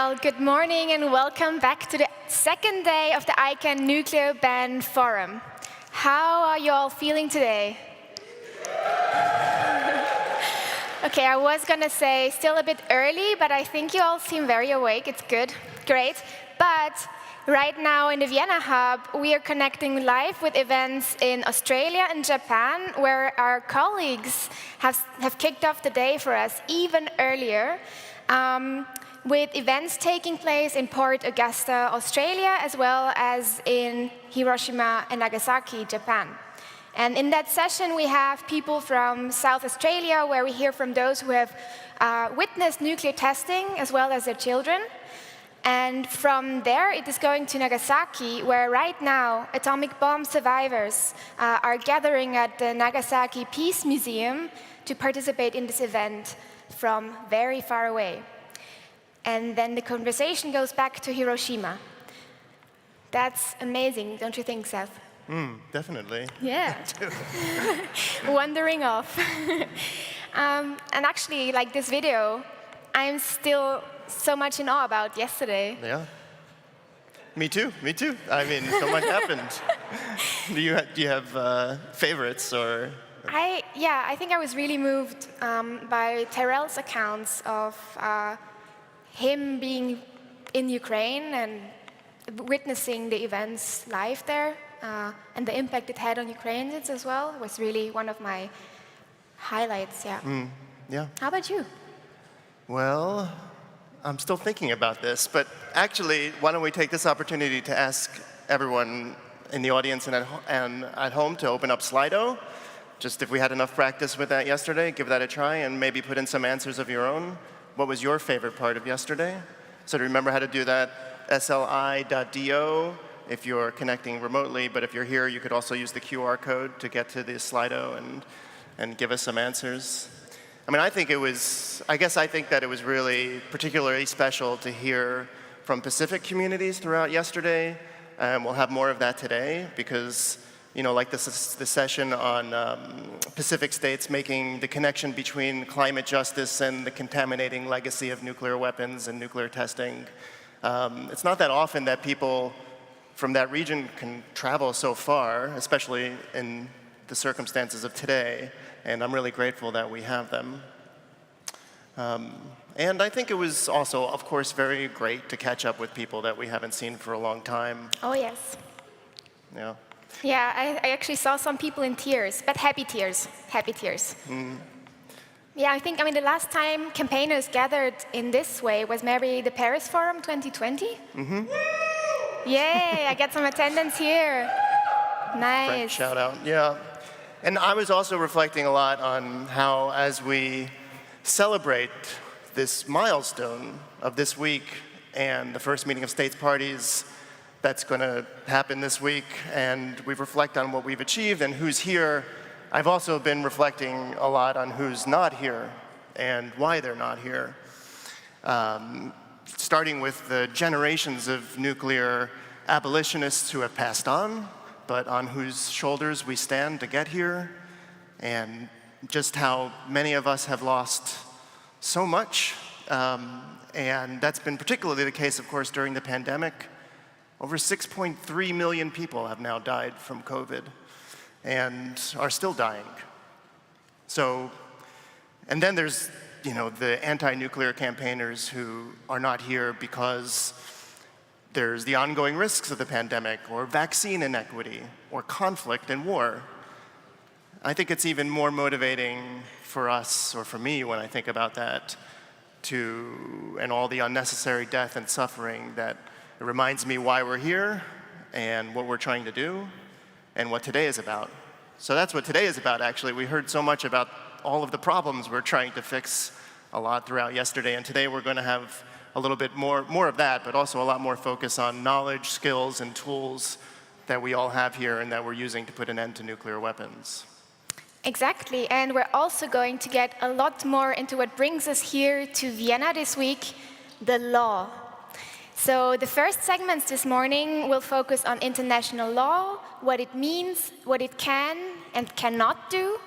Well, good morning and welcome back to the second day of the ICAN Nuclear Ban Forum. How are you all feeling today? Okay, I was going to say still a bit early, but I think you all seem very awake. It's good, great. But right now in the Vienna hub, we are connecting live with events in Australia and Japan, where our colleagues have kicked off the day for us even earlier, with events taking place in Port Augusta, Australia, as well as in Hiroshima and Nagasaki, Japan. And in that session, we have people from South Australia, where we hear from those who have witnessed nuclear testing, as well as their children. And from there, it is going to Nagasaki, where right now, atomic bomb survivors are gathering at the Nagasaki Peace Museum to participate in this event from very far away. And then the conversation goes back to Hiroshima. That's amazing, don't you think, Seth? Definitely. Yeah. Wandering off. And actually, like this video, I'm still so much in awe about yesterday. Yeah. Me too. I mean, so much happened. Do you have favorites or? I think I was really moved by Terrell's accounts of him being in Ukraine and witnessing the events live there, and the impact it had on Ukrainians as well was really one of my highlights, yeah. Yeah. How about you? Well, I'm still thinking about this, but actually, why don't we take this opportunity to ask everyone in the audience and at home to open up Slido. Just if we had enough practice with that yesterday, give that a try and maybe put in some answers of your own. What was your favorite part of yesterday? So to remember how to do that, sli.do if you're connecting remotely, but if you're here, you could also use the QR code to get to the Slido and give us some answers. I mean, I think that it was really particularly special to hear from Pacific communities throughout yesterday. We'll have more of that today because, you know, like the session on Pacific states making the connection between climate justice and the contaminating legacy of nuclear weapons and nuclear testing. It's not that often that people from that region can travel so far, especially in the circumstances of today, and I'm really grateful that we have them. And I think it was also, of course, very great to catch up with people that we haven't seen for a long time. Oh, yes. Yeah. Yeah, I actually saw some people in tears, but happy tears. Yeah, I mean, the last time campaigners gathered in this way was maybe the Paris Forum 2020. Yay, I get some attendance here. Nice. Frank, shout out, yeah. And I was also reflecting a lot on how, as we celebrate this milestone of this week and the first meeting of states parties that's going to happen this week, and we reflect on what we've achieved and who's here, I've also been reflecting a lot on who's not here and why they're not here. Starting with the generations of nuclear abolitionists who have passed on, but on whose shoulders we stand to get here, and just how many of us have lost so much. And that's been particularly the case, of course, during the pandemic. Over 6.3 million people have now died from COVID and are still dying. So, and then there's, you know, the anti-nuclear campaigners who are not here because there's the ongoing risks of the pandemic, or vaccine inequity, or conflict and war. I think it's even more motivating for us, or for me when I think about that, and all the unnecessary death and suffering, that it reminds me why we're here and what we're trying to do and what today is about. So that's what today is about, actually. We heard so much about all of the problems we're trying to fix a lot throughout yesterday, and today we're going to have a little bit more of that, but also a lot more focus on knowledge, skills, and tools that we all have here and that we're using to put an end to nuclear weapons. Exactly, and we're also going to get a lot more into what brings us here to Vienna this week, the law. So the first segments this morning will focus on international law, what it means, what it can and cannot do,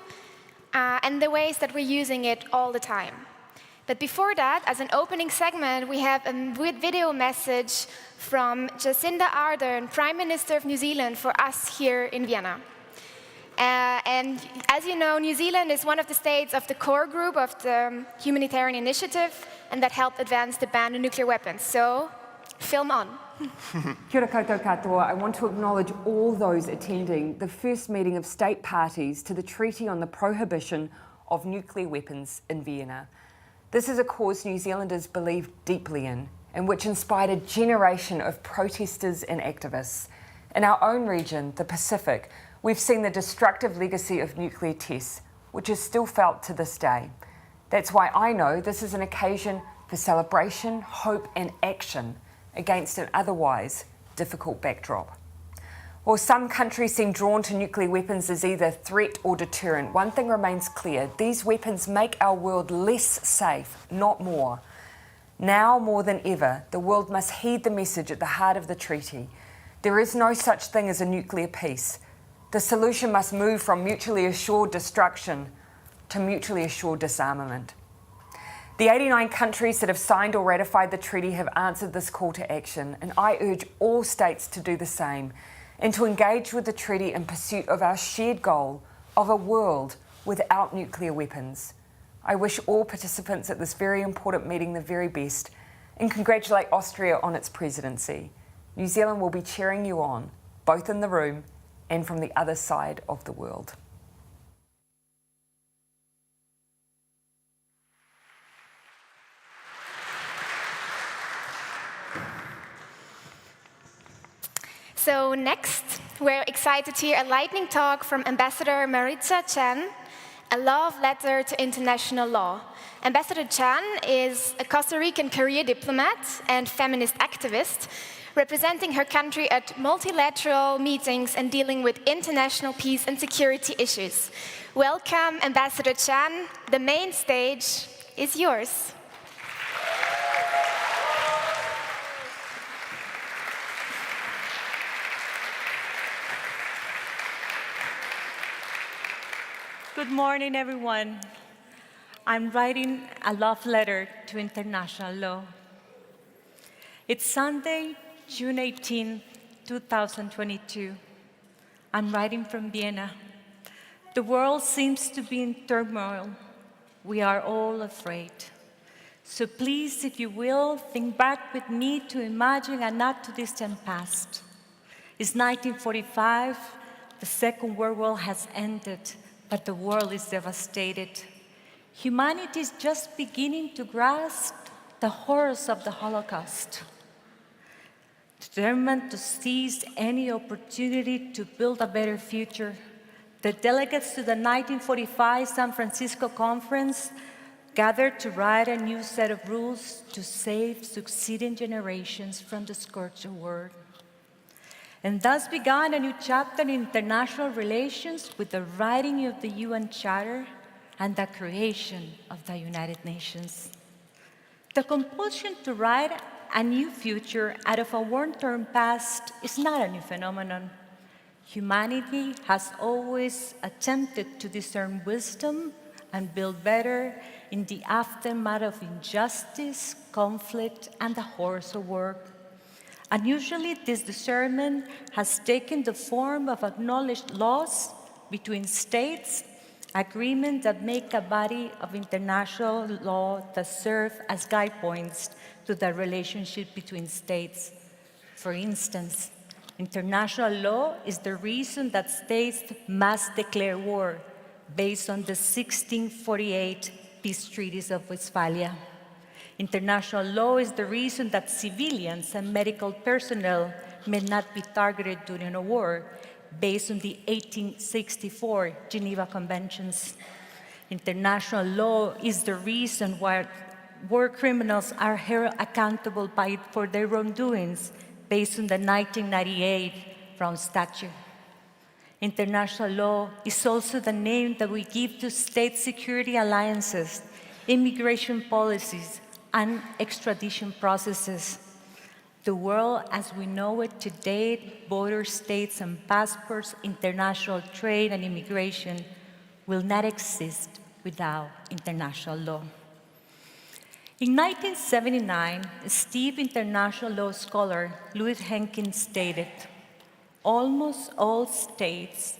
and the ways that we're using it all the time. But before that, as an opening segment, we have a video message from Jacinda Ardern, Prime Minister of New Zealand, for us here in Vienna. And as you know, New Zealand is one of the states of the core group of the humanitarian initiative, and that helped advance the ban on nuclear weapons. So, film on. Kia ora koutou katoa. I want to acknowledge all those attending the first meeting of state parties to the Treaty on the Prohibition of Nuclear Weapons in Vienna. This is a cause New Zealanders believe deeply in, and which inspired a generation of protesters and activists. In our own region, the Pacific, we've seen the destructive legacy of nuclear tests, which is still felt to this day. That's why I know this is an occasion for celebration, hope and action against an otherwise difficult backdrop. While some countries seem drawn to nuclear weapons as either threat or deterrent, one thing remains clear: these weapons make our world less safe, not more. Now more than ever, the world must heed the message at the heart of the treaty. There is no such thing as a nuclear peace. The solution must move from mutually assured destruction to mutually assured disarmament. The 89 countries that have signed or ratified the treaty have answered this call to action, and I urge all states to do the same and to engage with the treaty in pursuit of our shared goal of a world without nuclear weapons. I wish all participants at this very important meeting the very best and congratulate Austria on its presidency. New Zealand will be cheering you on, both in the room and from the other side of the world. So next, we're excited to hear a lightning talk from Ambassador Maritza Chan, a love letter to international law. Ambassador Chan is a Costa Rican career diplomat and feminist activist, representing her country at multilateral meetings and dealing with international peace and security issues. Welcome, Ambassador Chan. The main stage is yours. Good morning, everyone. I'm writing a love letter to international law. It's Sunday, June 18, 2022. I'm writing from Vienna. The world seems to be in turmoil. We are all afraid. So please, if you will, think back with me to imagine a not too distant past. It's 1945, the Second World War has ended, but the world is devastated. Humanity is just beginning to grasp the horrors of the Holocaust. Determined to seize any opportunity to build a better future, the delegates to the 1945 San Francisco Conference gathered to write a new set of rules to save succeeding generations from the scourge of war. And thus began a new chapter in international relations with the writing of the UN Charter and the creation of the United Nations. The compulsion to write a new future out of a worn-torn past is not a new phenomenon. Humanity has always attempted to discern wisdom and build better in the aftermath of injustice, conflict, and the horrors of war. Unusually, this discernment has taken the form of acknowledged laws between states, agreements that make a body of international law that serve as guide points to the relationship between states. For instance, international law is the reason that states must declare war based on the 1648 peace treaties of Westphalia. International law is the reason that civilians and medical personnel may not be targeted during a war, based on the 1864 Geneva Conventions. International law is the reason why war criminals are held accountable for their wrongdoings, based on the 1998 Rome Statute. International law is also the name that we give to state security alliances, immigration policies, and extradition processes. The world as we know it today, borders, states, and passports, international trade, and immigration will not exist without international law. In 1979, esteemed international law scholar Louis Henkins stated, almost all states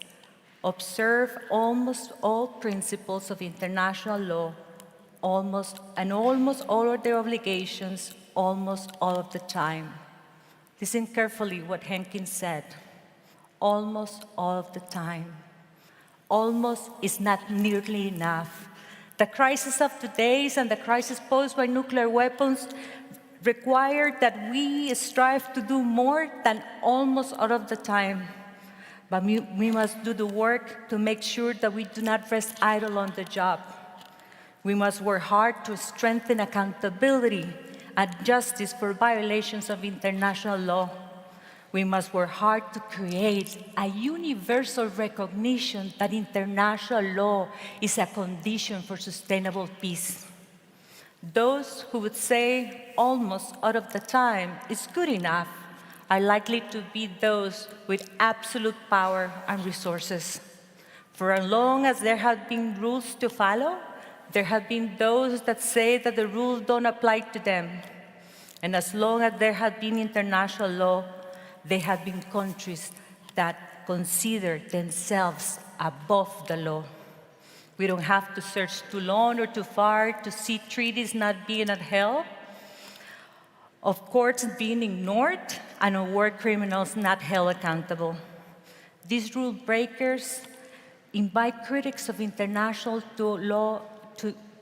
observe almost all principles of international law, almost all of their obligations, almost all of the time. Listen carefully what Henkins said. Almost all of the time. Almost is not nearly enough. The crisis of today and the crisis posed by nuclear weapons require that we strive to do more than almost all of the time. But we must do the work to make sure that we do not rest idle on the job. We must work hard to strengthen accountability and justice for violations of international law. We must work hard to create a universal recognition that international law is a condition for sustainable peace. Those who would say almost all of the time is good enough are likely to be those with absolute power and resources. For as long as there have been rules to follow, there have been those that say that the rules don't apply to them. And as long as there have been international law, there have been countries that consider themselves above the law. We don't have to search too long or too far to see treaties not being upheld, of courts being ignored, and of war criminals not held accountable. These rule breakers invite critics of international law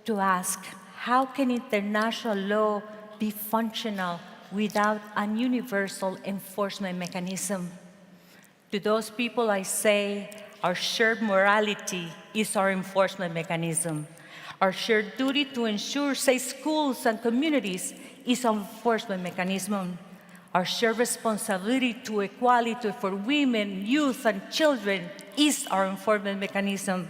to ask, how can international law be functional without a universal enforcement mechanism? To those people I say, our shared morality is our enforcement mechanism. Our shared duty to ensure safe schools and communities is our enforcement mechanism. Our shared responsibility to equality for women, youth, and children is our enforcement mechanism.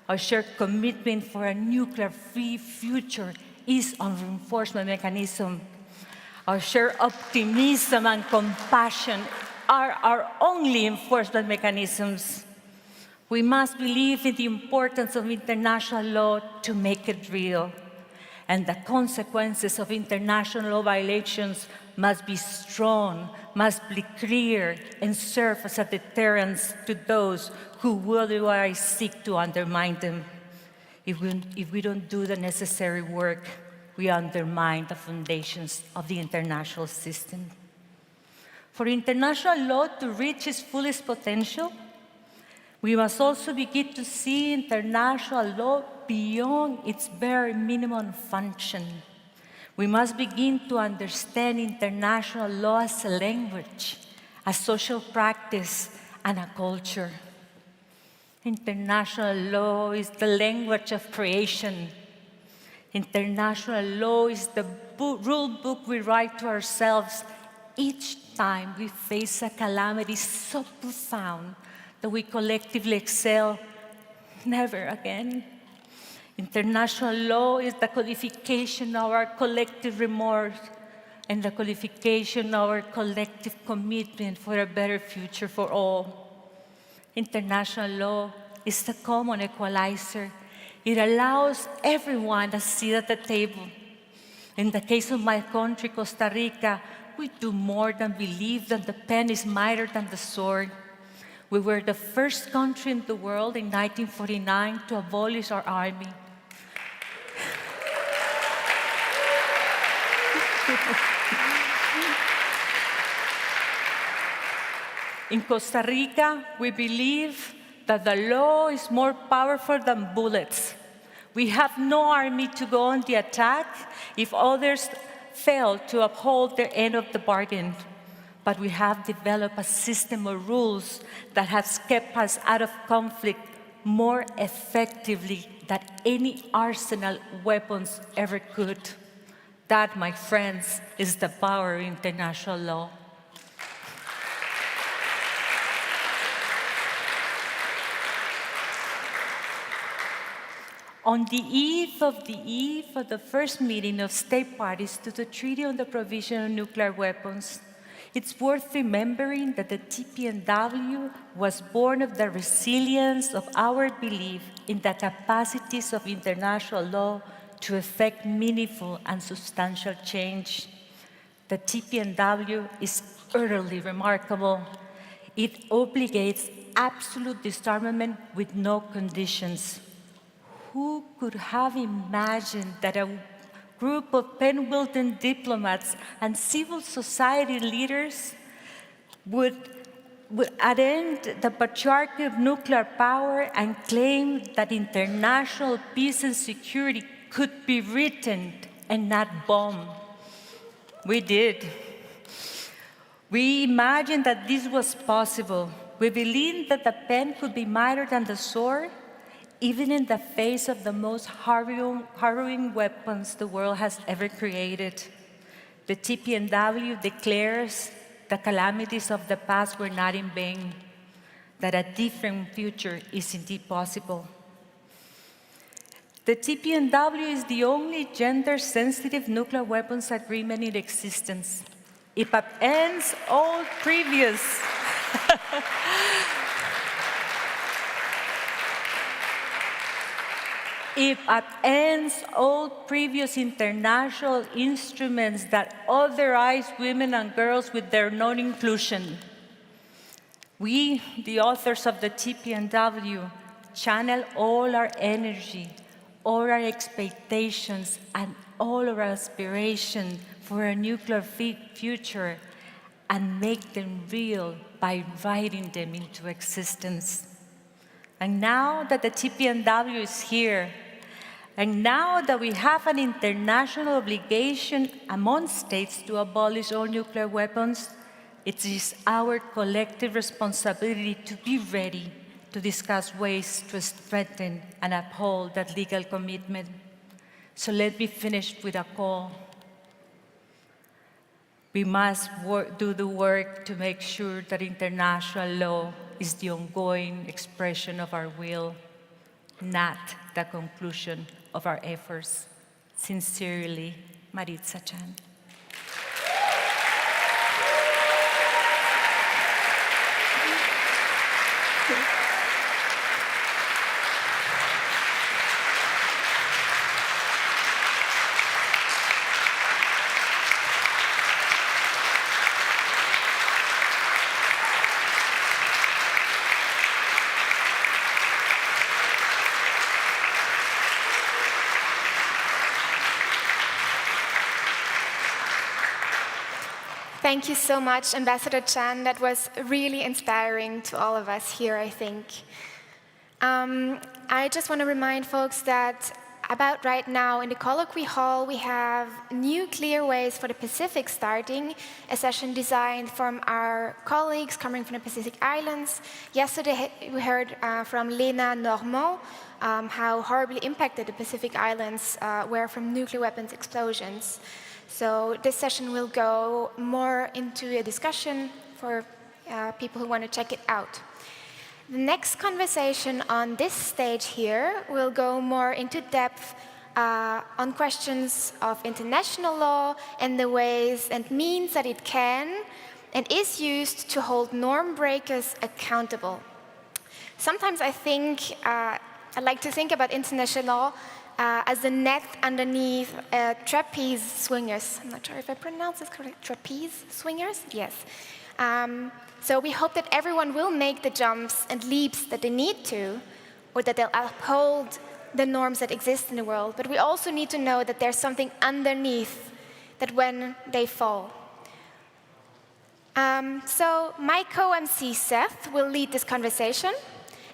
Our shared commitment for a nuclear-free future is our enforcement mechanism. Our shared optimism and compassion are our only enforcement mechanisms. We must believe in the importance of international law to make it real. And the consequences of international law violations must be strong, must be clear, and serve as a deterrent to those who will otherwise seek to undermine them. If we don't do the necessary work, we undermine the foundations of the international system. For international law to reach its fullest potential, we must also begin to see international law beyond its bare minimum function. We must begin to understand international law as a language, a social practice, and a culture. International law is the language of creation. International law is the rule book we write to ourselves each time we face a calamity so profound that we collectively exhale, never again. International law is the codification of our collective remorse and the codification of our collective commitment for a better future for all. International law is the common equalizer. It allows everyone a seat at the table. In the case of my country, Costa Rica, we do more than believe that the pen is mightier than the sword. We were the first country in the world in 1949 to abolish our army. In Costa Rica, we believe that the law is more powerful than bullets. We have no army to go on the attack if others fail to uphold their end of the bargain. But we have developed a system of rules that has kept us out of conflict more effectively than any arsenal of weapons ever could. That, my friends, is the power of international law. On the eve of the first meeting of state parties to the Treaty on the Prohibition of Nuclear Weapons, it's worth remembering that the TPNW was born of the resilience of our belief in the capacities of international law to effect meaningful and substantial change. The TPNW is utterly remarkable. It obligates absolute disarmament with no conditions. Who could have imagined that a group of pen-wielding diplomats and civil society leaders would end the patriarchy of nuclear power and claim that international peace and security could be written and not bombed? We did. We imagined that this was possible. We believed that the pen could be mightier than the sword, even in the face of the most harrowing weapons the world has ever created. The TPNW declares the calamities of the past were not in vain, that a different future is indeed possible. The TPNW is the only gender-sensitive nuclear weapons agreement in existence. It upends all previous It upends all previous international instruments that authorize women and girls with their non-inclusion. We, the authors of the TPNW, channel all our energy, all our expectations, and all our aspiration for a nuclear future and make them real by inviting them into existence. And now that the TPNW is here, and now that we have an international obligation among states to abolish all nuclear weapons, it is our collective responsibility to be ready to discuss ways to strengthen and uphold that legal commitment. So let me finish with a call. We must do the work to make sure that international law is the ongoing expression of our will, not the conclusion of our efforts. Sincerely, Maritza Chan. Thank you so much, Ambassador Chan. That was really inspiring to all of us here, I think. I just want to remind folks that about right now in the colloquy hall, we have Nuclear Ways for the Pacific starting, a session designed from our colleagues coming from the Pacific Islands. Yesterday, we heard from Lena Normand how horribly impacted the Pacific Islands were from nuclear weapons explosions. So this session will go more into a discussion for people who want to check it out. The next conversation on this stage here will go more into depth on questions of international law and the ways and means that it can and is used to hold norm breakers accountable. Sometimes I think, I like to think about international law as the net underneath trapeze swingers. I'm not sure if I pronounce this correctly. Trapeze swingers? Yes. So we hope that everyone will make the jumps and leaps that they need to, or that they'll uphold the norms that exist in the world. But we also need to know that there's something underneath that when they fall. So my co-MC Seth will lead this conversation.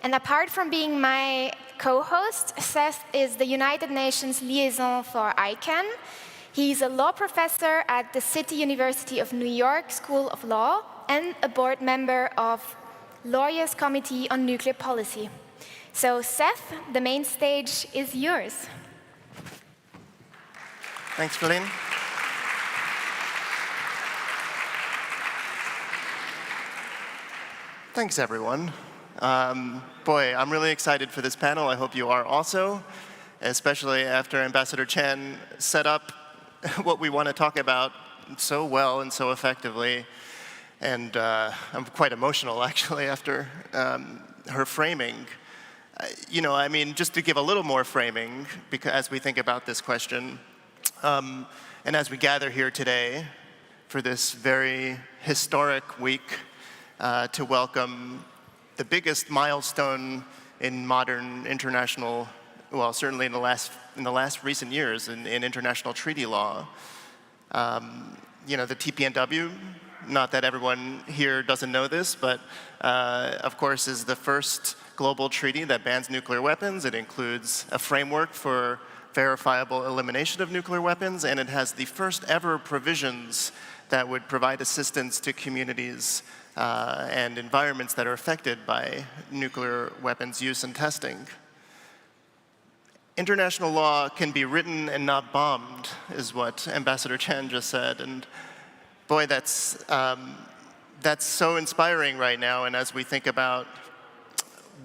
And apart from being my co-host, Seth is the United Nations liaison for ICAN. He's a law professor at the City University of New York School of Law and a board member of Lawyers Committee on Nuclear Policy. So Seth, the main stage is yours. Thanks, Colleen. Thanks, everyone. Boy, I'm really excited for this panel. I hope you are also, especially after Ambassador Chan set up what we want to talk about so well and so effectively. And I'm quite emotional, actually, after her framing I mean, just to give a little more framing, because as we think about this question, and as we gather here today for this very historic week to welcome the biggest milestone in modern international, well, certainly in the last recent years in international treaty law. The TPNW, not that everyone here doesn't know this, but of course is the first global treaty that bans nuclear weapons. It includes a framework for verifiable elimination of nuclear weapons, and it has the first ever provisions that would provide assistance to communities and environments that are affected by nuclear weapons use and testing. International law can be written and not bombed, is what Ambassador Chan just said. And boy, that's so inspiring right now. And as we think about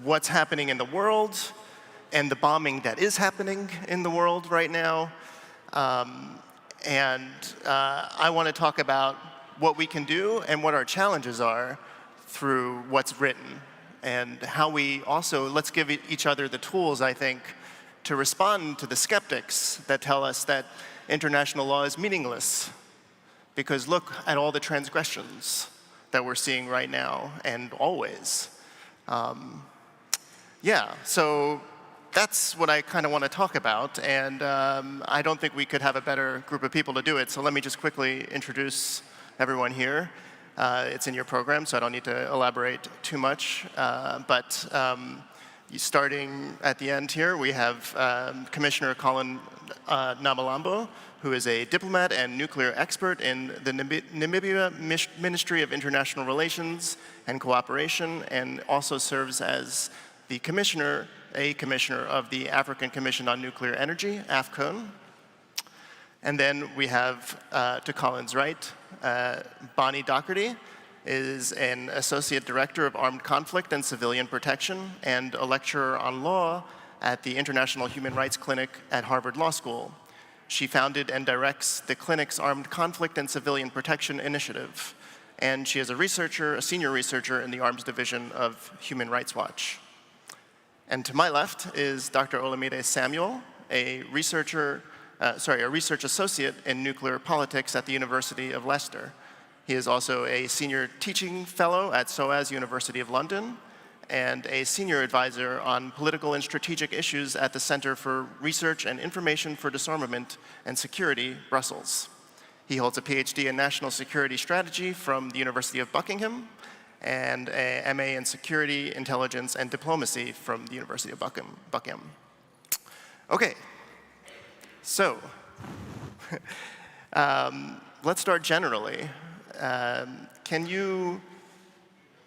what's happening in the world and the bombing that is happening in the world right now, I want to talk about what we can do and what our challenges are through what's written, and how we also, let's give each other the tools, I think, to respond to the skeptics that tell us that international law is meaningless. Because look at all the transgressions that we're seeing right now and always. So that's what I kind of want to talk about, and I don't think we could have a better group of people to do it. So let me just quickly introduce everyone here. It's in your program, so I don't need to elaborate too much. Starting at the end here, we have Commissioner Colin Namalambo, who is a diplomat and nuclear expert in the Namibia Ministry of International Relations and Cooperation, and also serves as the commissioner of the African Commission on Nuclear Energy, AFCON. And then we have, to Colin's right, Bonnie Doherty is an associate director of armed conflict and civilian protection and a lecturer on law at the International Human Rights Clinic at Harvard Law School. She founded and directs the clinic's Armed Conflict and Civilian Protection Initiative. And she is a senior researcher in the Arms Division of Human Rights Watch. And to my left is Dr. Olamide Samuel, a research associate in nuclear politics at the University of Leicester. He is also a senior teaching fellow at SOAS University of London and a senior advisor on political and strategic issues at the Center for Research and Information for Disarmament and Security, Brussels. He holds a PhD in National Security Strategy from the University of Buckingham and a MA in Security, Intelligence, and Diplomacy from the University of Buckingham. Okay, so let's start generally. Can you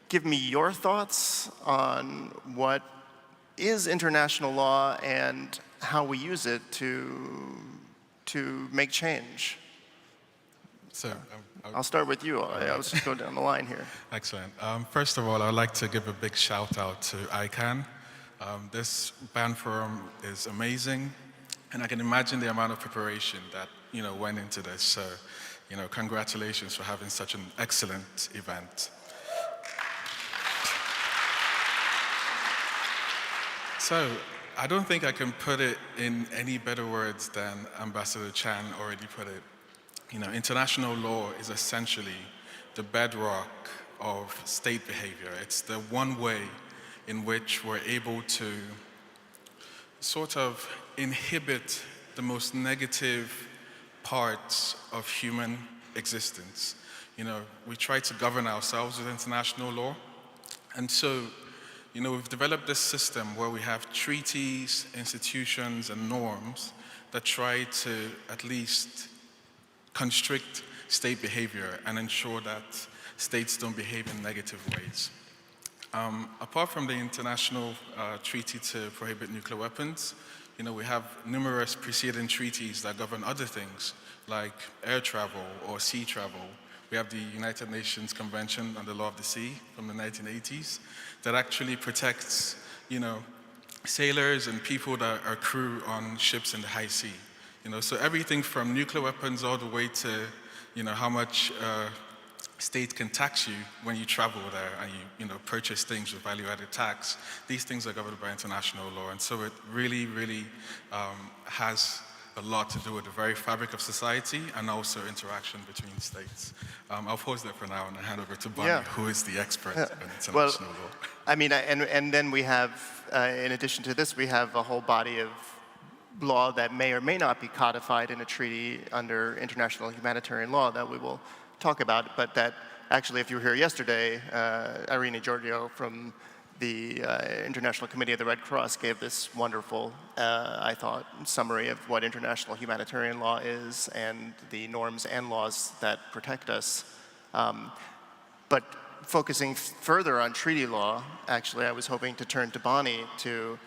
give me your thoughts on what is international law and how we use it to make change? So I'll start with you. I'll just go down the line here. Excellent. First of all, I'd like to give a big shout out to ICAN. This ban forum is amazing, and I can imagine the amount of preparation that went into this. So, congratulations for having such an excellent event. So, I don't think I can put it in any better words than Ambassador Chan already put it. International law is essentially the bedrock of state behavior. It's the one way in which we're able to sort of inhibit the most negative parts of human existence. We try to govern ourselves with international law. And so, we've developed this system where we have treaties, institutions, and norms that try to at least constrict state behavior and ensure that states don't behave in negative ways. Apart from the international treaty to prohibit nuclear weapons, we have numerous preceding treaties that govern other things, like air travel or sea travel. We have the United Nations Convention on the Law of the Sea from the 1980s that actually protects, sailors and people that are crew on ships in the high sea. So everything from nuclear weapons all the way to, how much state can tax you when you travel there and you purchase things with value-added tax. These things are governed by international law, and so it really, really has a lot to do with the very fabric of society and also interaction between states. I'll pause there for now and hand over to Bonnie, who is the expert in international law. I mean, and then we have, in addition to this, we have a whole body of law that may or may not be codified in a treaty under international humanitarian law that we will talk about, but that actually, if you were here yesterday, Irene Giorgio from the International Committee of the Red Cross gave this wonderful, I thought, summary of what international humanitarian law is and the norms and laws that protect us. But focusing further on treaty law, actually, I was hoping to turn to Bonnie to,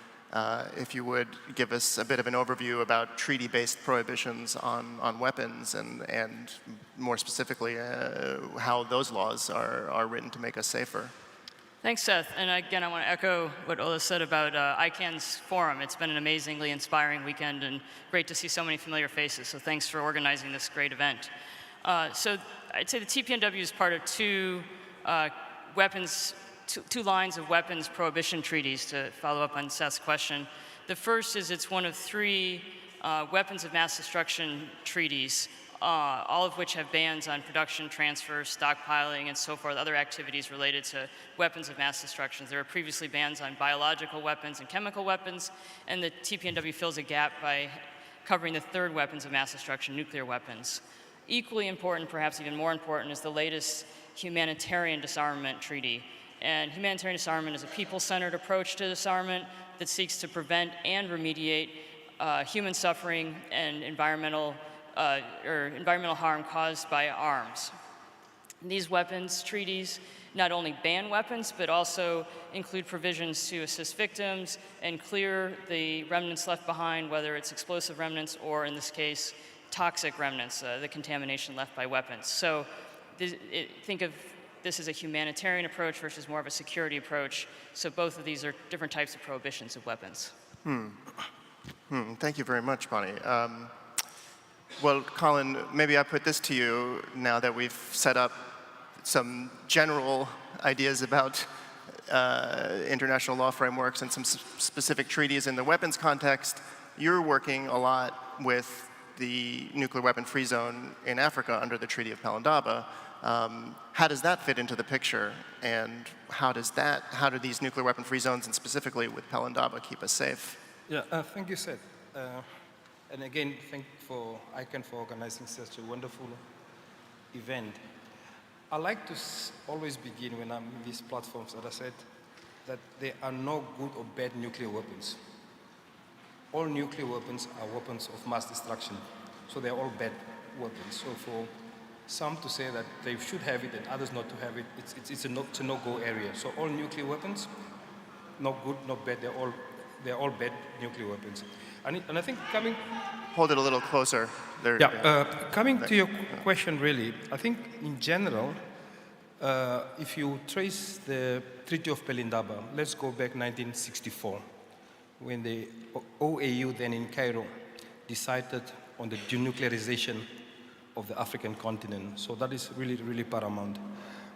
if you would, give us a bit of an overview about treaty-based prohibitions on weapons and more specifically, how those laws are written to make us safer. Thanks, Seth. And again, I want to echo what Ola said about ICAN's forum. It's been an amazingly inspiring weekend and great to see so many familiar faces. So thanks for organizing this great event. So I'd say the TPNW is part of two lines of weapons prohibition treaties, to follow up on Seth's question. The first is it's one of three weapons of mass destruction treaties, all of which have bans on production, transfer, stockpiling, and so forth, other activities related to weapons of mass destruction. There were previously bans on biological weapons and chemical weapons, and the TPNW fills a gap by covering the third weapons of mass destruction, nuclear weapons. Equally important, perhaps even more important, is the latest humanitarian disarmament treaty. And humanitarian disarmament is a people-centered approach to disarmament that seeks to prevent and remediate human suffering and environmental harm caused by arms. These weapons treaties not only ban weapons, but also include provisions to assist victims and clear the remnants left behind, whether it's explosive remnants or, in this case, toxic remnants, the contamination left by weapons. So think of this as a humanitarian approach versus more of a security approach. So both of these are different types of prohibitions of weapons. Thank you very much, Bonnie. Well, Colin, maybe I put this to you now that we've set up some general ideas about international law frameworks and some specific treaties in the weapons context. You're working a lot with the nuclear weapon-free zone in Africa under the Treaty of Pelindaba. How does that fit into the picture, and how do these nuclear weapon-free zones, and specifically with Pelindaba, keep us safe? Yeah, thank you, Seth. And again, thank ICAN for organizing such a wonderful event. I like to always begin when I'm in these platforms, as I said, that there are no good or bad nuclear weapons. All nuclear weapons are weapons of mass destruction, so they're all bad weapons. So for some to say that they should have it and others not to have it, it's a no-go area. So all nuclear weapons, not good, not bad, they're all bad nuclear weapons. And I think coming... Hold it a little closer. There. Yeah, coming to your question, really, I think in general, if you trace the Treaty of Pelindaba, let's go back 1964, when the OAU then in Cairo decided on the denuclearization of the African continent. So that is really, really paramount.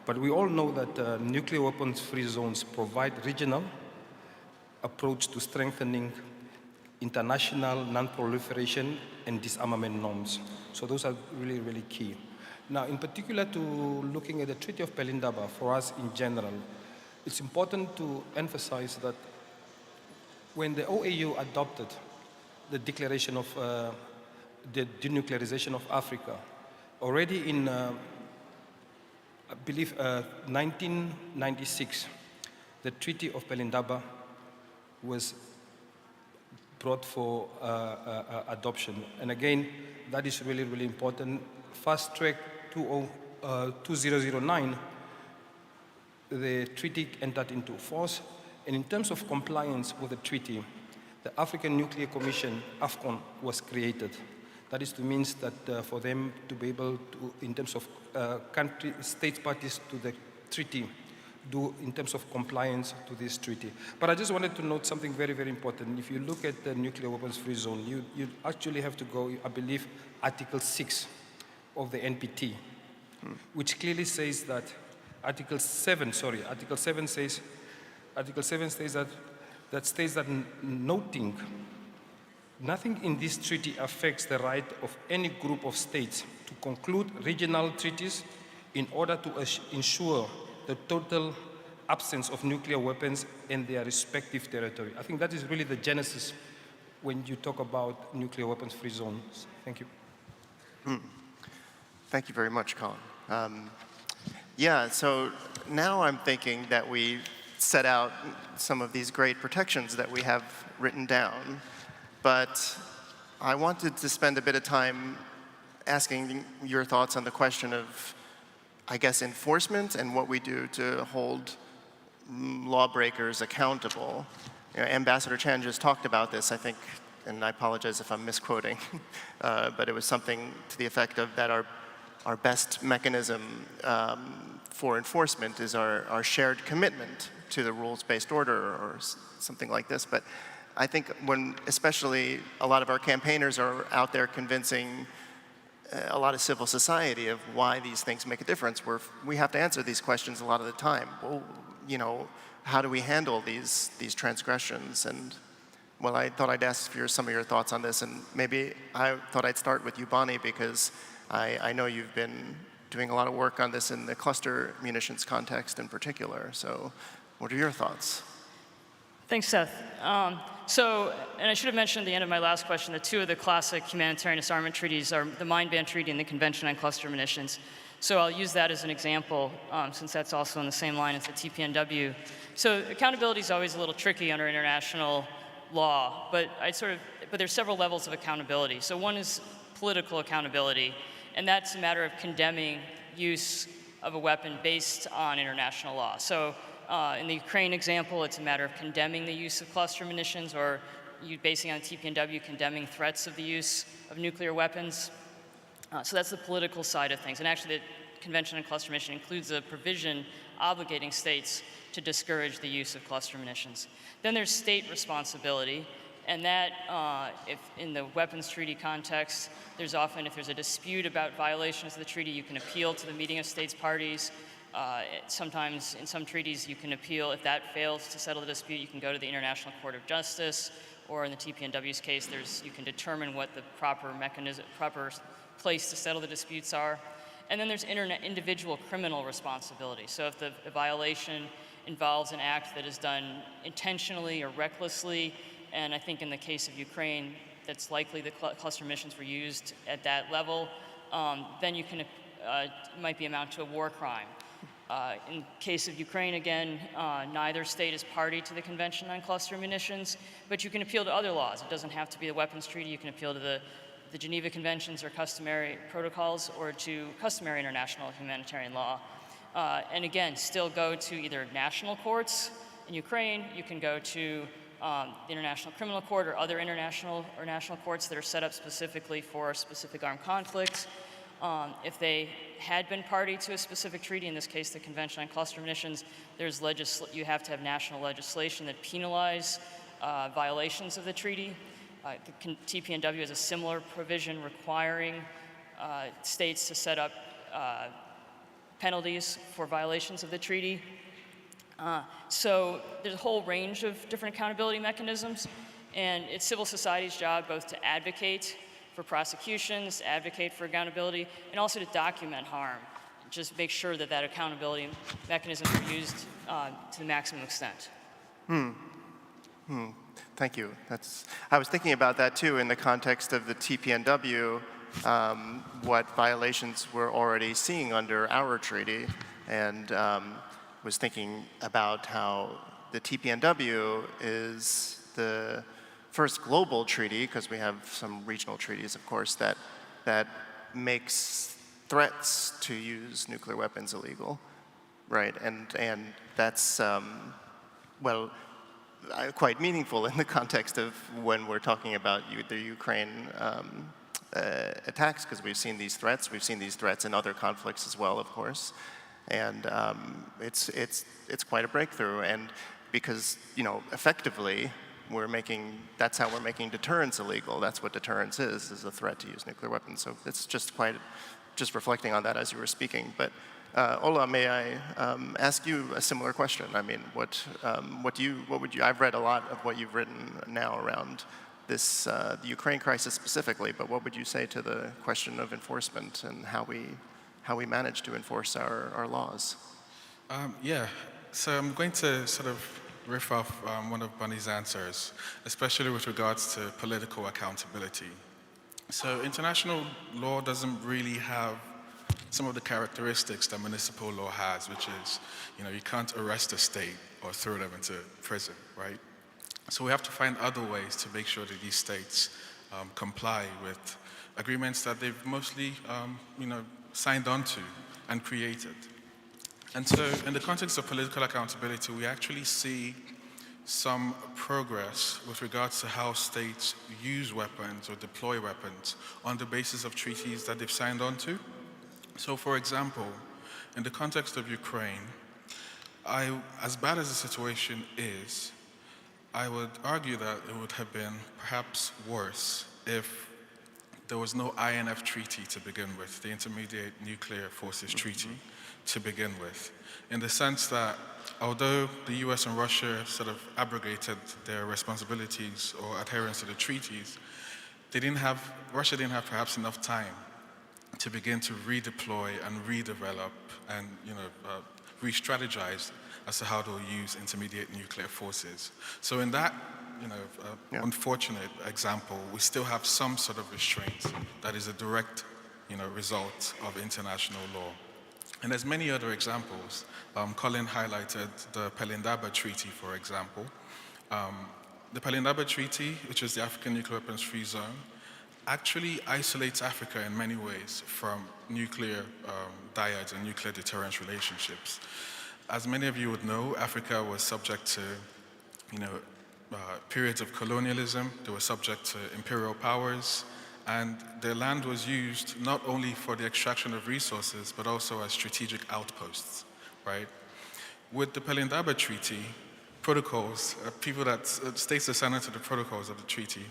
But we all know that nuclear weapons-free zones provide regional approach to strengthening international non-proliferation and disarmament norms. So those are really, really key. Now, in particular to looking at the Treaty of Pelindaba, for us in general, it's important to emphasize that when the OAU adopted the declaration of the denuclearization of Africa, already in, I believe, 1996, the Treaty of Pelindaba was brought for adoption. And again, that is really, really important. Fast track 2009, the treaty entered into force. And in terms of compliance with the treaty, the African Nuclear Commission, AFCON, was created. That is to mean that for them to be able to, in terms of state parties to the treaty, do in terms of compliance to this treaty. But I just wanted to note something very, very important. If you look at the nuclear weapons-free zone, you actually have to go, I believe, Article 6 of the NPT which clearly says that Article 7 says that noting nothing in this treaty affects the right of any group of states to conclude regional treaties in order to ensure the total absence of nuclear weapons in their respective territory. I think that is really the genesis when you talk about nuclear weapons-free zones. Thank you. Thank you very much, Colin. Yeah, so now I'm thinking that we set out some of these great protections that we have written down, but I wanted to spend a bit of time asking your thoughts on the question of, I guess, enforcement and what we do to hold lawbreakers accountable. You know, Ambassador Chan just talked about this, I think, and I apologize if I'm misquoting, but it was something to the effect of that our best mechanism for enforcement is our shared commitment to the rules-based order or something like this. But I think when especially a lot of our campaigners are out there convincing a lot of civil society of why these things make a difference, we have to answer these questions a lot of the time. Well, you know, how do we handle these transgressions? And well, I thought I'd ask for some of your thoughts on this, and maybe I thought I'd start with you, Bonnie, because I know you've been doing a lot of work on this in the cluster munitions context in particular. So what are your thoughts? Thanks, Seth. And I should have mentioned at the end of my last question that two of the classic humanitarian disarmament treaties are the Mine Ban Treaty and the Convention on Cluster Munitions. So I'll use that as an example, since that's also in the same line as the TPNW. So accountability is always a little tricky under international law, but there's several levels of accountability. So one is political accountability, and that's a matter of condemning use of a weapon based on international law. So in the Ukraine example, it's a matter of condemning the use of cluster munitions, or you basing on TPNW, condemning threats of the use of nuclear weapons. So that's the political side of things. And actually, the Convention on Cluster Munitions includes a provision obligating states to discourage the use of cluster munitions. Then there's state responsibility, and that, if in the weapons treaty context, there's often, if there's a dispute about violations of the treaty, you can appeal to the meeting of states parties. Sometimes in some treaties you can appeal. If that fails to settle the dispute, you can go to the International Court of Justice, or in the TPNW's case, you can determine what the proper place to settle the disputes are. And then there's individual criminal responsibility. So if the violation involves an act that is done intentionally or recklessly, and I think in the case of Ukraine, that's likely the cluster munitions were used at that level, then you can, might be amount to a war crime. In case of Ukraine, again, neither state is party to the Convention on Cluster Munitions, but you can appeal to other laws. It doesn't have to be the weapons treaty. You can appeal to the Geneva Conventions or customary protocols, or to customary international humanitarian law. And again, still go to either national courts. In Ukraine, you can go to the International Criminal Court or other international or national courts that are set up specifically for specific armed conflicts. If they had been party to a specific treaty, in this case the Convention on Cluster Munitions, you have to have national legislation that penalize violations of the treaty. The TPNW has a similar provision requiring states to set up penalties for violations of the treaty. So there's a whole range of different accountability mechanisms, and it's civil society's job both to advocate for prosecutions, advocate for accountability, and also to document harm. Just make sure that accountability mechanisms are used to the maximum extent. Thank you. I was thinking about that too in the context of the TPNW, what violations we're already seeing under our treaty, and was thinking about how the TPNW is the first global treaty, because we have some regional treaties, of course, that makes threats to use nuclear weapons illegal, right? And that's, well, quite meaningful in the context of when we're talking about the Ukraine attacks, because we've seen these threats. We've seen these threats in other conflicts as well, of course. And it's quite a breakthrough. And because, you know, effectively, that's how we're making deterrence illegal. That's what deterrence is a threat to use nuclear weapons. So it's just quite just reflecting on that as you were speaking. But Ola, may I ask you a similar question? I mean, what would you? I've read a lot of what you've written now around this, the Ukraine crisis specifically. But what would you say to the question of enforcement and how we manage to enforce our laws? Yeah. So I'm going to sort of riff off one of Bunny's answers, especially with regards to political accountability. So international law doesn't really have some of the characteristics that municipal law has, which is, you can't arrest a state or throw them into prison, right? So we have to find other ways to make sure that these states comply with agreements that they've mostly, signed on to and created. And so in the context of political accountability, we actually see some progress with regards to how states use weapons or deploy weapons on the basis of treaties that they've signed on to. So for example, in the context of Ukraine, as bad as the situation is, I would argue that it would have been perhaps worse if there was no INF treaty to begin with, the Intermediate Nuclear Forces Treaty to begin with, in the sense that although the US and Russia sort of abrogated their responsibilities or adherence to the treaties, Russia didn't have perhaps enough time to begin to redeploy and redevelop and re-strategize as to how they'll use intermediate nuclear forces. So in that unfortunate example, we still have some sort of restraint that is a direct result of international law. And there's many other examples. Colin highlighted the Pelindaba Treaty, for example. The Pelindaba Treaty, which is the African Nuclear Weapons Free Zone, actually isolates Africa in many ways from nuclear dyads and nuclear deterrence relationships. As many of you would know, Africa was subject to, periods of colonialism. They were subject to imperial powers, and their land was used not only for the extraction of resources, but also as strategic outposts, right? With the Pelindaba Treaty, protocols, states that sign into the protocols of the treaty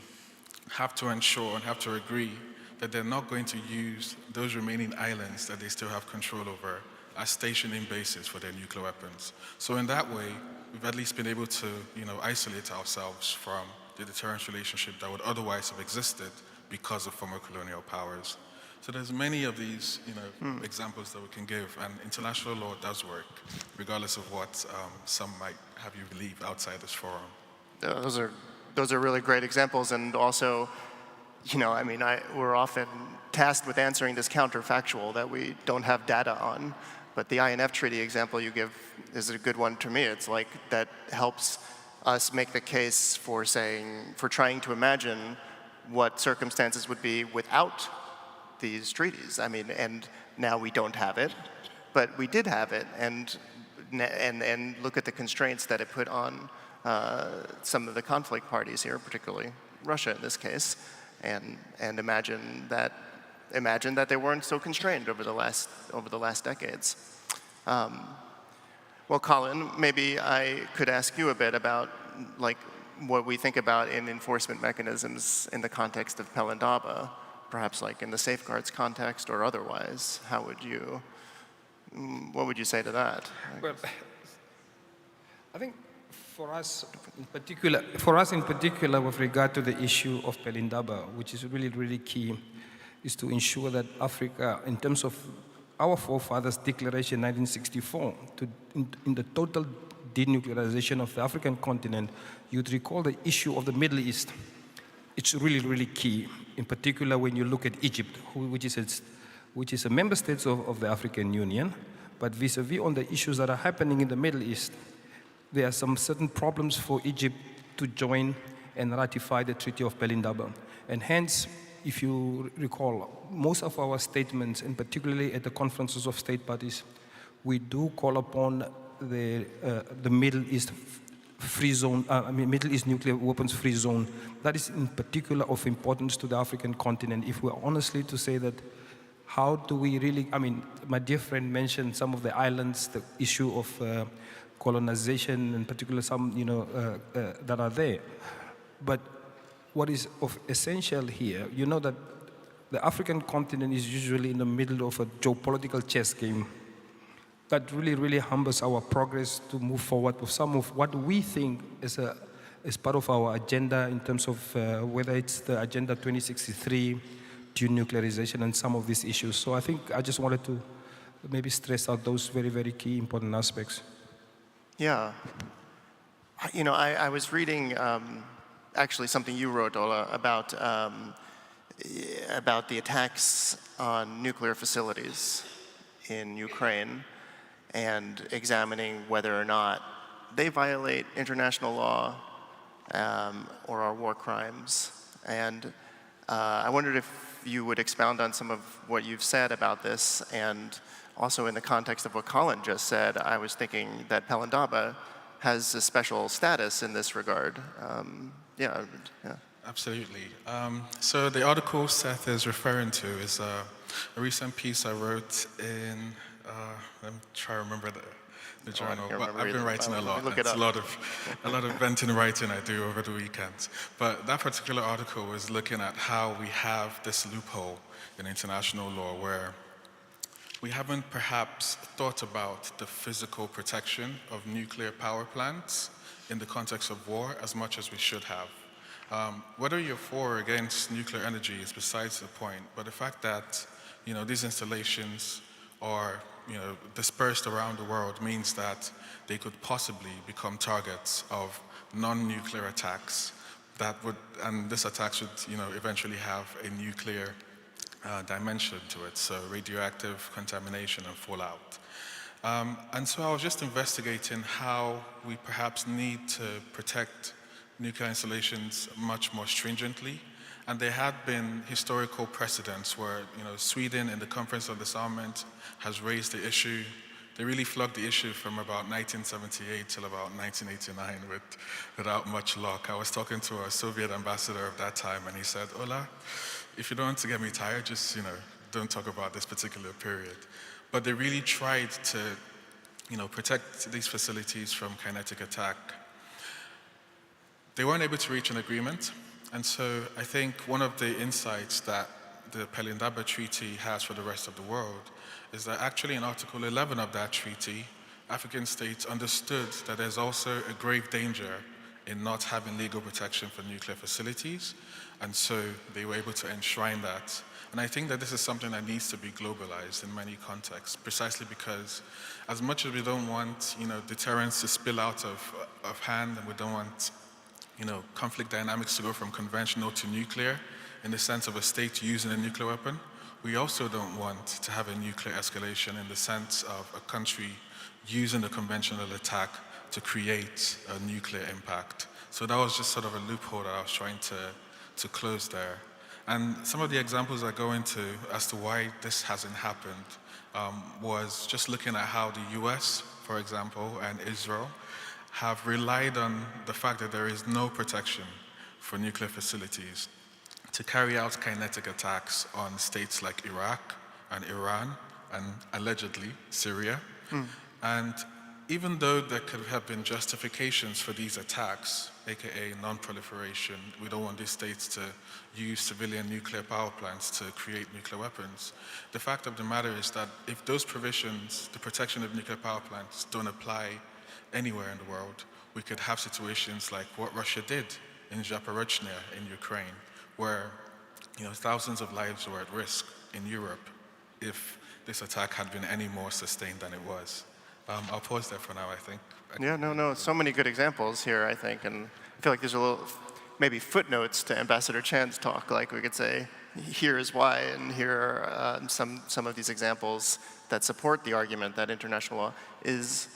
have to ensure and have to agree that they're not going to use those remaining islands that they still have control over as stationing bases for their nuclear weapons. So in that way, we've at least been able to, isolate ourselves from the deterrence relationship that would otherwise have existed because of former colonial powers. So there's many of these, examples that we can give, and international law does work, regardless of what some might have you believe outside this forum. Those are really great examples, and also, we're often tasked with answering this counterfactual that we don't have data on. But the INF Treaty example you give is a good one to me. It's like that helps us make the case for trying to imagine what circumstances would be without these treaties. And now we don't have it, but we did have it, and look at the constraints that it put on some of the conflict parties here, particularly Russia in this case, and imagine that they weren't so constrained over the last decades. Well, Colin, maybe I could ask you a bit about what we think about in enforcement mechanisms in the context of Pelindaba, perhaps in the safeguards context or otherwise. What would you say to that? Well, I think for us in particular, with regard to the issue of Pelindaba, which is really, really key, is to ensure that Africa, in terms of our forefathers' declaration in 1964, in the total denuclearization of the African continent, you'd recall the issue of the Middle East. It's really, really key, in particular when you look at Egypt, which is a member state of the African Union, but vis-a-vis on the issues that are happening in the Middle East, there are some certain problems for Egypt to join and ratify the Treaty of Pelindaba. And hence, if you recall, most of our statements, and particularly at the conferences of state parties, we do call upon the Middle East free zone, Middle East nuclear weapons free zone. That is in particular of importance to the African continent. If we're honestly to say that, how do we really, my dear friend mentioned some of the islands, the issue of colonization, in particular some, that are there. But what is of essential here, that the African continent is usually in the middle of a geopolitical chess game. That really, really humbles our progress to move forward with some of what we think is part of our agenda in terms of whether it's the Agenda 2063, denuclearization, and some of these issues. So I think I just wanted to maybe stress out those very, very key important aspects. Yeah. You know, I was reading actually something you wrote, Ola, about the attacks on nuclear facilities in Ukraine and examining whether or not they violate international law or are war crimes. And I wondered if you would expound on some of what you've said about this, and also in the context of what Colin just said, I was thinking that Pelindaba has a special status in this regard. Yeah. Absolutely. So the article Seth is referring to is a recent piece I wrote in, let me try to remember the journal, but I've been writing a lot. It's a lot of venting writing I do over the weekends. But that particular article was looking at how we have this loophole in international law where we haven't perhaps thought about the physical protection of nuclear power plants in the context of war as much as we should have. Whether you're for or against nuclear energy is besides the point, but the fact that these installations are dispersed around the world means that they could possibly become targets of non-nuclear attacks and this attacks would eventually have a nuclear dimension to it, so radioactive contamination and fallout. And so I was just investigating how we perhaps need to protect nuclear installations much more stringently. And there had been historical precedents where Sweden in the Conference of Disarmament has raised the issue. They really flogged the issue from about 1978 till about 1989 without much luck. I was talking to a Soviet ambassador of that time, and he said, "Ola, if you don't want to get me tired, just don't talk about this particular period." But they really tried to protect these facilities from kinetic attack. They weren't able to reach an agreement, and so I think one of the insights that the Pelindaba Treaty has for the rest of the world is that actually in Article 11 of that treaty, African states understood that there's also a grave danger in not having legal protection for nuclear facilities, and so they were able to enshrine that. And I think that this is something that needs to be globalized in many contexts, precisely because as much as we don't want deterrence to spill out of hand, and we don't want conflict dynamics to go from conventional to nuclear in the sense of a state using a nuclear weapon, we also don't want to have a nuclear escalation in the sense of a country using a conventional attack to create a nuclear impact. So that was just sort of a loophole that I was trying to close there. And some of the examples I go into as to why this hasn't happened was just looking at how the US, for example, and Israel have relied on the fact that there is no protection for nuclear facilities to carry out kinetic attacks on states like Iraq and Iran and allegedly Syria. And even though there could have been justifications for these attacks, aka non-proliferation, we don't want these states to use civilian nuclear power plants to create nuclear weapons, the fact of the matter is that if those provisions, the protection of nuclear power plants, don't apply anywhere in the world, we could have situations like what Russia did in Zaporizhzhia in Ukraine, where thousands of lives were at risk in Europe if this attack had been any more sustained than it was. I'll pause there for now, I think. Yeah, no, so many good examples here, I think, and I feel like there's a little, maybe footnotes to Ambassador Chan's talk, like we could say, here is why, and here are some of these examples that support the argument that international law is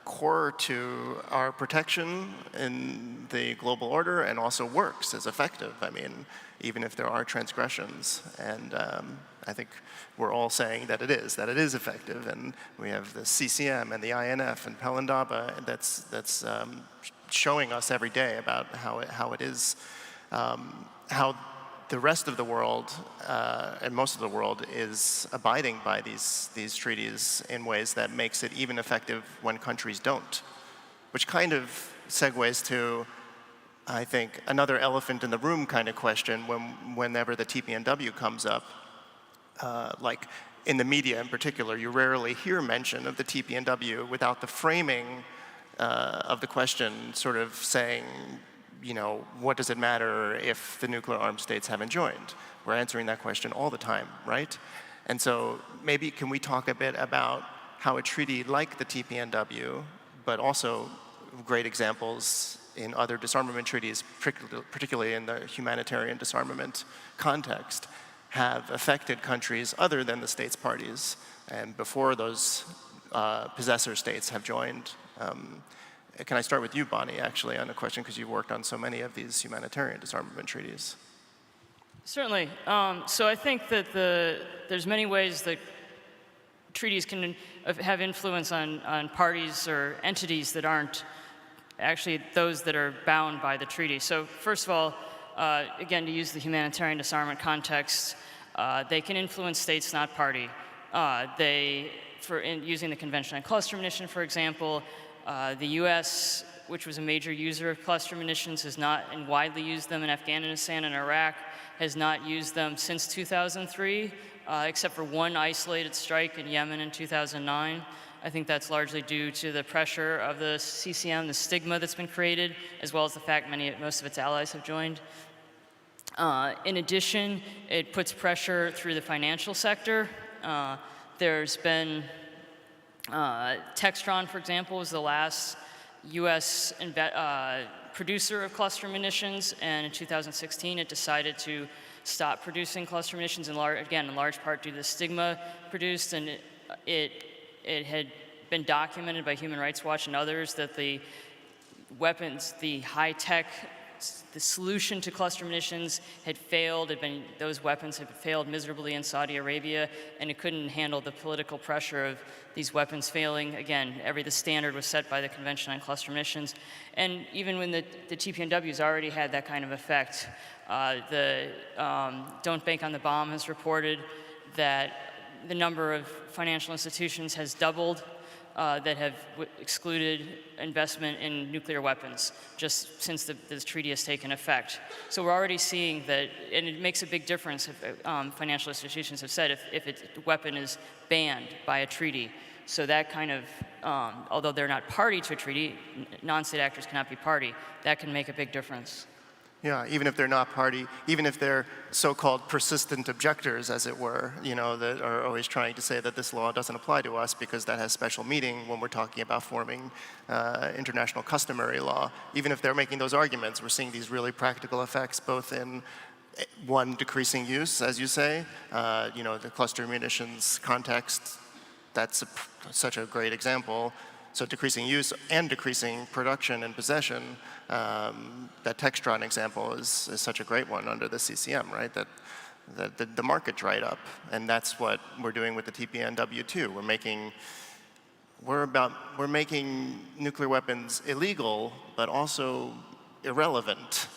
core to our protection in the global order and also works as effective. I mean, even if there are transgressions. And I think we're all saying that it is effective. And we have the CCM and the INF and Pelindaba that's showing us every day about how it is, how the rest of the world and most of the world is abiding by these treaties in ways that makes it even effective when countries don't, which kind of segues to I think, another elephant in the room kind of question whenever the TPNW comes up. Like in the media in particular, you rarely hear mention of the TPNW without the framing of the question sort of saying, you know, what does it matter if the nuclear armed states haven't joined? We're answering that question all the time, right? And so maybe can we talk a bit about how a treaty like the TPNW, but also great examples in other disarmament treaties, particularly in the humanitarian disarmament context, have affected countries other than the states parties and before those possessor states have joined. Can I start with you, Bonnie, actually, on a question, because you've worked on so many of these humanitarian disarmament treaties? Certainly. So I think that there's many ways that treaties can have influence on parties or entities that aren't actually those that are bound by the treaty. So first of all, again, to use the humanitarian disarmament context, they can influence states not party. Using the Convention on Cluster Munition, for example, the US, which was a major user of cluster munitions, has not and widely used them in Afghanistan and Iraq, has not used them since 2003, except for one isolated strike in Yemen in 2009. I think that's largely due to the pressure of the CCM, the stigma that's been created, as well as the fact most of its allies have joined. In addition, it puts pressure through the financial sector. There's been Textron, for example, was the last U.S. producer of cluster munitions, and in 2016 it decided to stop producing cluster munitions, in large part due to the stigma produced, and it had been documented by Human Rights Watch and others that the weapons, the high-tech, the solution to cluster munitions had failed. Those weapons had failed miserably in Saudi Arabia, and it couldn't handle the political pressure of these weapons failing. Again, the standard was set by the Convention on Cluster Munitions. And even when the TPNWs already had that kind of effect, Don't Bank on the Bomb has reported that the number of financial institutions has doubled that have excluded investment in nuclear weapons just since this treaty has taken effect. So we're already seeing that, and it makes a big difference if financial institutions have said if a weapon is banned by a treaty. So that kind of, although they're not party to a treaty, non-state actors cannot be party, that can make a big difference. Yeah, even if they're not party, even if they're so-called persistent objectors, as it were, you know, that are always trying to say that this law doesn't apply to us because that has special meaning when we're talking about forming international customary law. Even if they're making those arguments, we're seeing these really practical effects, both in one, decreasing use, as you say, you know, the cluster munitions context, that's such a great example. So decreasing use and decreasing production and possession, that Textron example is such a great one under the CCM, right? That the market dried up, and that's what we're doing with the TPNW too. We're making nuclear weapons illegal, but also irrelevant,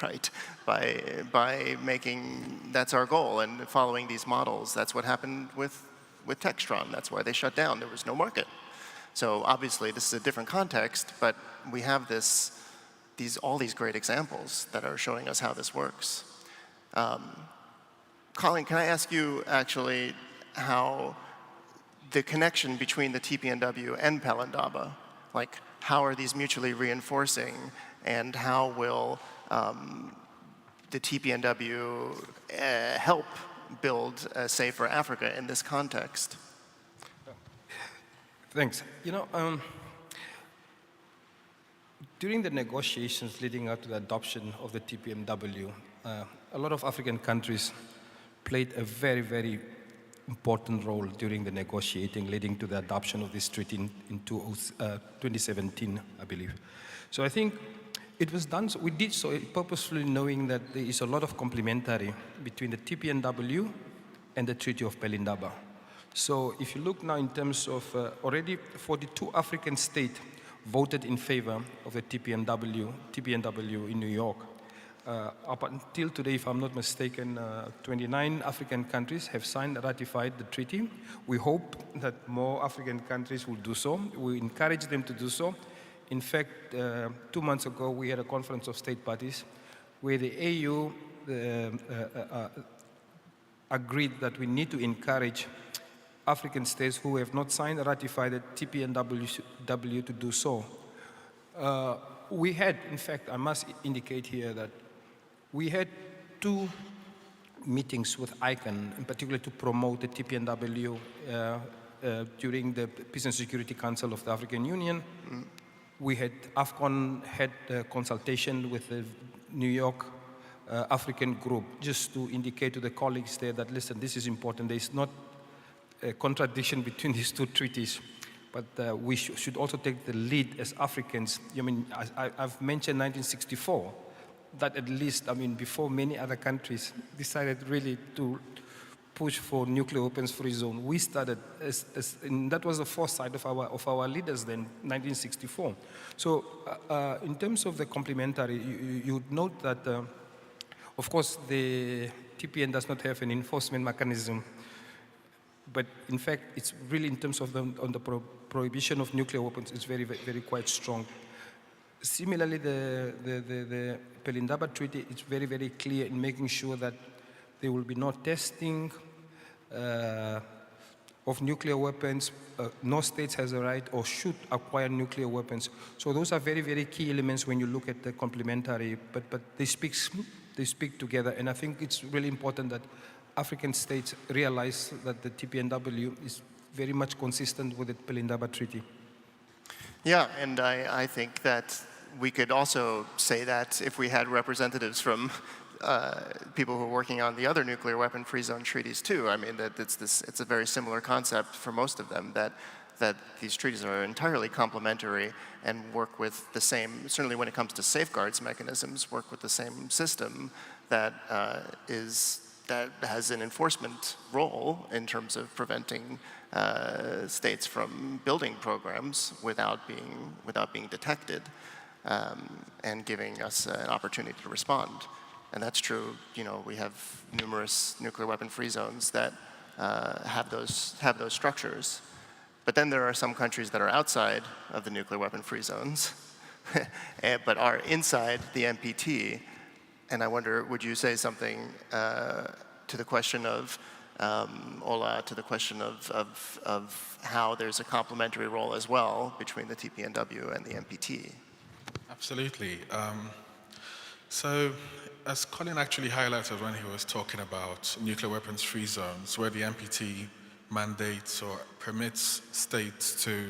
right? By making, that's our goal, and following these models. That's what happened with Textron. That's why they shut down. There was no market. So obviously this is a different context, but we have all these great examples that are showing us how this works. Colin, can I ask you actually how the connection between the TPNW and Pelindaba, like how are these mutually reinforcing, and how will the TPNW help build a safer Africa in this context? Thanks. You know, during the negotiations leading up to the adoption of the TPNW, a lot of African countries played a very, very important role during the negotiating leading to the adoption of this treaty in 2017, I believe. So I think it was done, we did so purposefully knowing that there is a lot of complementary between the TPNW and the Treaty of Pelindaba. So if you look now in terms of already 42 African states voted in favor of the TPNW in New York. Up until today, if I'm not mistaken, 29 African countries have signed and ratified the treaty. We hope that more African countries will do so. We encourage them to do so in fact, 2 months ago, we had a conference of state parties where the AU agreed that we need to encourage African states who have not signed or ratified the TPNW to do so. We had, in fact, I must indicate here that we had 2 meetings with ICAN, in particular to promote the TPNW during the Peace and Security Council of the African Union. We had, AFCON had a consultation with the New York African group, just to indicate to the colleagues there that, listen, this is important. There is not a contradiction between these 2 treaties, but we should also take the lead as Africans. I mean, I've mentioned 1964, that at least, I mean, before many other countries decided really to push for nuclear weapons-free zone, we started, and that was the foresight of our leaders then, 1964. So in terms of the complementary, you would note that, of course, the TPN does not have an enforcement mechanism, but in fact, it's really in terms of on the prohibition of nuclear weapons, it's very, very quite strong. Similarly, the Pelindaba Treaty is very, very clear in making sure that there will be no testing of nuclear weapons. No state has a right or should acquire nuclear weapons. So those are very, very key elements when you look at the complementary, but they speak together. And I think it's really important that African states realize that the TPNW is very much consistent with the Pelindaba Treaty. Yeah, and I think that we could also say that if we had representatives from people who are working on the other nuclear weapon-free zone treaties too. I mean, that it's a very similar concept for most of them, that these treaties are entirely complementary and work with the same, certainly when it comes to safeguards mechanisms, work with the same system that has an enforcement role in terms of preventing states from building programs without being detected, and giving us an opportunity to respond. And that's true. You know, we have numerous nuclear weapon-free zones that have those structures. But then there are some countries that are outside of the nuclear weapon-free zones, but are inside the NPT. And I wonder, would you say something to the question of, Ola, to the question of how there's a complementary role as well between the TPNW and the NPT? Absolutely. So, as Colin actually highlighted when he was talking about nuclear weapons-free zones, where the NPT mandates or permits states to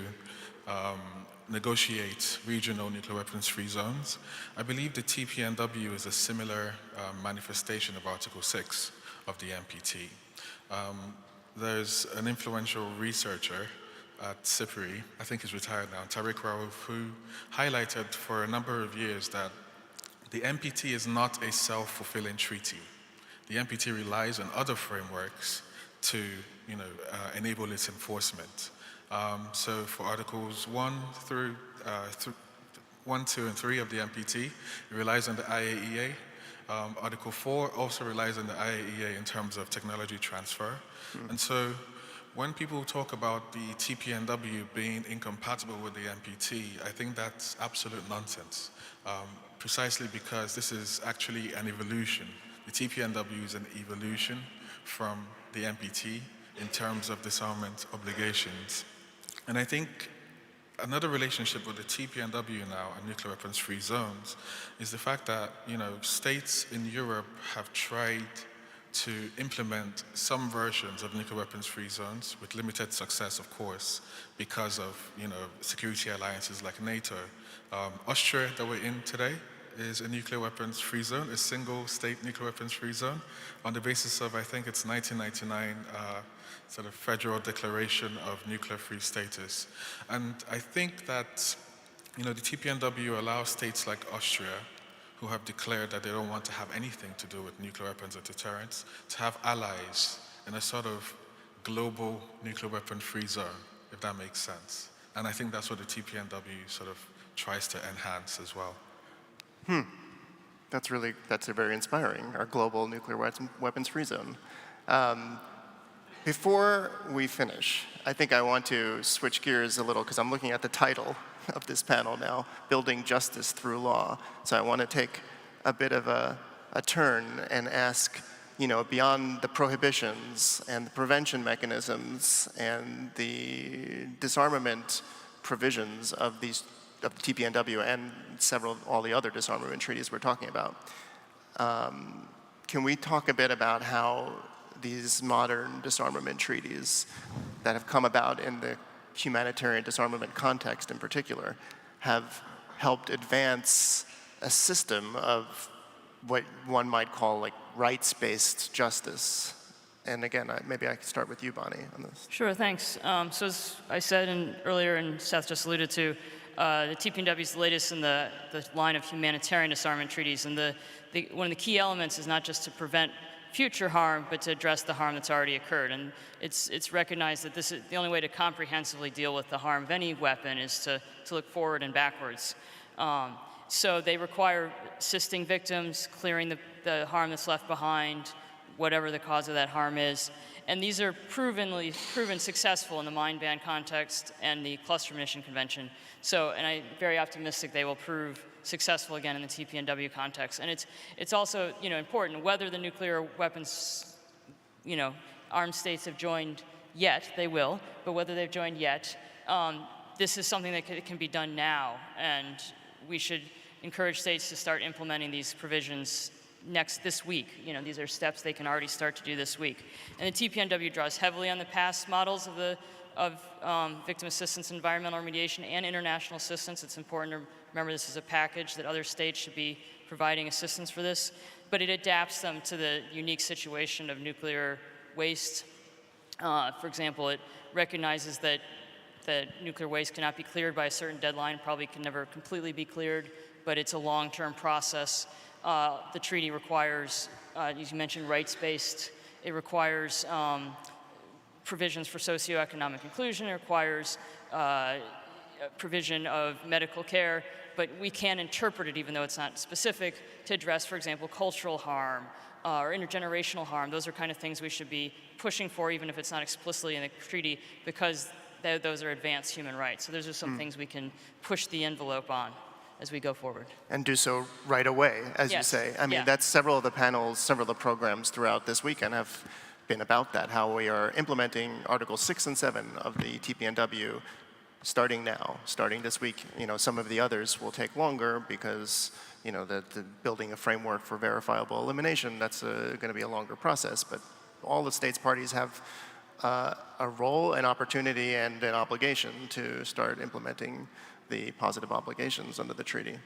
negotiate regional nuclear weapons-free zones, I believe the TPNW is a similar manifestation of Article 6 of the NPT. There's an influential researcher at SIPRI, I think he's retired now, Tariq Raouf, who highlighted for a number of years that the NPT is not a self-fulfilling treaty. The NPT relies on other frameworks to, enable its enforcement. So for Articles 1, 2, and 3 of the NPT, it relies on the IAEA. Article 4 also relies on the IAEA in terms of technology transfer. And so when people talk about the TPNW being incompatible with the NPT, I think that's absolute nonsense. Precisely because this is actually an evolution. The TPNW is an evolution from the NPT in terms of disarmament obligations. And I think another relationship with the TPNW now and nuclear weapons-free zones is the fact that, states in Europe have tried to implement some versions of nuclear weapons-free zones with limited success, of course, because of, security alliances like NATO. Austria, that we're in today, is a nuclear weapons-free zone, a single-state nuclear weapons-free zone, on the basis of, I think it's 1999, sort of federal declaration of nuclear-free status. And I think that, the TPNW allows states like Austria, who have declared that they don't want to have anything to do with nuclear weapons or deterrence, to have allies in a sort of global nuclear weapon-free zone, if that makes sense. And I think that's what the TPNW sort of tries to enhance as well. That's very inspiring, our global nuclear weapons-free zone. Before we finish, I think I want to switch gears a little because I'm looking at the title of this panel now, Building Justice Through Law. So I want to take a bit of a turn and ask, beyond the prohibitions and the prevention mechanisms and the disarmament provisions of the TPNW and all the other disarmament treaties we're talking about, can we talk a bit about how these modern disarmament treaties that have come about in the humanitarian disarmament context in particular have helped advance a system of what one might call like rights-based justice? And again, maybe I could start with you, Bonnie, on this. Sure, thanks. So as I said earlier, and Seth just alluded to, the TPNW is the latest in the line of humanitarian disarmament treaties. And one of the key elements is not just to prevent future harm, but to address the harm that's already occurred. And it's recognized that this is the only way to comprehensively deal with the harm of any weapon is to look forward and backwards. So they require assisting victims, clearing the harm that's left behind, whatever the cause of that harm is. And these are proven successful in the mine ban context and the Cluster Munition Convention. And I'm very optimistic they will prove successful again in the TPNW context. And it's also important whether the nuclear weapons armed states have joined yet, they will, but whether they've joined yet, this is something that can be done now, and we should encourage states to start implementing these provisions this week. These are steps they can already start to do this week. And the TPNW draws heavily on the past models of victim assistance, environmental remediation, and international assistance. It's important to remember this is a package that other states should be providing assistance for this, but it adapts them to the unique situation of nuclear waste. For example, it recognizes that nuclear waste cannot be cleared by a certain deadline, probably can never completely be cleared, but it's a long-term process. The treaty requires, as you mentioned, rights-based. It requires provisions for socioeconomic inclusion. It requires provision of medical care, but we can interpret it, even though it's not specific, to address, for example, cultural harm or intergenerational harm. Those are kind of things we should be pushing for, even if it's not explicitly in the treaty, because those are advanced human rights. So those are some things we can push the envelope on as we go forward. And do so right away, as you say. I mean, that's several of the panels, several of the programs throughout this weekend have been about that, how we are implementing Articles 6 and 7 of the TPNW starting now, starting this week. Some of the others will take longer because, the building a framework for verifiable elimination, that's going to be a longer process. But all the states parties have a role, an opportunity, and an obligation to start implementing the positive obligations under the treaty.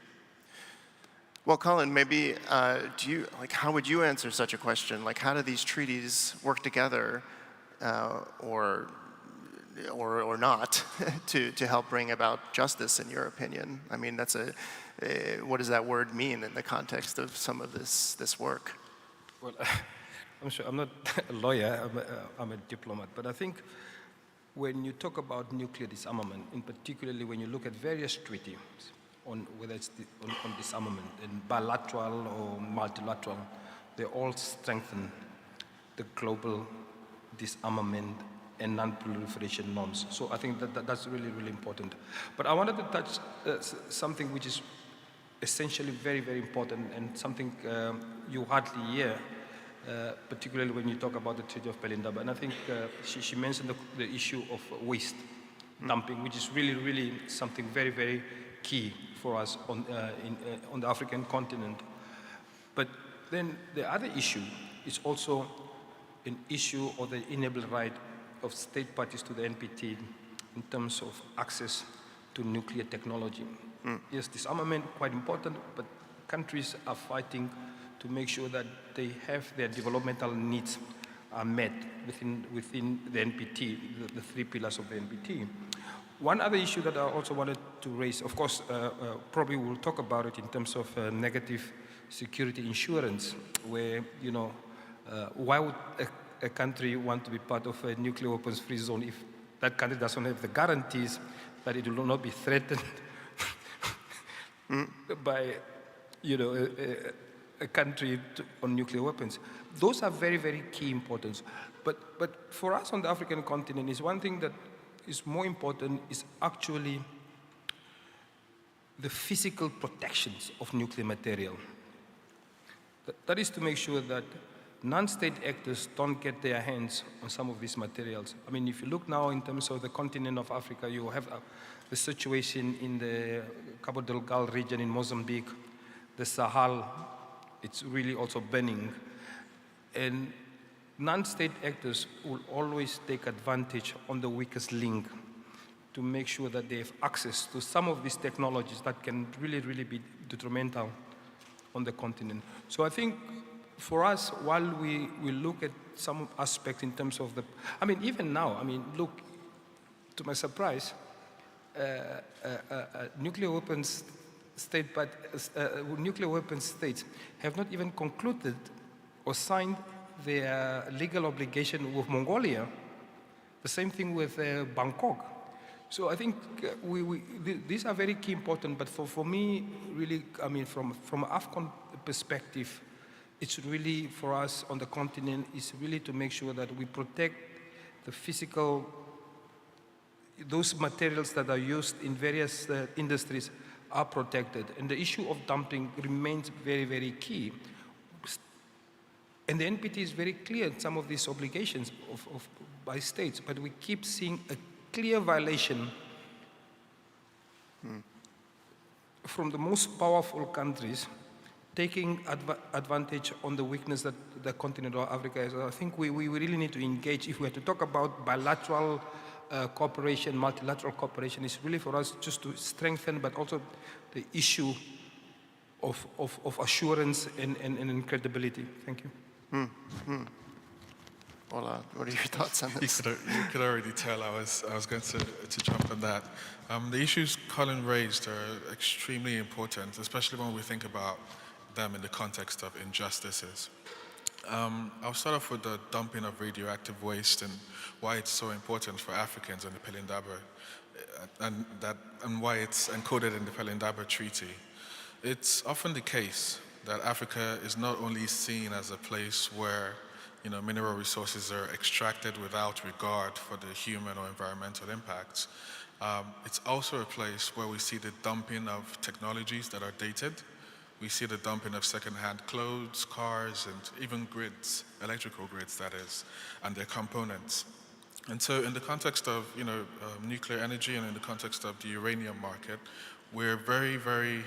Well, Colin, maybe how would you answer such a question? Like, how do these treaties work together, or not, to help bring about justice, in your opinion? I mean, what does that word mean in the context of some of this work? Well, I'm sure I'm not a lawyer. I'm a diplomat, but I think when you talk about nuclear disarmament, in particularly when you look at various treaties on whether it's on disarmament, in bilateral or multilateral, they all strengthen the global disarmament and non-proliferation norms. So I think that's really, really important. But I wanted to touch something which is essentially very, very important, and something you hardly hear, particularly when you talk about the Treaty of Pelindaba. And I think she mentioned the issue of waste dumping, which is really, really something very, very key for us on the African continent. But then the other issue is also an issue of the inalienable right of state parties to the NPT in terms of access to nuclear technology. Yes, disarmament, quite important, but countries are fighting to make sure that they have their developmental needs are met within the NPT, the three pillars of the NPT. One other issue that I also wanted to raise, of course, probably we'll talk about it in terms of negative security insurance, where, why would a country want to be part of a nuclear weapons-free zone if that country doesn't have the guarantees that it will not be threatened by, a country on nuclear weapons? Those are very, very key importance. But for us on the African continent, is one thing that is more important is actually the physical protections of nuclear material. That is to make sure that non-state actors don't get their hands on some of these materials. I mean, if you look now in terms of the continent of Africa, you have the situation in the Cabo Delgado region in Mozambique, the Sahel, it's really also burning. And non-state actors will always take advantage on the weakest link to make sure that they have access to some of these technologies that can really, really be detrimental on the continent. So I think for us, while we look at some aspects in terms of the, I mean, even now, I mean, look, to my surprise, nuclear weapons states have not even concluded or signed their legal obligation with Mongolia. The same thing with Bangkok. So I think these are very key important, but for me, really, I mean, from AFCON perspective, it's really, for us on the continent, is really to make sure that we protect the physical, those materials that are used in various industries are protected. And the issue of dumping remains very, very key. And the NPT is very clear in some of these obligations by states, but we keep seeing a clear violation from the most powerful countries taking advantage on the weakness that the continent of Africa is. I think we really need to engage. If we have to talk about bilateral cooperation, multilateral cooperation, it's really for us just to strengthen, but also the issue of assurance and credibility. Thank you. Ola, what are your thoughts on this? You could already tell I was going to jump on that. The issues Colin raised are extremely important, especially when we think about them in the context of injustices. I'll start off with the dumping of radioactive waste and why it's so important for Africans in the Pelindaba, and why it's encoded in the Pelindaba Treaty. It's often the case that Africa is not only seen as a place where mineral resources are extracted without regard for the human or environmental impacts. It's also a place where we see the dumping of technologies that are dated. We see the dumping of second-hand clothes, cars, and even grids, electrical grids that is, and their components. And so in the context of nuclear energy and in the context of the uranium market, we're very, very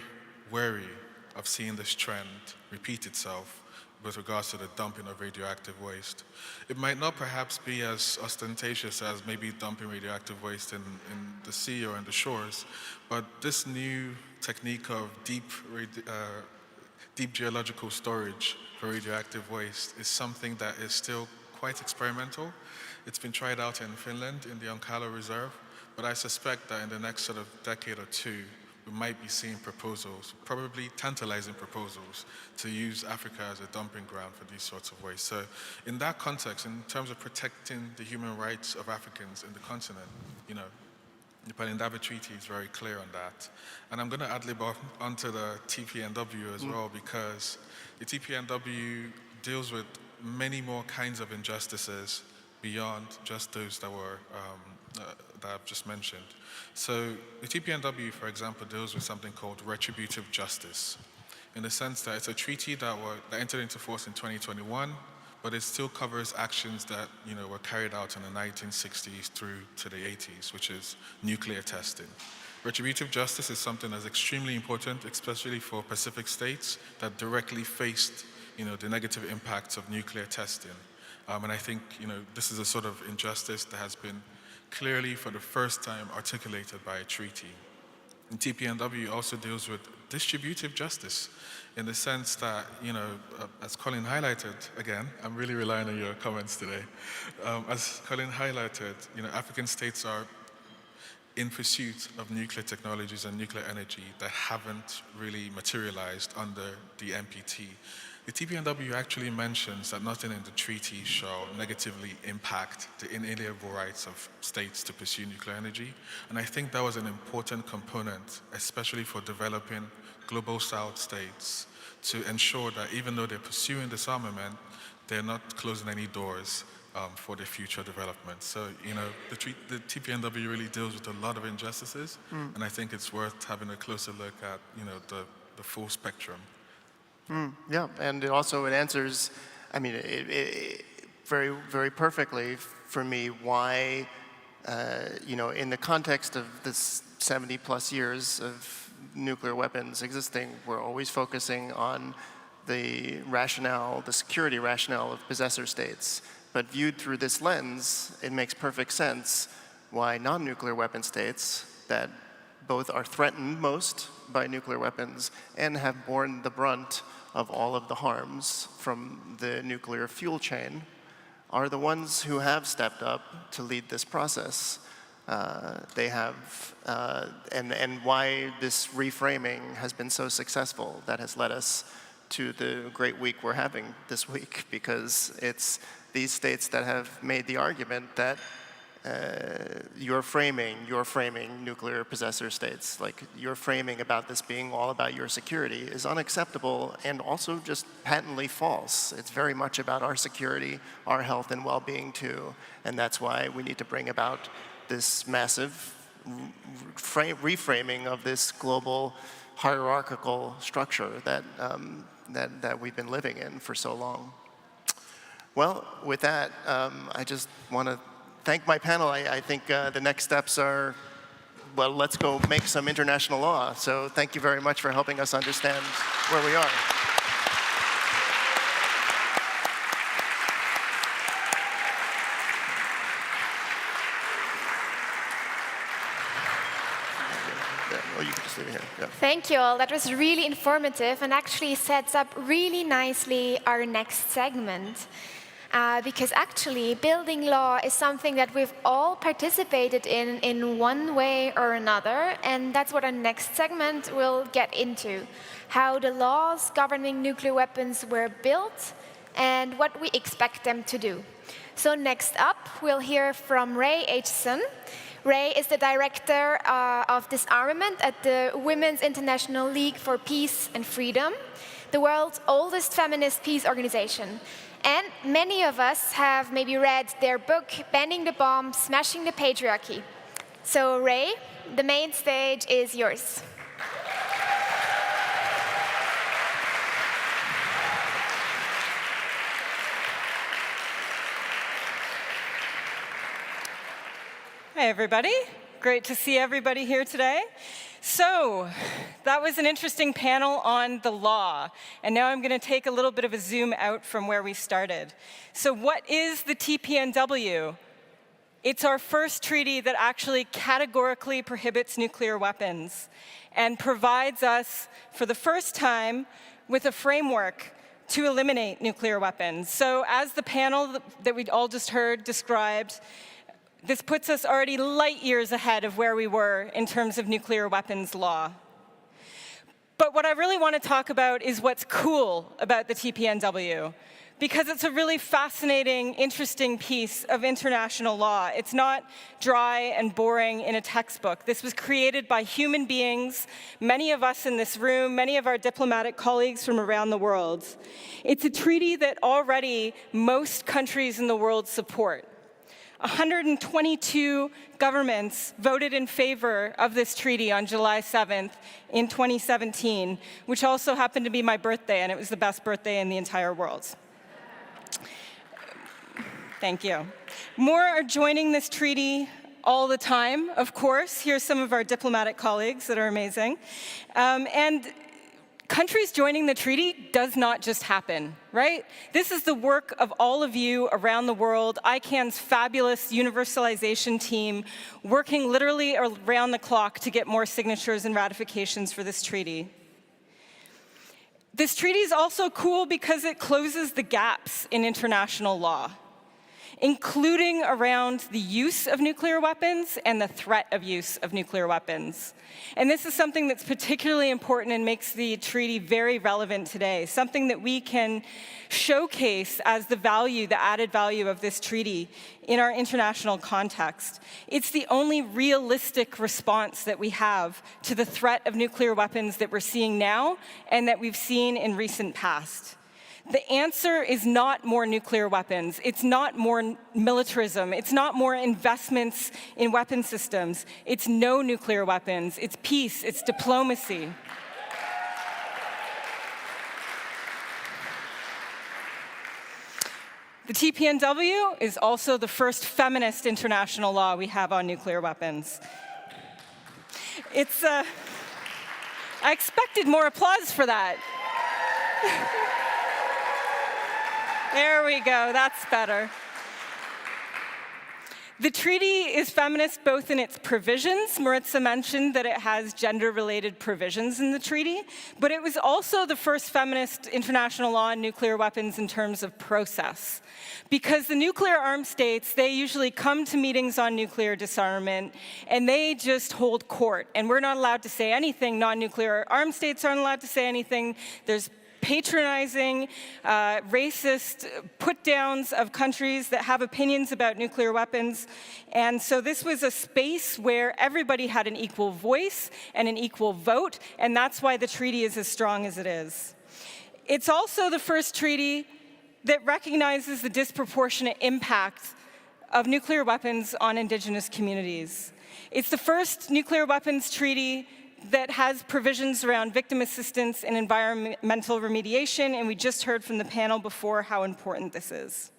wary of seeing this trend repeat itself with regards to the dumping of radioactive waste. It might not perhaps be as ostentatious as maybe dumping radioactive waste in the sea or in the shores, but this new technique of deep geological storage for radioactive waste is something that is still quite experimental. It's been tried out in Finland in the Onkalo Reserve, but I suspect that in the next sort of decade or two, we might be seeing proposals, probably tantalizing proposals, to use Africa as a dumping ground for these sorts of waste. So in that context, in terms of protecting the human rights of Africans in the continent, the Pelindaba Treaty is very clear on that. And I'm going to ad-lib onto the TPNW as well, because the TPNW deals with many more kinds of injustices beyond just those that were that I've just mentioned. So the TPNW, for example, deals with something called retributive justice, in the sense that it's a treaty that entered into force in 2021, but it still covers actions that were carried out in the 1960s through to the 80s, which is nuclear testing. Retributive justice is something that's extremely important, especially for Pacific states that directly faced the negative impacts of nuclear testing. And I think this is a sort of injustice that has been clearly for the first time articulated by a treaty. And TPNW also deals with distributive justice in the sense that, as Colin highlighted, again, I'm really relying on your comments today. As Colin highlighted, African states are in pursuit of nuclear technologies and nuclear energy that haven't really materialized under the NPT. The TPNW actually mentions that nothing in the treaty shall negatively impact the inalienable rights of states to pursue nuclear energy. And I think that was an important component, especially for developing global South states, to ensure that even though they're pursuing disarmament, they're not closing any doors for their future development. So, you know, the TPNW really deals with a lot of injustices, and I think it's worth having a closer look at, you know, the full spectrum. Yeah, and it answers, I mean, it very, very perfectly for me why, you know, in the context of this 70+ years of nuclear weapons existing, we're always focusing on the rationale, the security rationale of possessor states. But viewed through this lens, it makes perfect sense why non-nuclear weapon states that both are threatened most by nuclear weapons and have borne the brunt of all of the harms from the nuclear fuel chain are the ones who have stepped up to lead this process. They have, and why this reframing has been so successful, that has led us to the great week we're having this week, because it's these states that have made the argument that you're framing nuclear possessor states, like your framing about this being all about your security is unacceptable and also just patently false. It's very much about our security, our health and well-being too, and that's why we need to bring about this massive reframing of this global hierarchical structure that, that we've been living in for so long. Well, with that, I just want to thank my panel. I think the next steps are, well, let's go make some international law. So thank you very much for helping us understand where we are. Oh, you can just leave it here. Yeah. Thank you all. That was really informative and actually sets up really nicely our next segment. Because actually, building law is something that we've all participated in one way or another, and that's what our next segment will get into. How the laws governing nuclear weapons were built and what we expect them to do. So next up, we'll hear from Ray Acheson. Ray is the director of disarmament at the Women's International League for Peace and Freedom, the world's oldest feminist peace organization. And many of us have maybe read their book, Banning the Bomb, Smashing the Patriarchy. So Ray, the main stage is yours. Hi, everybody. Great to see everybody here today. So, that was an interesting panel on the law, and now I'm going to take a little bit of a zoom out from where we started. So what is the TPNW? It's our first treaty that actually categorically prohibits nuclear weapons and provides us, for the first time, with a framework to eliminate nuclear weapons. So as the panel that we all just heard described, this puts us already light years ahead of where we were in terms of nuclear weapons law. But what I really want to talk about is what's cool about the TPNW, because it's a really fascinating, interesting piece of international law. It's not dry and boring in a textbook. This was created by human beings, many of us in this room, many of our diplomatic colleagues from around the world. It's a treaty that already most countries in the world support. 122 governments voted in favor of this treaty on July 7th in 2017, which also happened to be my birthday, and it was the best birthday in the entire world. Thank you. More are joining this treaty all the time, of course. Here's some of our diplomatic colleagues that are amazing. And countries joining the treaty does not just happen, right? This is the work of all of you around the world, ICAN's fabulous universalization team, working literally around the clock to get more signatures and ratifications for this treaty. This treaty is also cool because it closes the gaps in international law, including around the use of nuclear weapons and the threat of use of nuclear weapons. And this is something that's particularly important and makes the treaty very relevant today, something that we can showcase as the value, the added value of this treaty in our international context. It's the only realistic response that we have to the threat of nuclear weapons that we're seeing now and that we've seen in recent past. The answer is not more nuclear weapons. It's not more militarism. It's not more investments in weapon systems. It's no nuclear weapons. It's peace. It's diplomacy. The TPNW is also the first feminist international law we have on nuclear weapons. I expected more applause for that. There we go, that's better. The treaty is feminist both in its provisions. Maritza mentioned that it has gender-related provisions in the treaty, but it was also the first feminist international law on nuclear weapons in terms of process. Because the nuclear armed states, they usually come to meetings on nuclear disarmament, and they just hold court. And we're not allowed to say anything. Non-nuclear armed states aren't allowed to say anything. There's patronizing, racist put-downs of countries that have opinions about nuclear weapons. And so this was a space where everybody had an equal voice and an equal vote, and that's why the treaty is as strong as it is. It's also the first treaty that recognizes the disproportionate impact of nuclear weapons on Indigenous communities. It's the first nuclear weapons treaty that has provisions around victim assistance and environmental remediation, and we just heard from the panel before how important this is.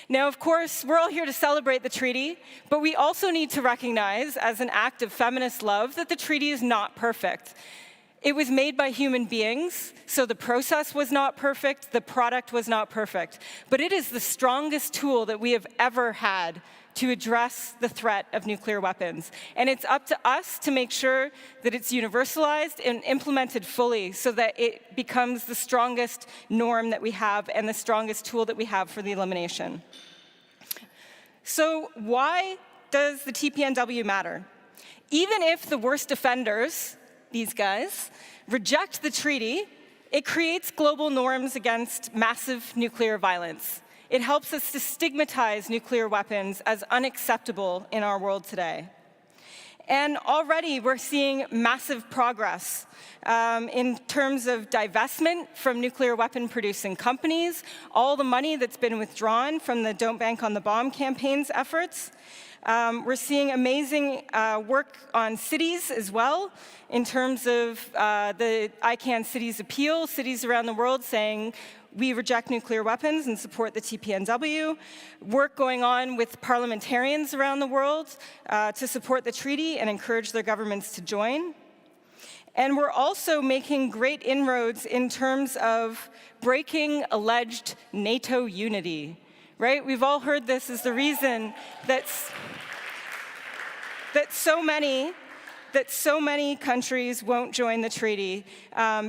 Now, of course, we're all here to celebrate the treaty, but we also need to recognize, as an act of feminist love, that the treaty is not perfect. It was made by human beings, so the process was not perfect, the product was not perfect, but it is the strongest tool that we have ever had to address the threat of nuclear weapons. And it's up to us to make sure that it's universalized and implemented fully so that it becomes the strongest norm that we have and the strongest tool that we have for the elimination. So why does the TPNW matter? Even if the worst offenders, these guys, reject the treaty, it creates global norms against massive nuclear violence. It helps us to stigmatize nuclear weapons as unacceptable in our world today. And already we're seeing massive progress in terms of divestment from nuclear weapon producing companies, all the money that's been withdrawn from the Don't Bank on the Bomb campaign's efforts. We're seeing amazing work on cities as well, in terms of the ICAN Cities Appeal, cities around the world saying, we reject nuclear weapons and support the TPNW. Work going on with parliamentarians around the world to support the treaty and encourage their governments to join. And we're also making great inroads in terms of breaking alleged NATO unity, right? We've all heard this as the reason that so many countries won't join the treaty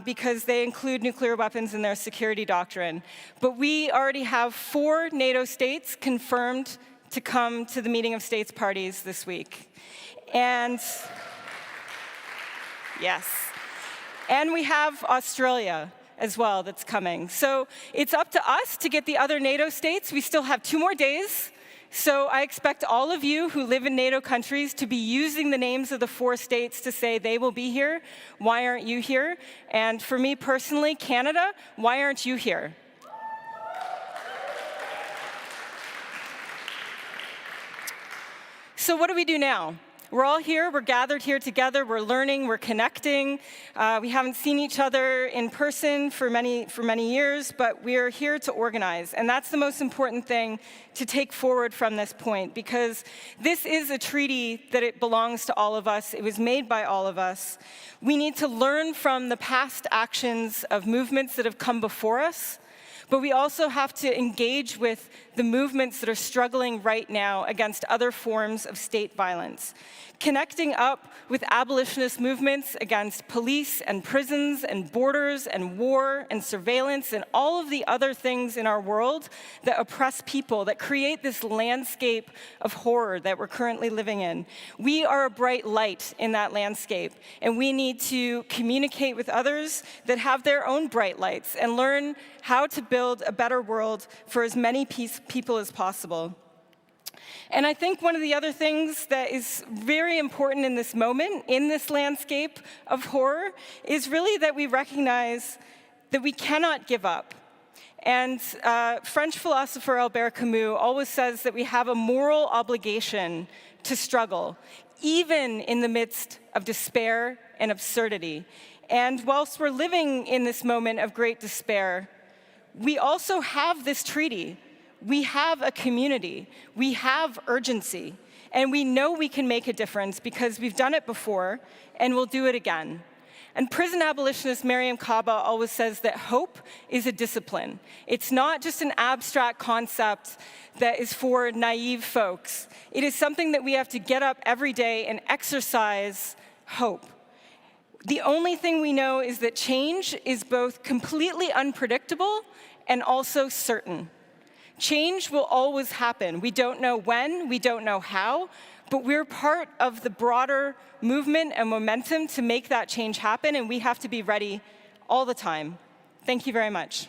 because they include nuclear weapons in their security doctrine. But we already have 4 NATO states confirmed to come to the meeting of states parties this week. And yes, and we have Australia as well that's coming. So it's up to us to get the other NATO states. We still have 2 more days. So I expect all of you who live in NATO countries to be using the names of the 4 states to say they will be here. Why aren't you here? And for me personally, Canada, why aren't you here? So what do we do now? We're all here, we're gathered here together, we're learning, we're connecting. We haven't seen each other in person for many years, but we're here to organize. And that's the most important thing to take forward from this point, because this is a treaty that it belongs to all of us. It was made by all of us. We need to learn from the past actions of movements that have come before us, but we also have to engage with the movements that are struggling right now against other forms of state violence. Connecting up with abolitionist movements against police and prisons and borders and war and surveillance and all of the other things in our world that oppress people, that create this landscape of horror that we're currently living in. We are a bright light in that landscape, and we need to communicate with others that have their own bright lights and learn how to build a better world for as many people as possible. And I think one of the other things that is very important in this moment, in this landscape of horror, is really that we recognize that we cannot give up. And French philosopher Albert Camus always says that we have a moral obligation to struggle, even in the midst of despair and absurdity. And whilst we're living in this moment of great despair, we also have this treaty. We have a community. We have urgency. And we know we can make a difference because we've done it before, and we'll do it again. And prison abolitionist Mariame Kaba always says that hope is a discipline. It's not just an abstract concept that is for naive folks. It is something that we have to get up every day and exercise hope. The only thing we know is that change is both completely unpredictable and also certain. Change will always happen. We don't know when, we don't know how, but we're part of the broader movement and momentum to make that change happen, and we have to be ready all the time. Thank you very much.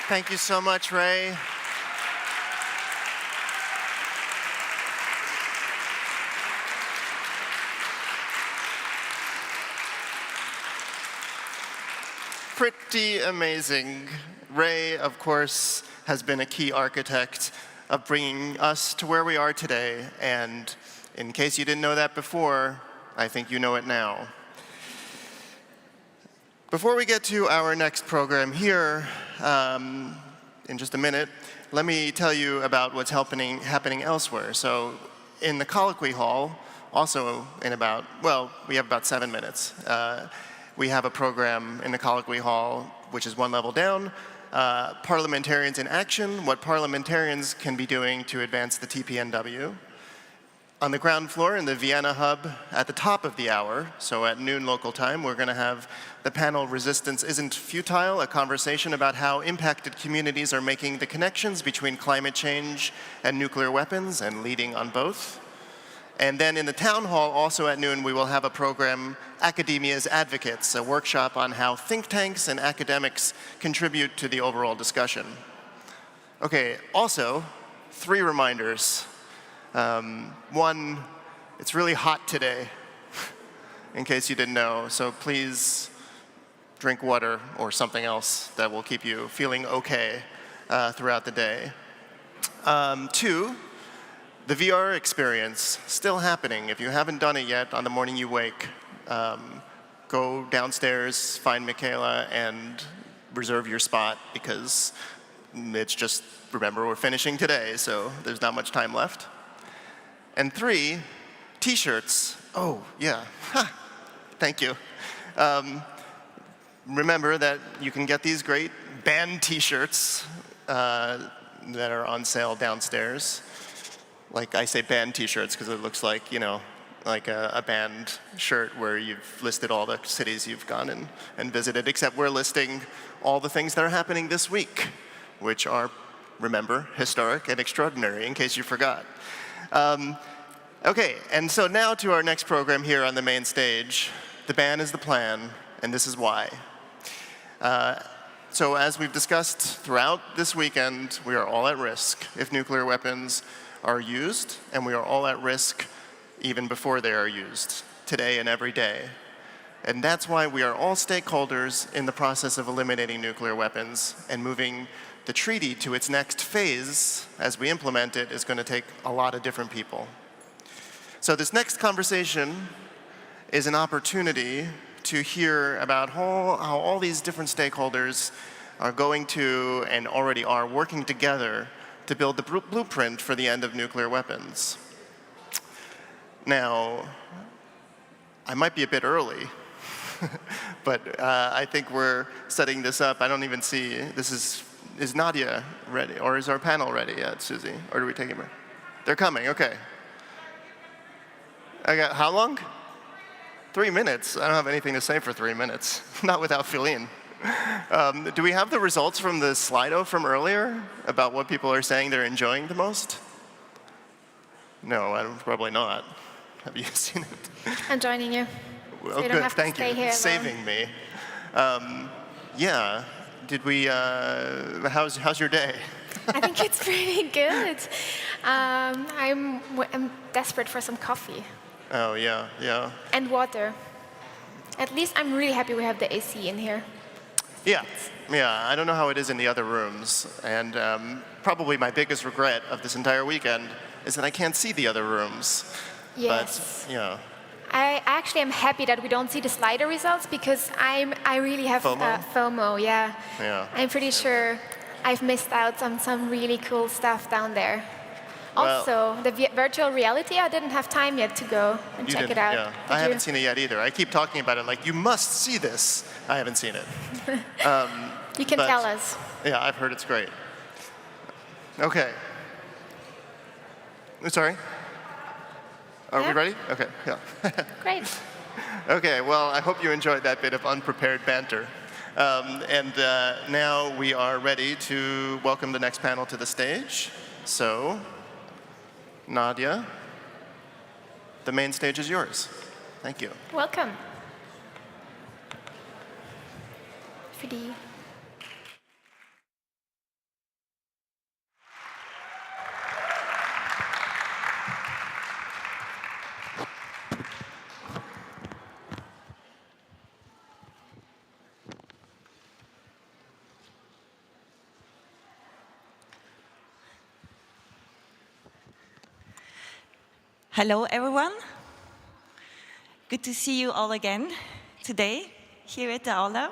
Thank you so much, Ray. Pretty amazing. Ray, of course, has been a key architect of bringing us to where we are today, and in case you didn't know that before, I think you know it now. Before we get to our next program here, in just a minute, let me tell you about what's happening elsewhere. So in the colloquy hall, also in about, well, we have about 7 minutes. We have a program in the colloquy hall, which is one level down, Parliamentarians in Action, what parliamentarians can be doing to advance the TPNW. On the ground floor in the Vienna hub at the top of the hour, so at noon local time, we're going to have the panel Resistance Isn't Futile, a conversation about how impacted communities are making the connections between climate change and nuclear weapons and leading on both. And then in the town hall, also at noon, we will have a program, Academia's Advocates, a workshop on how think tanks and academics contribute to the overall discussion. Okay, also, 3 reminders. One, it's really hot today, in case you didn't know, so please drink water or something else that will keep you feeling okay throughout the day. 2, the VR experience, still happening. If you haven't done it yet, on the morning you wake, go downstairs, find Michaela, and reserve your spot, because it's just, remember, we're finishing today, so there's not much time left. And 3, t-shirts. Oh, yeah. Ha. Thank you. Remember that you can get these great band t-shirts that are on sale downstairs. Like, I say band t-shirts because it looks like, you know, like a band shirt where you've listed all the cities you've gone and visited, except we're listing all the things that are happening this week, which are, remember, historic and extraordinary, in case you forgot. Okay, and so now to our next program here on the main stage. The ban is the plan, and this is why. So as we've discussed throughout this weekend, we are all at risk if nuclear weapons are used, and we are all at risk even before they are used, today and every day. And that's why we are all stakeholders in the process of eliminating nuclear weapons, and moving the treaty to its next phase as we implement it is going to take a lot of different people. So this next conversation is an opportunity to hear about how all these different stakeholders are going to and already are working together to build the blueprint for the end of nuclear weapons. Now, I might be a bit early, but I think we're setting this up. I don't even see, is Nadia ready? Or is our panel ready yet, Susie? Or do we take a break? They're coming, okay. I got, how long? 3 minutes. I don't have anything to say for 3 minutes, not without Philene. Do we have the results from the Slido from earlier about what people are saying they're enjoying the most? No, probably not. Have you seen it? I'm joining you. Well, So you good, don't have thank to stay you. here Saving me. Yeah, how's your day? I think it's pretty good. I'm desperate for some coffee. Oh, yeah, yeah. And water. At least I'm really happy we have the AC in here. Yeah, yeah. I don't know how it is in the other rooms. And probably my biggest regret of this entire weekend is that I can't see the other rooms. Yes. But, yeah. I actually am happy that we don't see the Slido results because I really have FOMO, yeah. I'm pretty sure I've missed out on some really cool stuff down there. Well, also, the virtual reality, I didn't have time yet to go and check it out. Yeah. I haven't seen it yet either. I keep talking about it like, you must see this. I haven't seen it. You can tell us. Yeah, I've heard it's great. Okay. Sorry? Are we ready? Okay, yeah. Great. Okay, well, I hope you enjoyed that bit of unprepared banter. Now we are ready to welcome the next panel to the stage. So, Nadia, the main stage is yours. Thank you. Welcome. Fidi. Hello, everyone. Good to see you all again today here at the aula.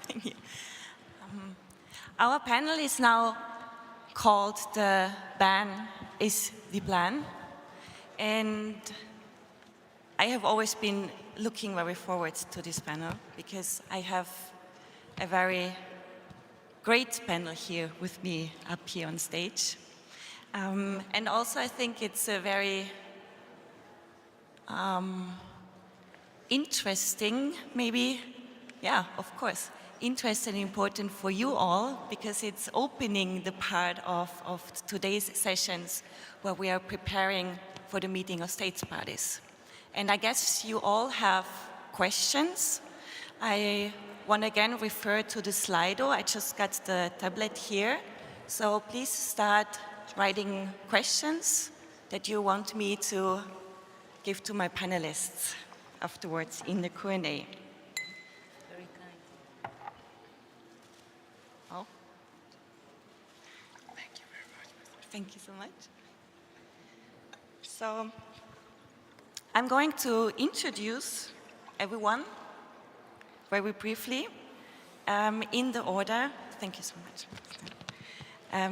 Thank you. Our panel is now called "The Ban is the Plan," and I have always been looking very forward to this panel because I have a very great panel here with me up here on stage. And also I think it's a very interesting, maybe, yeah, of course, interesting and important for you all because it's opening the part of today's sessions where we are preparing for the meeting of states parties. And I guess you all have questions. I want to again refer to the Slido. I just got the tablet here. So please start writing questions that you want me to give to my panelists afterwards in the Q&A. Very kind. Oh. Thank you very much. Thank you so much. So I'm going to introduce everyone very briefly, in the order, thank you so much,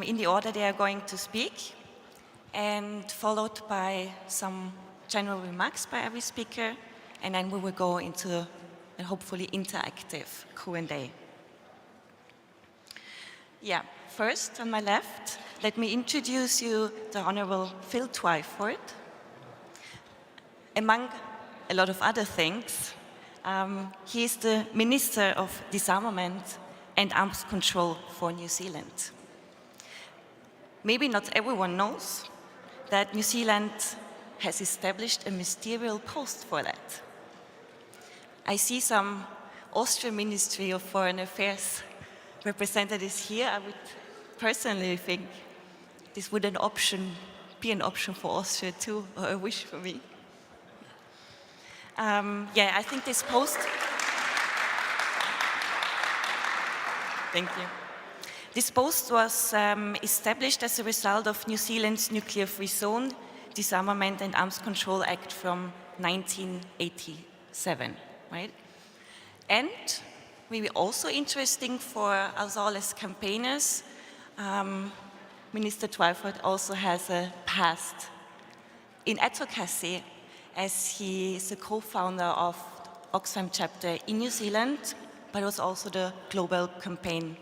in the order they are going to speak, and followed by some general remarks by every speaker, and then we will go into a hopefully interactive Q&A. Yeah, first on my left, let me introduce you the Honorable Phil Twyford. Among a lot of other things, he is the Minister of Disarmament and Arms Control for New Zealand. Maybe not everyone knows that New Zealand has established a ministerial post for that. I see some Austrian Ministry of Foreign Affairs representatives here. I would personally think this would be an option for Austria too, or a wish for me. Yeah, I think this post... Thank you. This post was established as a result of New Zealand's Nuclear-Free Zone, Disarmament and Arms Control Act from 1987, right? And maybe also interesting for us all as campaigners, Minister Twyford also has a past in advocacy, as he is a co-founder of Oxfam chapter in New Zealand, but was also the global campaign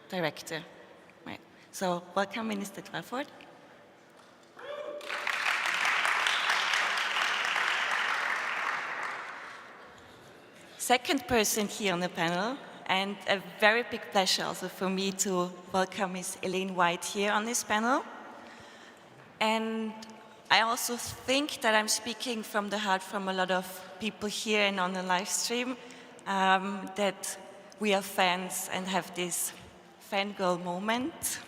director. Right. So welcome, Minister Twyford. Second person here on the panel, and a very big pleasure also for me to welcome Ms. Elaine White here on this panel. And I also think that I'm speaking from the heart from a lot of people here and on the live stream, that we are fans and have this fangirl moment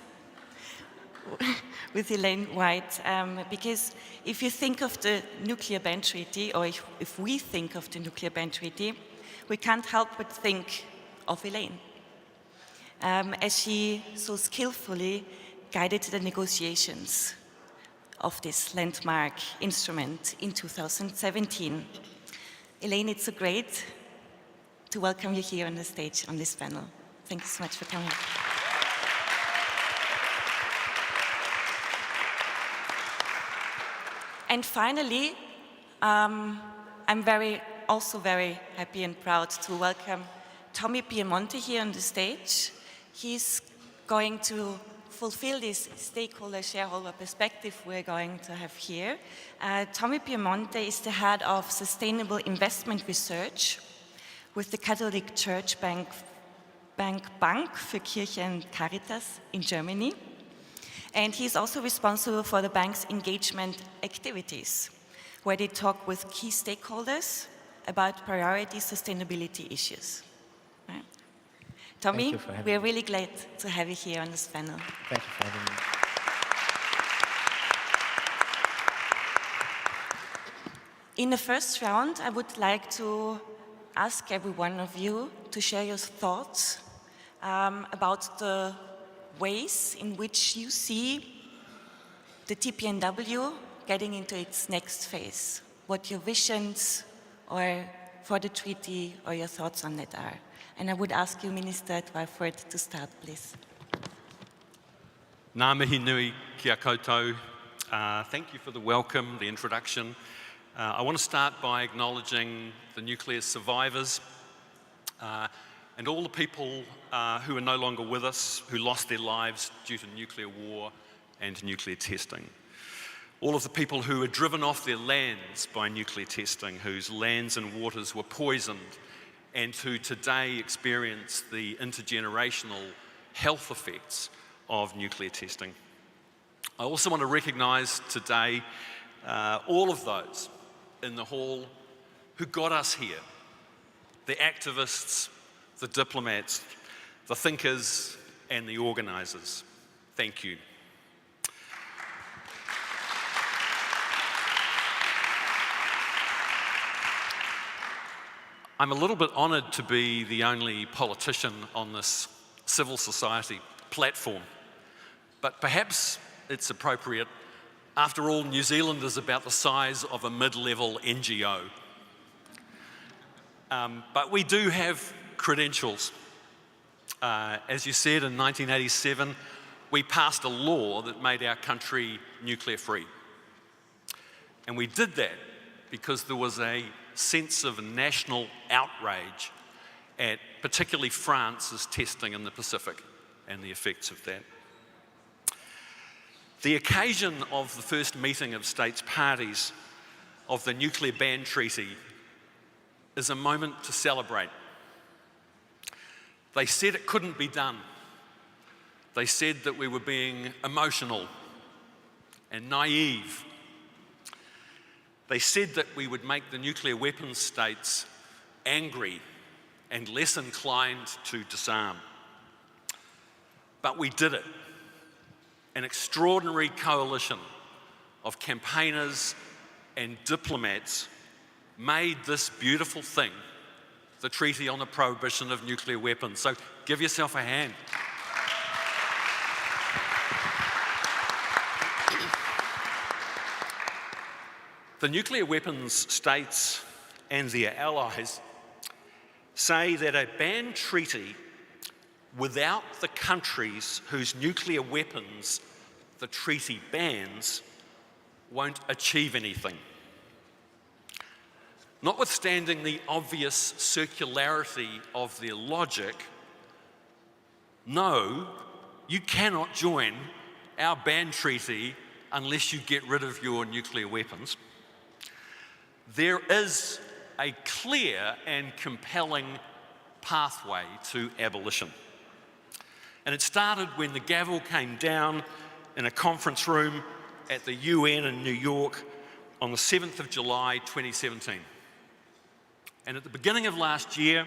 with Elaine White, because if you think of the Nuclear Ban Treaty, or if we think of the Nuclear Ban Treaty, we can't help but think of Elaine, as she so skillfully guided the negotiations of this landmark instrument in 2017. Elaine, it's so great to welcome you here on the stage on this panel. Thank you so much for coming. And finally, I'm also very happy and proud to welcome Tommy Piemonte here on the stage. He's going to fulfill this stakeholder shareholder perspective we're going to have here. Tommy Piemonte is the head of Sustainable Investment Research with the Catholic Church Bank für Kirche and Caritas in Germany. And he's also responsible for the bank's engagement activities, where they talk with key stakeholders about priority sustainability issues. Right. Tommy, we're really glad to have you here on this panel. Thank you for having me. In the first round, I would like to ask every one of you to share your thoughts about the ways in which you see the TPNW getting into its next phase, what your visions or for the treaty or your thoughts on that are. And I would ask you, Minister Twyford, to start, please. Ngā mihi nui kia koutou. Thank you for the welcome, the introduction. I want to start by acknowledging the nuclear survivors and all the people who are no longer with us, who lost their lives due to nuclear war and nuclear testing. All of the people who were driven off their lands by nuclear testing, whose lands and waters were poisoned, and who today experience the intergenerational health effects of nuclear testing. I also want to recognise today all of those in the hall who got us here, the activists, the diplomats, the thinkers, and the organisers. Thank you. I'm a little bit honoured to be the only politician on this civil society platform, but perhaps it's appropriate. After all, New Zealand is about the size of a mid-level NGO. But we do have credentials. As you said, in 1987, we passed a law that made our country nuclear-free. And we did that because there was a sense of national outrage at particularly France's testing in the Pacific and the effects of that. The occasion of the first meeting of states parties of the Nuclear Ban Treaty is a moment to celebrate. They said it couldn't be done. They said that we were being emotional and naive. They said that we would make the nuclear weapons states angry and less inclined to disarm. But we did it. An extraordinary coalition of campaigners and diplomats made this beautiful thing, the Treaty on the Prohibition of Nuclear Weapons. So give yourself a hand. The nuclear weapons states and their allies say that a ban treaty without the countries whose nuclear weapons the treaty bans won't achieve anything. Notwithstanding the obvious circularity of their logic, no, you cannot join our ban treaty unless you get rid of your nuclear weapons. There is a clear and compelling pathway to abolition. And it started when the gavel came down in a conference room at the UN in New York on the 7th of July 2017. And at the beginning of last year,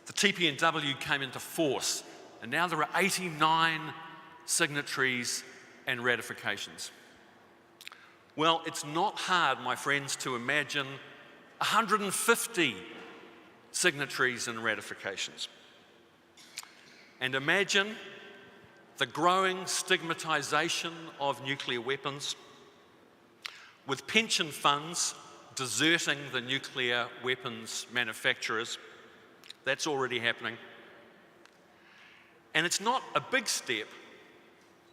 the TPNW came into force, and now there are 89 signatories and ratifications. Well, it's not hard, my friends, to imagine 150 signatories and ratifications. And imagine the growing stigmatization of nuclear weapons, with pension funds deserting the nuclear weapons manufacturers. That's already happening. And it's not a big step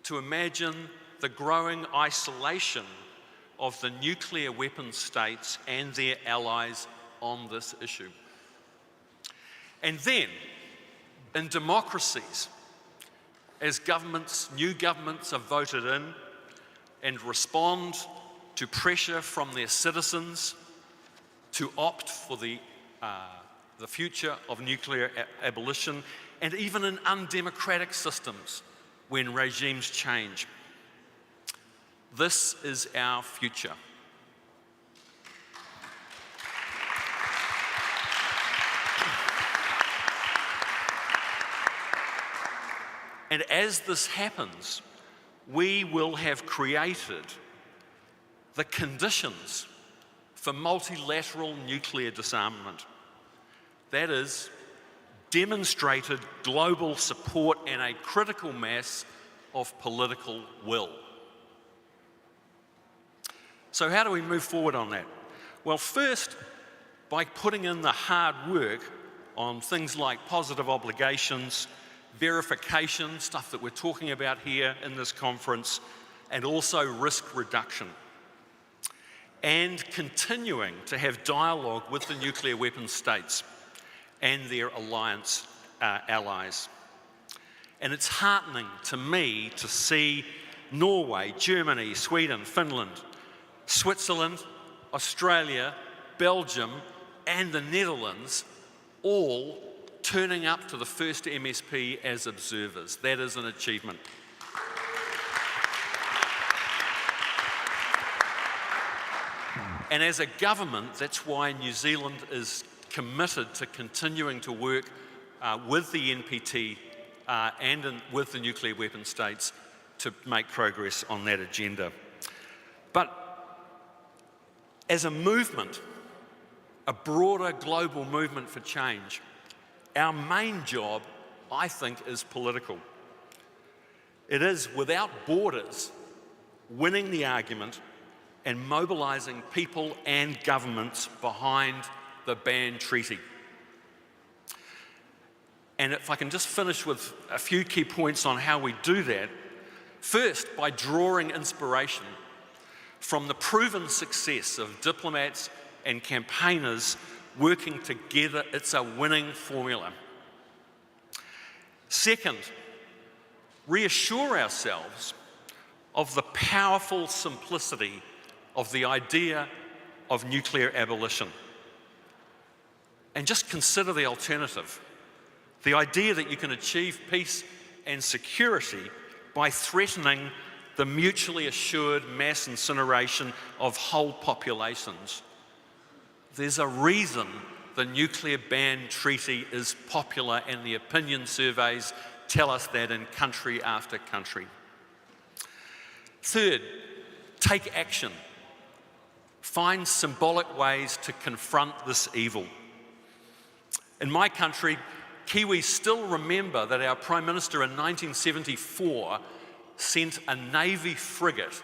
to imagine the growing isolation of the nuclear weapons states and their allies on this issue. And then, in democracies, as new governments are voted in and respond to pressure from their citizens to opt for the future of nuclear abolition, and even in undemocratic systems when regimes change. This is our future. And as this happens, we will have created the conditions for multilateral nuclear disarmament. That is, demonstrated global support and a critical mass of political will. So how do we move forward on that? Well, first, by putting in the hard work on things like positive obligations, verification, stuff that we're talking about here in this conference, and also risk reduction. And continuing to have dialogue with the nuclear weapons states and their alliance allies. And it's heartening to me to see Norway, Germany, Sweden, Finland, Switzerland, Australia, Belgium, and the Netherlands all turning up to the first MSP as observers. That is an achievement. And as a government, that's why New Zealand is committed to continuing to work with the NPT and with the nuclear weapon states to make progress on that agenda. But as a movement, a broader global movement for change, our main job, I think, is political. It is, without borders, winning the argument and mobilising people and governments behind the ban treaty. And if I can just finish with a few key points on how we do that. First, by drawing inspiration from the proven success of diplomats and campaigners working together. It's a winning formula. Second, reassure ourselves of the powerful simplicity of the idea of nuclear abolition. And just consider the alternative. The idea that you can achieve peace and security by threatening the mutually assured mass incineration of whole populations. There's a reason the nuclear ban treaty is popular, and the opinion surveys tell us that in country after country. Third, take action. Find symbolic ways to confront this evil. In my country, Kiwis still remember that our Prime Minister in 1974 sent a Navy frigate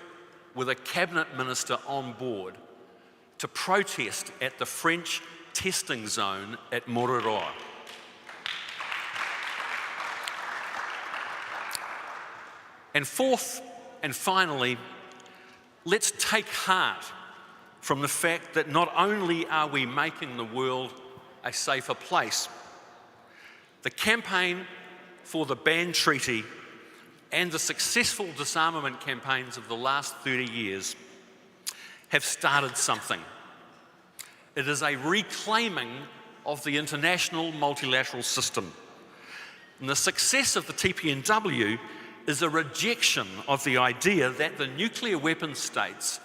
with a cabinet minister on board to protest at the French testing zone at Mororoa. And fourth and finally, let's take heart from the fact that not only are we making the world a safer place, the campaign for the ban treaty and the successful disarmament campaigns of the last 30 years have started something. It is a reclaiming of the international multilateral system. And the success of the TPNW is a rejection of the idea that the nuclear weapon states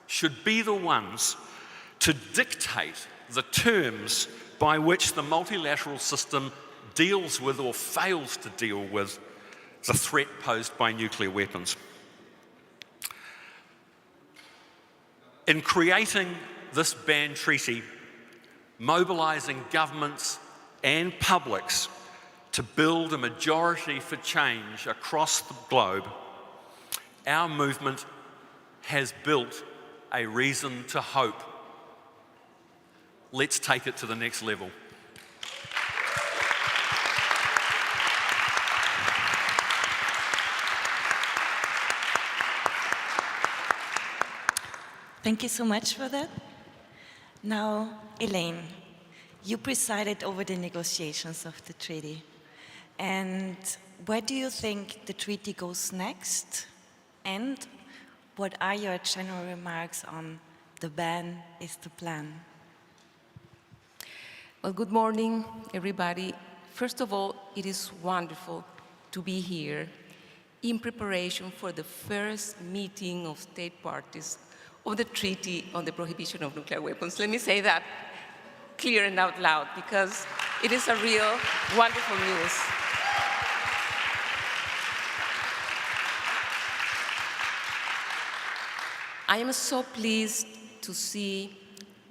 should be the ones to dictate the terms by which the multilateral system deals with or fails to deal with the threat posed by nuclear weapons. In creating this ban treaty, mobilizing governments and publics to build a majority for change across the globe, our movement has built a reason to hope. Let's take it to the next level. Thank you so much for that. Now, Elaine, you presided over the negotiations of the treaty. And where do you think the treaty goes next? And what are your general remarks on the ban is the plan? Well, good morning, everybody. First of all, it is wonderful to be here in preparation for the first meeting of state parties of the Treaty on the Prohibition of Nuclear Weapons. Let me say that clear and out loud, because it is a real wonderful news. I am so pleased to see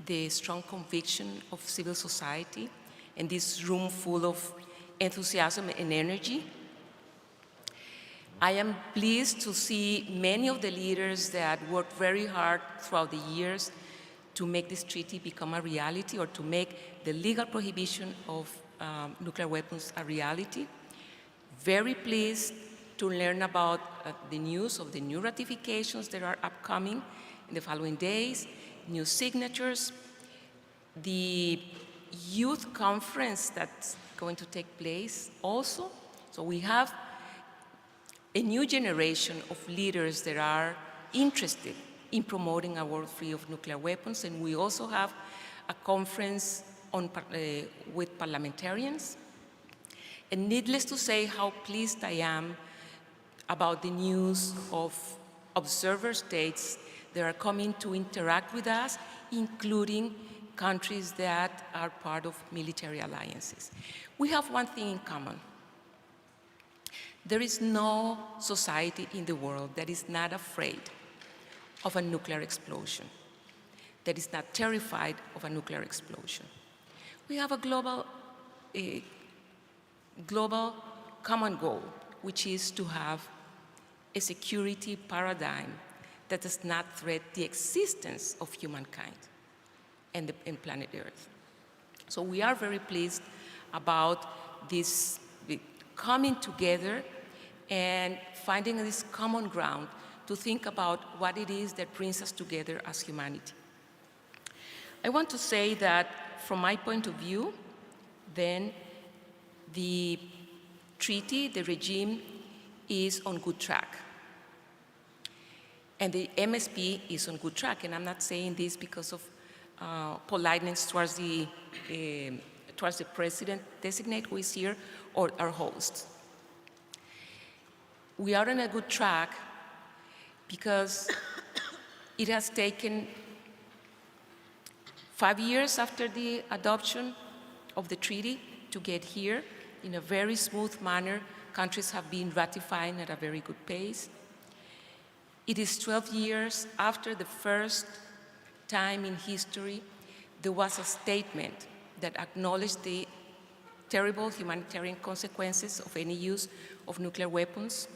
the strong conviction of civil society and this room full of enthusiasm and energy. I am pleased to see many of the leaders that worked very hard throughout the years to make this treaty become a reality, or to make the legal prohibition of nuclear weapons a reality. Very pleased to learn about the news of the new ratifications that are upcoming in the following days, new signatures, the youth conference that's going to take place also. So we have a new generation of leaders that are interested in promoting a world free of nuclear weapons, and we also have a conference on, with parliamentarians. And needless to say how pleased I am about the news of observer states that are coming to interact with us, including countries that are part of military alliances. We have one thing in common. There is no society in the world that is not afraid of a nuclear explosion, that is not terrified of a nuclear explosion. We have a global common goal, which is to have a security paradigm that does not threaten the existence of humankind and planet Earth. So we are very pleased about this coming together and finding this common ground to think about what it is that brings us together as humanity. I want to say that from my point of view, then the treaty, the regime is on good track. And the MSP is on good track. And I'm not saying this because of politeness towards the president-designate who is here, or our hosts. We are on a good track because it has taken 5 years after the adoption of the treaty to get here in a very smooth manner. Countries have been ratifying at a very good pace. It is 12 years after the first time in history there was a statement that acknowledged the terrible humanitarian consequences of any use of nuclear weapons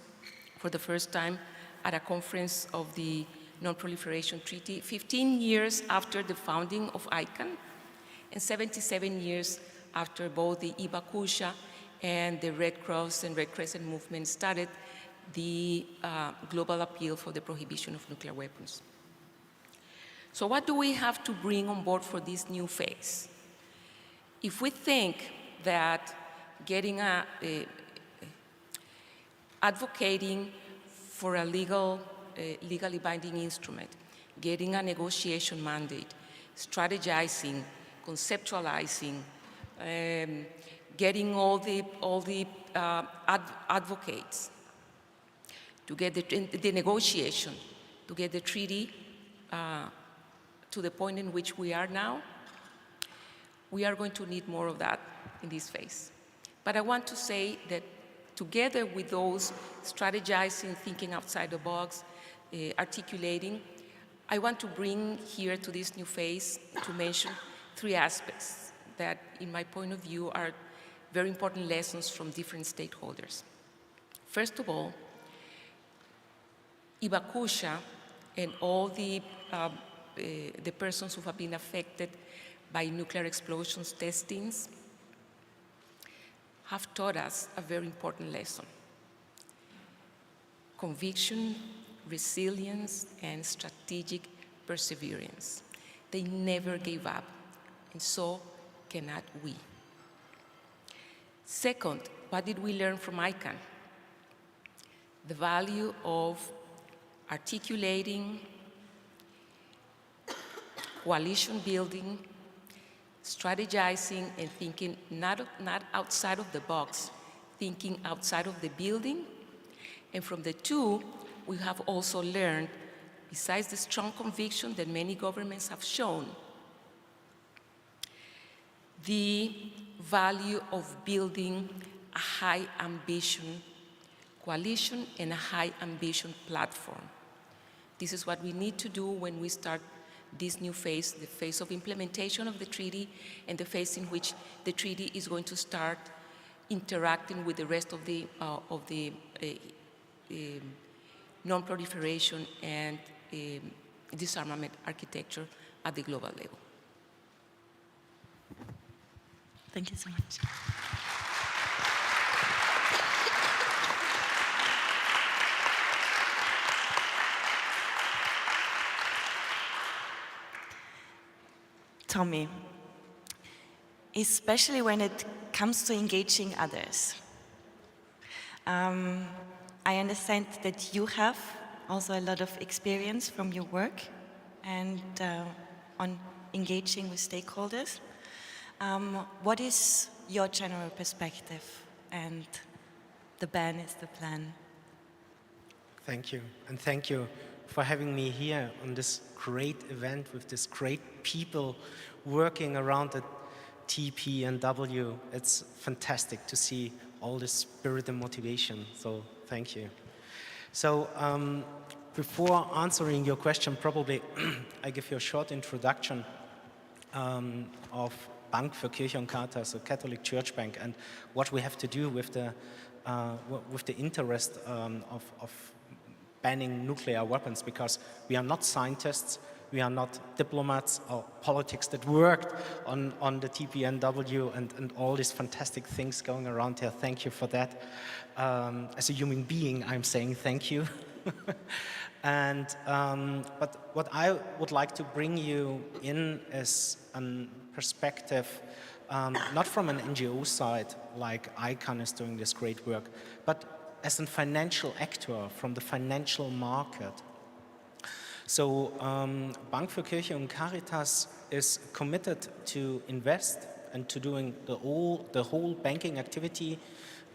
for the first time at a conference of the Non-Proliferation Treaty, 15 years after the founding of ICAN, and 77 years after both the Ibakusha and the Red Cross and Red Crescent movement started the global appeal for the prohibition of nuclear weapons. So what do we have to bring on board for this new phase? If we think that getting advocating for a legally binding instrument, getting a negotiation mandate, strategizing, conceptualizing, getting all the advocates, to get the negotiation, to get the treaty to the point in which we are now, we are going to need more of that in this phase. But I want to say that together with those strategizing, thinking outside the box, articulating, I want to bring here to this new phase to mention 3 aspects that, in my point of view, are very important lessons from different stakeholders. First of all, Ibakusha and all the persons who have been affected by nuclear explosions testings have taught us a very important lesson. Conviction, resilience, and strategic perseverance. They never gave up, and so cannot we. Second, what did we learn from ICAN? The value of articulating, coalition building, strategizing, and thinking not outside of the box, thinking outside of the building. And from the 2, we have also learned, besides the strong conviction that many governments have shown, the value of building a high ambition coalition and a high ambition platform. This is what we need to do when we start this new phase, the phase of implementation of the treaty and the phase in which the treaty is going to start interacting with the rest of the non-proliferation and disarmament architecture at the global level. Thank you so much. Tommy, especially when it comes to engaging others. I understand that you have also a lot of experience from your work and on engaging with stakeholders. What is your general perspective? And the ban is the plan. Thank you, and thank you for having me here on this great event with this great people working around the TP and W. It's fantastic to see all this spirit and motivation, so thank you. So before answering your question, probably I give you a short introduction of Bank für Kirche und Caritas, so Catholic Church Bank, and what we have to do with the interest of banning nuclear weapons, because we are not scientists, we are not diplomats or politics that worked on the TPNW and all these fantastic things going around here. Thank you for that. As a human being, I'm saying thank you. And but what I would like to bring you in is a perspective, not from an NGO side, like ICAN is doing this great work, but as a financial actor from the financial market. So Bank für Kirche und Caritas is committed to invest and to doing the whole banking activity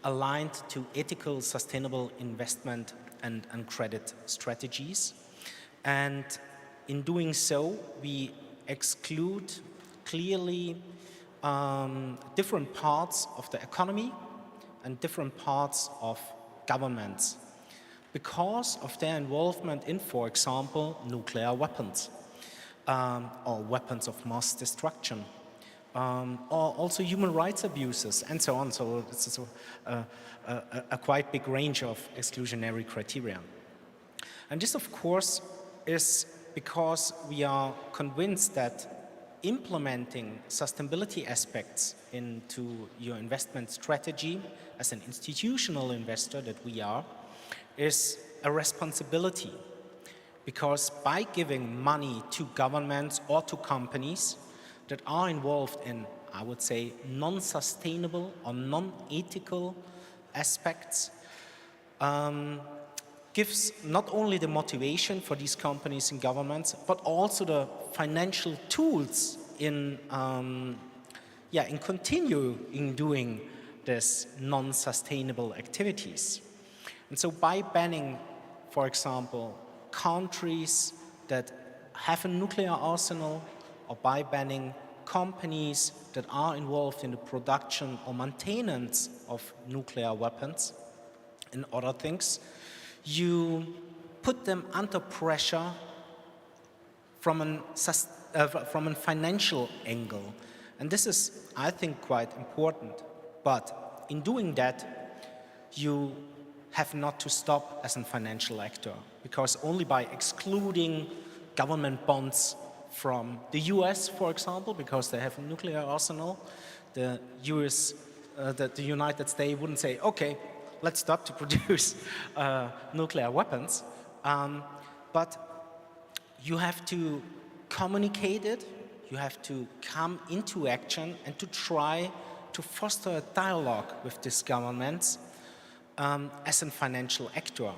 aligned to ethical, sustainable investment and credit strategies. And in doing so, we exclude clearly different parts of the economy and different parts of governments because of their involvement in, for example, nuclear weapons or weapons of mass destruction, or also human rights abuses and so on. So it's a quite big range of exclusionary criteria. And this, of course, is because we are convinced that implementing sustainability aspects into your investment strategy as an institutional investor that we are is a responsibility, because by giving money to governments or to companies that are involved in, I would say, non-sustainable or non-ethical aspects, gives not only the motivation for these companies and governments, but also the financial tools in continuing doing this non-sustainable activities. And so by banning for example, countries that have a nuclear arsenal, or by banning companies that are involved in the production or maintenance of nuclear weapons and other things, you put them under pressure from a financial angle. And this is, I think, quite important. But in doing that, you have not to stop as a financial actor, because only by excluding government bonds from the US, for example, because they have a nuclear arsenal, the United States wouldn't say, okay, let's stop to produce nuclear weapons. But you have to communicate it, you have to come into action and to try to foster a dialogue with these governments as a financial actor,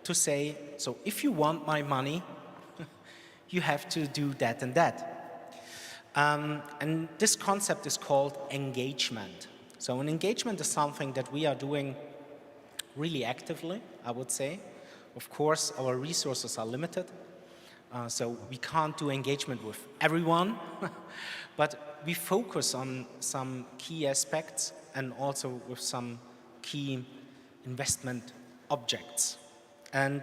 to say, so if you want my money, you have to do that and that. And this concept is called engagement. So an engagement is something that we are doing really actively, I would say. Of course, our resources are limited, so we can't do engagement with everyone, but we focus on some key aspects and also with some key investment objects. And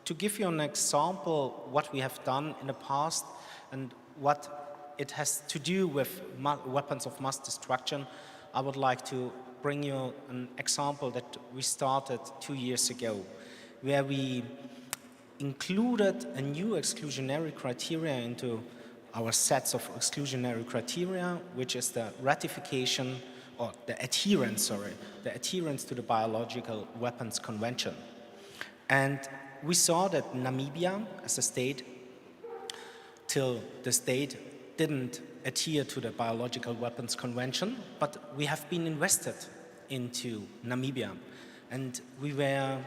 to give you an example what we have done in the past and what it has to do with weapons of mass destruction, I would like to bring you an example that we started 2 years ago, where we included a new exclusionary criteria into our sets of exclusionary criteria, which is the ratification, or the adherence to the Biological Weapons Convention. And we saw that Namibia, as a state, till the state didn't adhere to the Biological Weapons Convention, but we have been invested into Namibia. And we were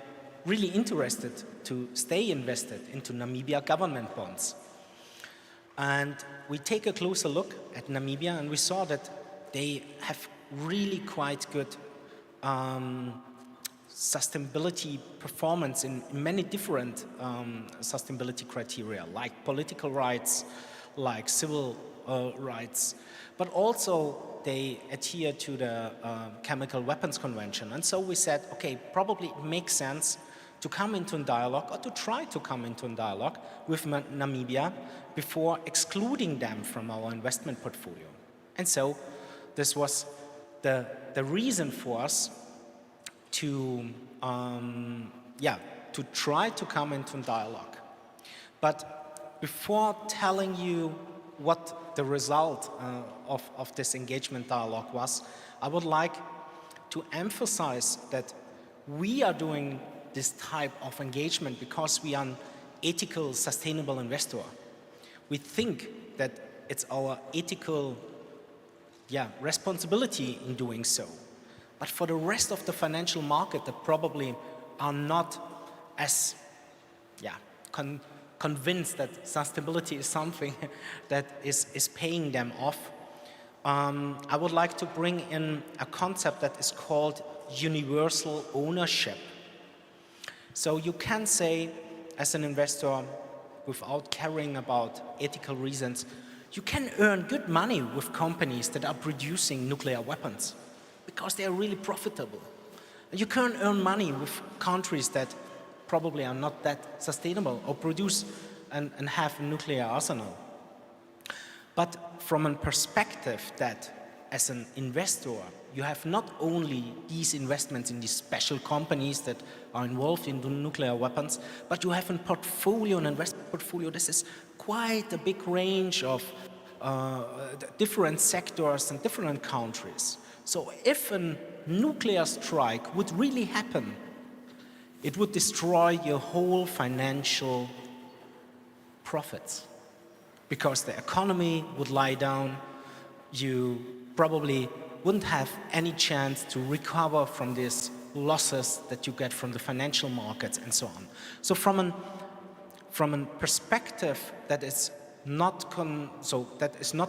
really interested to stay invested into Namibia government bonds. And we take a closer look at Namibia, and we saw that they have really quite good sustainability performance in many different sustainability criteria, like political rights, like civil rights, but also they adhere to the Chemical Weapons Convention. And so we said, okay, probably it makes sense to come into a dialogue, or to try to come into a dialogue with Namibia before excluding them from our investment portfolio. And so this was the reason for us to try to come into dialogue. But before telling you what the result of this engagement dialogue was, I would like to emphasize that we are doing this type of engagement because we are an ethical, sustainable investor. We think that it's our ethical responsibility in doing so. But for the rest of the financial market that probably are not as convinced that sustainability is something that is paying them off, I would like to bring in a concept that is called universal ownership. So you can say, as an investor, without caring about ethical reasons, you can earn good money with companies that are producing nuclear weapons because they are really profitable. And you can earn money with countries that probably are not that sustainable or produce and have a nuclear arsenal. But from a perspective that, as an investor, you have not only these investments in these special companies that are involved in the nuclear weapons, but you have a portfolio, an investment portfolio. This is quite a big range of different sectors and different countries. So if a nuclear strike would really happen, it would destroy your whole financial profits, because the economy would lie down. You probably wouldn't have any chance to recover from these losses that you get from the financial markets and so on. So from a perspective that is not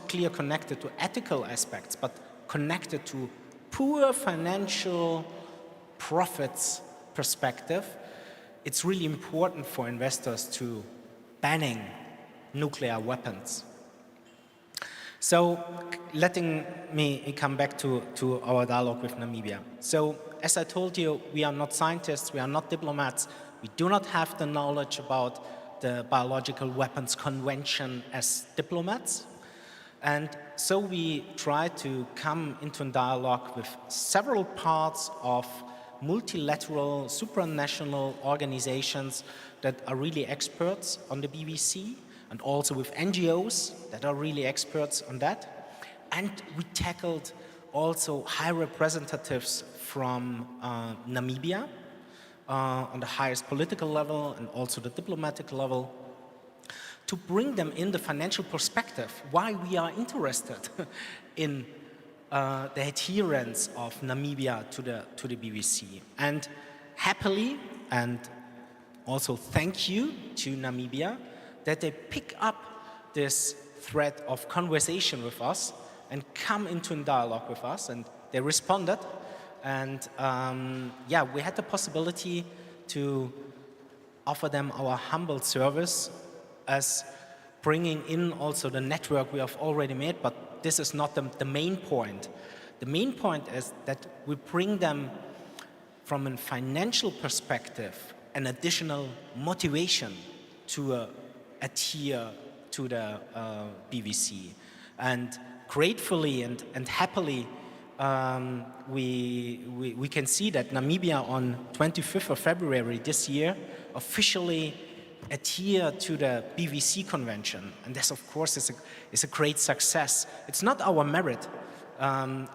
clear connected to ethical aspects, but connected to pure financial profits perspective, it's really important for investors to banning nuclear weapons. So letting me come back to our dialogue with Namibia. So as I told you, we are not scientists, we are not diplomats, we do not have the knowledge about the Biological Weapons Convention as diplomats. And so we try to come into a dialogue with several parts of multilateral, supranational organizations that are really experts on the BBC, and also with NGOs that are really experts on that. And we tackled also high representatives from Namibia on the highest political level and also the diplomatic level, to bring them in the financial perspective, why we are interested in the adherence of Namibia to the BBC. And happily, and also thank you to Namibia, that they pick up this thread of conversation with us and come into a dialogue with us, and they responded. And yeah, we had the possibility to offer them our humble service as bringing in also the network we have already made, but this is not the main point. The main point is that we bring them from a financial perspective an additional motivation to adhere to the BBC. And gratefully and happily, we can see that Namibia on 25th of February this year officially adhere to the BBC Convention. And this, of course, is a great success. It's not our merit.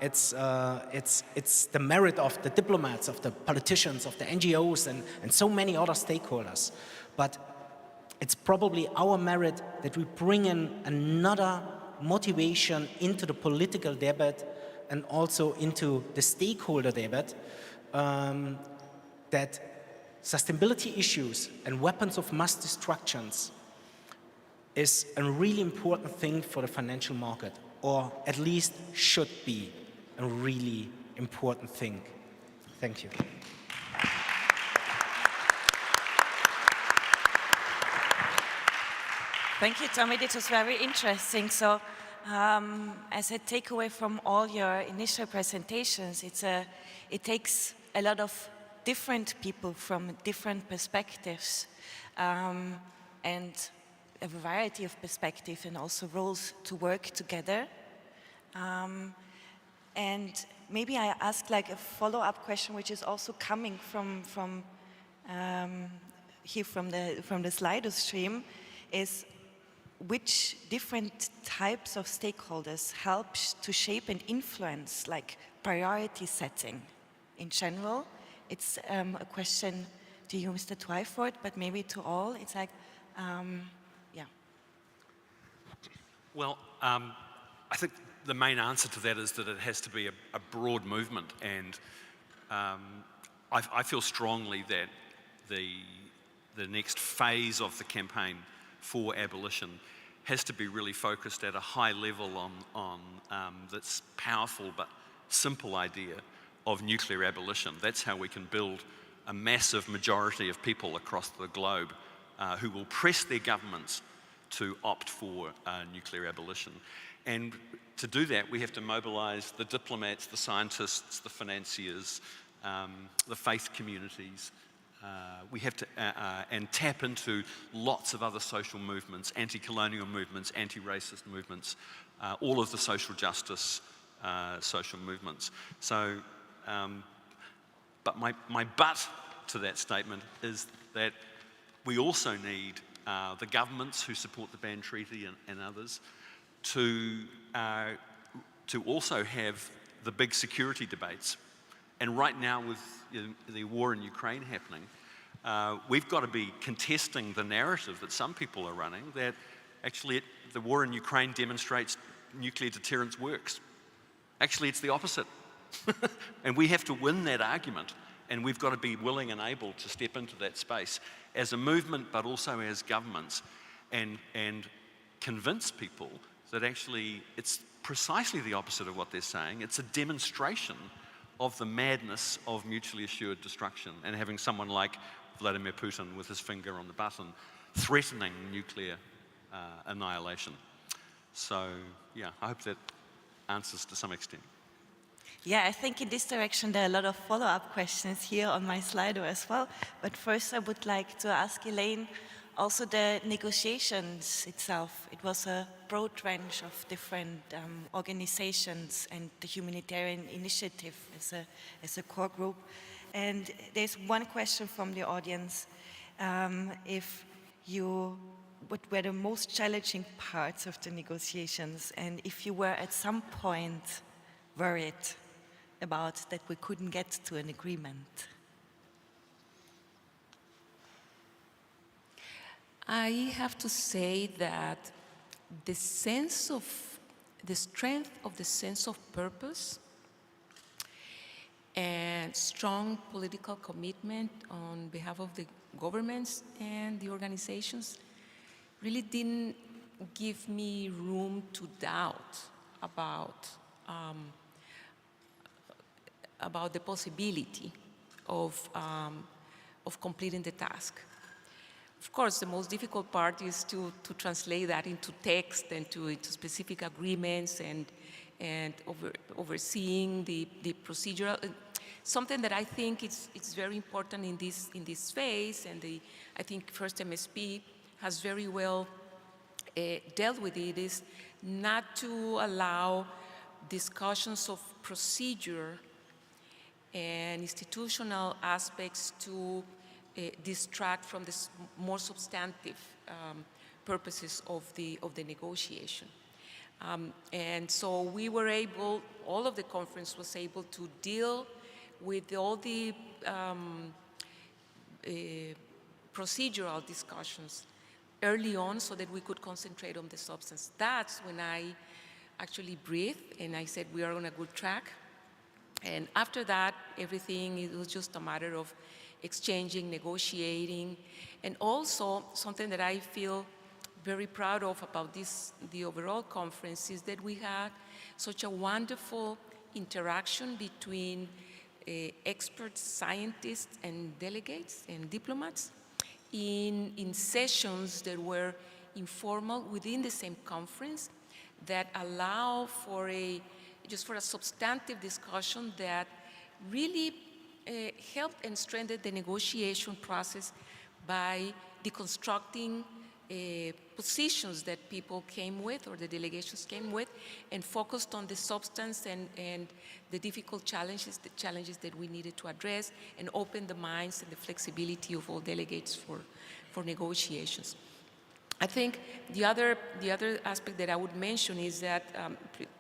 It's the merit of the diplomats, of the politicians, of the NGOs, and so many other stakeholders. But it's probably our merit that we bring in another motivation into the political debate and also into the stakeholder debate, that sustainability issues and weapons of mass destruction is a really important thing for the financial market, or at least should be a really important thing. Thank you. Thank you, Tommy. It was very interesting. So, as a takeaway from all your initial presentations, it takes a lot of different people from different perspectives and a variety of perspectives and also roles to work together. And maybe I ask like a follow-up question, which is also coming from here from the Slido stream, is which different types of stakeholders help to shape and influence like priority setting in general? It's a question to you, Mr. Twyford, but maybe to all. It's like, yeah. Well, I think the main answer to that is that it has to be a broad movement, and I feel strongly that the next phase of the campaign for abolition has to be really focused at a high level on this powerful but simple idea of nuclear abolition. That's how we can build a massive majority of people across the globe who will press their governments to opt for nuclear abolition. And to do that, we have to mobilize the diplomats, the scientists, the financiers, the faith communities. We have to and tap into lots of other social movements, anti-colonial movements, anti-racist movements, all of the social justice social movements. So, but my but to that statement is that we also need the governments who support the Ban Treaty and others to also have the big security debates. And right now with the war in Ukraine happening, we've got to be contesting the narrative that some people are running that actually the war in Ukraine demonstrates nuclear deterrence works. Actually, it's the opposite. And we have to win that argument, and we've got to be willing and able to step into that space as a movement, but also as governments, and convince people that actually it's precisely the opposite of what they're saying. It's a demonstration of the madness of mutually assured destruction, and having someone like Vladimir Putin with his finger on the button, threatening nuclear annihilation. So, yeah, I hope that answers to some extent. Yeah, I think in this direction there are a lot of follow-up questions here on my Slido as well. But first I would like to ask Elaine, also the negotiations itself. It was a broad range of different organizations and the humanitarian initiative as a core group. And there's one question from the audience. What were the most challenging parts of the negotiations, and if you were at some point worried about that we couldn't get to an agreement? I have to say that the strength of the sense of purpose and strong political commitment on behalf of the governments and the organizations really didn't give me room to doubt about the possibility of completing the task. Of course, the most difficult part is to translate that into text and into specific agreements and overseeing the procedural. Something that I think it's very important in this phase, and I think First MSP has very well dealt with it, is not to allow discussions of procedure and institutional aspects to distract from the more substantive purposes of the negotiation. And so we were able, all of the conference was able to deal with all the procedural discussions early on so that we could concentrate on the substance. That's when I actually breathed and I said, we are on a good track. And after that, everything, it was just a matter of exchanging, negotiating, and also something that I feel very proud of about the overall conference is that we had such a wonderful interaction between experts, scientists, and delegates and diplomats in sessions that were informal within the same conference that allow for just for a substantive discussion that really helped and strengthened the negotiation process by deconstructing positions that people came with or the delegations came with and focused on the substance and the difficult challenges that we needed to address and open the minds and the flexibility of all delegates for negotiations. I think the other aspect that I would mention is that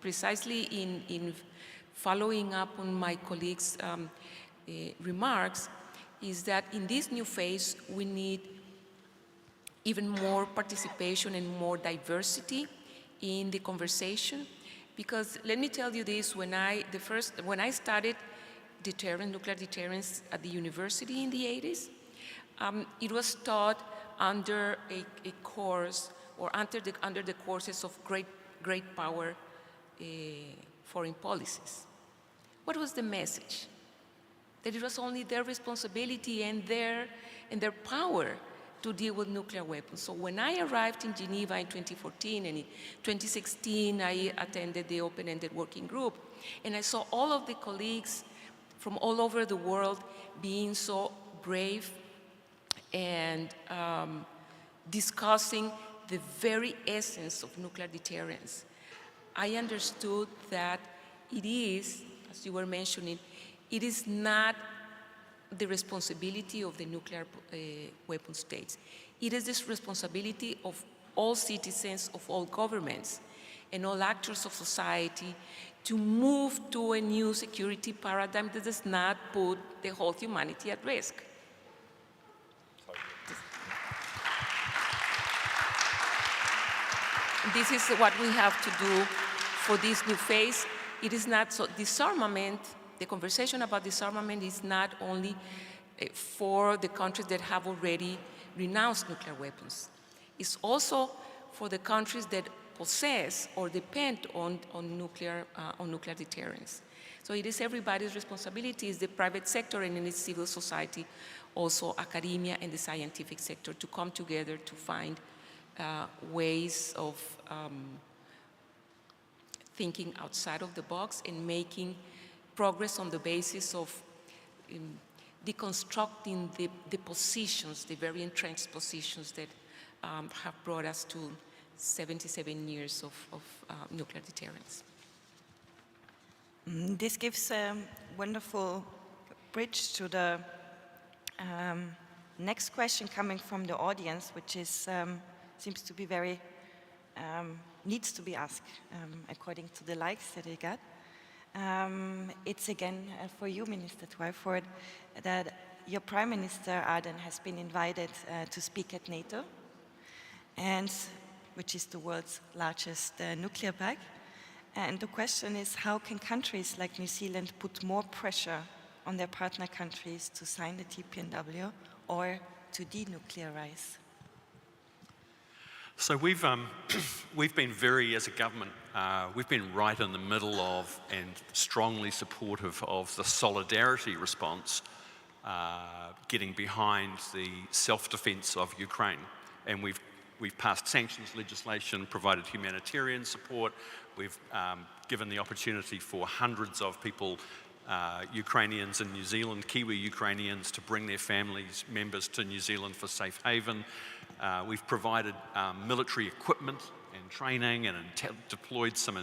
precisely in following up on my colleagues' remarks is that in this new phase we need even more participation and more diversity in the conversation. Because let me tell you this, when I studied nuclear deterrence at the university in the 80s, it was taught under a course or under the courses of great power foreign policies. What was the message? That it was only their responsibility and their power to deal with nuclear weapons. So when I arrived in Geneva in 2014 and in 2016 I attended the open-ended working group and I saw all of the colleagues from all over the world being so brave and discussing the very essence of nuclear deterrence. I understood that it is, as you were mentioning, it is not the responsibility of the nuclear weapon states. It is the responsibility of all citizens, of all governments, and all actors of society to move to a new security paradigm that does not put the whole humanity at risk. This is what we have to do for this new phase. It is not so disarmament. The conversation about disarmament is not only for the countries that have already renounced nuclear weapons. It's also for the countries that possess or depend on nuclear deterrence. So it is everybody's responsibility, it's the private sector and in its civil society, also academia and the scientific sector, to come together to find ways of thinking outside of the box and making progress on the basis of deconstructing the positions, the very entrenched positions that have brought us to 77 years of nuclear deterrence. This gives a wonderful bridge to the next question coming from the audience, which is seems to be very needs to be asked according to the likes that they got. It's again for you, Minister Twyford, that your Prime Minister Ardern has been invited to speak at NATO, and which is the world's largest nuclear park. And the question is, how can countries like New Zealand put more pressure on their partner countries to sign the TPNW or to denuclearize? So we've been very, as a government, we've been right in the middle of and strongly supportive of the solidarity response, getting behind the self-defense of Ukraine. And we've passed sanctions legislation, provided humanitarian support. We've given the opportunity for hundreds of people, Ukrainians in New Zealand, Kiwi Ukrainians, to bring their families members to New Zealand for safe haven. We've provided military equipment and training and deployed some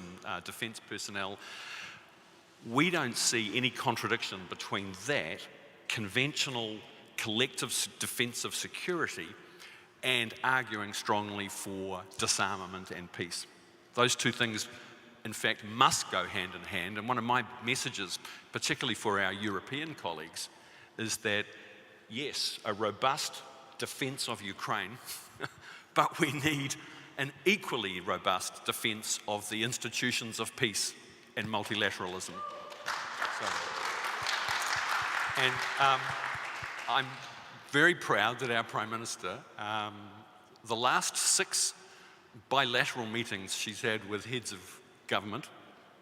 defence personnel. We don't see any contradiction between that, conventional collective defensive security, and arguing strongly for disarmament and peace. Those two things, in fact, must go hand in hand. And one of my messages, particularly for our European colleagues, is that, yes, a robust defence of Ukraine, but we need an equally robust defence of the institutions of peace and multilateralism. And I'm very proud that our Prime Minister, the last 6 bilateral meetings she's had with heads of government,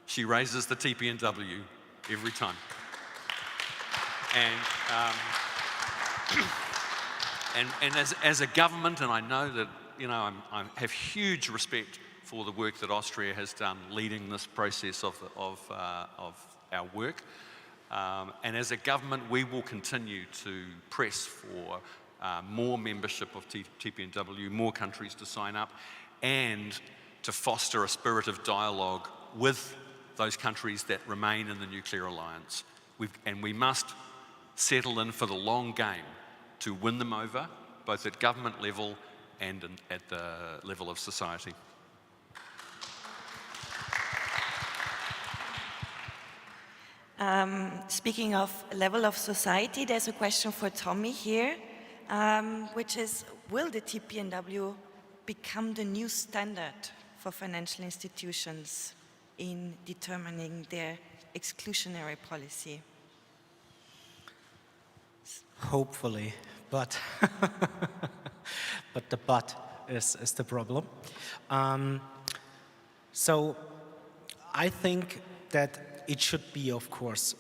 she raises the TPNW every time. And as a government, and I know that, you know, I have huge respect for the work that Austria has done leading this process of our work. And as a government, we will continue to press for more membership of TPNW, more countries to sign up, and to foster a spirit of dialogue with those countries that remain in the nuclear alliance. And we must settle in for the long game to win them over, both at government level and at the level of society. Speaking of level of society, there's a question for Tommy here, which is, will the TPNW become the new standard for financial institutions in determining their exclusionary policy? Hopefully, but but the but is the problem. So I think that it should be, of course,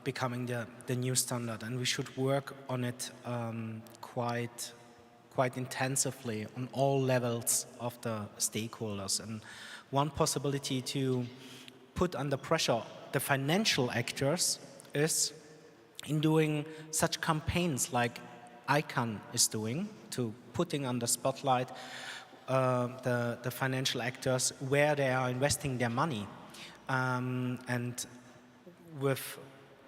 becoming the new standard, and we should work on it quite intensively on all levels of the stakeholders. And one possibility to put under pressure the financial actors is in doing such campaigns like ICAN is doing, to putting under spotlight the financial actors where they are investing their money, and with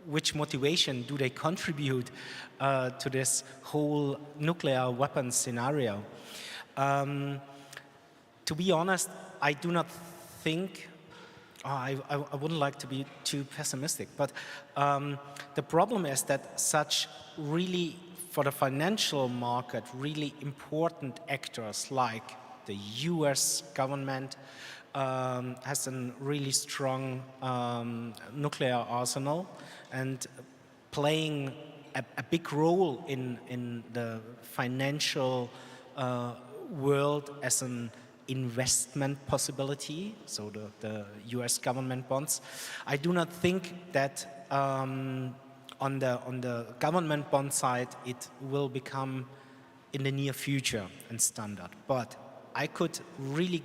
which motivation do they contribute to this whole nuclear weapons scenario. To be honest, I do not think, I wouldn't like to be too pessimistic, but the problem is that such really, for the financial market, really important actors like the US government has a really strong nuclear arsenal and playing a big role in the financial world as an investment possibility, so the US government bonds. I do not think that on the government bond side it will become in the near future a standard. But I could really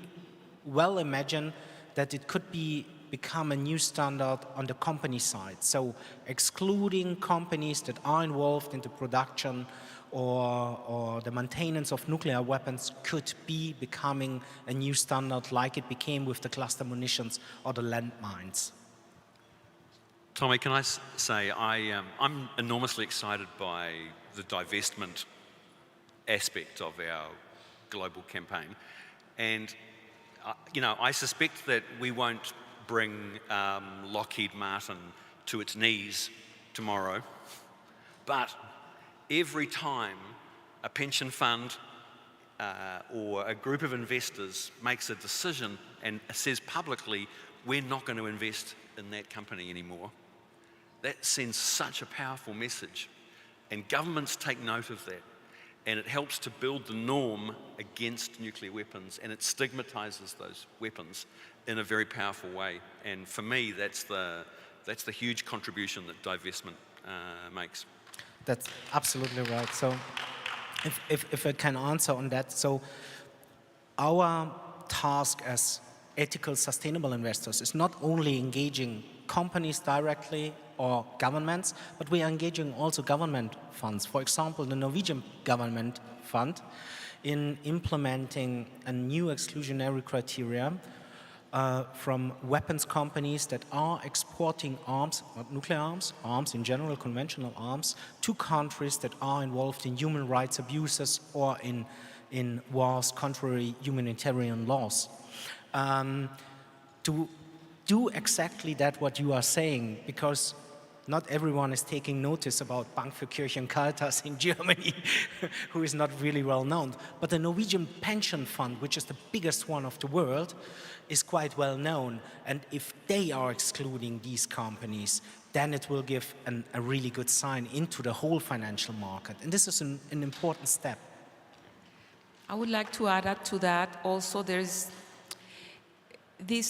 well imagine that it could become a new standard on the company side. So excluding companies that are involved in the production or the maintenance of nuclear weapons could be becoming a new standard like it became with the cluster munitions or the landmines. Tommy, can I say I'm enormously excited by the divestment aspect of our global campaign. And, I suspect that we won't bring Lockheed Martin to its knees tomorrow, but every time a pension fund or a group of investors makes a decision and says publicly, we're not going to invest in that company anymore, that sends such a powerful message. And governments take note of that. And it helps to build the norm against nuclear weapons, and it stigmatizes those weapons in a very powerful way. And for me, that's the huge contribution that divestment makes. That's absolutely right. So if I can answer on that, so our task as ethical, sustainable investors is not only engaging companies directly or governments, but we are engaging also government funds. For example, the Norwegian government fund in implementing a new exclusionary criteria from weapons companies that are exporting arms, not nuclear arms, arms in general, conventional arms, to countries that are involved in human rights abuses or in wars contrary humanitarian laws. To do exactly that what you are saying, because not everyone is taking notice about Bank für Kirche und Caritas in Germany, who is not really well known. But the Norwegian pension fund, which is the biggest one of the world, is quite well known. And if they are excluding these companies, then it will give a really good sign into the whole financial market. And this is an important step. I would like to add to that also there's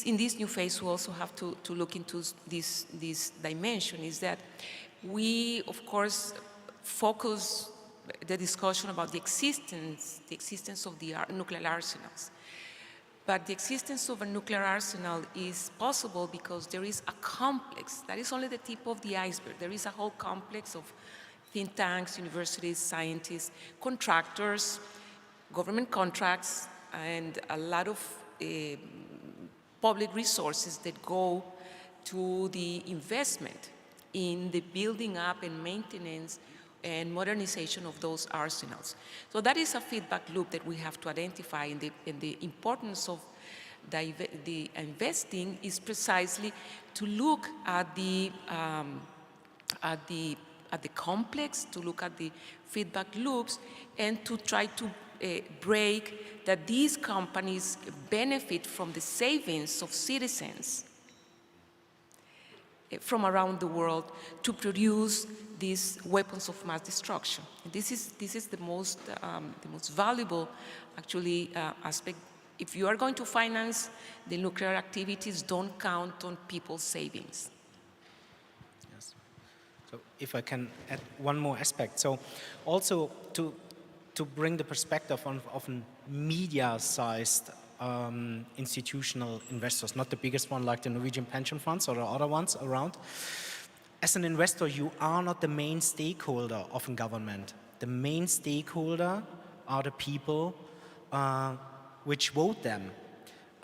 in this new phase, we also have to look into this dimension, is that we, of course, focus the discussion about the existence of the nuclear arsenals. But the existence of a nuclear arsenal is possible because there is a complex, that is only the tip of the iceberg. There is a whole complex of think tanks, universities, scientists, contractors, government contracts, and a lot of public resources that go to the investment in the building up and maintenance and modernization of those arsenals. So that is a feedback loop that we have to identify, and the importance of the investing is precisely to look at the complex, to look at the feedback loops, and to try to break that these companies benefit from the savings of citizens from around the world to produce these weapons of mass destruction. This is the most valuable, actually, aspect. If you are going to finance the nuclear activities, don't count on people's savings. Yes. So if I can add one more aspect. So also to bring the perspective of media-sized institutional investors, not the biggest one like the Norwegian pension funds or the other ones around. As an investor, you are not the main stakeholder of a government. The main stakeholder are the people which vote them,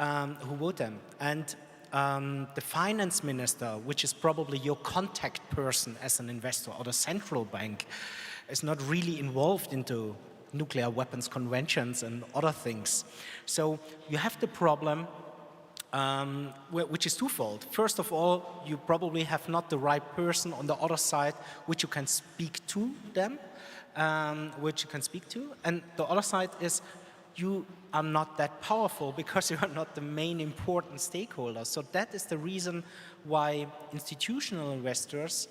who vote them. And the finance minister, which is probably your contact person as an investor, or the central bank, is not really involved into nuclear weapons conventions and other things. So you have the problem, which is twofold. First of all, you probably have not the right person on the other side which you can speak to them, And the other side is you are not that powerful because you are not the main important stakeholder. So that is the reason why institutional investors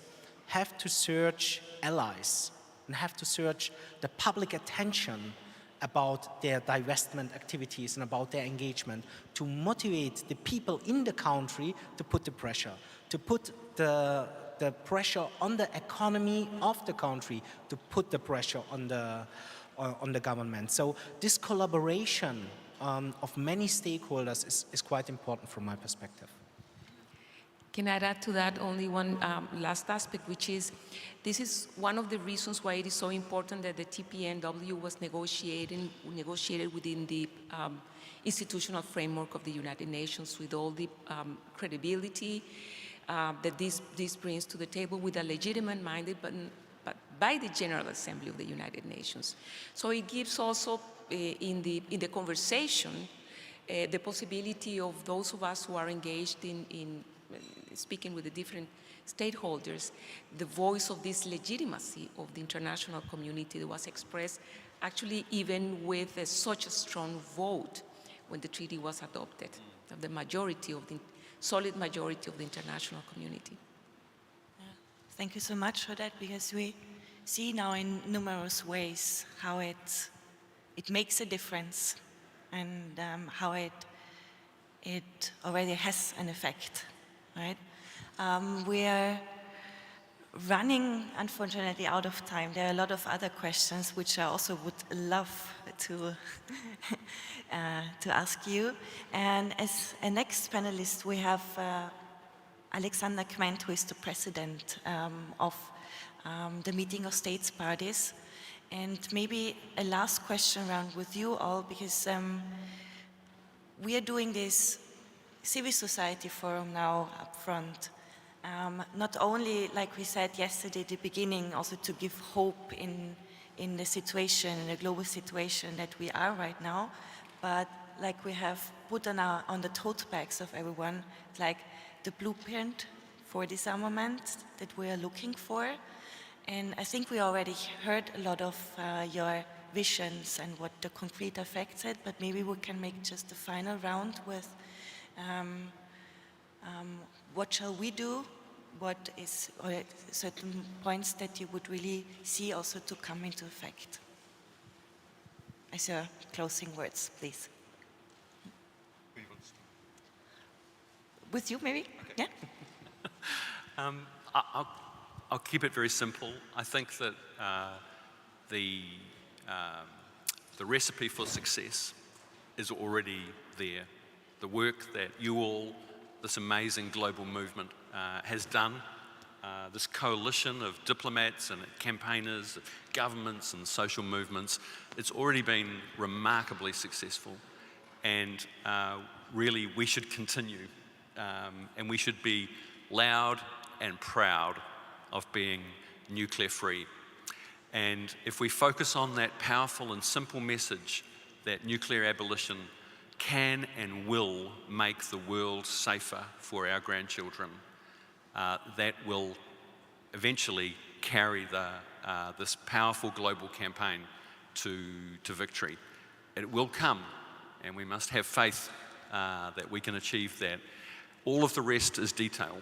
have to search allies and have to search the public attention about their divestment activities and about their engagement, to motivate the people in the country to put the pressure, to put the pressure on the economy of the country, to put the pressure on the government. So this collaboration of many stakeholders is quite important from my perspective. Can I add to that only one last aspect, which is, this is one of the reasons why it is so important that the TPNW was negotiated within the institutional framework of the United Nations, with all the credibility that this brings to the table, with a legitimate mandate, but by the General Assembly of the United Nations. So it gives also in the conversation the possibility of those of us who are engaged in speaking with the different stakeholders, the voice of this legitimacy of the international community that was expressed actually even with such a strong vote when the treaty was adopted, of the majority of the solid majority of the international community. Thank you so much for that, because we see now in numerous ways how it makes a difference, and how it already has an effect, right? We are running, unfortunately, out of time. There are a lot of other questions which I also would love to ask you. And as a next panelist, we have Alexander Kment, who is the president of the Meeting of States Parties. And maybe a last question round with you all, because we are doing this civil society forum now up front. Not only, like we said yesterday at the beginning, also to give hope in the situation, in the global situation that we are right now, but like we have put on the tote bags of everyone, like the blueprint for disarmament that we are looking for. And I think we already heard a lot of your visions and what the concrete effects are, but maybe we can make just a final round with what shall we do? What is certain points that you would really see also to come into effect? As your closing words, please. With you, maybe? Okay. Yeah. I'll keep it very simple. I think that the recipe for success is already there. The work that you all, this amazing global movement, has done, this coalition of diplomats and campaigners, governments and social movements, it's already been remarkably successful. And really, we should continue. And we should be loud and proud of being nuclear free. And if we focus on that powerful and simple message that nuclear abolition can and will make the world safer for our grandchildren, that will eventually carry this powerful global campaign to victory. It will come, and we must have faith that we can achieve that. All of the rest is detail,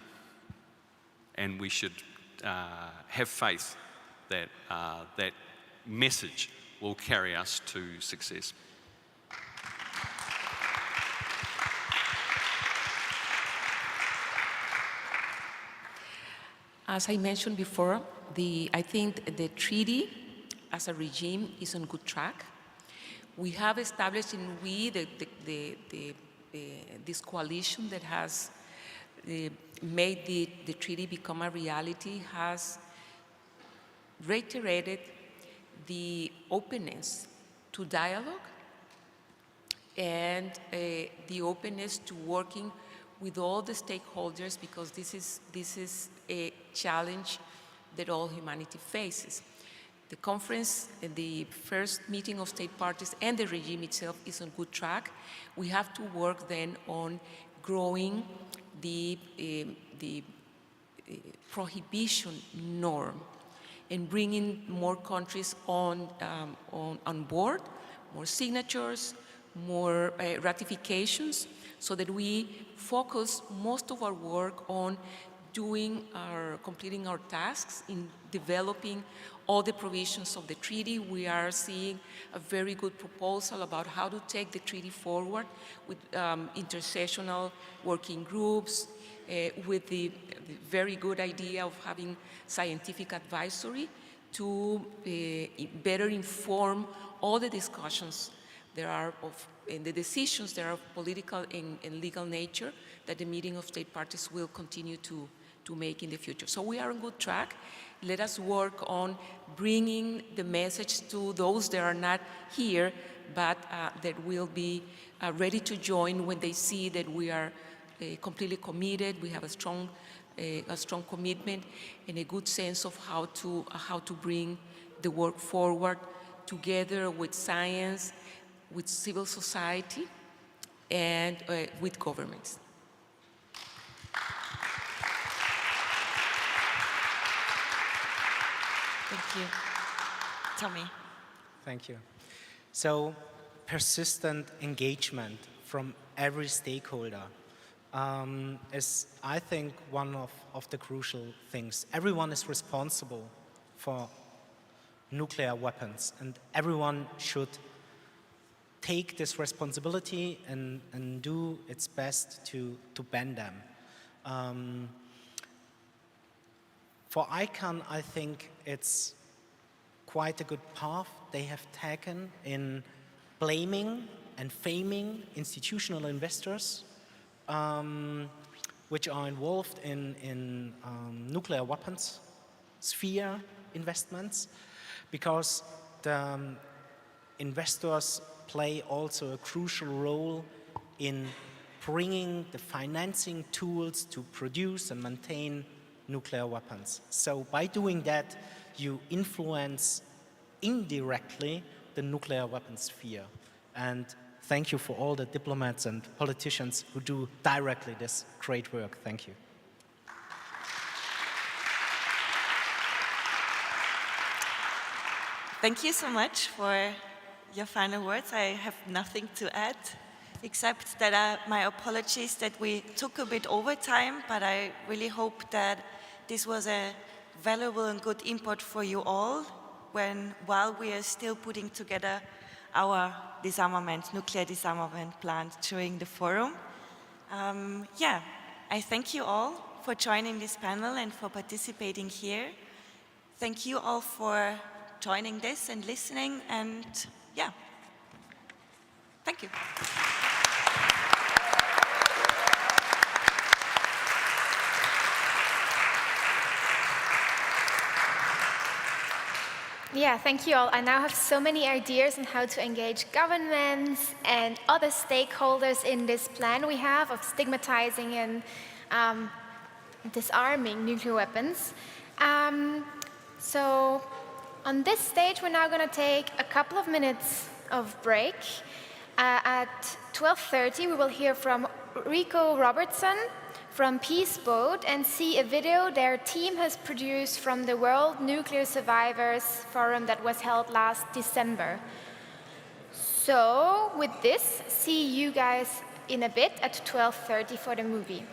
and we should have faith that that message will carry us to success. As I mentioned before, I think the treaty as a regime is on good track. We have established this coalition that has made the treaty become a reality, has reiterated the openness to dialogue and the openness to working with all the stakeholders, because this is a challenge that all humanity faces. The conference, the first meeting of state parties and the regime itself is on good track. We have to work then on growing the prohibition norm and bringing more countries on board, more signatures, more ratifications, so that we focus most of our work on completing our tasks in developing all the provisions of the treaty. We are seeing a very good proposal about how to take the treaty forward with intersessional working groups, with the very good idea of having scientific advisory to better inform all the discussions there are and the decisions that are of political and legal nature that the meeting of state parties will continue to make in the future. So we are on good track. Let us work on bringing the message to those that are not here, but that will be ready to join when they see that we are completely committed. We have a strong commitment and a good sense of how to bring the work forward together with science, with civil society, and with governments. Thank you. Tommy. Thank you. So, persistent engagement from every stakeholder is, I think, one of the crucial things. Everyone is responsible for nuclear weapons, and everyone should take this responsibility and do its best to ban them. For ICAN, I think it's quite a good path they have taken in blaming and faming institutional investors which are involved in nuclear weapons sphere investments, because the investors play also a crucial role in bringing the financing tools to produce and maintain nuclear weapons. So by doing that, you influence indirectly the nuclear weapons sphere. And thank you for all the diplomats and politicians who do directly this great work. Thank you. Thank you so much for your final words. I have nothing to add, except that my apologies that we took a bit over time, but I really hope that this was a valuable and good input for you all while we are still putting together our nuclear disarmament plan during the forum. I thank you all for joining this panel and for participating here. Thank you all for joining this and listening, and thank you. Yeah, thank you all. I now have so many ideas on how to engage governments and other stakeholders in this plan we have of stigmatizing and disarming nuclear weapons. So on this stage, we're now going to take a couple of minutes of break. At 12:30, we will hear from Rico Robertson from Peace Boat and see a video their team has produced from the World Nuclear Survivors Forum that was held last December. So with this, see you guys in a bit at 12:30 for the movie.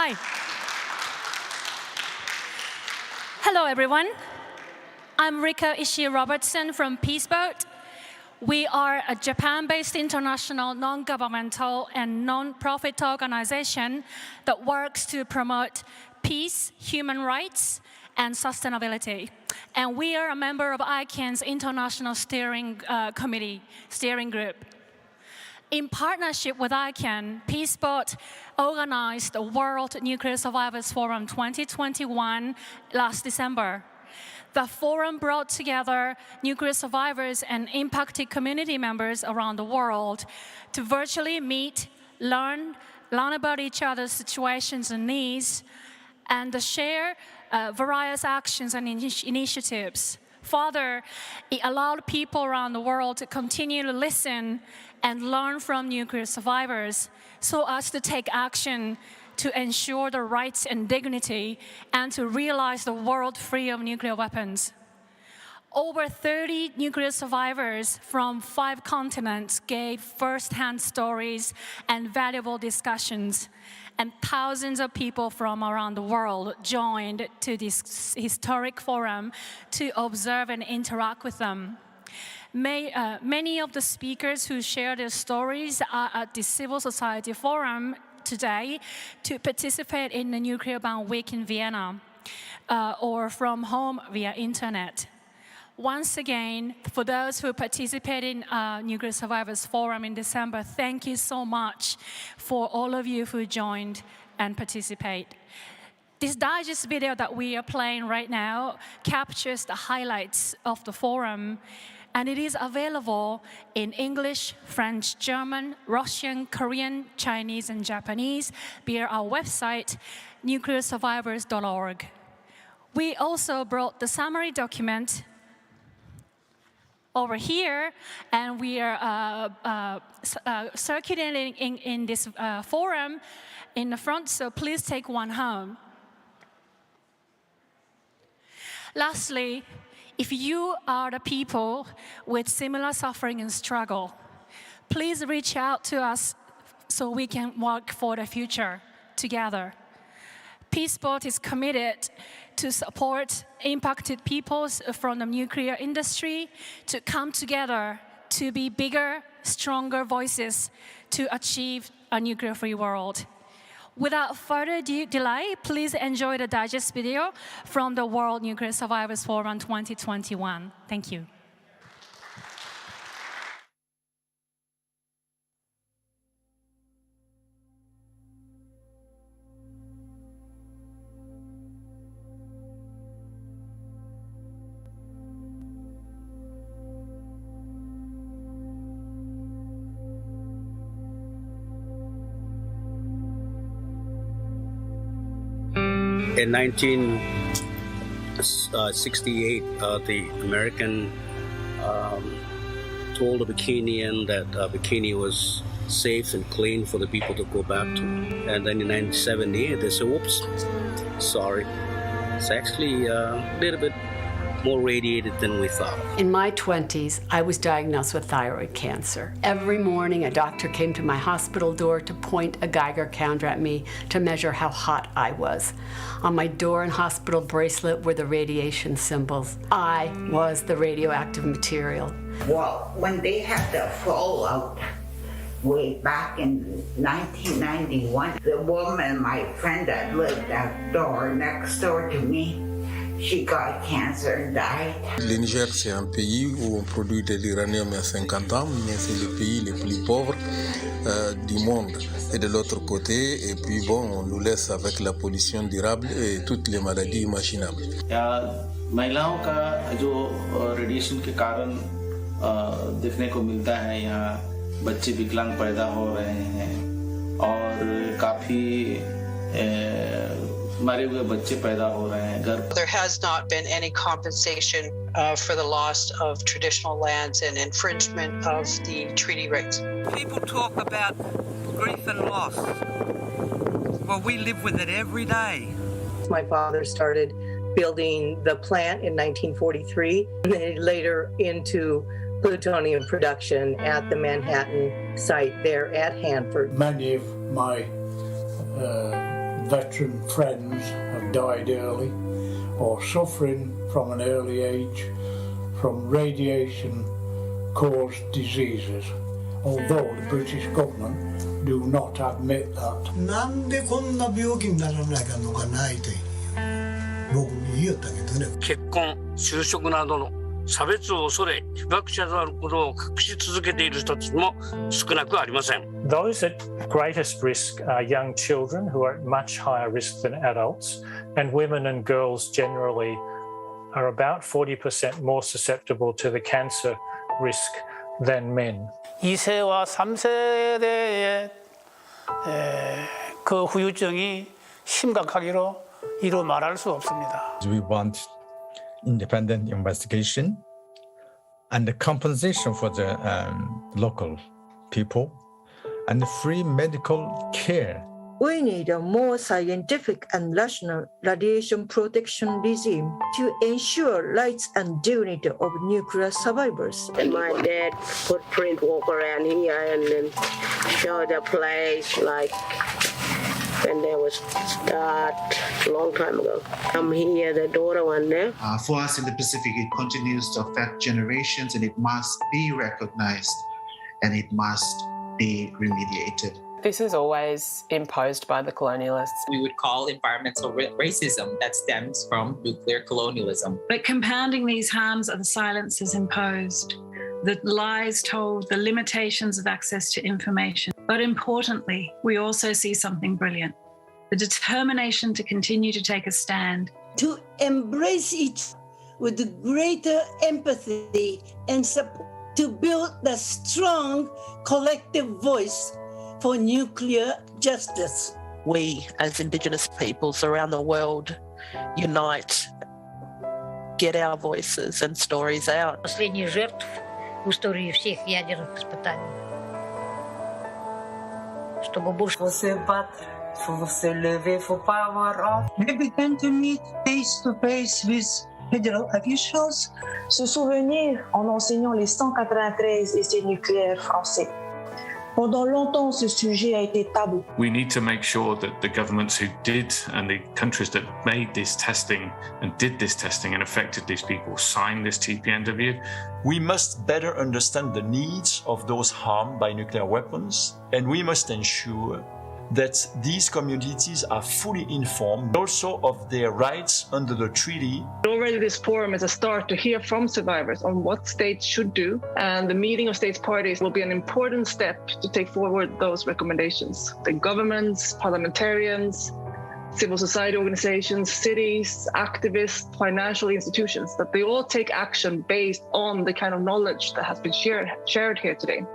Hi. Hello, everyone. I'm Ray Acheson from Peaceboat. We are a Japan-based international non-governmental and non-profit organization that works to promote peace, human rights, and sustainability. And we are a member of ICAN's International Steering Group. In partnership with ICAN, Peaceboat organized the World Nuclear Survivors Forum 2021 last December. The forum brought together nuclear survivors and impacted community members around the world to virtually meet, learn about each other's situations and needs, and to share various actions and initiatives. Further, it allowed people around the world to continue to listen and learn from nuclear survivors so as to take action to ensure their rights and dignity and to realize the world free of nuclear weapons. Over 30 nuclear survivors from 5 continents gave first-hand stories and valuable discussions, and thousands of people from around the world joined to this historic forum to observe and interact with them. Many of the speakers who share their stories are at the Civil Society Forum today to participate in the Nuclear Ban Week in Vienna or from home via internet. Once again, for those who participated in Nuclear Survivors Forum in December, thank you so much for all of you who joined and participate. This digest video that we are playing right now captures the highlights of the forum, and it is available in English, French, German, Russian, Korean, Chinese, and Japanese via our website, nuclearsurvivors.org. We also brought the summary document over here, and we are circulating in this forum in the front, so please take one home. Lastly, if you are the people with similar suffering and struggle, please reach out to us so we can work for the future together. Peaceboat is committed to support impacted peoples from the nuclear industry to come together to be bigger, stronger voices to achieve a nuclear-free world. Without further delay, please enjoy the digest video from the World Nuclear Survivors Forum 2021. Thank you. In 1968, the American told the Bikinian that Bikini was safe and clean for the people to go back to. And then in 1978, they said, whoops, sorry. It's actually a little bit more radiated than we thought. In my 20s, I was diagnosed with thyroid cancer. Every morning, a doctor came to my hospital door to point a Geiger counter at me to measure how hot I was. On my door and hospital bracelet were the radiation symbols. I was the radioactive material. Well, when they had the fallout way back in 1991, the woman, my friend that lived next door to me, she got cancer and died. Le Niger, c'est un pays où on produit de l'uranium il y a 50 ans, mais c'est le pays le plus pauvre du monde. Et de l'autre côté, et puis bon, on nous laisse avec la pollution durable et toutes les maladies imaginables. महिलाओं का जो radiation के कारण देखने को मिलता है, यहाँ बच्चे विकलांग पैदा हो रहे हैं और काफी मरे हुए बच्चे पैदा हो रहे हैं घर. There has not been any compensation for the loss of traditional lands and infringement of the treaty rights. People talk about grief and loss. Well, we live with it every day. My father started building the plant in 1943, and then later into plutonium production at the Manhattan site there at Hanford. Many of my veteran friends have died early or suffering from an early age from radiation-caused diseases, although the British government do not admit that. なんでこんな病気にならなきゃいかんのかないと僕に言いよったけどね。結婚、就職などの差別を恐れ、被爆者であることを隠し続けている人たちも少なくありません。Those at greatest risk are young children who are at much higher risk than adults, and women and girls generally are about 40% more susceptible to the cancer risk than men. 2세와 3세대의 그 후유증이 심각하기로 이루 말할 수 없습니다. We want independent investigation and the compensation for the local people and free medical care. We need a more scientific and rational radiation protection regime to ensure rights and dignity of nuclear survivors. And my dad footprint walk around here and then show the place like when there was start a long time ago. I'm here, the daughter one there. For us in the Pacific, it continues to affect generations and it must be recognized and it must be remediated. This is always imposed by the colonialists. We would call environmental racism that stems from nuclear colonialism. But compounding these harms are the silences imposed, the lies told, the limitations of access to information. But importantly, we also see something brilliant, the determination to continue to take a stand. To embrace it with greater empathy and support, to build the strong collective voice for nuclear justice. We, as Indigenous peoples around the world, unite, get our voices and stories out. Последних жертв в истории всех ядерных испытаний. Чтобы больше... Faut se battre, faut se lever, faut pas avoir honte. We began to meet face to face with federal officials. Se souvenir en enseignant les 193 essais nucléaires français. Pendant longtemps, ce sujet a été tabou. We need to make sure that the governments who did and the countries that made this testing and did this testing and affected these people sign this TPNW. We must better understand the needs of those harmed by nuclear weapons, and we must ensure that these communities are fully informed also of their rights under the treaty. Already this forum is a start to hear from survivors on what states should do, and the meeting of states parties will be an important step to take forward those recommendations. The governments, parliamentarians, civil society organizations, cities, activists, financial institutions, that they all take action based on the kind of knowledge that has been shared here today.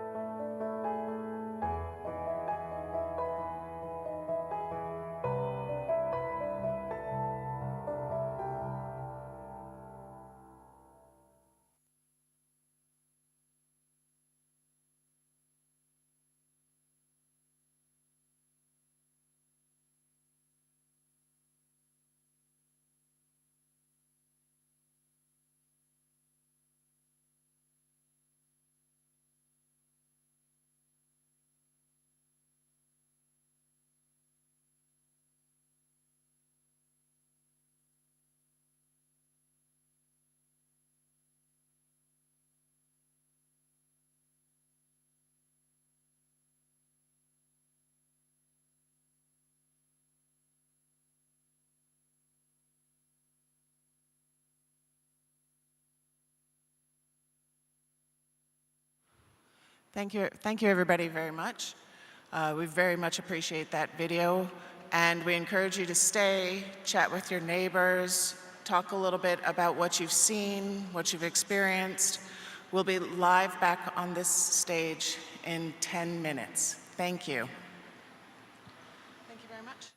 Thank you everybody very much. We very much appreciate that video, and we encourage you to stay, chat with your neighbors, talk a little bit about what you've seen, what you've experienced. We'll be live back on this stage in 10 minutes. Thank you. Thank you very much.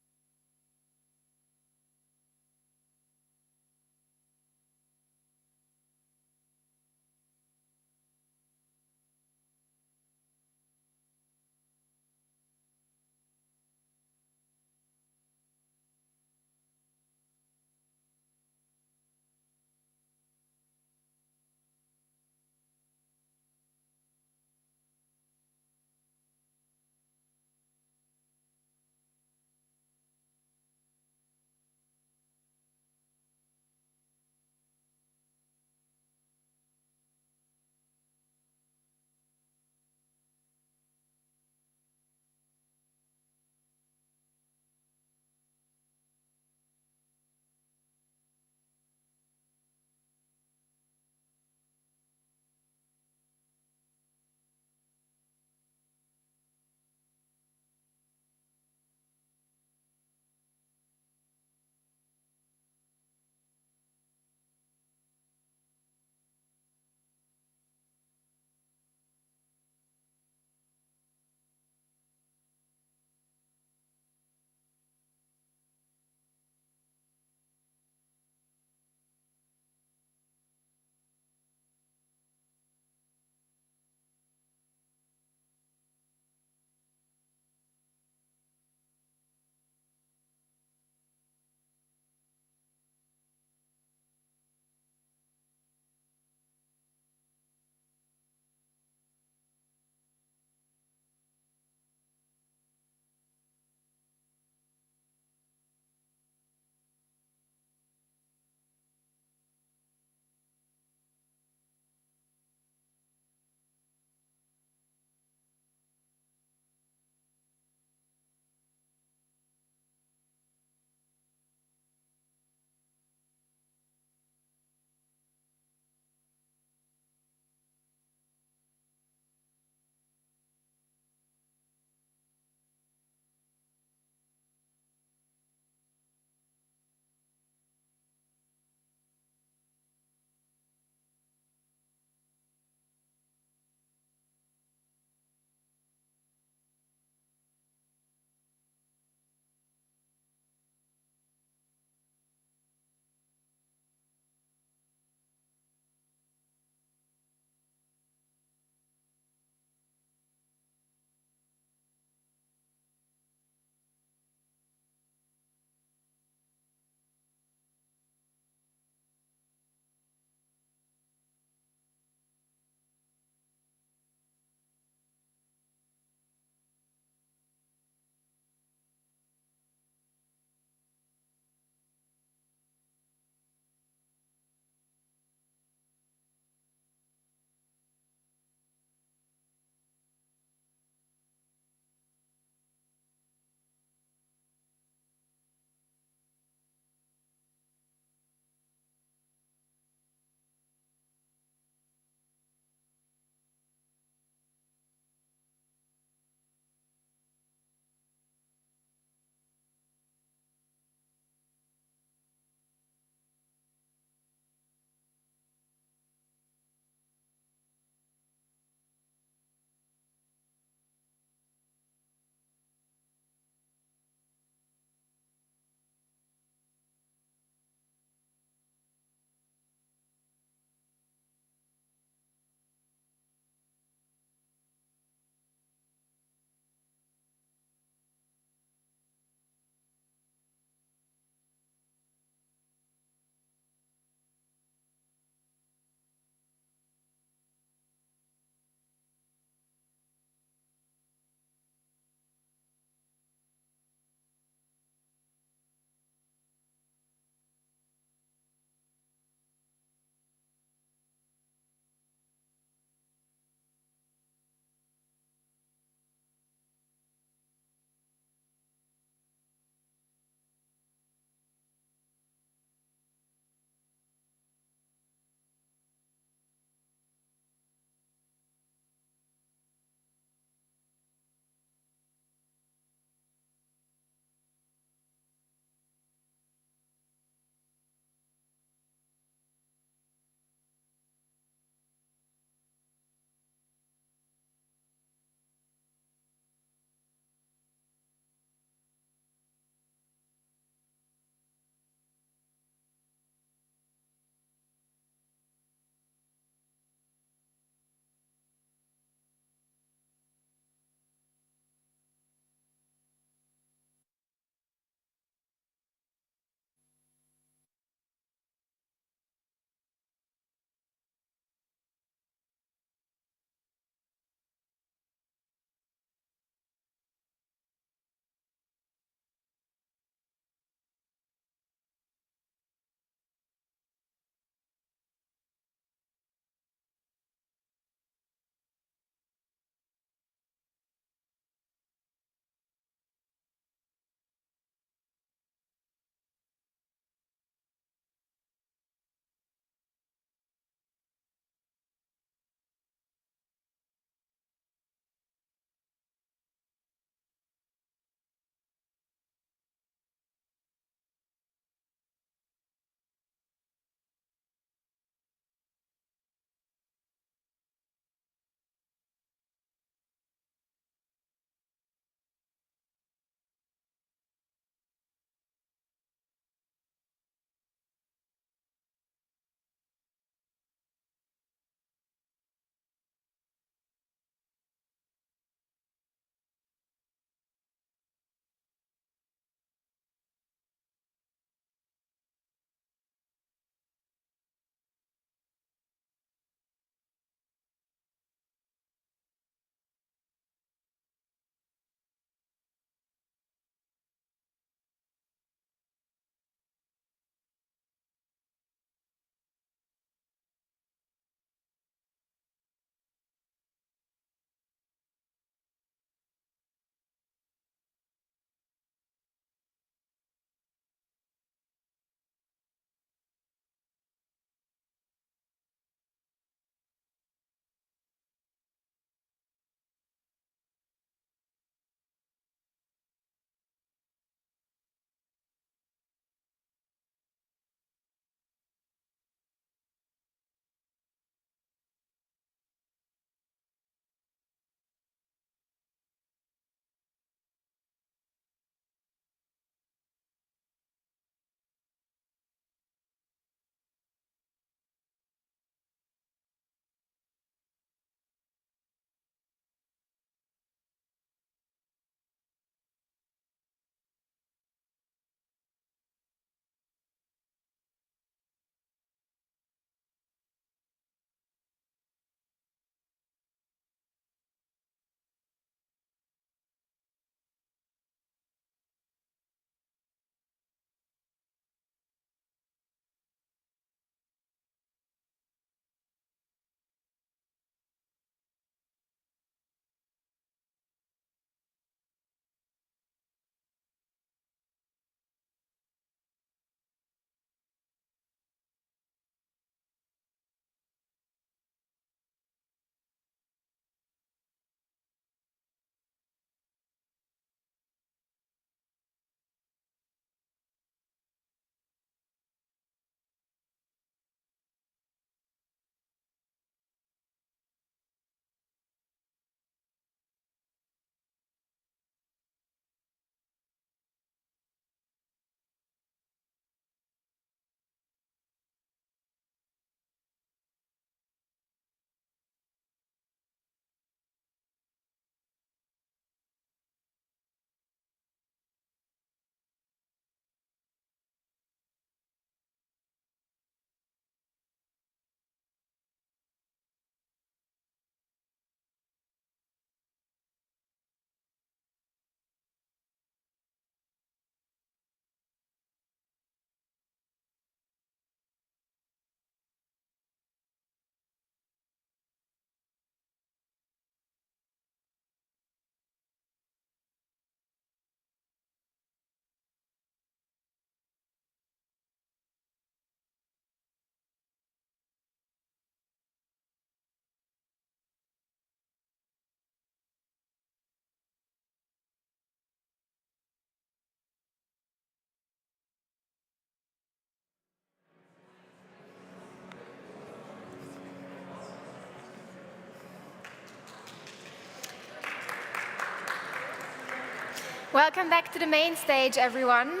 Welcome back to the main stage, everyone.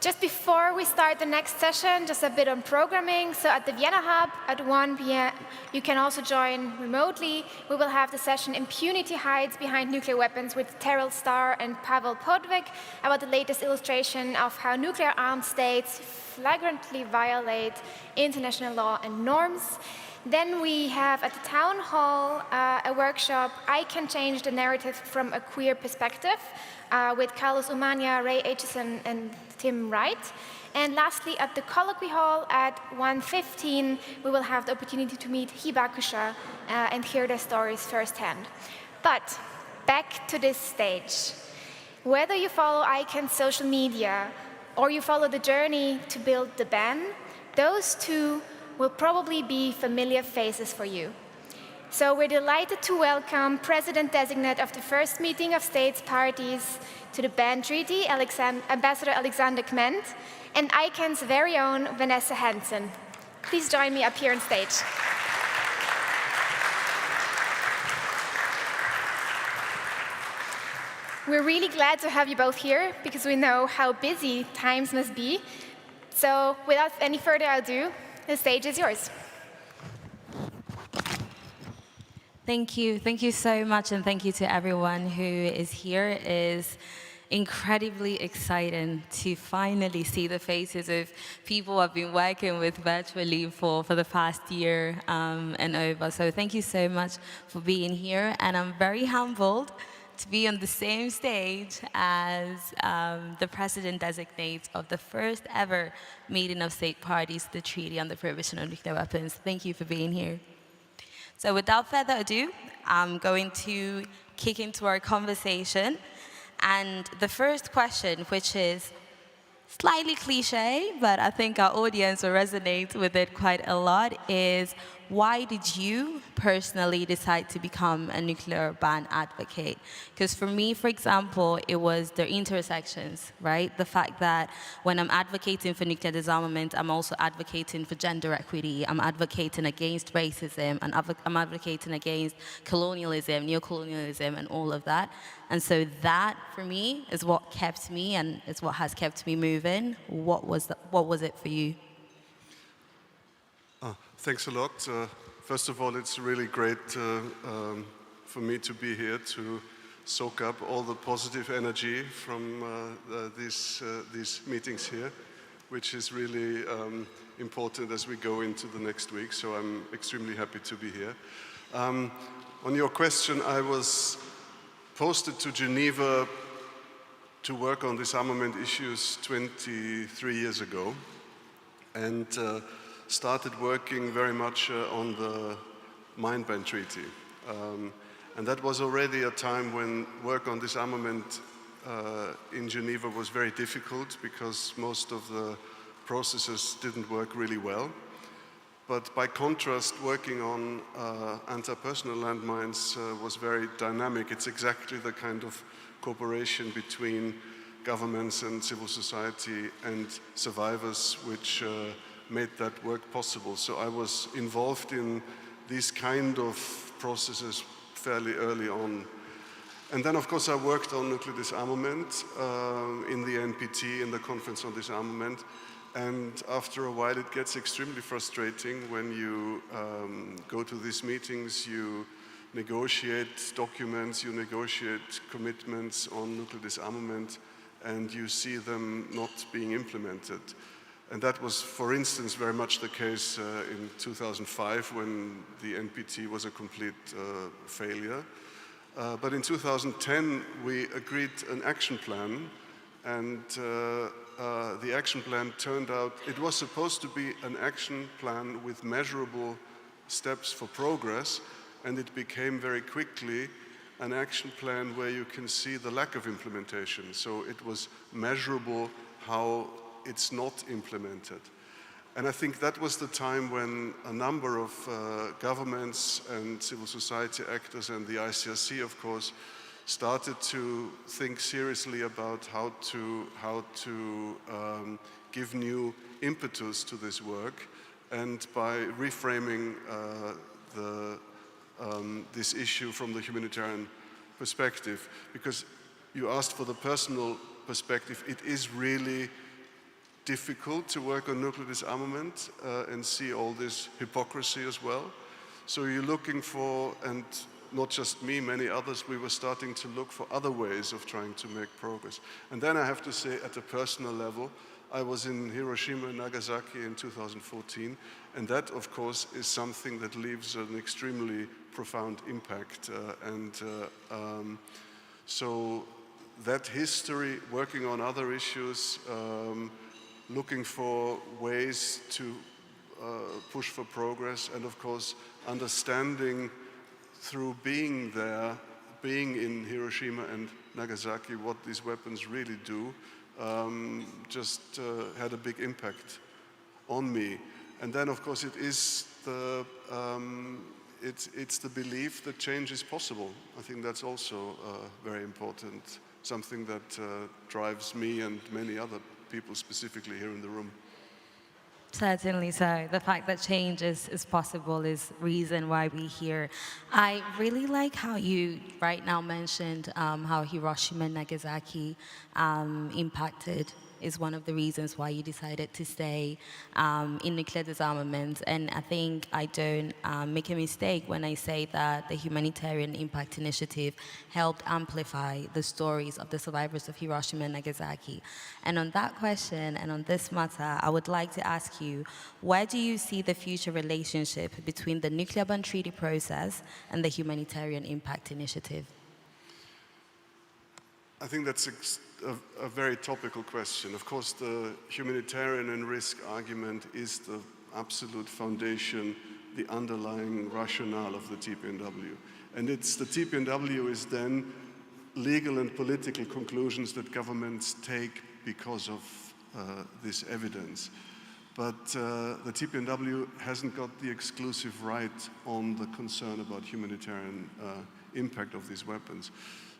Just before we start the next session, just a bit on programming. So at the Vienna Hub at 1 p.m., you can also join remotely. We will have the session Impunity Hides Behind Nuclear Weapons with Terrell Starr and Pavel Podvik about the latest illustration of how nuclear-armed states flagrantly violate international law and norms. Then we have at the Town Hall a workshop, I Can Change the Narrative from a Queer Perspective, with Carlos Umania, Ray Acheson, and Tim Wright. And lastly, at the Colloquy Hall at 1:15, we will have the opportunity to meet Hibakusha and hear their stories firsthand. But back to this stage. Whether you follow ICAN's social media or you follow the journey to build the ban, those two will probably be familiar faces for you. So we're delighted to welcome President-designate of the first meeting of states parties to the ban treaty, Ambassador Alexander Kment, and ICAN's very own Vanessa Hansen. Please join me up here on stage. We're really glad to have you both here because we know how busy times must be. So without any further ado, the stage is yours. Thank you. Thank you so much, and thank you to everyone who is here. It is incredibly exciting to finally see the faces of people I've been working with virtually for the past year and over. So thank you so much for being here, and I'm very humbled to be on the same stage as the President-designate of the first ever meeting of state parties to the Treaty on the Prohibition of Nuclear Weapons. Thank you for being here. So without further ado, I'm going to kick into our conversation. And the first question, which is slightly cliche, but I think our audience will resonate with it quite a lot, is why did you personally decide to become a nuclear ban advocate? Because for me, for example, it was the intersections, right? The fact that when I'm advocating for nuclear disarmament, I'm also advocating for gender equity, I'm advocating against racism, and I'm advocating against colonialism, neocolonialism, and all of that. And so that, for me, is what kept me and is what has kept me moving. What was it for you? Thanks a lot. First of all, it's really great for me to be here to soak up all the positive energy from these meetings here, which is really important as we go into the next week. So I'm extremely happy to be here. On your question, I was posted to Geneva to work on disarmament issues 23 years ago, and started working very much on the Mine Ban Treaty. And that was already a time when work on disarmament in Geneva was very difficult because most of the processes didn't work really well. But by contrast, working on anti-personnel landmines was very dynamic. It's exactly the kind of cooperation between governments and civil society and survivors which made that work possible. So I was involved in these kind of processes fairly early on. And then, of course, I worked on nuclear disarmament in the NPT, in the Conference on Disarmament. And after a while, it gets extremely frustrating when you go to these meetings, you negotiate documents, you negotiate commitments on nuclear disarmament, and you see them not being implemented. And that was, for instance, very much the case in 2005 when the NPT was a complete failure. But in 2010, we agreed an action plan, and the action plan turned out, it was supposed to be an action plan with measurable steps for progress, and it became very quickly an action plan where you can see the lack of implementation. So it was measurable how it's not implemented. And I think that was the time when a number of governments and civil society actors and the ICRC, of course, started to think seriously about how to give new impetus to this work, and by reframing this issue from the humanitarian perspective. Because you asked for the personal perspective. It is really difficult to work on nuclear disarmament and see all this hypocrisy as well. So you're looking for, and not just me, many others, we were starting to look for other ways of trying to make progress. And then I have to say, at a personal level, I was in Hiroshima and Nagasaki in 2014, and that, of course, is something that leaves an extremely profound impact. So that history, working on other issues, looking for ways to push for progress, and of course, understanding through being there, being in Hiroshima and Nagasaki, what these weapons really do, just had a big impact on me. And then, of course, it is it's the belief that change is possible. I think that's also very important, something that drives me and many other people, specifically here in the room. Certainly so. The fact that change is possible is reason why we're here. I really like how you right now mentioned how Hiroshima and Nagasaki impacted is one of the reasons why you decided to stay in nuclear disarmament. And I think I don't make a mistake when I say that the Humanitarian Impact Initiative helped amplify the stories of the survivors of Hiroshima and Nagasaki. And on that question and on this matter, I would like to ask you, where do you see the future relationship between the nuclear ban treaty process and the Humanitarian Impact Initiative? I think that's a very topical question. Of course, the humanitarian and risk argument is the absolute foundation, the underlying rationale of the TPNW. And it's the TPNW is then legal and political conclusions that governments take because of this evidence. But the TPNW hasn't got the exclusive right on the concern about humanitarian impact of these weapons.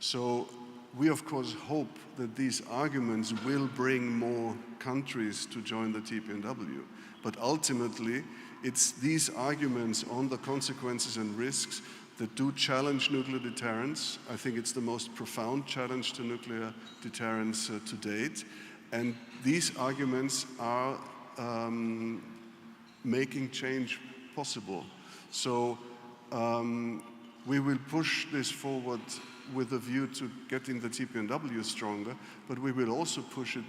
So we, of course, hope that these arguments will bring more countries to join the TPNW. But ultimately, it's these arguments on the consequences and risks that do challenge nuclear deterrence. I think it's the most profound challenge to nuclear deterrence to date. And these arguments are making change possible. So we will push this forward with a view to getting the TPNW stronger, but we will also push it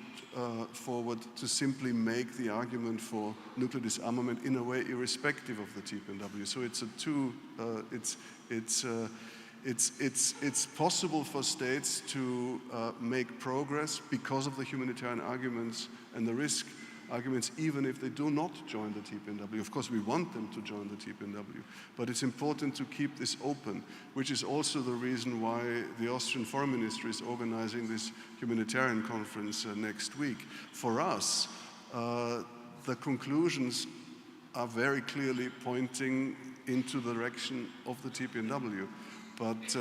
forward to simply make the argument for nuclear disarmament in a way irrespective of the TPNW. So it's a it's possible for states to make progress because of the humanitarian arguments and the risk arguments, even if they do not join the TPNW. Of course, we want them to join the TPNW, but it's important to keep this open, which is also the reason why the Austrian Foreign Ministry is organizing this humanitarian conference next week. For us, the conclusions are very clearly pointing into the direction of the TPNW. But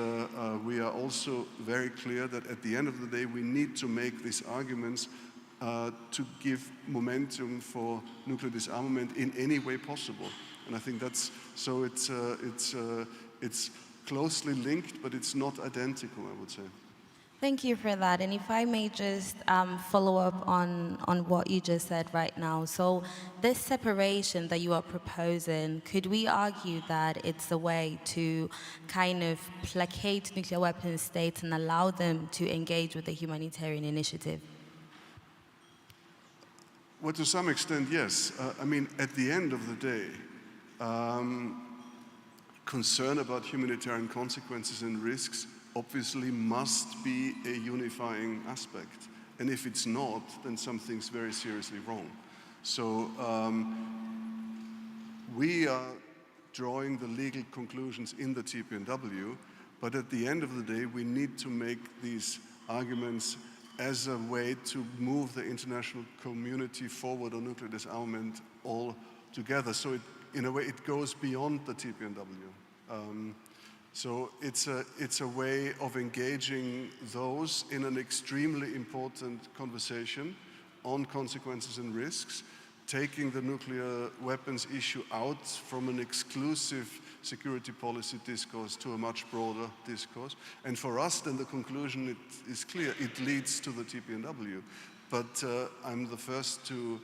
we are also very clear that at the end of the day, we need to make these arguments to give momentum for nuclear disarmament in any way possible. And I think that's, so it's closely linked, but it's not identical, I would say. Thank you for that. And if I may just follow up on what you just said right now. So this separation that you are proposing, could we argue that it's a way to kind of placate nuclear weapons states and allow them to engage with the humanitarian initiative? Well, to some extent, yes. I mean, at the end of the day, concern about humanitarian consequences and risks obviously must be a unifying aspect. And if it's not, then something's very seriously wrong. So we are drawing the legal conclusions in the TPNW, but at the end of the day, we need to make these arguments as a way to move the international community forward on nuclear disarmament all together. So in a way, it goes beyond the TPNW. So it's a way of engaging those in an extremely important conversation on consequences and risks, taking the nuclear weapons issue out from an exclusive security policy discourse to a much broader discourse. And for us, then the conclusion is clear. It leads to the TPNW. But I'm the first to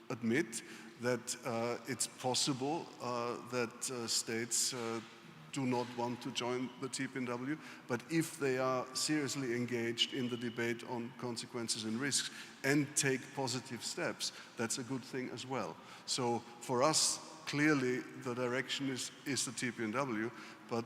admit that it's possible that states do not want to join the TPNW, but if they are seriously engaged in the debate on consequences and risks and take positive steps, that's a good thing as well. So for us, clearly the direction is the TPNW, but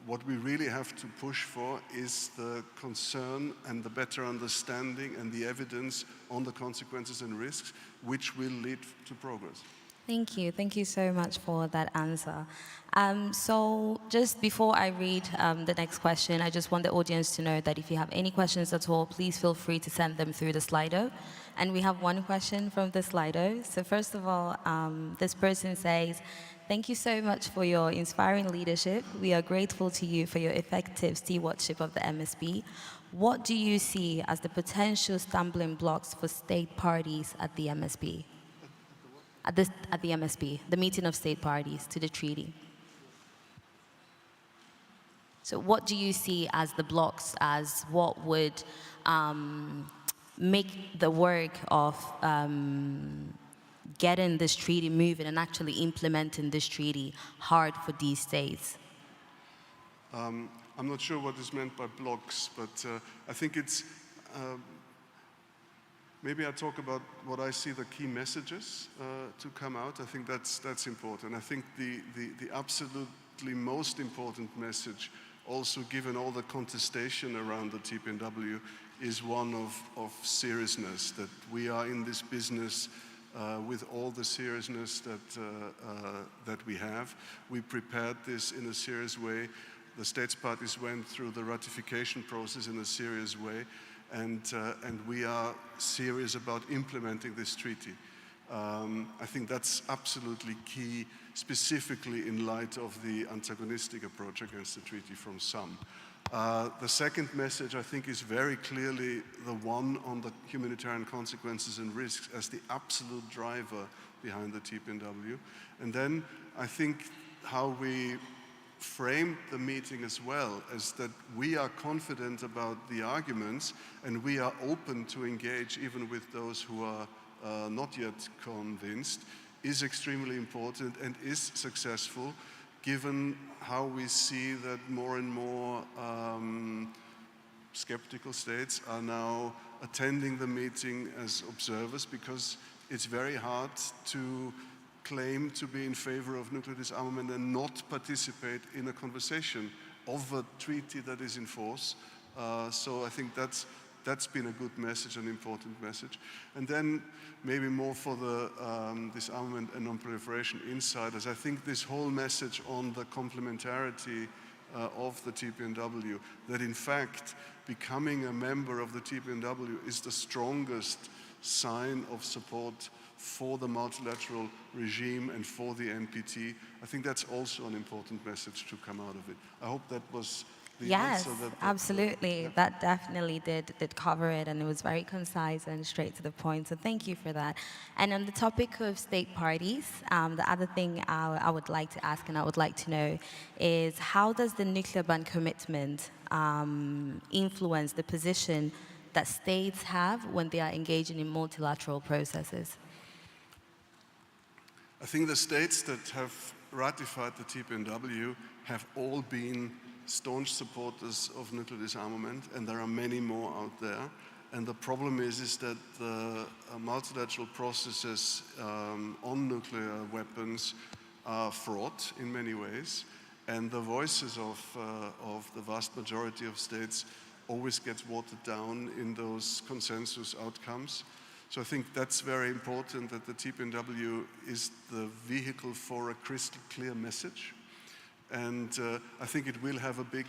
what we really have to push for is the concern and the better understanding and the evidence on the consequences and risks, which will lead to progress. Thank you. Thank you so much for that answer. So just before I read the next question, I just want the audience to know that if you have any questions at all, please feel free to send them through the Slido. And we have one question from the Slido. So first of all, this person says, thank you so much for your inspiring leadership. We are grateful to you for your effective stewardship of the MSB. What do you see as the potential stumbling blocks for state parties at the MSB? At the MSB, the meeting of state parties to the treaty. So what do you see as the blocks, as what would make the work of getting this treaty moving and actually implementing this treaty hard for these states? I'm not sure what is meant by blocks, but I think it's maybe I talk about what I see the key messages to come out. I think that's important. I think the absolutely most important message, also given all the contestation around the TPNW, is one of seriousness, that we are in this business with all the seriousness that we have. We prepared this in a serious way. The states parties went through the ratification process in a serious way. And we are serious about implementing this treaty. I think that's absolutely key, specifically in light of the antagonistic approach against the treaty from some. The second message, I think, is very clearly the one on the humanitarian consequences and risks as the absolute driver behind the TPNW. And then I think how we framed the meeting as well as that we are confident about the arguments and we are open to engage even with those who are not yet convinced, is extremely important and is successful, given how we see that more and more skeptical states are now attending the meeting as observers, because it's very hard to claim to be in favor of nuclear disarmament and not participate in a conversation of a treaty that is in force. So I think that's been a good message, an important message. And then maybe more for the disarmament and non-proliferation insiders, I think this whole message on the complementarity of the TPNW, that in fact becoming a member of the TPNW is the strongest sign of support for the multilateral regime and for the NPT. I think that's also an important message to come out of it. I hope that was the answer. Yes, absolutely. Yeah. That definitely did cover it, and it was very concise and straight to the point, so thank you for that. And on the topic of state parties, the other thing I would like to ask and I would like to know is, how does the nuclear ban commitment influence the position that states have when they are engaging in multilateral processes? I think the states that have ratified the TPNW have all been staunch supporters of nuclear disarmament, and there are many more out there. And the problem is that the multilateral processes on nuclear weapons are fraught in many ways, and the voices of the vast majority of states always gets watered down in those consensus outcomes. So I think that's very important, that the TPNW is the vehicle for a crystal clear message. And I think it will have a big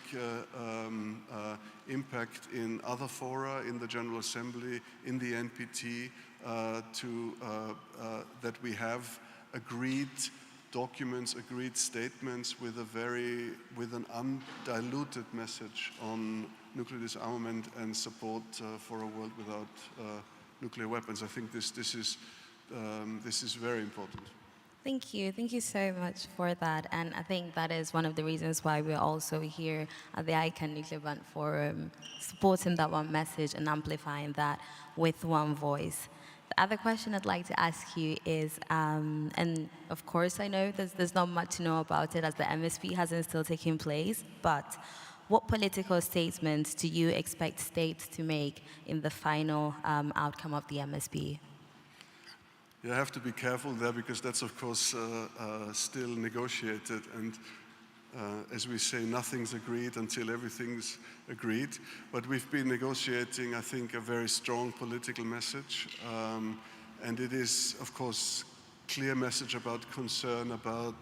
impact in other fora, in the General Assembly, in the NPT, that we have agreed documents, agreed statements with an undiluted message on nuclear disarmament and support for a world without nuclear weapons. I think this is very important. Thank you. Thank you so much for that. And I think that is one of the reasons why we're also here at the ICAN Nuclear Ban Forum, supporting that one message and amplifying that with one voice. The other question I'd like to ask you is, and of course I know there's not much to know about it as the MSP hasn't still taken place, but what political statements do you expect states to make in the final outcome of the MSP? You have to be careful there because that's of course still negotiated, and as we say, nothing's agreed until everything's agreed. But we've been negotiating, I think, a very strong political message, and it is of course clear message about concern about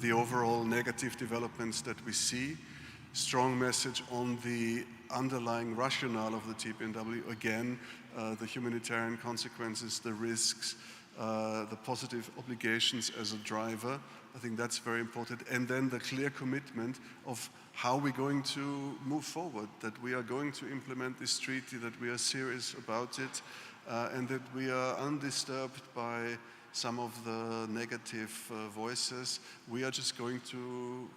the overall negative developments that we see. Strong message on the underlying rationale of the TPNW. Again, the humanitarian consequences, the risks, the positive obligations as a driver. I think that's very important. And then the clear commitment of how we're going to move forward, that we are going to implement this treaty, that we are serious about it, and that we are undisturbed by some of the negative voices. We are just going to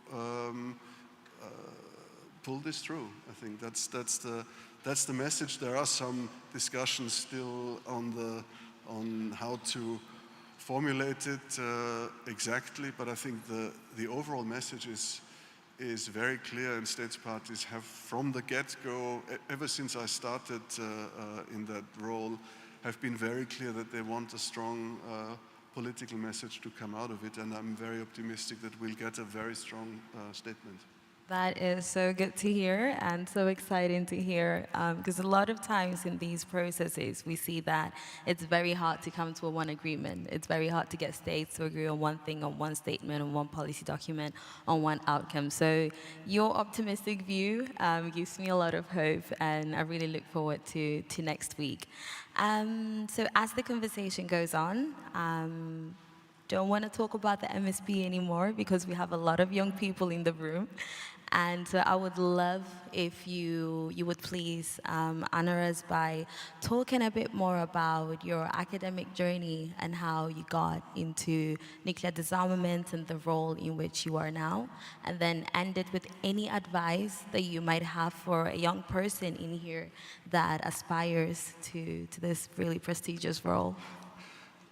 pull this through. I think that's the message. There are some discussions still on how to formulate it exactly, but I think the overall message is very clear, and states parties have from the get-go, ever since I started in that role, have been very clear that they want a strong political message to come out of it, and I'm very optimistic that we'll get a very strong statement. That is so good to hear and so exciting to hear, because a lot of times in these processes we see that it's very hard to come to a one agreement. It's very hard to get states to agree on one thing, on one statement, on one policy document, on one outcome. So your optimistic view gives me a lot of hope, and I really look forward to next week. So as the conversation goes on, don't want to talk about the MSP anymore because we have a lot of young people in the room. And I would love if you would please honor us by talking a bit more about your academic journey and how you got into nuclear disarmament and the role in which you are now, and then end it with any advice that you might have for a young person in here that aspires to this really prestigious role.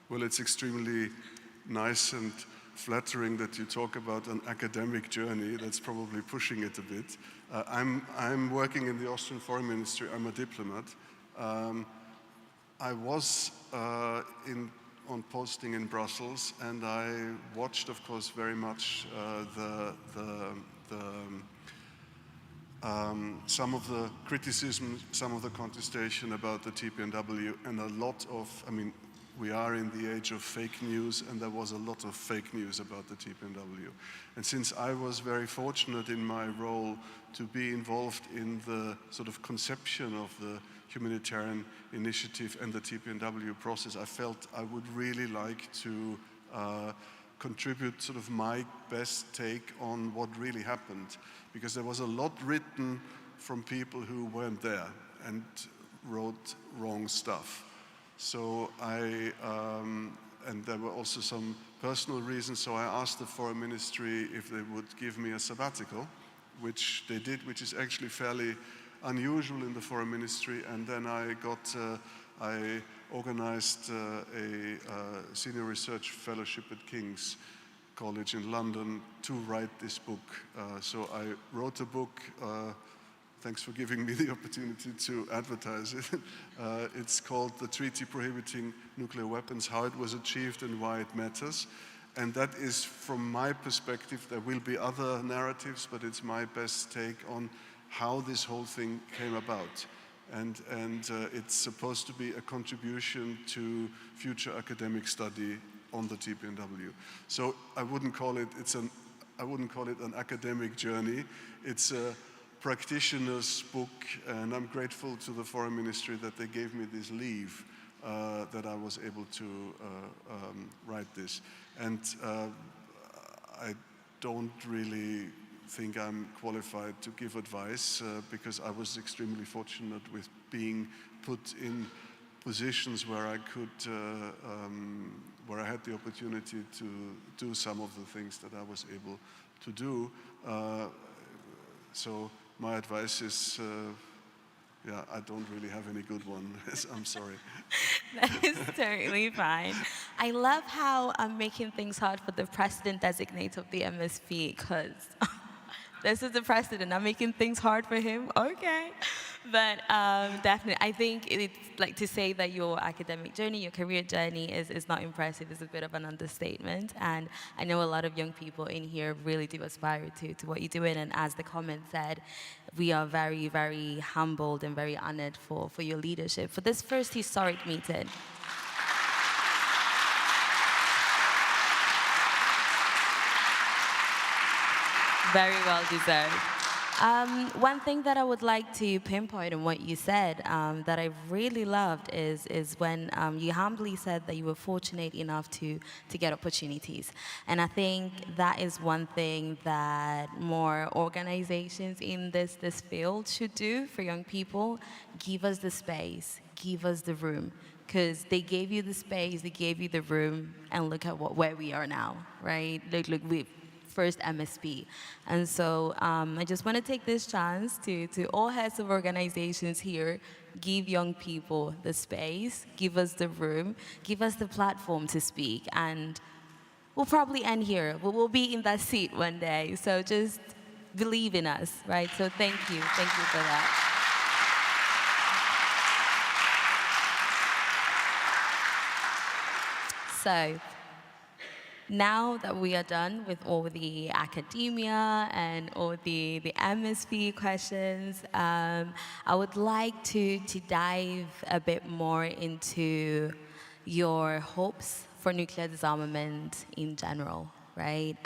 Well, it's extremely nice and flattering that you talk about an academic journey. That's probably pushing it a bit. I'm working in the Austrian Foreign Ministry. I'm a diplomat. I was on posting in Brussels, and I watched, of course, very much some of the criticism, some of the contestation about the TPNW, and a lot of, we are in the age of fake news, and there was a lot of fake news about the TPNW. And since I was very fortunate in my role to be involved in the sort of conception of the humanitarian initiative and the TPNW process, I felt I would really like to contribute sort of my best take on what really happened, because there was a lot written from people who weren't there and wrote wrong stuff. So and there were also some personal reasons, so I asked the Foreign Ministry if they would give me a sabbatical, which they did, which is actually fairly unusual in the Foreign Ministry, and then I organized a senior research fellowship at King's College in London to write this book. So I wrote a book. Thanks for giving me the opportunity to advertise it. It's called The Treaty Prohibiting Nuclear Weapons, How It Was Achieved and Why It Matters. And that is, from my perspective, there will be other narratives, but it's my best take on how this whole thing came about. And it's supposed to be a contribution to future academic study on the TPNW. So I wouldn't call it an academic journey. It's a practitioner's book, and I'm grateful to the Foreign Ministry that they gave me this leave, that I was able to write this. And I don't really think I'm qualified to give advice because I was extremely fortunate with being put in positions where I could, where I had the opportunity to do some of the things that I was able to do. So my advice is, yeah, I don't really have any good one. I'm sorry. That is totally fine. I love how I'm making things hard for the president-designate of the MSP, because this is the president. I'm making things hard for him. Okay. But definitely, I think it's like to say that your academic journey, your career journey is not impressive is a bit of an understatement. And I know a lot of young people in here really do aspire to what you're doing. And as the comment said, we are very, very humbled and very honored for your leadership for this first historic meeting. Very well deserved. One thing that I would like to pinpoint on what you said that I really loved is when you humbly said that you were fortunate enough to get opportunities. And I think that is one thing that more organizations in this field should do for young people. Give us the space, give us the room. Because they gave you the space, they gave you the room, and look at where we are now, right? Look, we've first MSP. And so I just want to take this chance to all heads of organizations here, give young people the space, give us the room, give us the platform to speak, and we'll probably end here. We'll be in that seat one day, so just believe in us, right? So thank you for that. So, now that we are done with all the academia and all the MSP questions, I would like to dive a bit more into your hopes for nuclear disarmament in general, right?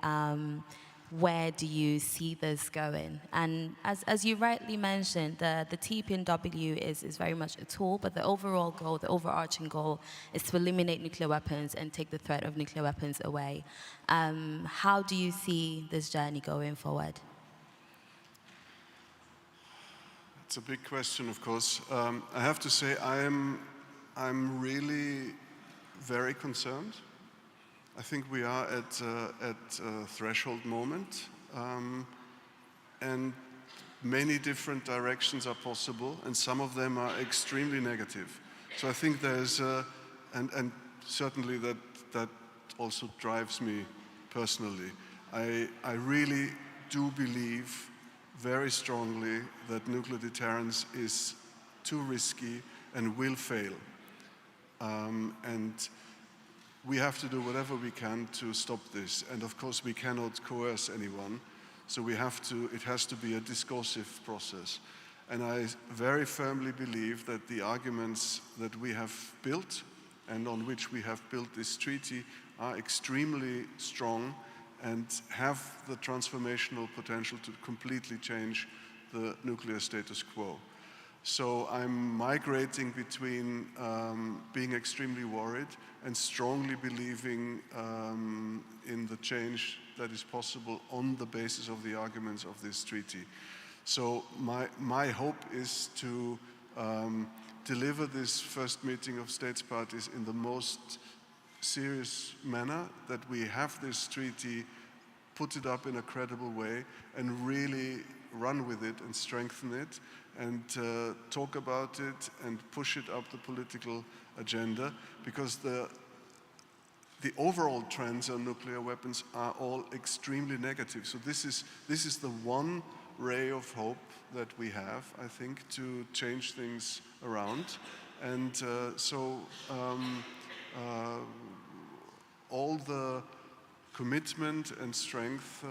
Where do you see this going? And as you rightly mentioned, the TPNW is very much a tool, but the overall goal, the overarching goal, is to eliminate nuclear weapons and take the threat of nuclear weapons away. How do you see this journey going forward? It's a big question, of course. I have to say I'm really very concerned. I think we are at a threshold moment, and many different directions are possible, and some of them are extremely negative. So I think there's, and certainly that also drives me personally. I really do believe very strongly that nuclear deterrence is too risky and will fail. And we have to do whatever we can to stop this. And of course, we cannot coerce anyone. So it has to be a discursive process. And I very firmly believe that the arguments that we have built and on which we have built this treaty are extremely strong and have the transformational potential to completely change the nuclear status quo. So I'm migrating between being extremely worried and strongly believing in the change that is possible on the basis of the arguments of this treaty. So my hope is to deliver this first meeting of states parties in the most serious manner, that we have this treaty, put it up in a credible way, and really run with it and strengthen it, and talk about it and push it up the political agenda, because the overall trends on nuclear weapons are all extremely negative. So this is the one ray of hope that we have, I think, to change things around. And all the commitment and strength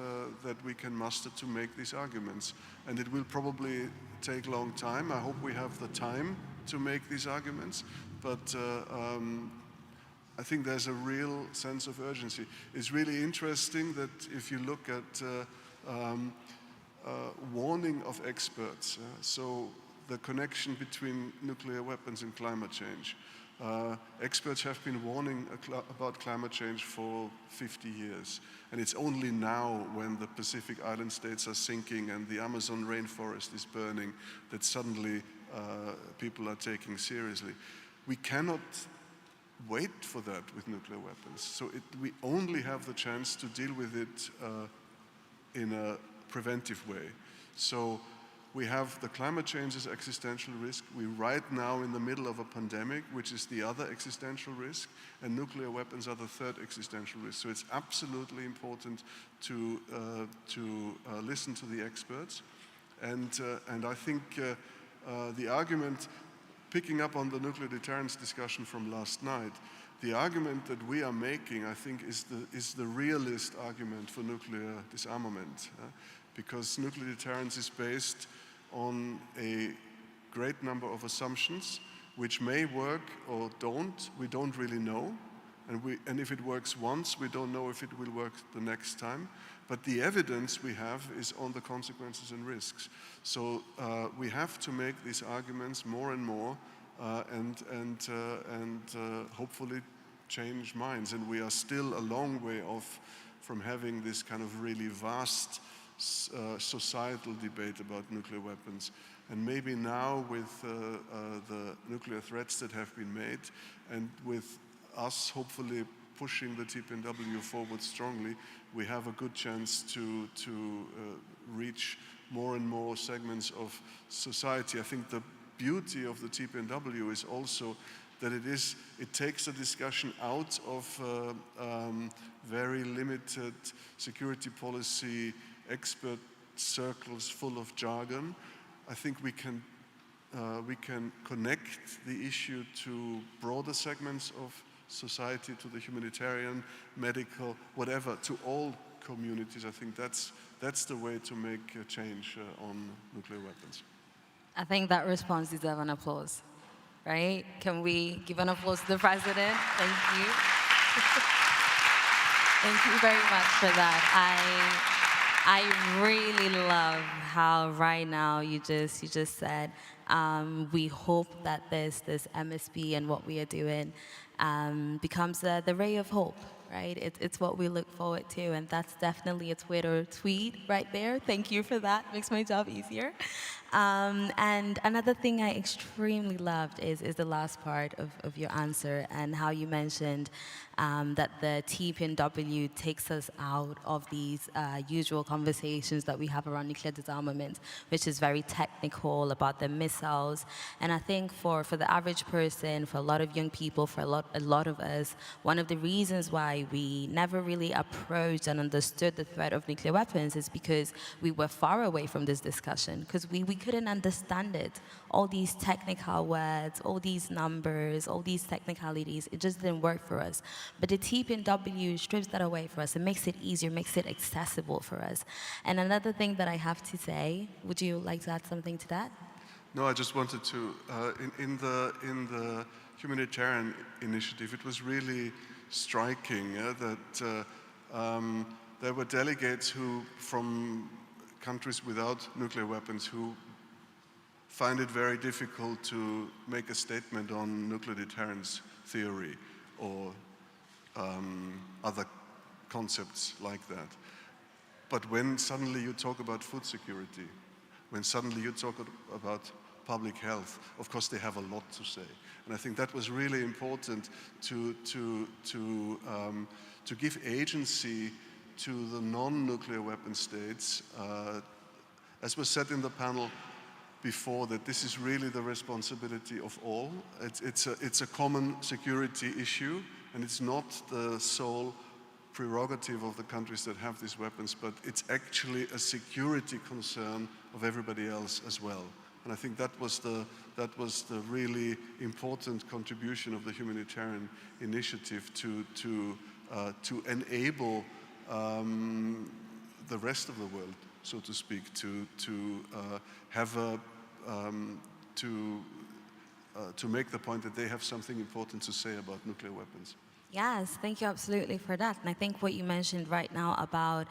that we can muster to make these arguments. And it will probably take a long time. I hope we have the time to make these arguments, but I think there's a real sense of urgency. It's really interesting that if you look at warning of experts, so the connection between nuclear weapons and climate change. Experts have been warning about climate change for 50 years. And it's only now, when the Pacific Island states are sinking and the Amazon rainforest is burning, that suddenly people are taking seriously. we cannot wait for that with nuclear weapons. So we only have the chance to deal with it in a preventive way. So we have the climate change as existential risk. We're right now in the middle of a pandemic, which is the other existential risk, and nuclear weapons are the third existential risk. So it's absolutely important to listen to the experts. And I think the argument, picking up on the nuclear deterrence discussion from last night, the argument that we are making, I think, is the realist argument for nuclear disarmament, because nuclear deterrence is based on a great number of assumptions, which may work or don't. We don't really know. And if it works once, we don't know if it will work the next time. But the evidence we have is on the consequences and risks. So we have to make these arguments more and more and hopefully change minds. And we are still a long way off from having this kind of really vast societal debate about nuclear weapons. And maybe now with the nuclear threats that have been made, and with us hopefully pushing the TPNW forward strongly, we have a good chance to reach more and more segments of society. I think the beauty of the TPNW is also that it takes the discussion out of very limited security policy expert circles full of jargon. I think we can connect the issue to broader segments of society, to the humanitarian, medical, whatever, to all communities. I think that's the way to make a change on nuclear weapons. I think that response deserves an applause, right? Can we give an applause to the President? Thank you. Thank you very much for that. I really love how right now you just said, we hope that this MSB and what we are doing becomes the ray of hope, right? It's what we look forward to, and that's definitely a Twitter tweet right there. Thank you for that. Makes my job easier. And another thing I extremely loved is the last part of your answer, and how you mentioned that the TPNW takes us out of these usual conversations that we have around nuclear disarmament, which is very technical about the missiles. And I think for the average person, for a lot of young people, for a lot of us, one of the reasons why we never really approached and understood the threat of nuclear weapons is because we were far away from this discussion, because we couldn't understand it. All these technical words, all these numbers, all these technicalities, it just didn't work for us. But the TPNW strips that away for us. It makes it easier, makes it accessible for us. And another thing that I have to say, would you like to add something to that? No, I just wanted to, in the humanitarian initiative, it was really striking that there were delegates who, from countries without nuclear weapons, who find it very difficult to make a statement on nuclear deterrence theory or other concepts like that. But when suddenly you talk about food security, when suddenly you talk about public health, of course they have a lot to say. And I think that was really important to give agency to the non-nuclear weapon states. As was said in the panel before, that this is really the responsibility of all. It's a common security issue, and it's not the sole prerogative of the countries that have these weapons, but it's actually a security concern of everybody else as well. And I think that was the really important contribution of the humanitarian initiative to enable the rest of the world, so to speak, to have to make the point that they have something important to say about nuclear weapons. Yes, thank you absolutely for that. And I think what you mentioned right now about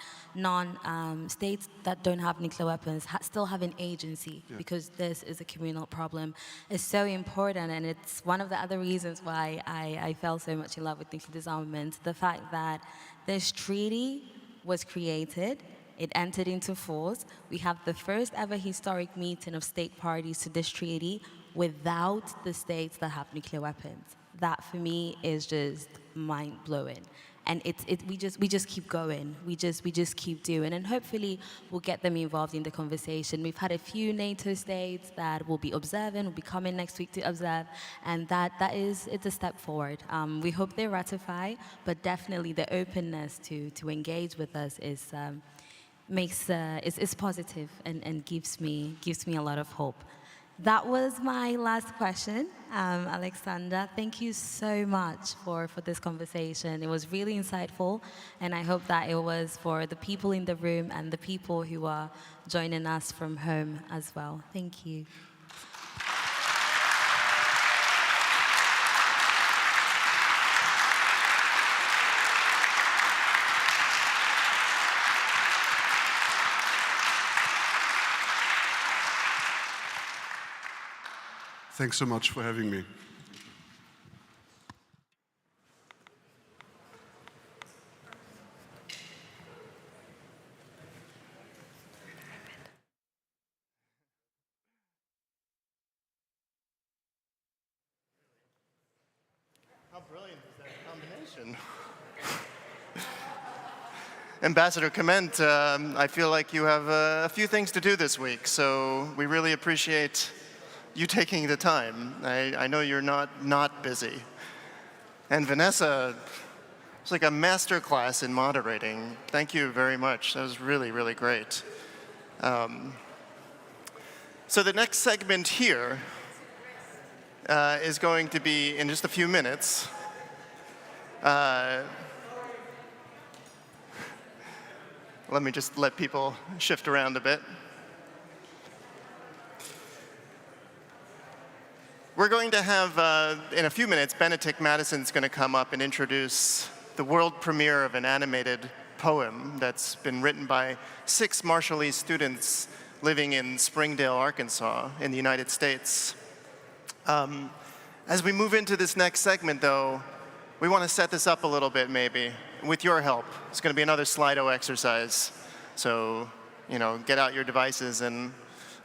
states that don't have nuclear weapons still have an agency, because this is a communal problem, is so important. And it's one of the other reasons why I fell so much in love with nuclear disarmament. The fact that this treaty was created, it entered into force. We have the first ever historic meeting of state parties to this treaty without the states that have nuclear weapons. That for me is just mind-blowing. And we just keep going. We just keep doing, and hopefully we'll get them involved in the conversation. We've had a few NATO states that will be observing, will be coming next week to observe, and it's a step forward. We hope they ratify, but definitely the openness to engage with us is positive and gives me a lot of hope. That was my last question. Alexander, thank you so much for this conversation. It was really insightful, and I hope that it was for the people in the room and the people who are joining us from home as well. Thank you. Thanks so much for having me. How brilliant is that combination? Ambassador Clement, I feel like you have a few things to do this week, so we really appreciate you taking the time. I know you're not busy. And Vanessa, it's like a master class in moderating. Thank you very much. That was really, really great. So the next segment here is going to be in just a few minutes. Let me just let people shift around a bit. We're going to have, in a few minutes, Benetick Madison is going to come up and introduce the world premiere of an animated poem that's been written by 6 Marshallese students living in Springdale, Arkansas, in the United States. As we move into this next segment, though, we want to set this up a little bit, maybe, with your help. It's going to be another Slido exercise. So, get out your devices, and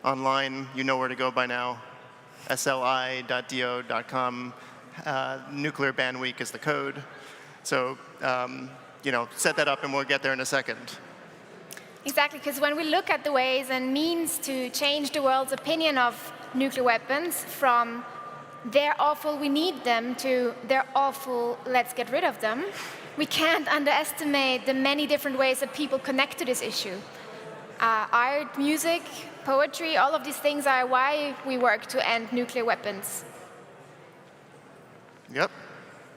online, you know where to go by now. sli.do.com. Nuclear Ban Week is the code. So, set that up and we'll get there in a second. Exactly, because when we look at the ways and means to change the world's opinion of nuclear weapons from they're awful, we need them, to they're awful, let's get rid of them, we can't underestimate the many different ways that people connect to this issue. Art, music, poetry, all of these things are why we work to end nuclear weapons. Yep.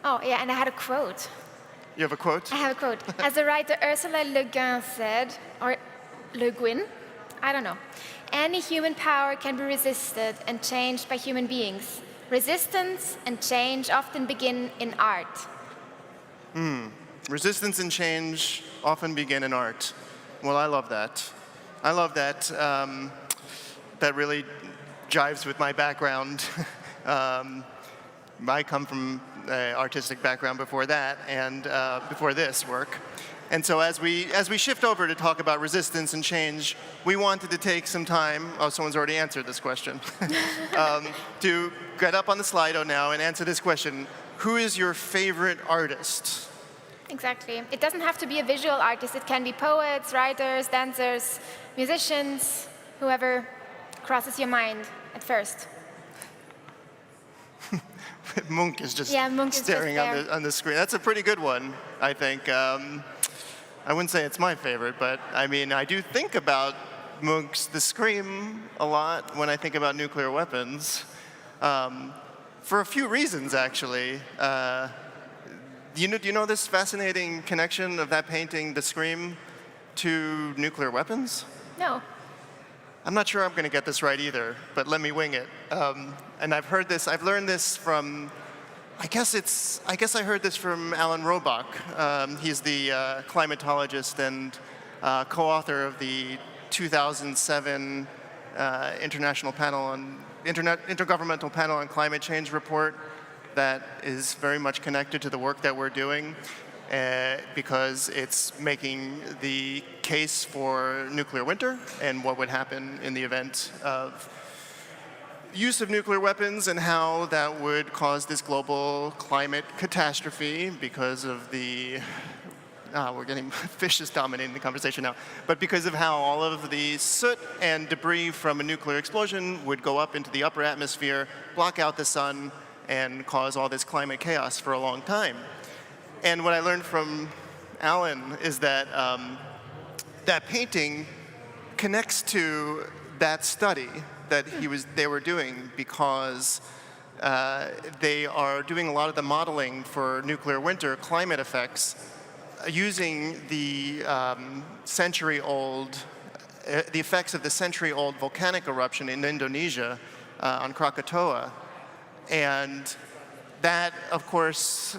Oh, yeah, and I had a quote. You have a quote? I have a quote. As the writer Ursula Le Guin said, or Le Guin, I don't know, any human power can be resisted and changed by human beings. Resistance and change often begin in art. Resistance and change often begin in art. Well, I love that. I love that. That really jives with my background. I come from an artistic background before that, and before this work. And so as we shift over to talk about resistance and change, we wanted to take some time, someone's already answered this question, to get up on the Slido now and answer this question. Who is your favorite artist? Exactly. It doesn't have to be a visual artist. It can be poets, writers, dancers, musicians, whoever crosses your mind at first. Munch is just staring on the screen. That's a pretty good one, I think. I wouldn't say it's my favorite, but I mean, I do think about Munch's The Scream a lot when I think about nuclear weapons, for a few reasons, actually. Do you know this fascinating connection of that painting, The Scream, to nuclear weapons? No. I'm not sure I'm going to get this right either, but let me wing it. And I've learned this from, I guess I heard this from Alan Robach. He's the climatologist and co-author of the 2007 Intergovernmental Panel on Climate Change report that is very much connected to the work that we're doing. Because it's making the case for nuclear winter and what would happen in the event of, use of nuclear weapons and how that would cause this global climate catastrophe because of the, we're getting, fish is dominating the conversation now, but because of how all of the soot and debris from a nuclear explosion would go up into the upper atmosphere, block out the sun, and cause all this climate chaos for a long time. And what I learned from Alan is that that painting connects to that study that they were doing, because they are doing a lot of the modeling for nuclear winter climate effects using the the effects of the century-old volcanic eruption in Indonesia on Krakatoa. And that, of course,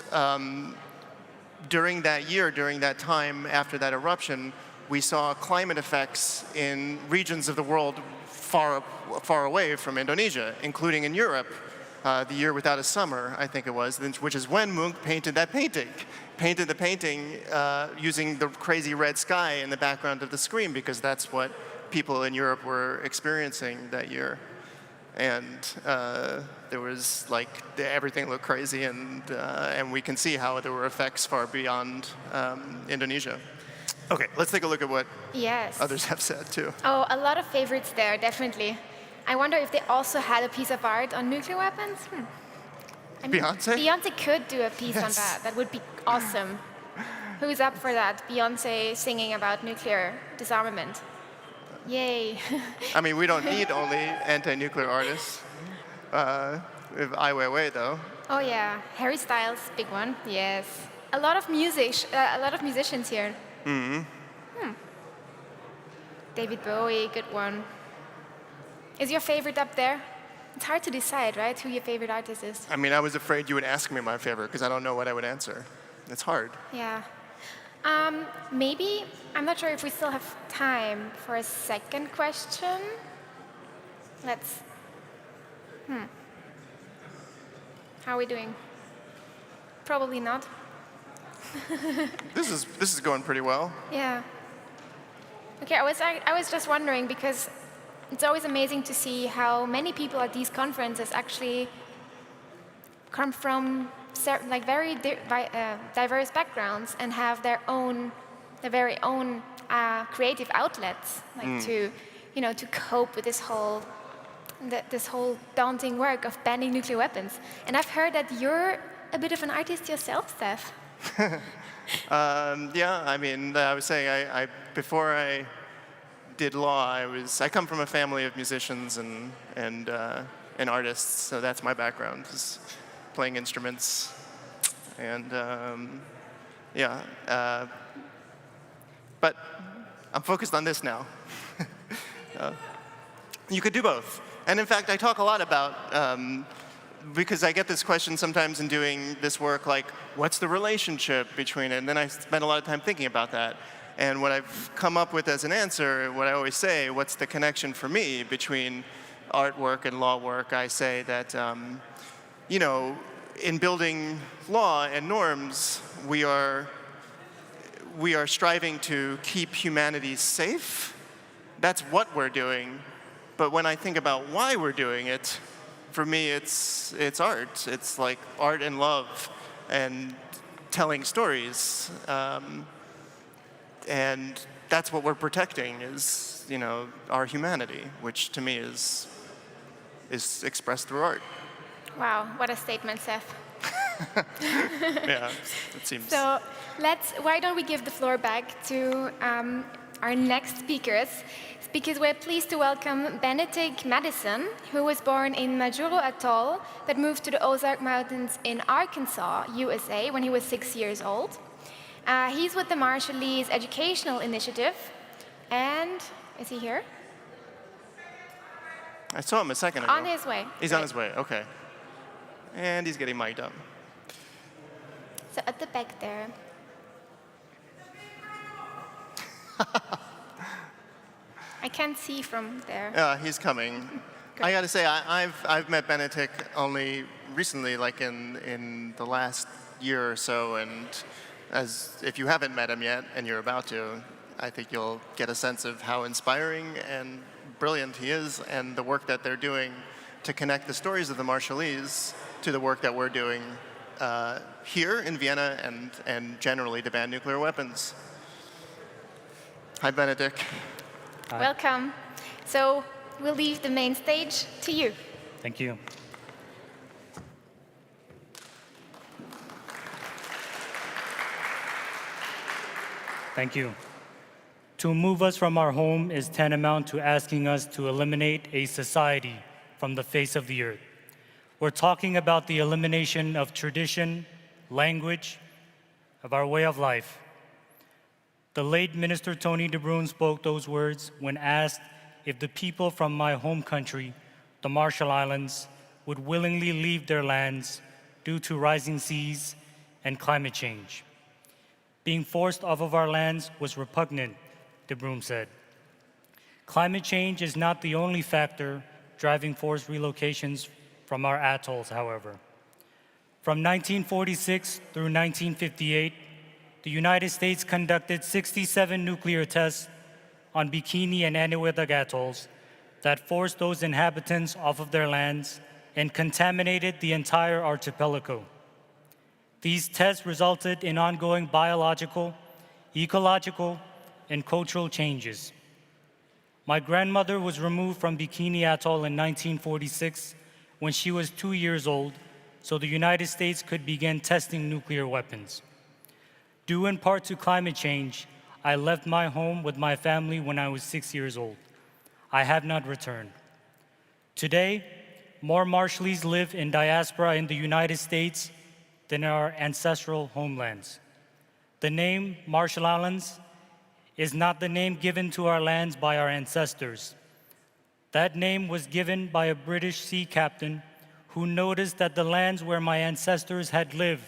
during that time after that eruption, we saw climate effects in regions of the world far away from Indonesia, including in Europe, the year without a summer, I think it was, which is when Munch painted that painting. Painted the painting using the crazy red sky in the background of the screen, because that's what people in Europe were experiencing that year. And there was everything looked crazy, and we can see how there were effects far beyond Indonesia. Okay, let's take a look at what others have said too. Oh, a lot of favorites there, definitely. I wonder if they also had a piece of art on nuclear weapons. I mean, Beyonce? Beyonce could do a piece on that. That would be awesome. Who's up for that? Beyonce singing about nuclear disarmament. Yay. I mean, we don't need only anti-nuclear artists. With Ai Weiwei, though. Oh yeah, Harry Styles, big one. Yes. A lot of musicians here. Mm-hmm. David Bowie, good one. Is your favorite up there? It's hard to decide, right, who your favorite artist is. I mean, I was afraid you would ask me my favorite, because I don't know what I would answer. It's hard. Yeah. Maybe, I'm not sure if we still have time for a second question. Let's, How are we doing? Probably not. This is going pretty well. Yeah. Okay, I was just wondering, because it's always amazing to see how many people at these conferences actually come from very diverse backgrounds and have their very own creative outlets, to cope with this whole daunting work of banning nuclear weapons. And I've heard that you're a bit of an artist yourself, Steph. Yeah, I mean, I was saying, before I did law, I come from a family of musicians and artists, so that's my background, is playing instruments, and but I'm focused on this now. You could do both, and in fact, I talk a lot about. Because I get this question sometimes in doing this work, like, what's the relationship between it? And then I spend a lot of time thinking about that. And what I've come up with as an answer, what I always say, what's the connection for me between artwork and law work? I say that, in building law and norms, we are striving to keep humanity safe. That's what we're doing. But when I think about why we're doing it, for me, it's art. It's like art and love and telling stories. And that's what we're protecting is, our humanity, which to me is expressed through art. Wow, what a statement, Seth. Yeah, it seems. So why don't we give the floor back to our next speakers, because we're pleased to welcome Benetick Madison, who was born in Majuro Atoll, but moved to the Ozark Mountains in Arkansas, USA, when he was 6 years old. He's with the Marshall Lee's Educational Initiative, and is he here? I saw him a second ago. On his way. He's on his way, okay. And he's getting mic'd up. So at the back there. I can't see from there. Yeah, he's coming. Great. I got to say, I've met Benetick only recently, like in the last year or so, and if you haven't met him yet, and you're about to, I think you'll get a sense of how inspiring and brilliant he is, and the work that they're doing to connect the stories of the Marshallese to the work that we're doing here in Vienna and generally to ban nuclear weapons. Hi, Benetick. Hi. Welcome. So we'll leave the main stage to you. Thank you. Thank you. To move us from our home is tantamount to asking us to eliminate a society from the face of the earth. We're talking about the elimination of tradition, language, of our way of life. The late Minister Tony de Bruin spoke those words when asked if the people from my home country, the Marshall Islands, would willingly leave their lands due to rising seas and climate change. Being forced off of our lands was repugnant, de Bruin said. Climate change is not the only factor driving forced relocations from our atolls, however. From 1946 through 1958, the United States conducted 67 nuclear tests on Bikini and Eniwetok atolls that forced those inhabitants off of their lands and contaminated the entire archipelago. These tests resulted in ongoing biological, ecological, and cultural changes. My grandmother was removed from Bikini Atoll in 1946 when she was 2 years old, so the United States could begin testing nuclear weapons. Due in part to climate change, I left my home with my family when I was 6 years old. I have not returned. Today, more Marshallese live in diaspora in the United States than in our ancestral homelands. The name Marshall Islands is not the name given to our lands by our ancestors. That name was given by a British sea captain who noticed that the lands where my ancestors had lived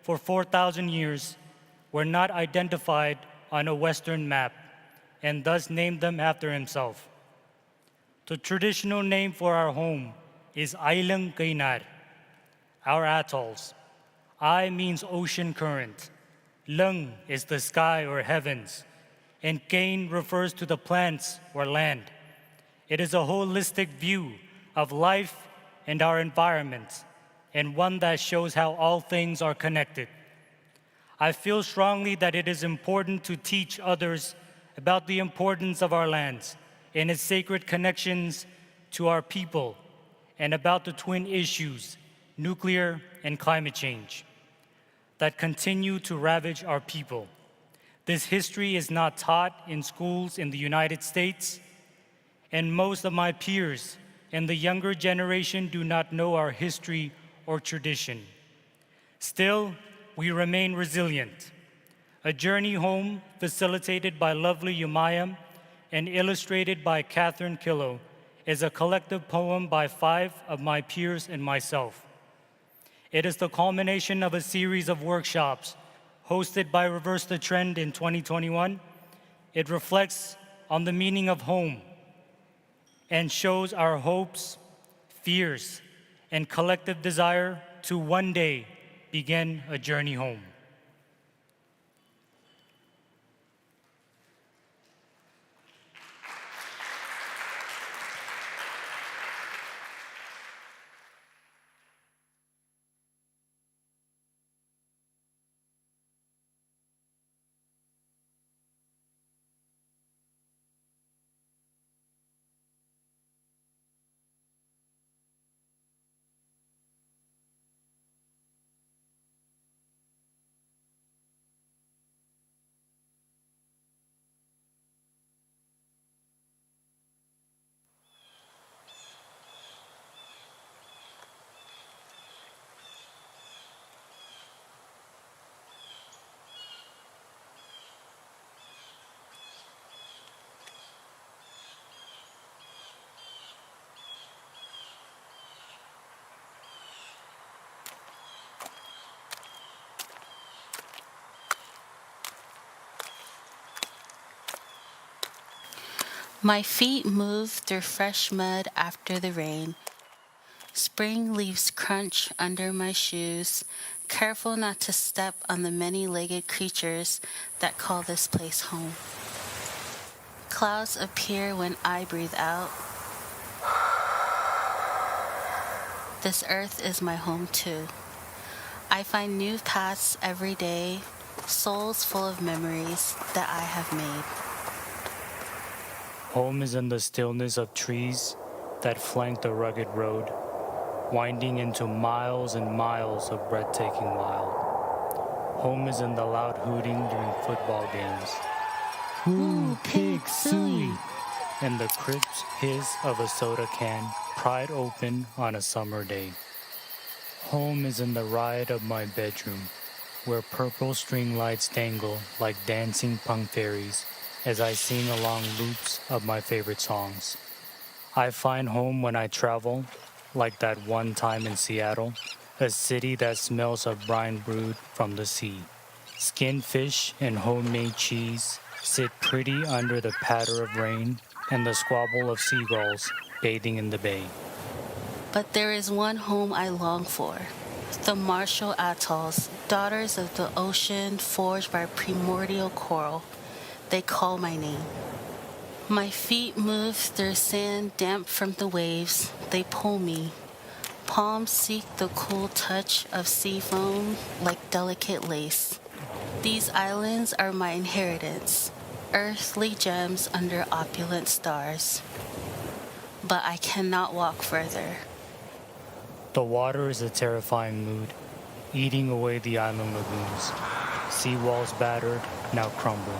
for 4,000 years were not identified on a Western map, and thus named them after himself. The traditional name for our home is Ailang Kainar, our atolls. I means ocean current. Lung is the sky or heavens, and Kain refers to the plants or land. It is a holistic view of life and our environment, and one that shows how all things are connected. I feel strongly that it is important to teach others about the importance of our lands and its sacred connections to our people, and about the twin issues, nuclear and climate change, that continue to ravage our people. This history is not taught in schools in the United States, and most of my peers and the younger generation do not know our history or tradition. Still, we remain resilient. A journey home facilitated by lovely Umayam and illustrated by Catherine Killow is a collective poem by 5 of my peers and myself. It is the culmination of a series of workshops hosted by Reverse the Trend in 2021. It reflects on the meaning of home and shows our hopes, fears, and collective desire to one day begin a journey home. My feet move through fresh mud after the rain. Spring leaves crunch under my shoes, careful not to step on the many-legged creatures that call this place home. Clouds appear when I breathe out. This earth is my home too. I find new paths every day, souls full of memories that I have made. Home is in the stillness of trees that flank the rugged road, winding into miles and miles of breathtaking wild. Home is in the loud hooting during football games. Woo, pig, suey! And the crisp hiss of a soda can pried open on a summer day. Home is in the riot of my bedroom, where purple string lights dangle like dancing punk fairies as I sing along loops of my favorite songs. I find home when I travel, like that one time in Seattle, a city that smells of brine brewed from the sea. Skinned fish and homemade cheese sit pretty under the patter of rain and the squabble of seagulls bathing in the bay. But there is one home I long for. The Marshall Atolls, daughters of the ocean forged by primordial coral. They call my name. My feet move through sand damp from the waves. They pull me. Palms seek the cool touch of sea foam like delicate lace. These islands are my inheritance, earthly gems under opulent stars. But I cannot walk further. The water is a terrifying mood, eating away the island lagoons. Seawalls battered, now crumbling.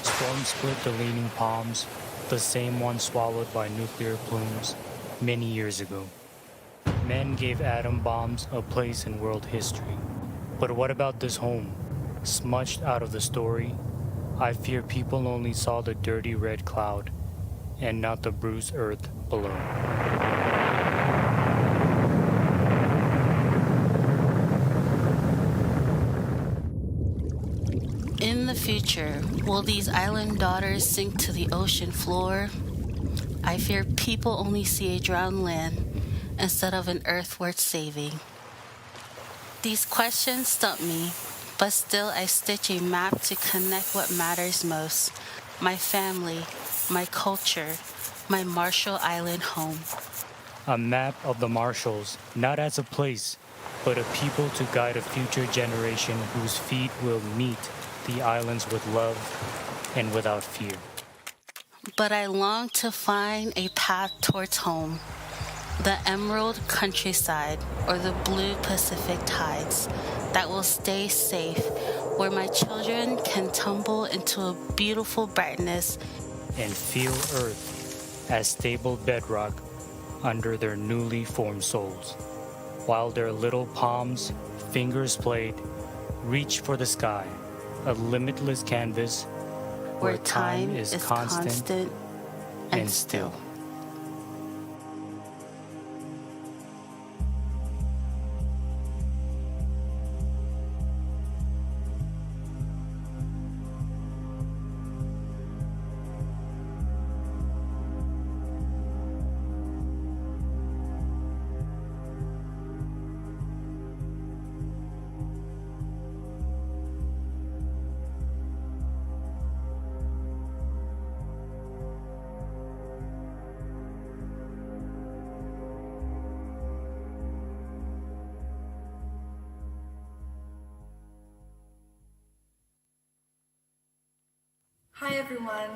Storm split the leaning palms, the same one swallowed by nuclear plumes many years ago. Men gave atom bombs a place in world history. But what about this home? Smudged out of the story, I fear people only saw the dirty red cloud and not the bruised earth below. In the future, will these island daughters sink to the ocean floor? I fear people only see a drowned land instead of an earth worth saving. These questions stump me, but still I stitch a map to connect what matters most: my family, my culture, my Marshall Island home. A map of the Marshalls, not as a place, but a people to guide a future generation whose feet will meet the islands with love and without fear. But I long to find a path towards home, the emerald countryside or the blue Pacific tides that will stay safe, where my children can tumble into a beautiful brightness and feel earth as stable bedrock under their newly formed souls, while their little palms, fingers played, reach for the sky, a limitless canvas where time is constant and still. Hi everyone!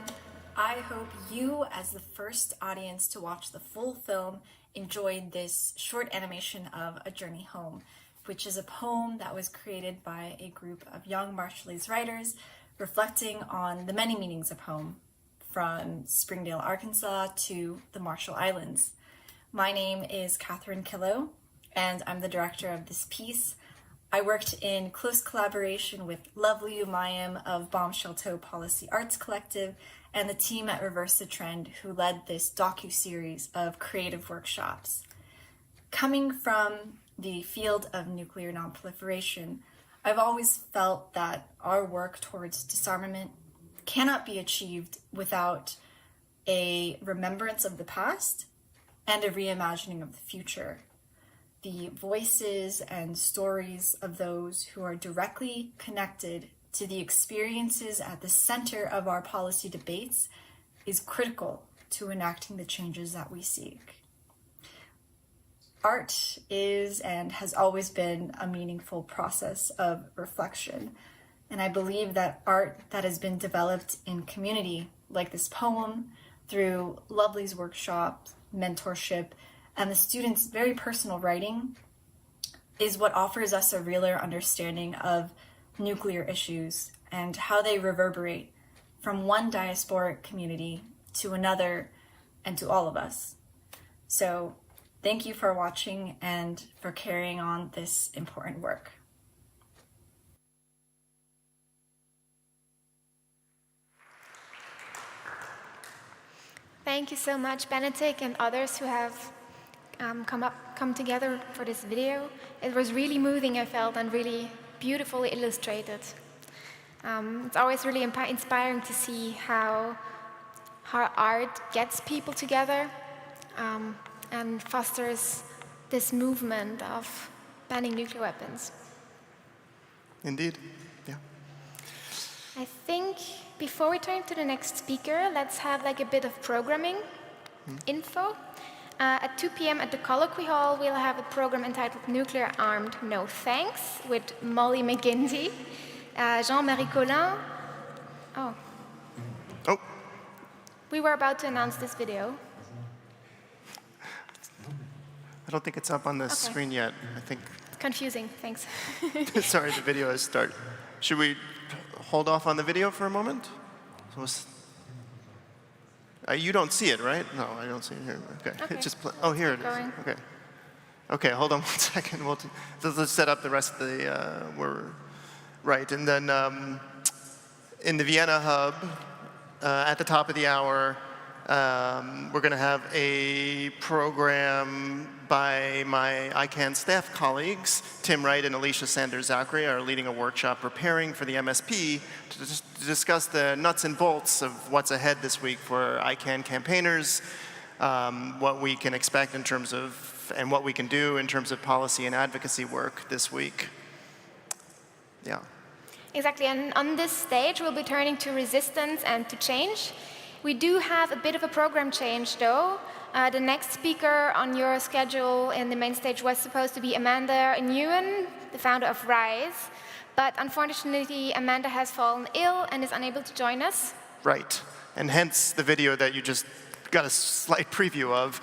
I hope you, as the first audience to watch the full film, enjoyed this short animation of A Journey Home, which is a poem that was created by a group of young Marshallese writers reflecting on the many meanings of home, from Springdale, Arkansas to the Marshall Islands. My name is Catherine Killow, and I'm the director of this piece. I worked in close collaboration with lovely Umayim of Bombshell Toe Policy Arts Collective and the team at Reverse the Trend, who led this docu-series of creative workshops. Coming from the field of nuclear nonproliferation, I've always felt that our work towards disarmament cannot be achieved without a remembrance of the past and a reimagining of the future. The voices and stories of those who are directly connected to the experiences at the center of our policy debates is critical to enacting the changes that we seek. art is and has always been a meaningful process of reflection. And I believe that art that has been developed in community, like this poem, through Lovely's workshops, mentorship, and the students' very personal writing, is what offers us a realer understanding of nuclear issues and how they reverberate from one diasporic community to another and to all of us. So thank you for watching and for carrying on this important work. Thank you so much, Benetick and others who have come together for this video. It was really moving, I felt, and really beautifully illustrated. It's always really inspiring to see how art gets people together and fosters this movement of banning nuclear weapons. Indeed, yeah. I think before we turn to the next speaker, let's have like a bit of programming info. At 2 p.m. at the Colloquy Hall, we'll have a program entitled Nuclear Armed No Thanks with Molly McGinty, Jean-Marie Collin. Oh. We were about to announce this video. I don't think it's up on the screen yet. I think. Confusing, thanks. Sorry, the video has started. Should we hold off on the video for a moment? You don't see it, right? No, I don't see it here. Okay. It just oh, here it is. Okay. Okay, hold on 1 second. Let's set up the rest of the. We're right, and then in the Vienna hub at the top of the hour, we're going to have a program by my ICAN staff colleagues. Tim Wright and Alicia Sanders-Zachary are leading a workshop preparing for the MSP to discuss the nuts and bolts of what's ahead this week for ICAN campaigners, what we can expect in terms of, and what we can do in terms of policy and advocacy work this week. Yeah. Exactly, and on this stage, we'll be turning to resistance and to change. We do have a bit of a program change, though. The next speaker on your schedule in the main stage was supposed to be Amanda Nguyen, the founder of RISE. But unfortunately, Amanda has fallen ill and is unable to join us. Right, and hence the video that you just got a slight preview of,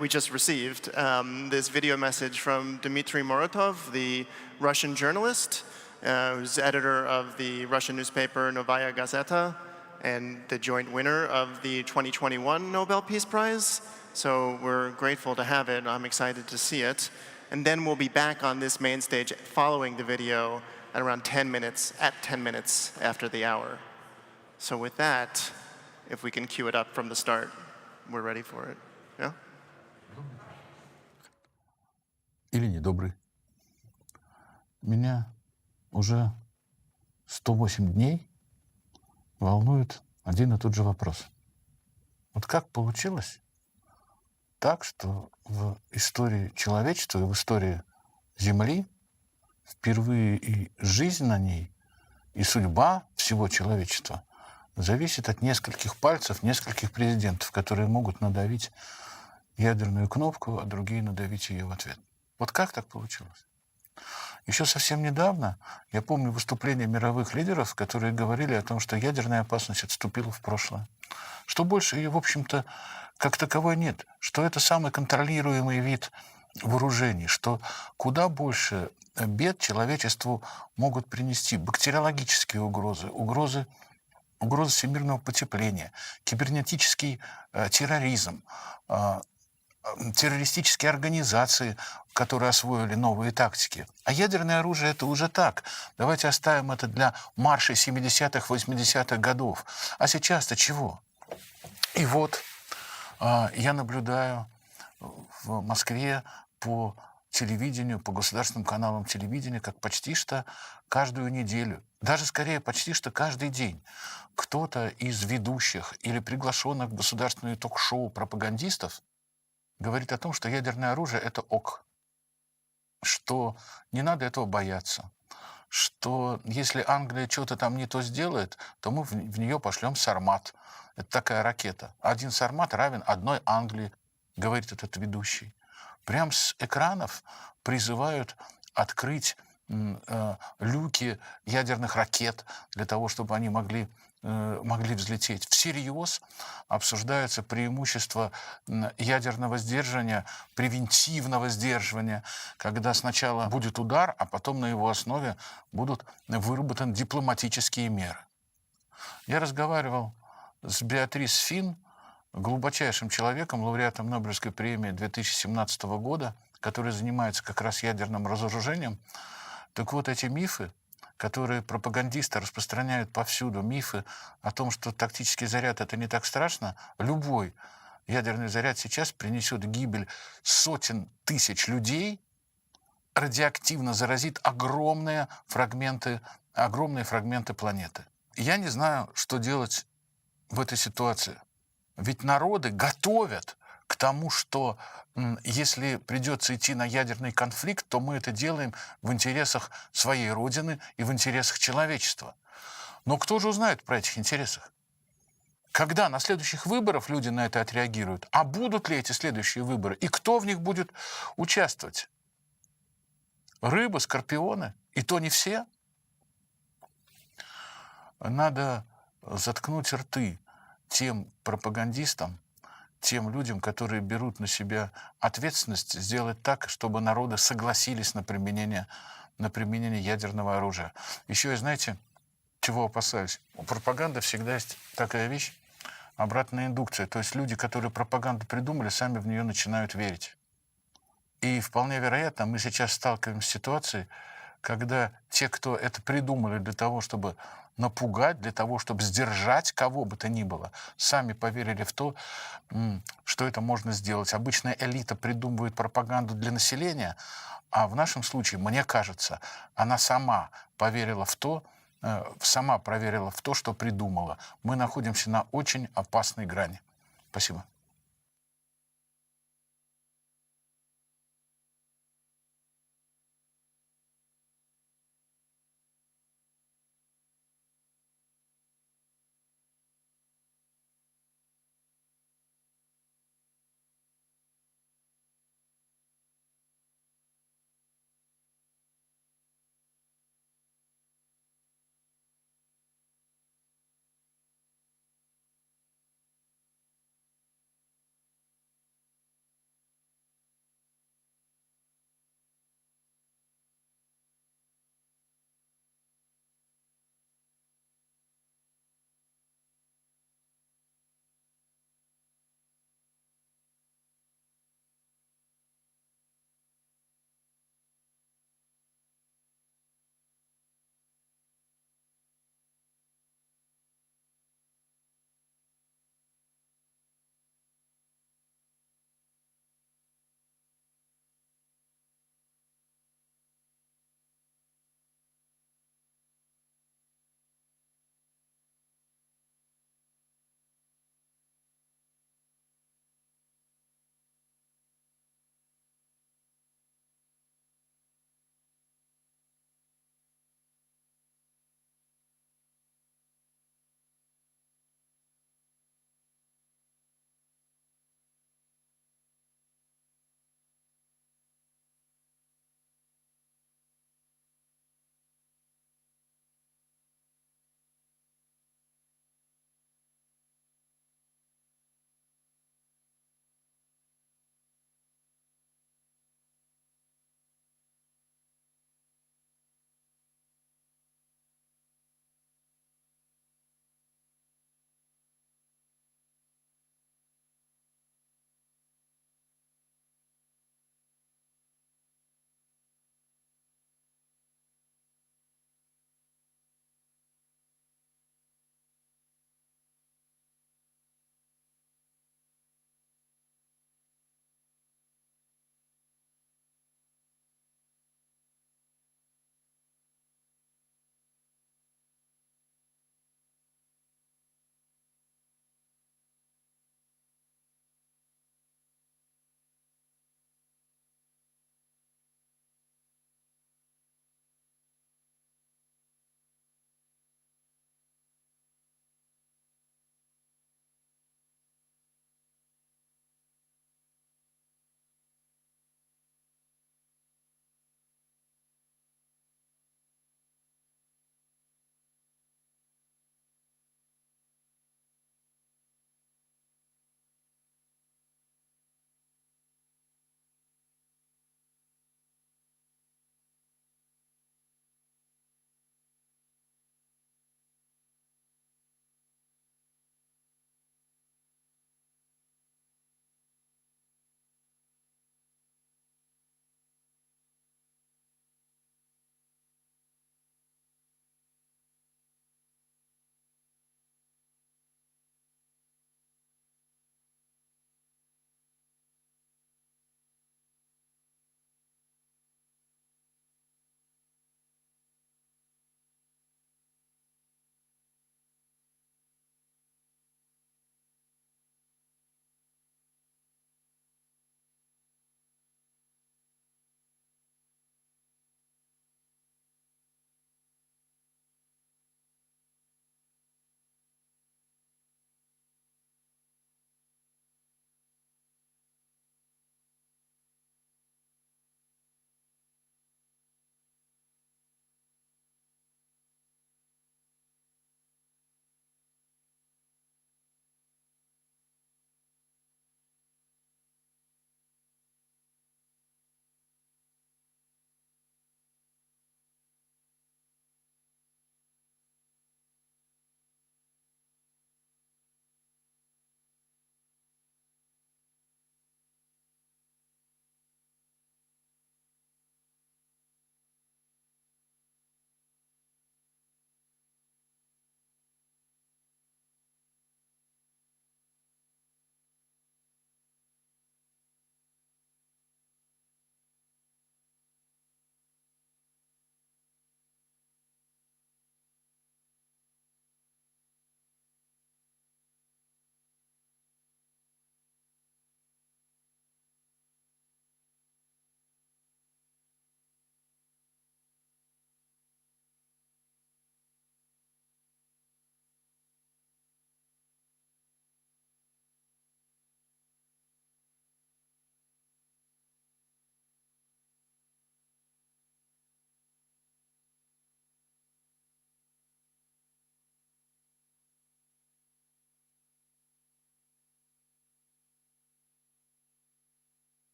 we just received. This video message from Dimitri Muratov, the Russian journalist, who's editor of the Russian newspaper Novaya Gazeta, and the joint winner of the 2021 Nobel Peace Prize. So we're grateful to have it. I'm excited to see it. And then we'll be back on this main stage following the video at around 10 minutes after the hour. So with that, if we can cue it up from the start, we're ready for it. Yeah? Или недобрый. Меня уже 108 дней волнует один и тот же вопрос. Вот как получилось так, что в истории человечества и в истории Земли впервые и жизнь на ней, и судьба всего человечества зависит от нескольких пальцев, нескольких президентов, которые могут надавить ядерную кнопку, а другие надавить ее в ответ. Вот как так получилось? Еще совсем недавно я помню выступления мировых лидеров, которые говорили о том, что ядерная опасность отступила в прошлое, что больше ее, в общем-то, как таковой нет, что это самый контролируемый вид вооружений, что куда больше бед человечеству могут принести бактериологические угрозы, угрозы всемирного потепления, кибернетический терроризм, террористические организации, которые освоили новые тактики. А ядерное оружие — это уже так. Давайте оставим это для маршей 70-х, 80-х годов. А сейчас-то чего? И вот я наблюдаю в Москве по телевидению, по государственным каналам телевидения, как почти что каждую неделю, даже скорее почти что каждый день, кто-то из ведущих или приглашенных в государственные ток-шоу пропагандистов говорит о том, что ядерное оружие — это ок, что не надо этого бояться, что если Англия что-то там не то сделает, то мы в нее пошлем Сармат. Это такая ракета. Один Сармат равен одной Англии, говорит этот ведущий. прям с экранов призывают открыть люки ядерных ракет для того, чтобы они могли взлететь. Всерьез обсуждаются преимущества ядерного сдерживания, превентивного сдерживания, когда сначала будет удар, а потом на его основе будут выработаны дипломатические меры. Я разговаривал с Беатрис Фин, глубочайшим человеком, лауреатом Нобелевской премии 2017 года, который занимается как раз ядерным разоружением. Так вот, эти мифы, которые пропагандисты распространяют повсюду, мифы о том, что тактический заряд – это не так страшно, любой ядерный заряд сейчас принесет гибель сотен тысяч людей, радиоактивно заразит огромные фрагменты планеты. Я не знаю, что делать в этой ситуации. Ведь народы готовят к тому, что если придется идти на ядерный конфликт, то мы это делаем в интересах своей Родины и в интересах человечества. Но кто же узнает про этих интересах? Когда на следующих выборах люди на это отреагируют? А будут ли эти следующие выборы? И кто в них будет участвовать? Рыбы, скорпионы? И то не все? Надо заткнуть рты тем пропагандистам, тем людям, которые берут на себя ответственность, сделать так, чтобы народы согласились на применение ядерного оружия. Еще я, знаете, чего опасаюсь? У пропаганды всегда есть такая вещь – обратная индукция. То есть люди, которые пропаганду придумали, сами в нее начинают верить. И вполне вероятно, мы сейчас сталкиваемся с ситуацией, когда те, кто это придумали для того, чтобы напугать, для того, чтобы сдержать кого бы то ни было, сами поверили в то, что это можно сделать. Обычная элита придумывает пропаганду для населения, а в нашем случае, мне кажется, она сама поверила в то, сама проверила в то, что придумала. Мы находимся на очень опасной грани. Спасибо.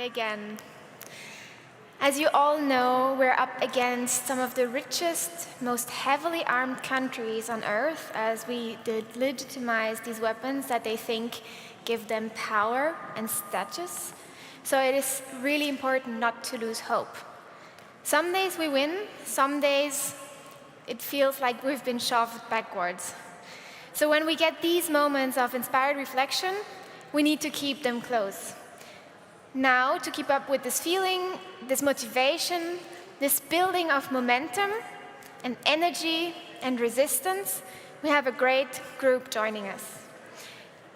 again. As you all know, we're up against some of the richest, most heavily armed countries on Earth as we legitimize these weapons that they think give them power and status. So it is really important not to lose hope. Some days we win, some days it feels like we've been shoved backwards. So when we get these moments of inspired reflection, we need to keep them close. Now, to keep up with this feeling, this motivation, this building of momentum and energy and resistance, we have a great group joining us.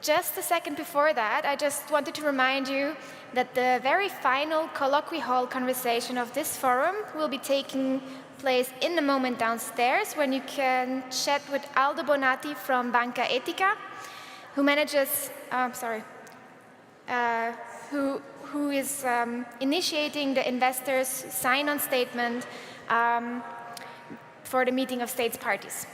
Just a second before that, I just wanted to remind you that the very final colloquy hall conversation of this forum will be taking place in a moment downstairs, when you can chat with Aldo Bonatti from Banca Etica, who manages, who is initiating the investors' sign-on statement for the meeting of states parties.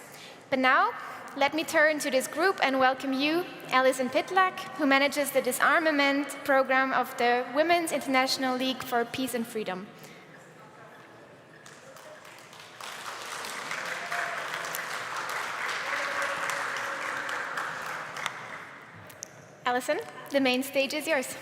But now, let me turn to this group and welcome you, Alison Pitlack, who manages the disarmament program of the Women's International League for Peace and Freedom. Alison, the main stage is yours.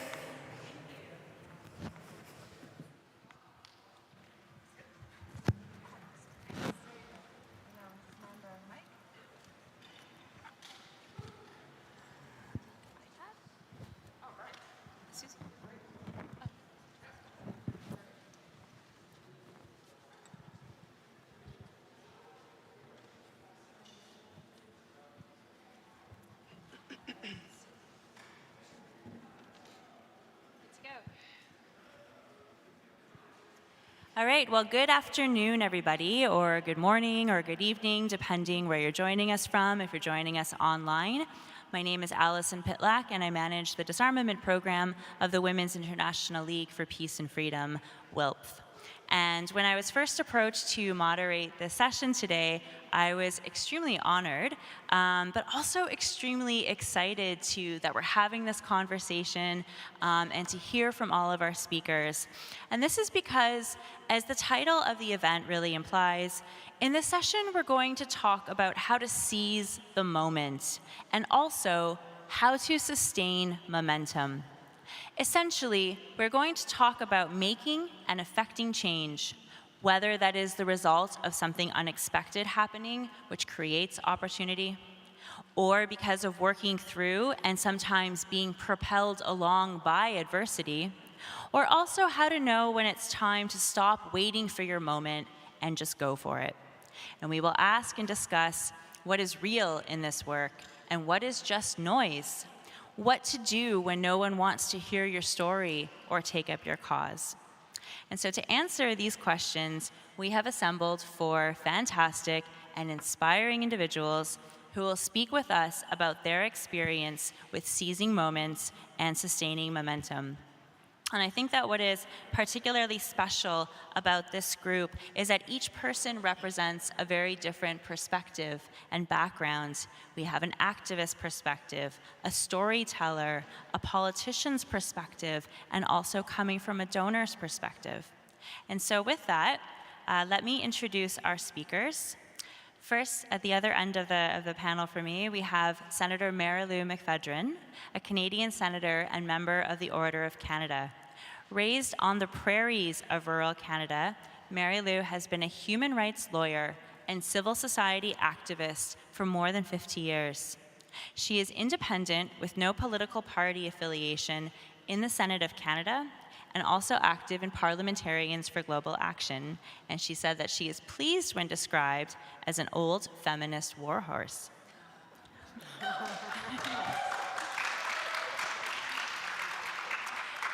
All right, well, good afternoon, everybody, or good morning, or good evening, depending where you're joining us from, if you're joining us online. My name is Alison Pitlack, and I manage the disarmament program of the Women's International League for Peace and Freedom, WILPF. And when I was first approached to moderate this session today, I was extremely honored, but also extremely excited that we're having this conversation and to hear from all of our speakers. And this is because, as the title of the event really implies, in this session we're going to talk about how to seize the moment and also how to sustain momentum. Essentially, we're going to talk about making and affecting change, whether that is the result of something unexpected happening, which creates opportunity, or because of working through and sometimes being propelled along by adversity, or also how to know when it's time to stop waiting for your moment and just go for it. And we will ask and discuss what is real in this work and what is just noise. What to do when no one wants to hear your story or take up your cause. And so to answer these questions, we have assembled 4 fantastic and inspiring individuals who will speak with us about their experience with seizing moments and sustaining momentum. And I think that what is particularly special about this group is that each person represents a very different perspective and background. We have an activist perspective, a storyteller, a politician's perspective, and also coming from a donor's perspective. And so with that, let me introduce our speakers. First, at the other end of the panel for me, we have Senator Mary-Lou McPhedran, a Canadian senator and member of the Order of Canada. Raised on the prairies of rural Canada, Mary-Lou has been a human rights lawyer and civil society activist for more than 50 years. She is independent with no political party affiliation in the Senate of Canada and also active in Parliamentarians for Global Action. And she said that she is pleased when described as an old feminist warhorse.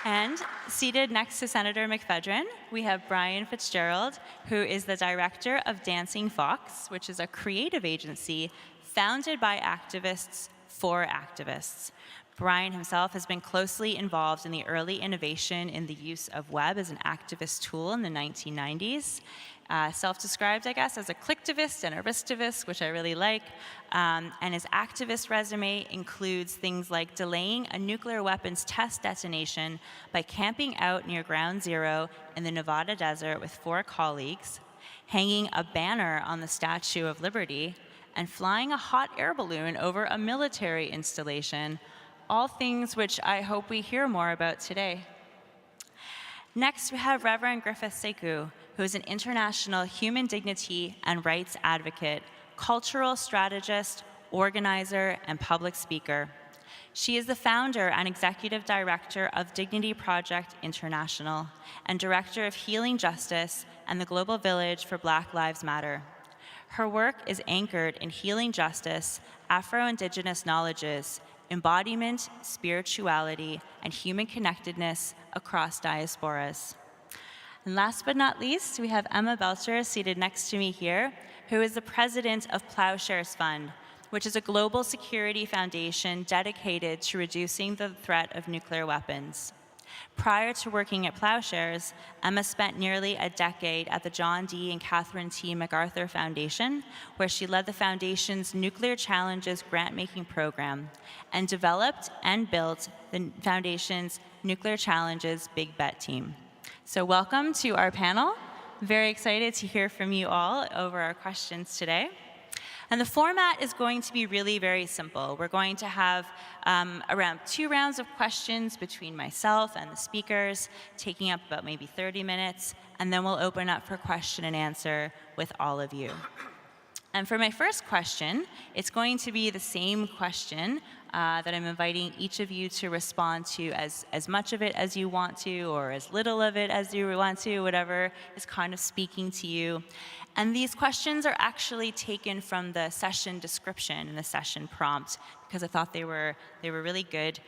And seated next to Senator McPhedran, we have Brian Fitzgerald, who is the director of Dancing Fox, which is a creative agency founded by activists for activists. Brian himself has been closely involved in the early innovation in the use of web as an activist tool in the 1990s. self-described, I guess, as a clicktivist and a ristivist, which I really like. And his activist resume includes things like delaying a nuclear weapons test detonation by camping out near Ground Zero in the Nevada desert with 4 colleagues, hanging a banner on the Statue of Liberty, and flying a hot air balloon over a military installation, all things which I hope we hear more about today. Next, we have Reverend Griffith Sekou, who is an international human dignity and rights advocate, cultural strategist, organizer, and public speaker. She is the founder and executive director of Dignity Project International and director of Healing Justice and the Global Village for Black Lives Matter. Her work is anchored in healing justice, Afro-Indigenous knowledges, embodiment, spirituality, and human connectedness across diasporas. And last but not least, we have Emma Belcher seated next to me here, who is the president of Plowshares Fund, which is a global security foundation dedicated to reducing the threat of nuclear weapons. Prior to working at Plowshares, Emma spent nearly a decade at the John D. and Catherine T. MacArthur Foundation, where she led the foundation's Nuclear Challenges grant-making program and developed and built the foundation's Nuclear Challenges Big Bet team. So welcome to our panel. Very excited to hear from you all over our questions today. And the format is going to be really very simple. We're going to have around 2 rounds of questions between myself and the speakers, taking up about maybe 30 minutes, and then we'll open up for question and answer with all of you. And for my first question, it's going to be the same question that I'm inviting each of you to respond to as much of it as you want to, or as little of it as you want to, whatever is kind of speaking to you. And these questions are actually taken from the session description and the session prompt, because I thought they were really good.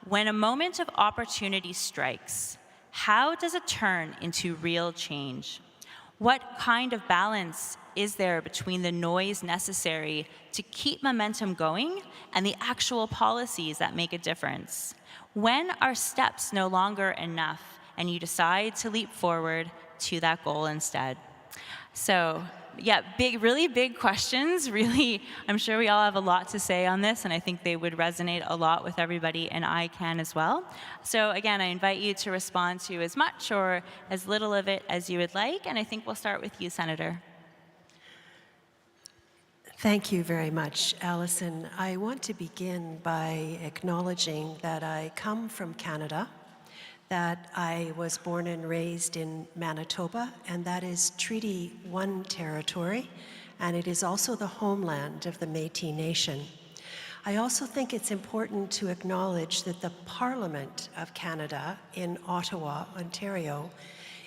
When a moment of opportunity strikes, how does it turn into real change? What kind of balance is there between the noise necessary to keep momentum going and the actual policies that make a difference? When are steps no longer enough and you decide to leap forward to that goal instead? So yeah, really big questions. Really, I'm sure we all have a lot to say on this, and I think they would resonate a lot with everybody in ICAN as well. So again, I invite you to respond to as much or as little of it as you would like, and I think we'll start with you, Senator. Thank you very much, Alison. I want to begin by acknowledging that I come from Canada, that I was born and raised in Manitoba, and that is Treaty 1 territory, and it is also the homeland of the Métis Nation. I also think it's important to acknowledge that the Parliament of Canada in Ottawa, Ontario,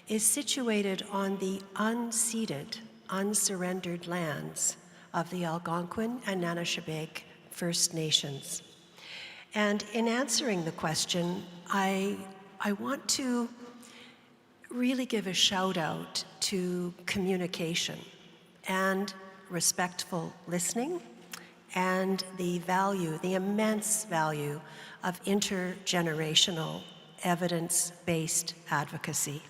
is situated on the unceded, unsurrendered lands of the Algonquin and Anishinaabe First Nations. And in answering the question, I want to really give a shout out to communication and respectful listening and the value, the immense value of intergenerational evidence-based advocacy.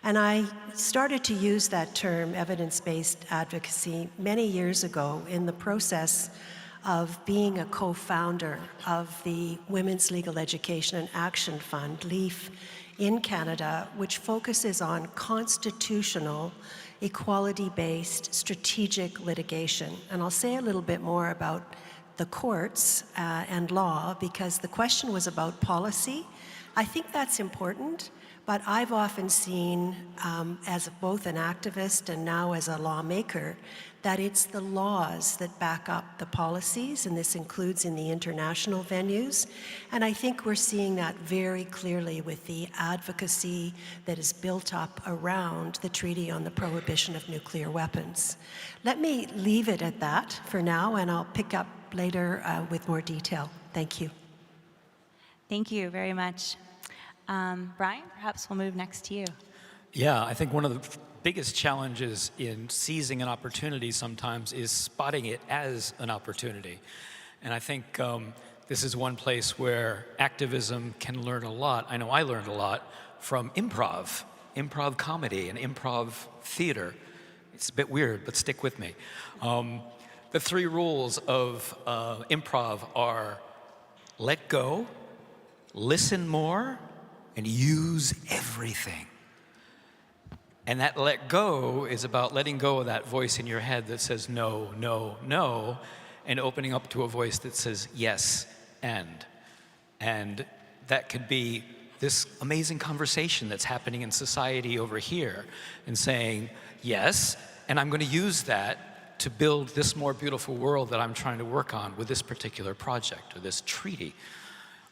And I started to use that term, evidence-based advocacy, many years ago in the process of being a co-founder of the Women's Legal Education and Action Fund, LEAF, in Canada, which focuses on constitutional, equality-based, strategic litigation. And I'll say a little bit more about the courts and law, because the question was about policy. I think that's important, but I've often seen, as both an activist and now as a lawmaker, that it's the laws that back up the policies, and this includes in the international venues. And I think we're seeing that very clearly with the advocacy that is built up around the Treaty on the Prohibition of Nuclear Weapons. Let me leave it at that for now, and I'll pick up later with more detail. Thank you. Thank you very much. Brian, perhaps we'll move next to you. Yeah, I think one of the biggest challenges in seizing an opportunity sometimes is spotting it as an opportunity. And I think this is one place where activism can learn a lot. I know I learned a lot from improv improv comedy and improv theater. It's a bit weird, but stick with me. The 3 rules of improv are let go, listen more, and use everything. And that let go is about letting go of that voice in your head that says no, no, no, and opening up to a voice that says yes, and. And that could be this amazing conversation that's happening in society over here and saying, yes, and I'm going to use that to build this more beautiful world that I'm trying to work on with this particular project or this treaty.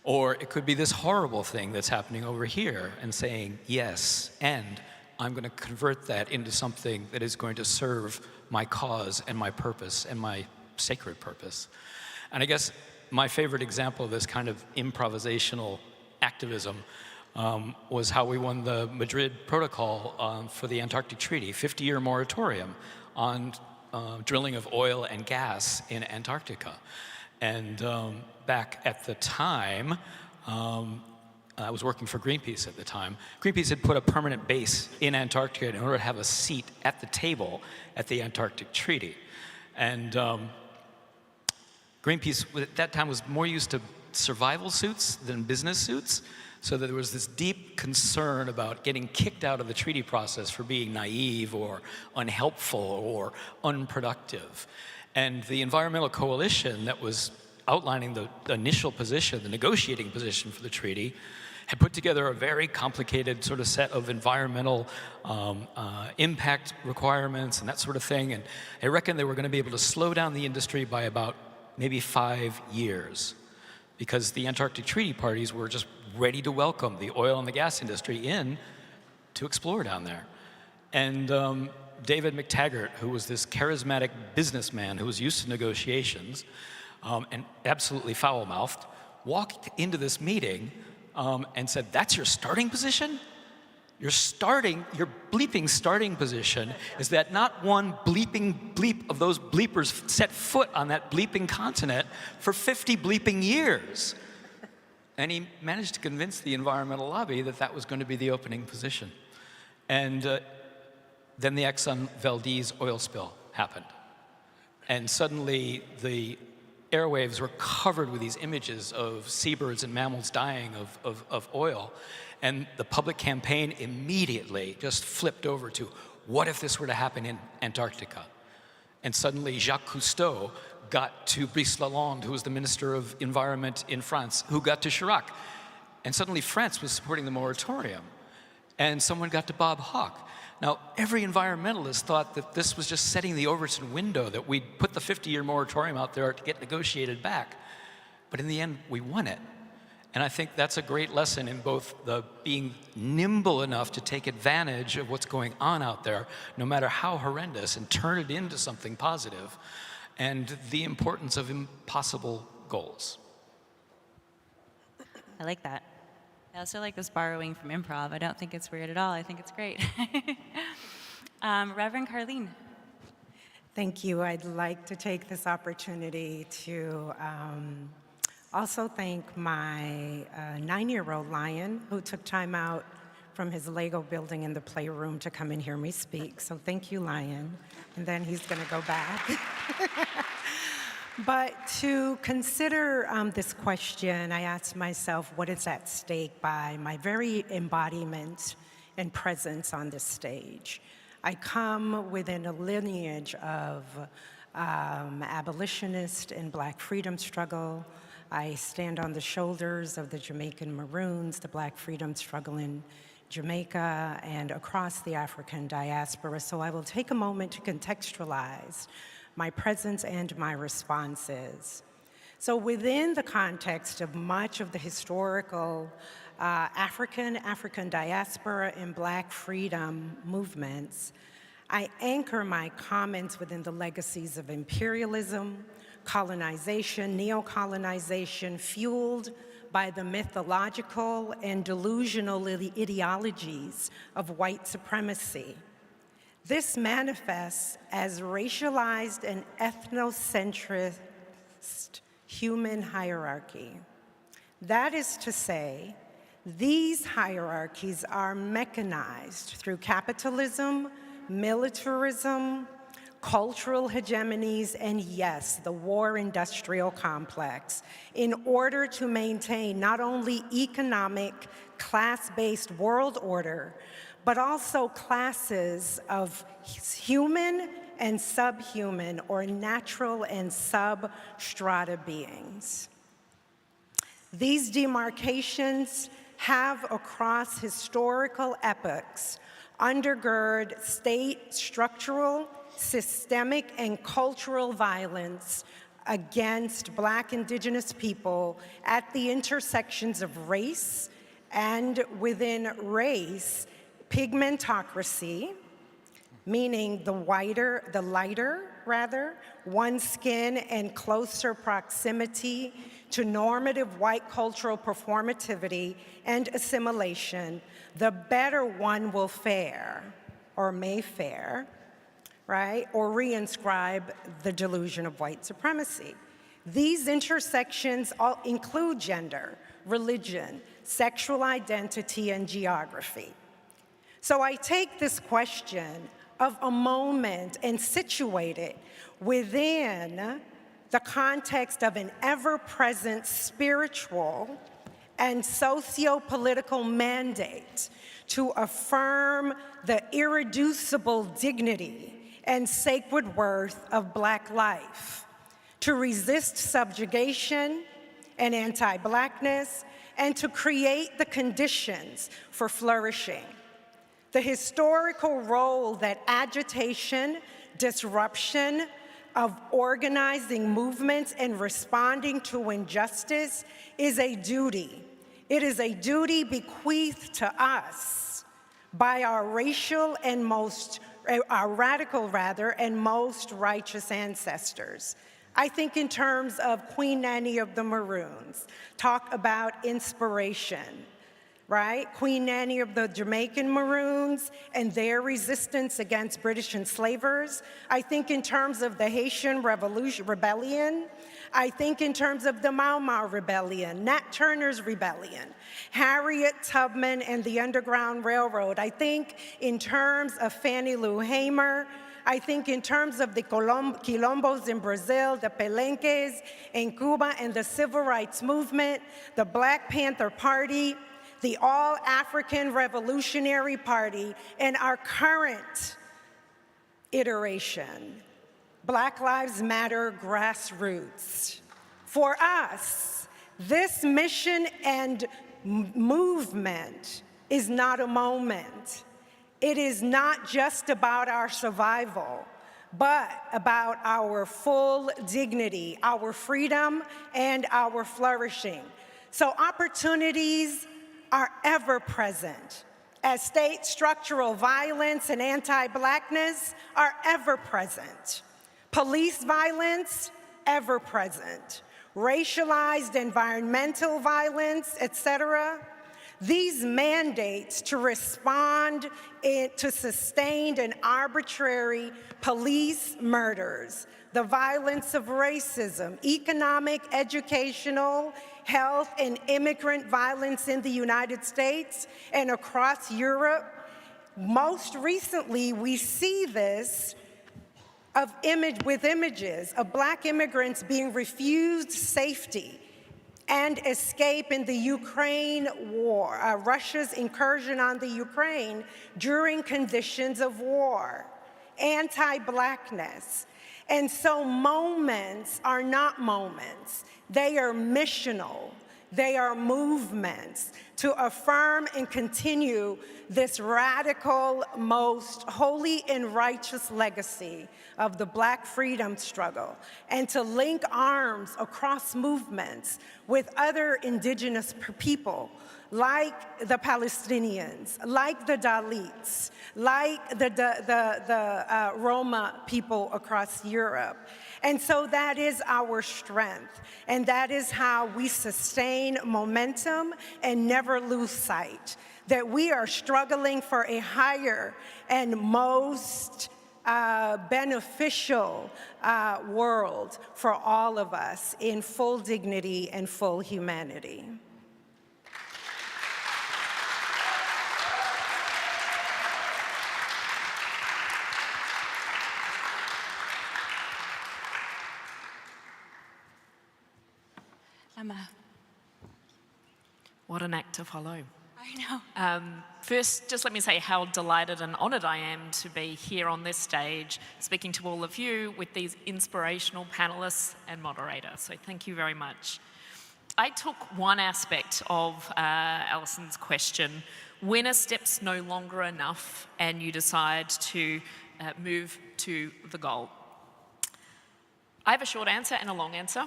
Or it could be this horrible thing that's happening over here and saying, yes, and I'm going to convert that into something that is going to serve my cause and my purpose and my sacred purpose. And I guess my favorite example of this kind of improvisational activism was how we won the Madrid Protocol for the Antarctic Treaty, 50-year moratorium on drilling of oil and gas in Antarctica. And back at the time, I was working for Greenpeace at the time. Greenpeace had put a permanent base in Antarctica in order to have a seat at the table at the Antarctic Treaty. And Greenpeace at that time was more used to survival suits than business suits, so that there was this deep concern about getting kicked out of the treaty process for being naive or unhelpful or unproductive. And the environmental coalition that was outlining the initial position, the negotiating position for the treaty, had put together a very complicated sort of set of environmental impact requirements and that sort of thing. And they reckoned they were going to be able to slow down the industry by about maybe 5 years, because the Antarctic Treaty parties were just ready to welcome the oil and the gas industry in to explore down there. And David McTaggart, who was this charismatic businessman who was used to negotiations and absolutely foul-mouthed, walked into this meeting and said, "That's your starting position? Your bleeping starting position is that not one bleeping bleep of those bleepers set foot on that bleeping continent for 50 bleeping years." And he managed to convince the environmental lobby that that was going to be the opening position. And then the Exxon Valdez oil spill happened. And suddenly the airwaves were covered with these images of seabirds and mammals dying of oil. And the public campaign immediately just flipped over to, what if this were to happen in Antarctica? And suddenly Jacques Cousteau got to Brice Lalonde, who was the Minister of Environment in France, who got to Chirac. And suddenly France was supporting the moratorium. And someone got to Bob Hawke. Now, every environmentalist thought that this was just setting the Overton window, that we'd put the 50-year moratorium out there to get negotiated back. But in the end, we won it. And I think that's a great lesson in both the being nimble enough to take advantage of what's going on out there, no matter how horrendous, and turn it into something positive, and the importance of impossible goals. I like that. I also like this borrowing from improv. I don't think it's weird at all. I think it's great. Reverend Carlene. Thank you. I'd like to take this opportunity to also thank my 9-year-old Lion, who took time out from his Lego building in the playroom to come and hear me speak. So thank you, Lion. And then he's going to go back. But to consider this question, I asked myself, what is at stake by my very embodiment and presence on this stage? I come within a lineage of abolitionist and Black freedom struggle. I stand on the shoulders of the Jamaican Maroons, the Black freedom struggle in Jamaica and across the African diaspora. So I will take a moment to contextualize my presence and my responses. So within the context of much of the historical African diaspora and Black freedom movements, I anchor my comments within the legacies of imperialism, colonization, neocolonization, fueled by the mythological and delusional ideologies of white supremacy. This manifests as racialized and ethnocentrist human hierarchy. That is to say, These hierarchies are mechanized through capitalism, militarism, cultural hegemonies, and yes, the war industrial complex, in order to maintain not only economic, class-based world order, but also classes of human and subhuman, or natural and substrata beings. These demarcations have, across historical epochs, undergird state structural, systemic, and cultural violence against Black, Indigenous people at the intersections of race, and within race, pigmentocracy, meaning the lighter, one's skin and closer proximity to normative white cultural performativity and assimilation, the better one will fare, or may fare, right? Or reinscribe the delusion of white supremacy. These intersections all include gender, religion, sexual identity, and geography. So I take this question of a moment and situate it within the context of an ever-present spiritual and socio-political mandate to affirm the irreducible dignity and sacred worth of Black life, to resist subjugation and anti-Blackness, and to create the conditions for flourishing. The historical role that agitation, disruption of organizing movements and responding to injustice is a duty. It is a duty bequeathed to us by our radical and most righteous ancestors. I think in terms of Queen Nanny of the Maroons, talk about inspiration, right? Queen Nanny of the Jamaican Maroons and their resistance against British enslavers. I think in terms of the Haitian Rebellion. I think in terms of the Mau Mau Rebellion, Nat Turner's Rebellion, Harriet Tubman and the Underground Railroad. I think in terms of Fannie Lou Hamer. I think in terms of the Quilombos in Brazil, the Palenques in Cuba, and the Civil Rights Movement, the Black Panther Party, the All-African Revolutionary Party, and our current iteration, Black Lives Matter grassroots. For us, this mission and movement is not a moment. It is not just about our survival, but about our full dignity, our freedom, and our flourishing. So opportunities are ever present, as state structural violence and anti-Blackness are ever present. Police violence, ever present. Racialized environmental violence, etc. These mandates to respond to sustained and arbitrary police murders, the violence of racism, economic, educational, health, and immigrant violence in the United States and across Europe. Most recently, we see this with images of Black immigrants being refused safety and escape in the Ukraine war, Russia's incursion on the Ukraine during conditions of war, anti-Blackness. And so moments are not moments. They are missional. They are movements to affirm and continue this radical, most holy and righteous legacy of the Black freedom struggle, and to link arms across movements with other indigenous people, like the Palestinians, like the Dalits, like the Roma people across Europe. And so that is our strength, and that is how we sustain momentum and never lose sight, that we are struggling for a higher and most beneficial world for all of us in full dignity and full humanity. Emma. What an act to follow. I know. First, just let me say how delighted and honoured I am to be here on this stage, speaking to all of you with these inspirational panellists and moderator. So thank you very much. I took one aspect of Alison's question, when a step's no longer enough and you decide to move to the goal. I have a short answer and a long answer.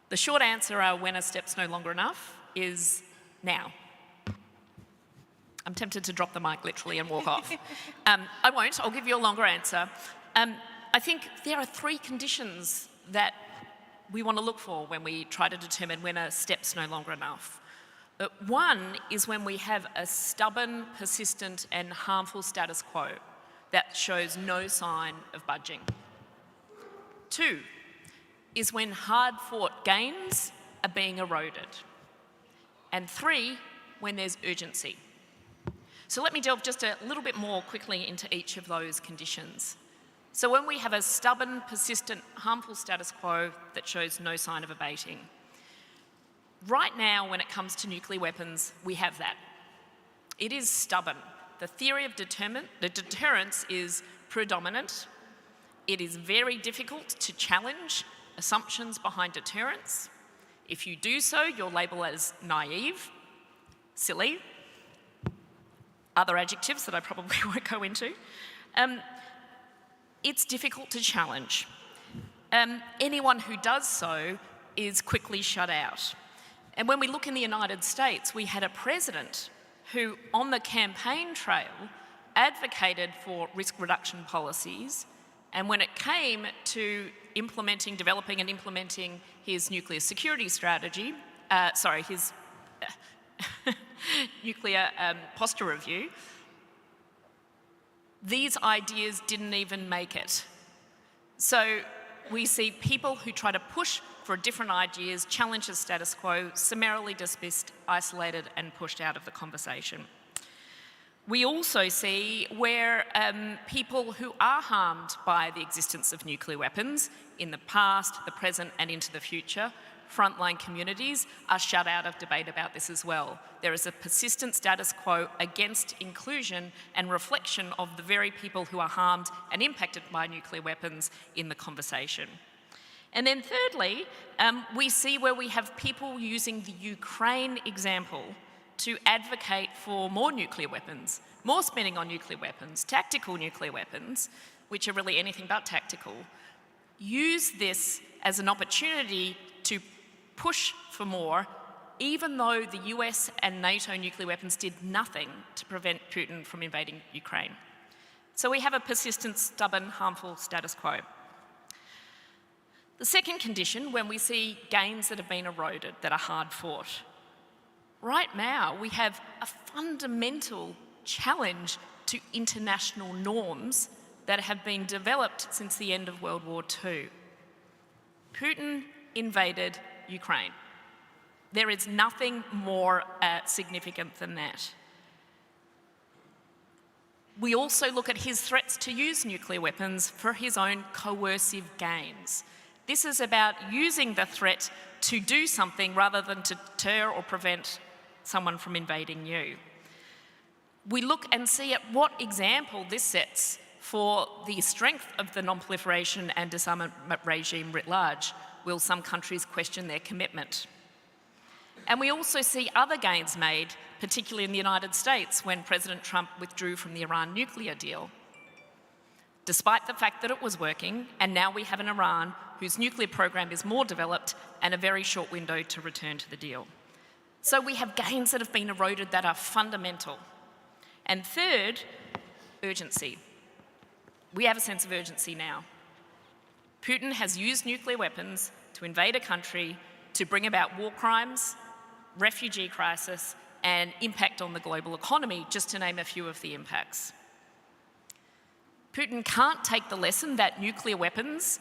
The short answer are when a step's no longer enough is now. I'm tempted to drop the mic literally and walk off. I won't, I'll give you a longer answer. I think there are 3 conditions that we want to look for when we try to determine when a step's no longer enough. One is when we have a stubborn, persistent and harmful status quo that shows no sign of budging. 2 is when hard-fought gains are being eroded. And 3, when there's urgency. So let me delve just a little bit more quickly into each of those conditions. So when we have a stubborn, persistent, harmful status quo that shows no sign of abating. Right now, when it comes to nuclear weapons, we have that. It is stubborn. The theory of deterrence is predominant. It is very difficult to challenge assumptions behind deterrence. If you do so, you're labelled as naive, silly, other adjectives that I probably won't go into. It's difficult to challenge. Anyone who does so is quickly shut out. And when we look in the United States, we had a president who, on the campaign trail, advocated for risk reduction policies, and when it came to developing and implementing his nuclear security strategy, his nuclear posture review, these ideas didn't even make it. So we see people who try to push for different ideas, challenge the status quo, summarily dismissed, isolated and pushed out of the conversation. We also see where people who are harmed by the existence of nuclear weapons in the past, the present and into the future, frontline communities are shut out of debate about this as well. There is a persistent status quo against inclusion and reflection of the very people who are harmed and impacted by nuclear weapons in the conversation. And then thirdly, we see where we have people using the Ukraine example to advocate for more nuclear weapons, more spending on nuclear weapons, tactical nuclear weapons, which are really anything but tactical, use this as an opportunity to push for more, even though the US and NATO nuclear weapons did nothing to prevent Putin from invading Ukraine. So we have a persistent, stubborn, harmful status quo. The second condition, when we see gains that have been eroded, that are hard fought. Right now, we have a fundamental challenge to international norms that have been developed since the end of World War II. Putin invaded Ukraine. There is nothing more significant than that. We also look at his threats to use nuclear weapons for his own coercive gains. This is about using the threat to do something rather than to deter or prevent someone from invading you. We look and see at what example this sets for the strength of the non-proliferation and disarmament regime writ large. Will some countries question their commitment? And we also see other gains made, particularly in the United States, when President Trump withdrew from the Iran nuclear deal. Despite the fact that it was working, and now we have an Iran whose nuclear program is more developed and a very short window to return to the deal. So we have gains that have been eroded that are fundamental. And third, urgency. We have a sense of urgency now. Putin has used nuclear weapons to invade a country, to bring about war crimes, refugee crisis, and impact on the global economy, just to name a few of the impacts. Putin can't take the lesson that nuclear weapons,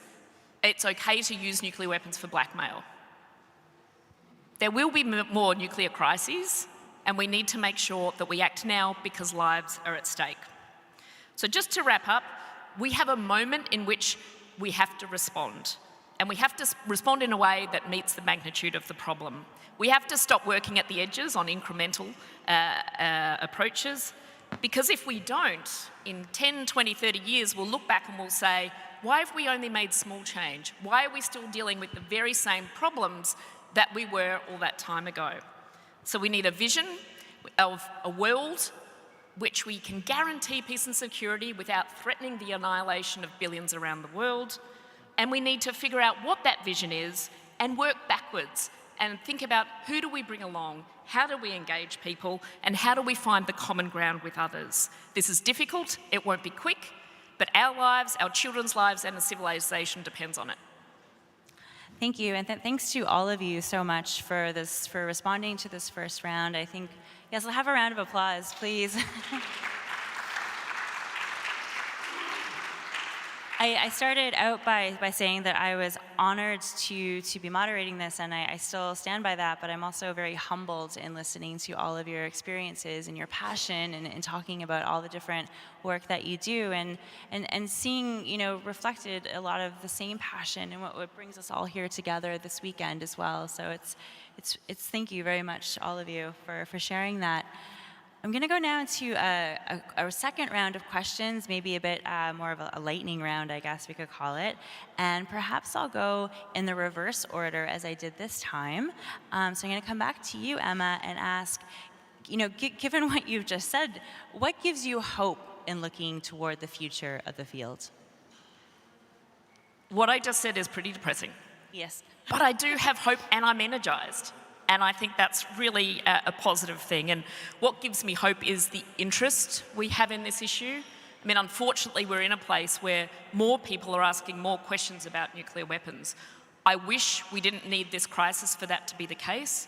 it's okay to use nuclear weapons for blackmail. There will be more nuclear crises, and we need to make sure that we act now because lives are at stake. So just to wrap up, we have a moment in which we have to respond. And we have to respond in a way that meets the magnitude of the problem. We have to stop working at the edges on incremental approaches, because if we don't, in 10, 20, 30 years, we'll look back and we'll say, why have we only made small change? Why are we still dealing with the very same problems that we were all that time ago? So we need a vision of a world which we can guarantee peace and security without threatening the annihilation of billions around the world. And we need to figure out what that vision is and work backwards and think about who do we bring along, how do we engage people, and how do we find the common ground with others. This is difficult, it won't be quick, but our lives, our children's lives, and the civilization depends on it. Thank you, and thanks to all of you so much for responding to this first round. I think, yes, we'll have a round of applause, please. I started out by saying that I was honored to be moderating this, and I still stand by that, but I'm also very humbled in listening to all of your experiences and your passion and talking about all the different work that you do, and seeing, reflected a lot of the same passion and what brings us all here together this weekend as well. So it's thank you very much, all of you, for sharing that. I'm going to go now into a second round of questions, maybe a bit more of a lightning round, I guess we could call it. And perhaps I'll go in the reverse order as I did this time. So I'm going to come back to you, Emma, and ask, given what you've just said, what gives you hope in looking toward the future of the field? What I just said is pretty depressing. Yes. But I do have hope, and I'm energized. And I think that's really a positive thing. And what gives me hope is the interest we have in this issue. I mean, unfortunately, we're in a place where more people are asking more questions about nuclear weapons. I wish we didn't need this crisis for that to be the case.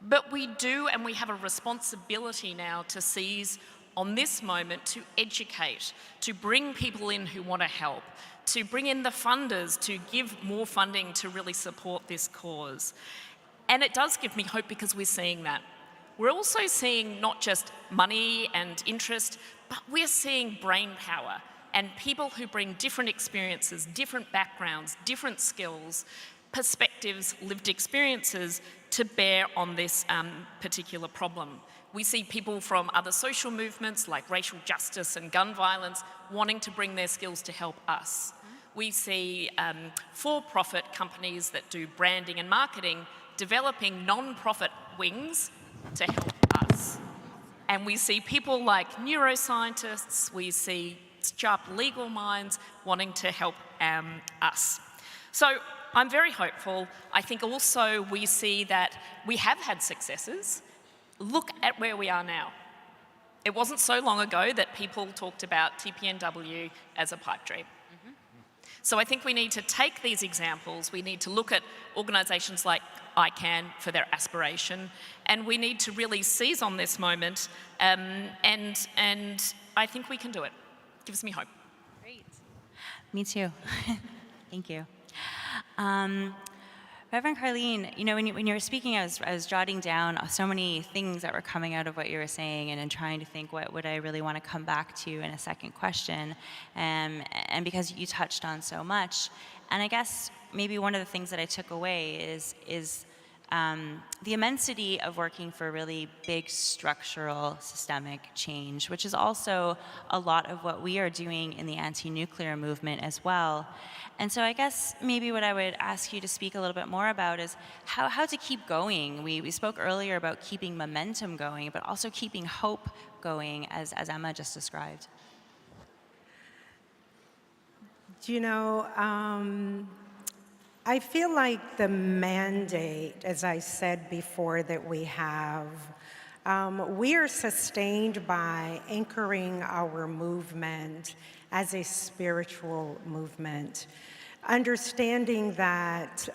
But we do, and we have a responsibility now to seize on this moment to educate, to bring people in who want to help, to bring in the funders, to give more funding to really support this cause. And it does give me hope because we're seeing that. We're also seeing not just money and interest, but we're seeing brain power and people who bring different experiences, different backgrounds, different skills, perspectives, lived experiences to bear on this particular problem. We see people from other social movements like racial justice and gun violence wanting to bring their skills to help us. We see for-profit companies that do branding and marketing developing non-profit wings to help us. And we see people like neuroscientists, we see sharp legal minds wanting to help us. So I'm very hopeful. I think also we see that we have had successes. Look at where we are now. It wasn't so long ago that people talked about TPNW as a pipe dream. So I think we need to take these examples, we need to look at organisations like ICAN for their aspiration, and we need to really seize on this moment, and I think we can do it. Gives me hope. Great. Me too. Thank you. Reverend Carleen, when you were speaking, I was jotting down so many things that were coming out of what you were saying, and trying to think what would I really want to come back to in a second question, and because you touched on so much, and I guess maybe one of the things that I took away is the immensity of working for really big structural systemic change, which is also a lot of what we are doing in the anti-nuclear movement as well. And so I guess maybe what I would ask you to speak a little bit more about is how to keep going. We spoke earlier about keeping momentum going, but also keeping hope going, as Emma just described. I feel like the mandate, as I said before, that we have, we are sustained by anchoring our movement as a spiritual movement, understanding that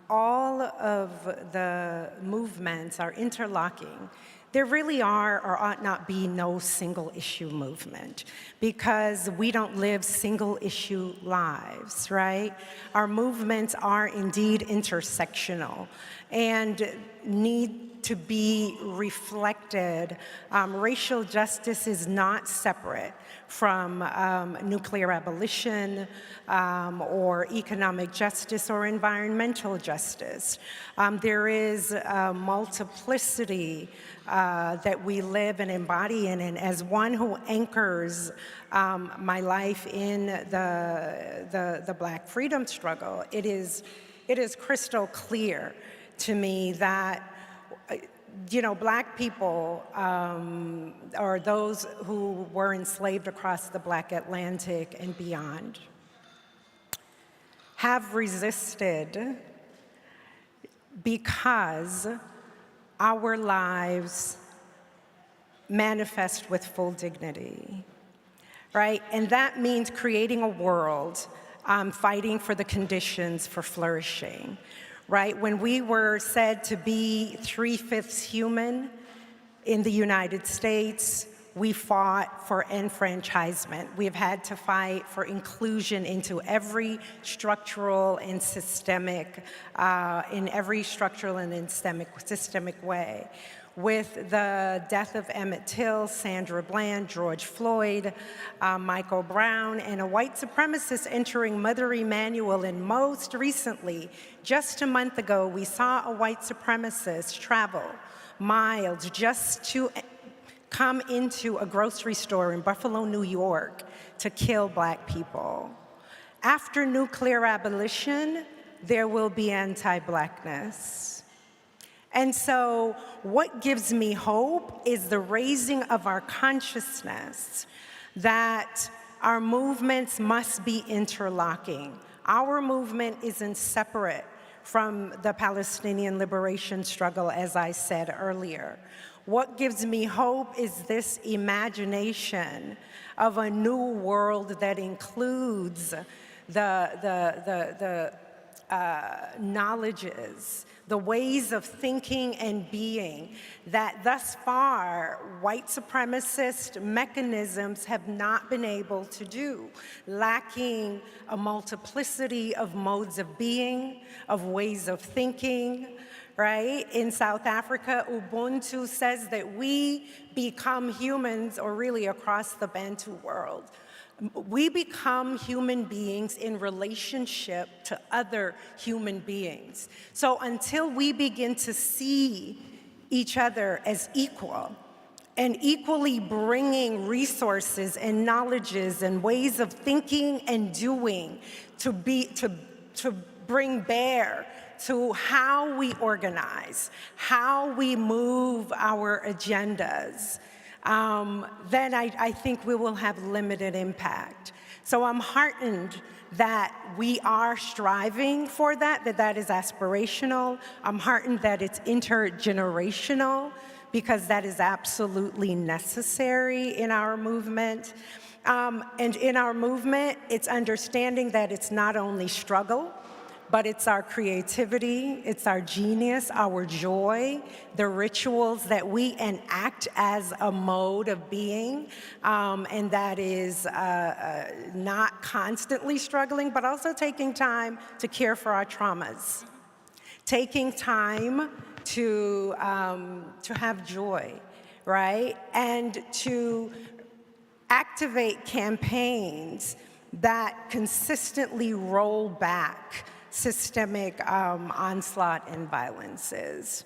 all of the movements are interlocking. There really are or ought not be no single issue movement, because we don't live single issue lives, right? Our movements are indeed intersectional. And need to be reflected. Racial justice is not separate from nuclear abolition or economic justice or environmental justice. There is a multiplicity that we live and embody in, and as one who anchors my life in the Black freedom struggle, it is crystal clear to me that Black people, or those who were enslaved across the Black Atlantic and beyond, have resisted because our lives manifest with full dignity, right? And that means creating a world, fighting for the conditions for flourishing, right? When we were said to be 3/5 human in the United States, we fought for enfranchisement. We've had to fight for inclusion into every structural and systemic, systemic way. With the death of Emmett Till, Sandra Bland, George Floyd, Michael Brown, and a white supremacist entering Mother Emanuel, and most recently, just a month ago, we saw a white supremacist travel miles just to come into a grocery store in Buffalo, New York, to kill Black people. After nuclear abolition, there will be anti-Blackness. And so what gives me hope is the raising of our consciousness that our movements must be interlocking. Our movement isn't separate from the Palestinian liberation struggle, as I said earlier. What gives me hope is this imagination of a new world that includes the knowledges, the ways of thinking and being that thus far white supremacist mechanisms have not been able to do, lacking a multiplicity of modes of being, of ways of thinking, right? In South Africa, Ubuntu says that we become humans, or really across the Bantu world, we become human beings in relationship to other human beings. So until we begin to see each other as equal and equally bringing resources and knowledges and ways of thinking and doing to bring bear to how we organize, how we move our agendas, then I think we will have limited impact. So I'm heartened that we are striving for that is aspirational. I'm heartened that it's intergenerational, because that is absolutely necessary in our movement. And in our movement, it's understanding that it's not only struggle, but it's our creativity, it's our genius, our joy, the rituals that we enact as a mode of being, and that is not constantly struggling, but also taking time to care for our traumas, taking time to have joy, right? And to activate campaigns that consistently roll back systemic onslaught and violences.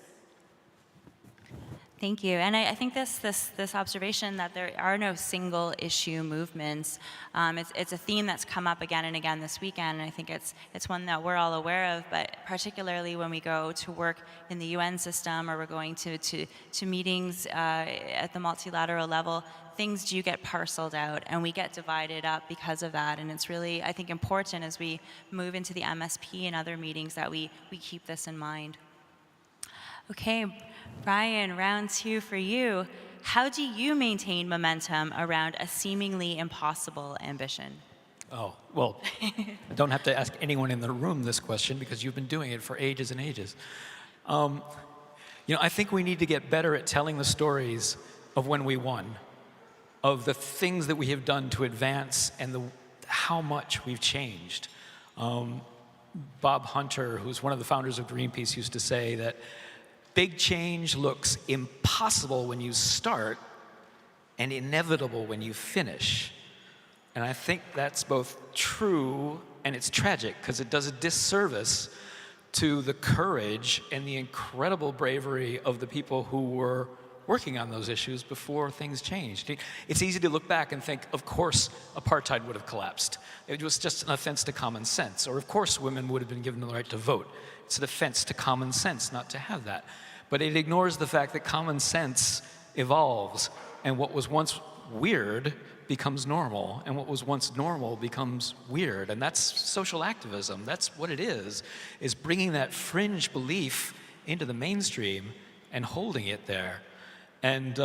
Thank you. And I think this observation that there are no single issue movements, it's a theme that's come up again and again this weekend, and I think it's one that we're all aware of, but particularly when we go to work in the UN system, or we're going to meetings at the multilateral level, things do get parceled out and we get divided up because of that. And it's really, I think, important as we move into the MSP and other meetings that we keep this in mind. Okay, Brian, round two for you. How do you maintain momentum around a seemingly impossible ambition? Oh, well, I don't have to ask anyone in the room this question because you've been doing it for ages and ages. I think we need to get better at telling the stories of when we won, of the things that we have done to advance, and how much we've changed. Bob Hunter, who's one of the founders of Greenpeace, used to say that Big change looks impossible when you start and inevitable when you finish. And I think that's both true and it's tragic because it does a disservice to the courage and the incredible bravery of the people who were working on those issues before things changed. It's easy to look back and think, of course, apartheid would have collapsed. It was just an offense to common sense. Or of course, women would have been given the right to vote. It's an offense to common sense not to have that. But it ignores the fact that common sense evolves, and what was once weird becomes normal, and what was once normal becomes weird. And that's social activism. That's what it is bringing that fringe belief into the mainstream and holding it there. And,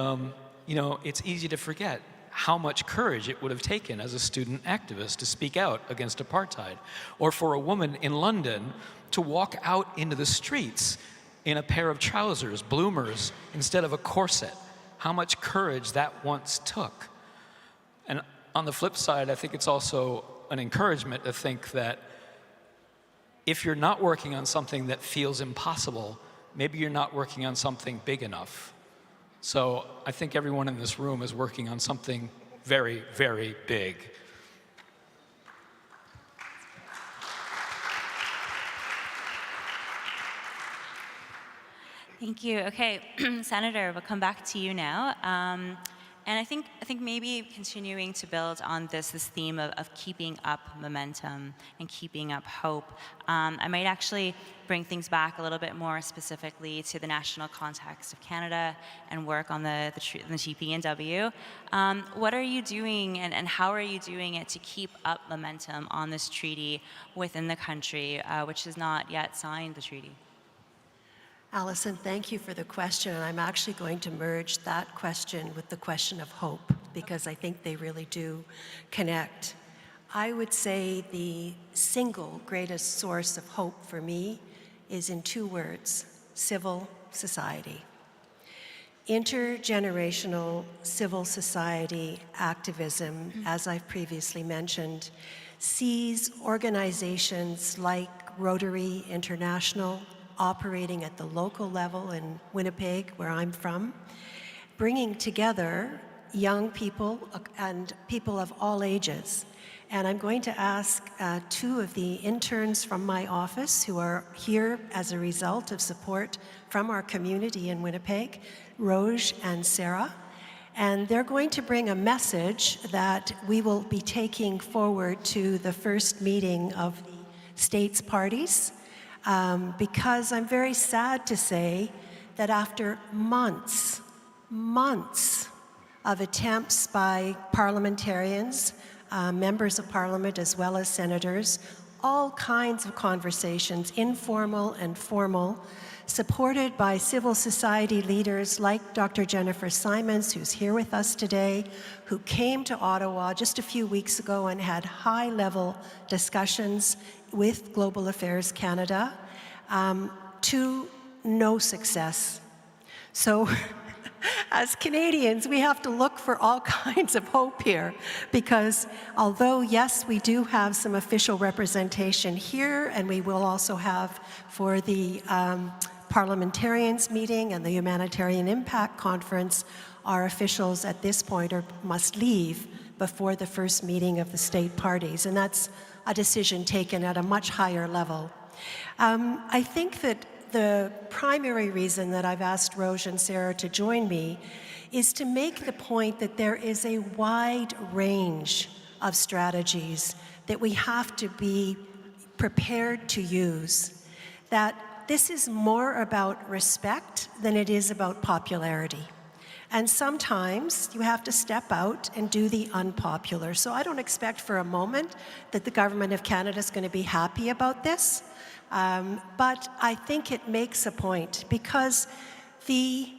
you know, it's easy to forget how much courage it would have taken as a student activist to speak out against apartheid, or for a woman in London to walk out into the streets in a pair of trousers, bloomers, instead of a corset. How much courage that once took. And on the flip side, I think it's also an encouragement to think that if you're not working on something that feels impossible, maybe you're not working on something big enough. So I think everyone in this room is working on something very, very big. Thank you. Okay, Senator, we'll come back to you now. And I think maybe continuing to build on this theme of keeping up momentum and keeping up hope, I might actually bring things back a little bit more specifically to the national context of Canada and work on the TPNW. What are you doing and how are you doing it to keep up momentum on this treaty within the country, which has not yet signed the treaty? Allison, thank you for the question. And I'm actually going to merge that question with the question of hope, because I think they really do connect. I would say the single greatest source of hope for me is in two words: civil society. Intergenerational civil society activism, as I've previously mentioned, sees organizations like Rotary International, operating at the local level in Winnipeg, where I'm from, bringing together young people and people of all ages. And I'm going to ask two of the interns from my office who are here as a result of support from our community in Winnipeg, Roj and Sarah. And they're going to bring a message that we will be taking forward to the first meeting of the states parties. Because I'm very sad to say that after months of attempts by parliamentarians, members of parliament as well as senators, all kinds of conversations, informal and formal, supported by civil society leaders like Dr. Jennifer Simons, who's here with us today, who came to Ottawa just a few weeks ago and had high-level discussions with Global Affairs Canada, to no success. So as Canadians, we have to look for all kinds of hope here, because although, yes, we do have some official representation here, and we will also have for the parliamentarians meeting and the Humanitarian Impact Conference, our officials at this point must leave before the first meeting of the state parties, and that's a decision taken at a much higher level. I think that the primary reason that I've asked Roj and Sarah to join me is to make the point that there is a wide range of strategies that we have to be prepared to use, that this is more about respect than it is about popularity. And sometimes you have to step out and do the unpopular. So I don't expect for a moment that the Government of Canada is going to be happy about this. But I think it makes a point, because the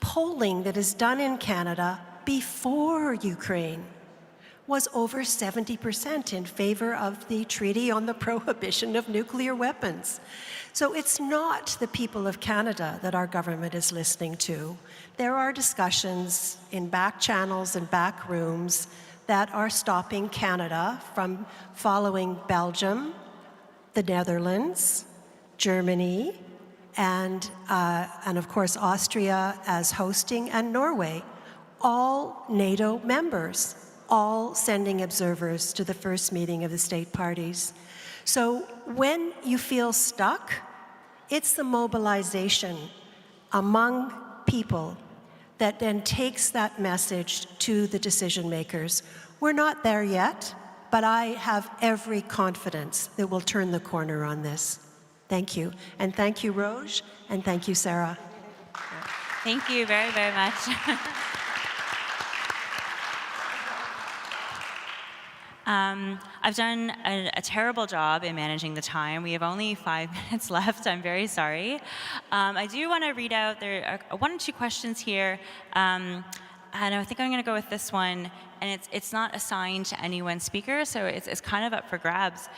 polling that is done in Canada before Ukraine was over 70% in favor of the Treaty on the Prohibition of Nuclear Weapons. So it's not the people of Canada that our government is listening to. There are discussions in back channels and back rooms that are stopping Canada from following Belgium, the Netherlands, Germany, and of course Austria as hosting, and Norway, all NATO members, all sending observers to the first meeting of the state parties. So when you feel stuck, it's the mobilization among people that then takes that message to the decision makers. We're not there yet, but I have every confidence that we'll turn the corner on this. Thank you. And thank you, Roj, and thank you, Sarah. Thank you very, very much. I've done a terrible job in managing the time. We have only 5 minutes left. I'm very sorry. I do want to read out, there are 1 or 2 questions here. And I think I'm going to go with this one. And it's not assigned to any one speaker, so it's kind of up for grabs.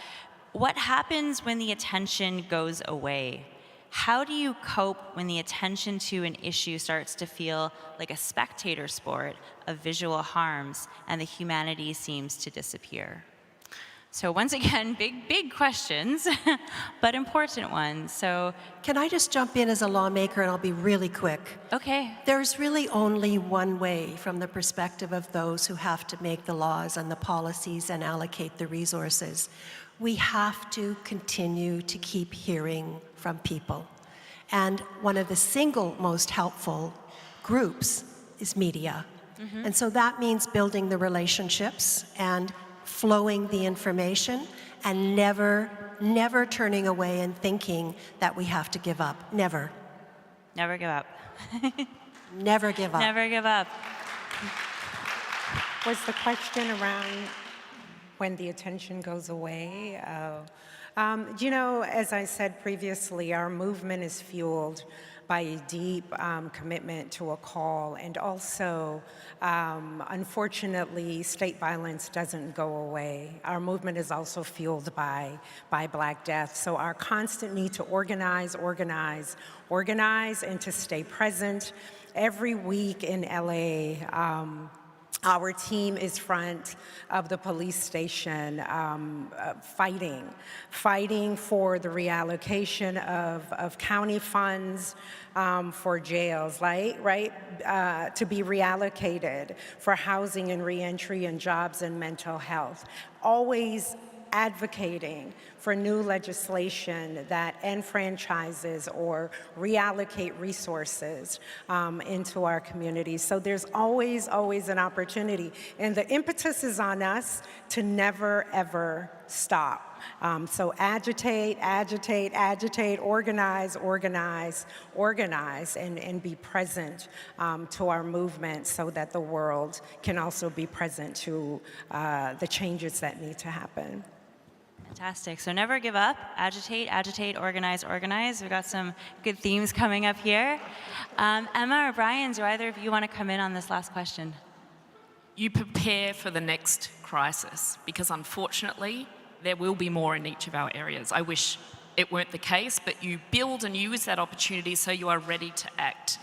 What happens when the attention goes away? How do you cope when the attention to an issue starts to feel like a spectator sport of visual harms and the humanity seems to disappear? So once again, big questions, but important ones. So can I just jump in as a lawmaker, and I'll be really quick? Okay. There's really only one way from the perspective of those who have to make the laws and the policies and allocate the resources. We have to continue to keep hearing from people. And one of the single most helpful groups is media. Mm-hmm. And so that means building the relationships and flowing the information and never turning away and thinking that we have to give up. Never. Never give up. Never give up. Never give up. Was the question around when the attention goes away? You know, as I said previously, our movement is fueled by a deep commitment to a call, and also, unfortunately, state violence doesn't go away. Our movement is also fueled by Black death. So our constant need to organize, and to stay present. Every week in LA, our team is front of the police station fighting for the reallocation of county funds for jails, right? To be reallocated for housing and reentry and jobs and mental health. Always advocating for new legislation that enfranchises or reallocate resources into our communities. So there's always an opportunity. And the impetus is on us to never, ever stop. So agitate, organize, and be present to our movement so that the world can also be present to the changes that need to happen. Fantastic. So never give up, agitate, organize. We've got some good themes coming up here. Emma or Brian, do either of you want to come in on this last question? You prepare for the next crisis, because unfortunately, there will be more in each of our areas. I wish it weren't the case, but you build and use that opportunity so you are ready to act.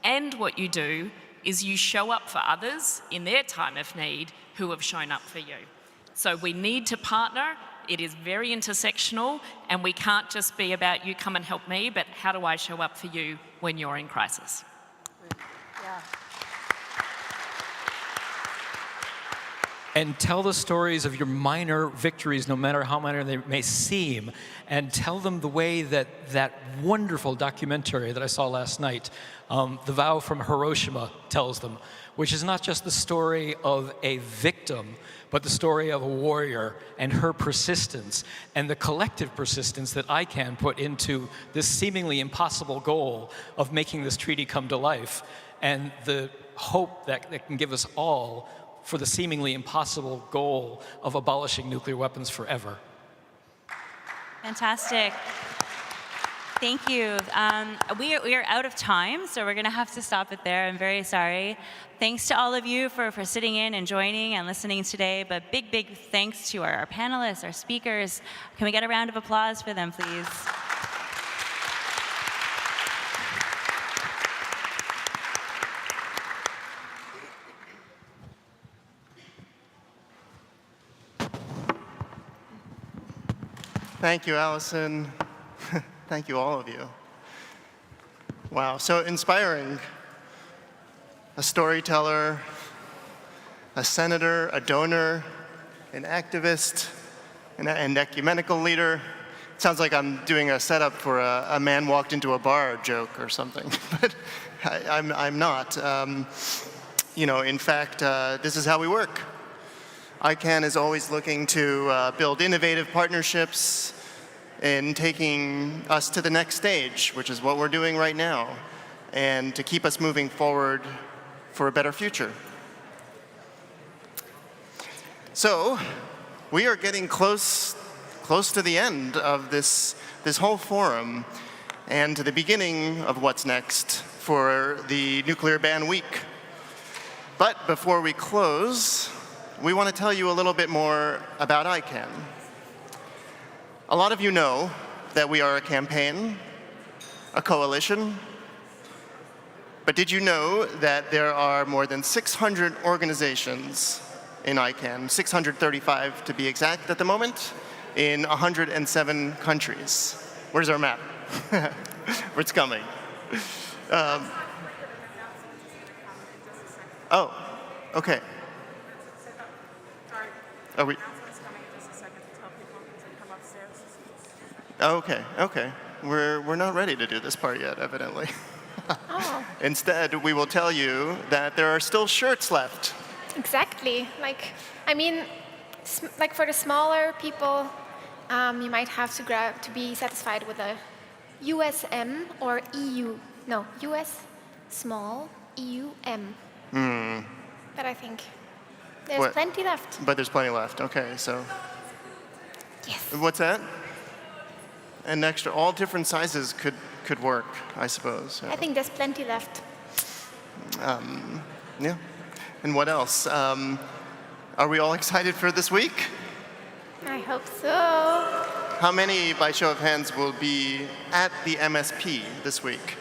And what you do is you show up for others in their time of need who have shown up for you. So we need to partner. It is very intersectional, and we can't just be about you come and help me, but how do I show up for you when you're in crisis? Yeah. And tell the stories of your minor victories, no matter how minor they may seem, and tell them the way that wonderful documentary that I saw last night, The Vow from Hiroshima, tells them, which is not just the story of a victim, but the story of a warrior and her persistence and the collective persistence that ICAN put into this seemingly impossible goal of making this treaty come to life, and the hope that can give us all for the seemingly impossible goal of abolishing nuclear weapons forever. Fantastic. Thank you. We are out of time, so we're going to have to stop it there. I'm very sorry. Thanks to all of you for sitting in and joining and listening today, but big thanks to our panelists, our speakers. Can we get a round of applause for them, please? Thank you, Allison. Thank you, all of you. Wow, so inspiring. A storyteller, a senator, a donor, an activist, an ecumenical leader. Sounds like I'm doing a setup for a man walked into a bar joke or something, but I'm not. In fact, this is how we work. ICAN is always looking to build innovative partnerships in taking us to the next stage, which is what we're doing right now, and to keep us moving forward for a better future. So, we are getting close to the end of this whole forum and to the beginning of what's next for the Nuclear Ban Week. But before we close, we want to tell you a little bit more about ICAN. A lot of you know that we are a campaign, a coalition, but did you know that there are more than 600 organizations in ICAN, 635 to be exact at the moment, in 107 countries. Where's our map? It's coming. Oh, okay. Are we? Okay. We're not ready to do this part yet, evidently. Oh. Instead, we will tell you that there are still shirts left. Exactly. Like for the smaller people, you might have to be satisfied with a USM or EU. No, US small, EU M. But I think there's plenty left. But there's plenty left. Okay, so. Yes. What's that? And extra, all different sizes could work, I suppose. I think there's plenty left. Yeah. And what else? Are we all excited for this week? I hope so. How many, by show of hands, will be at the MSP this week?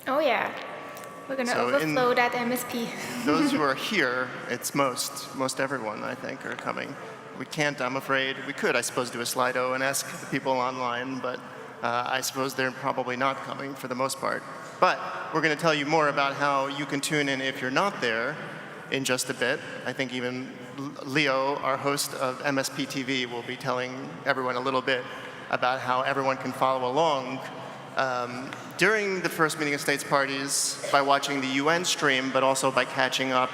Oh yeah. We're going to overflow that MSP. Those who are here, it's most everyone, I think, are coming. We can't, I'm afraid. We could, I suppose, do a Slido and ask the people online, but I suppose they're probably not coming for the most part. But we're going to tell you more about how you can tune in if you're not there in just a bit. I think even Leo, our host of MSP TV, will be telling everyone a little bit about how everyone can follow along during the first meeting of states parties by watching the UN stream, but also by catching up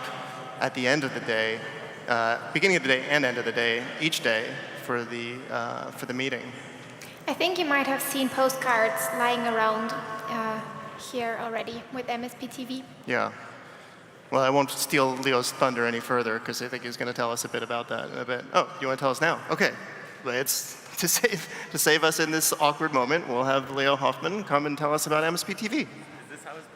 at the end of the day, beginning of the day and end of the day, each day for the meeting. I think you might have seen postcards lying around here already with MSP TV. Yeah. Well, I won't steal Leo's thunder any further because I think he's going to tell us a bit about that in a bit. Oh, you want to tell us now? Okay. It's to save us in this awkward moment, we'll have Leo Hoffman come and tell us about MSP TV. Is this how it's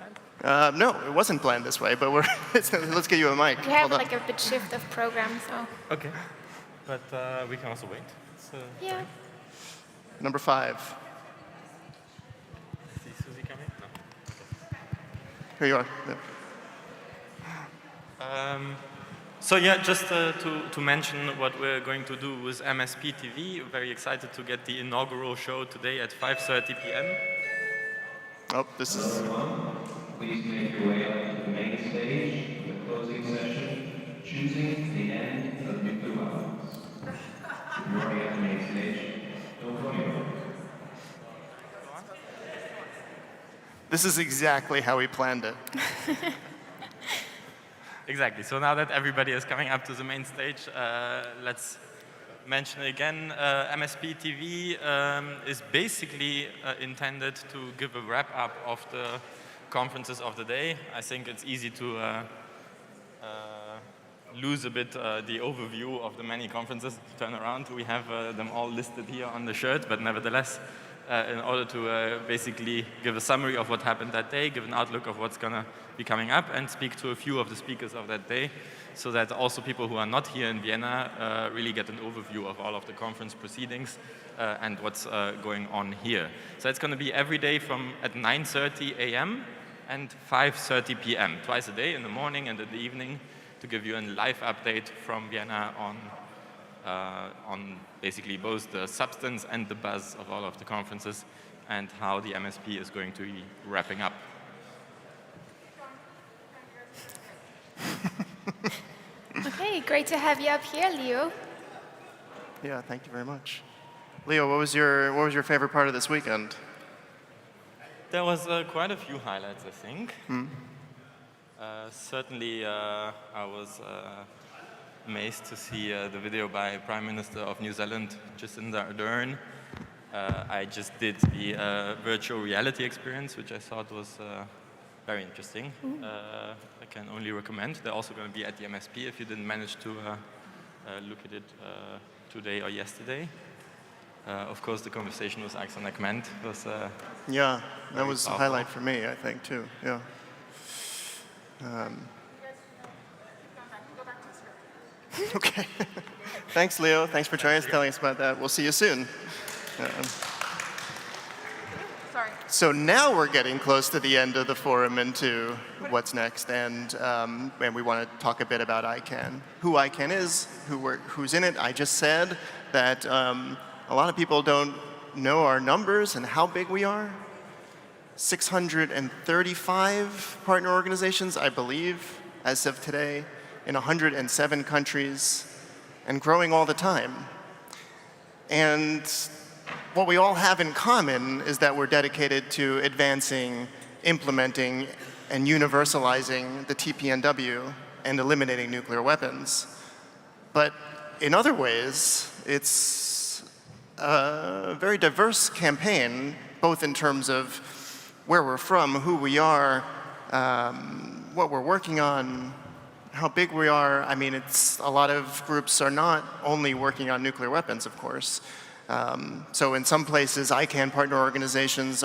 planned? No, it wasn't planned this way, but let's get you a mic. We have like a bit shift of program, so. Okay. But we can also wait. Yeah. Number 5. See Susie coming? No. Here you are. So yeah, just to mention what we're going to do with MSP TV. We're very excited to get the inaugural show today at 5:30 p.m. Oh, this is... Please make your way up to the main stage for the closing session, choosing the end of nuclear weapons. If you're already at the main stage, don't go anywhere. This is exactly how we planned it. Exactly. So now that everybody is coming up to the main stage, let's mention again. MSP TV is basically intended to give a wrap-up of the conferences of the day. I think it's easy to lose a bit the overview of the many conferences. Turn around, we have them all listed here on the shirt, but nevertheless, in order to basically give a summary of what happened that day, give an outlook of what's going to be coming up, and speak to a few of the speakers of that day, so that also people who are not here in Vienna really get an overview of all of the conference proceedings and what's going on here. So it's going to be every day from at 9:30 a.m. and 5:30 p.m., twice a day, in the morning and in the evening, to give you a live update from Vienna on on basically both the substance and the buzz of all of the conferences and how the MSP is going to be wrapping up. Okay, great to have you up here, Leo. Yeah, thank you very much. Leo, what was your favorite part of this weekend? There was quite a few highlights, I think. Certainly, I was amazed to see the video by Prime Minister of New Zealand, Jacinda Ardern. I just did the virtual reality experience, which I thought was very interesting. I can only recommend. They're also going to be at the MSP if you didn't manage to look at it today or yesterday. Of course, the conversation with Alexander Kment was yeah, that was a powerful. highlight for me, I think, too. Yeah. Okay. Thanks, Leo. Thanks for telling us about that. We'll see you soon. Sorry. So now we're getting close to the end of the forum and to what's next, and we want to talk a bit about ICAN. Who ICAN is, who's in it. I just said that a lot of people don't know our numbers and how big we are. 635 partner organizations, I believe, as of today, in 107 countries, and growing all the time. And what we all have in common is that we're dedicated to advancing, implementing, and universalizing the TPNW and eliminating nuclear weapons. But in other ways, it's a very diverse campaign, both in terms of where we're from, who we are, what we're working on, how big we are. I mean, a lot of groups are not only working on nuclear weapons, of course. So in some places, ICAN partner organizations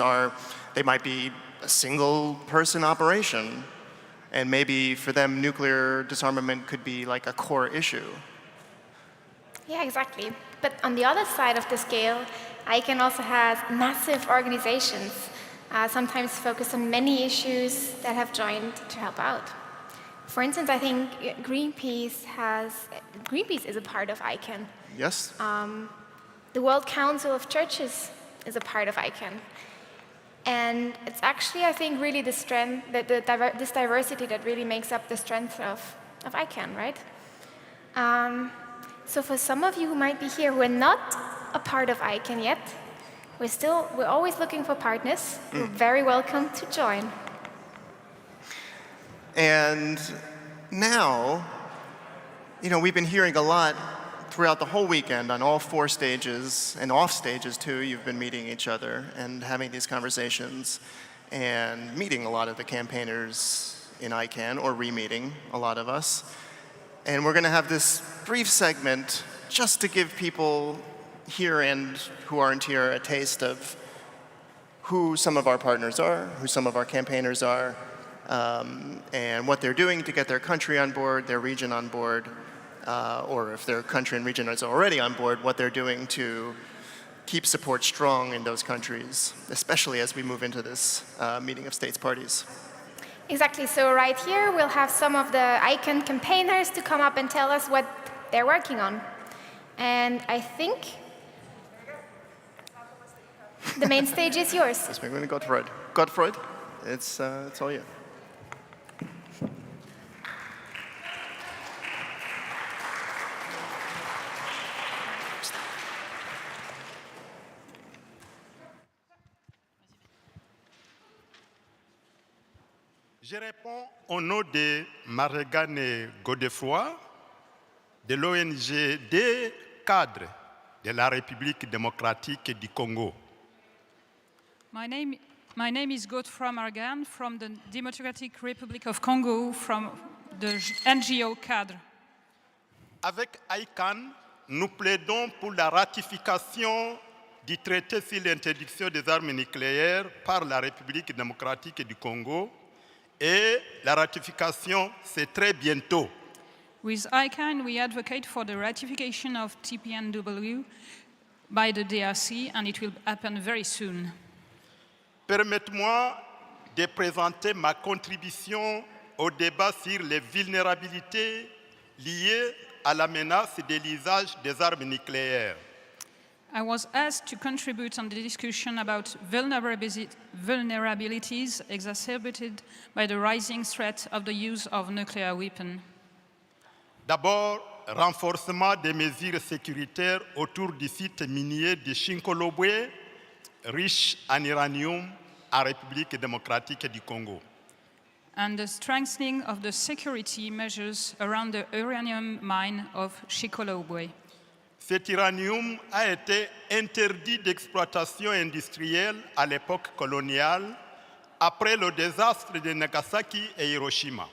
they might be a single person operation, and maybe for them, nuclear disarmament could be like a core issue. Yeah, exactly. But on the other side of the scale, ICAN also has massive organizations, sometimes focused on many issues that have joined to help out. For instance, I think Greenpeace is a part of ICAN. Yes? The World Council of Churches is a part of ICAN. And it's actually, I think, really the strength, this diversity that really makes up the strength of ICAN, right? So for some of you who might be here who are not a part of ICAN yet, we're always looking for partners. You're very welcome to join. And now, we've been hearing a lot throughout the whole weekend on all 4 stages, and off stages too. You've been meeting each other and having these conversations and meeting a lot of the campaigners in ICAN, or re-meeting a lot of us. And we're going to have this brief segment just to give people here and who aren't here a taste of who some of our partners are, who some of our campaigners are, and what they're doing to get their country on board, their region on board, or if their country and region is already on board, what they're doing to keep support strong in those countries, especially as we move into this meeting of states parties. Exactly. So right here, we'll have some of the ICAN campaigners to come up and tell us what they're working on. And I think the main stage is yours. Yes, we're going to Gottfried. Gottfried, it's all you. Je réponds au nom de Marie-Gane Godefroy, de l'ONG des cadres de la République démocratique du Congo. My name is Godefroy Margan from the Democratic Republic of Congo, from the NGO cadre. Avec ICAN, nous plaidons pour la ratification du traité sur l'interdiction des armes nucléaires par la République démocratique du Congo. Et la ratification, c'est très bientôt. With ICAN, we advocate for the ratification of TPNW by the DRC, and it will happen very soon. Permettez-moi de présenter ma contribution au débat sur les vulnérabilités liées à la menace de l'usage des armes nucléaires. I was asked to contribute on the discussion about vulnerabilities exacerbated by the rising threat of the use of nuclear weapons. D'abord, renforcement des mesures sécuritaires autour du site minier de Chinkolobwe, riche en uranium, en République démocratique du Congo. And the strengthening of the security measures around the uranium mine of Chikolobwe. Cet uranium a été interdit d'exploitation industrielle à l'époque coloniale, après le désastre de Nagasaki et Hiroshima.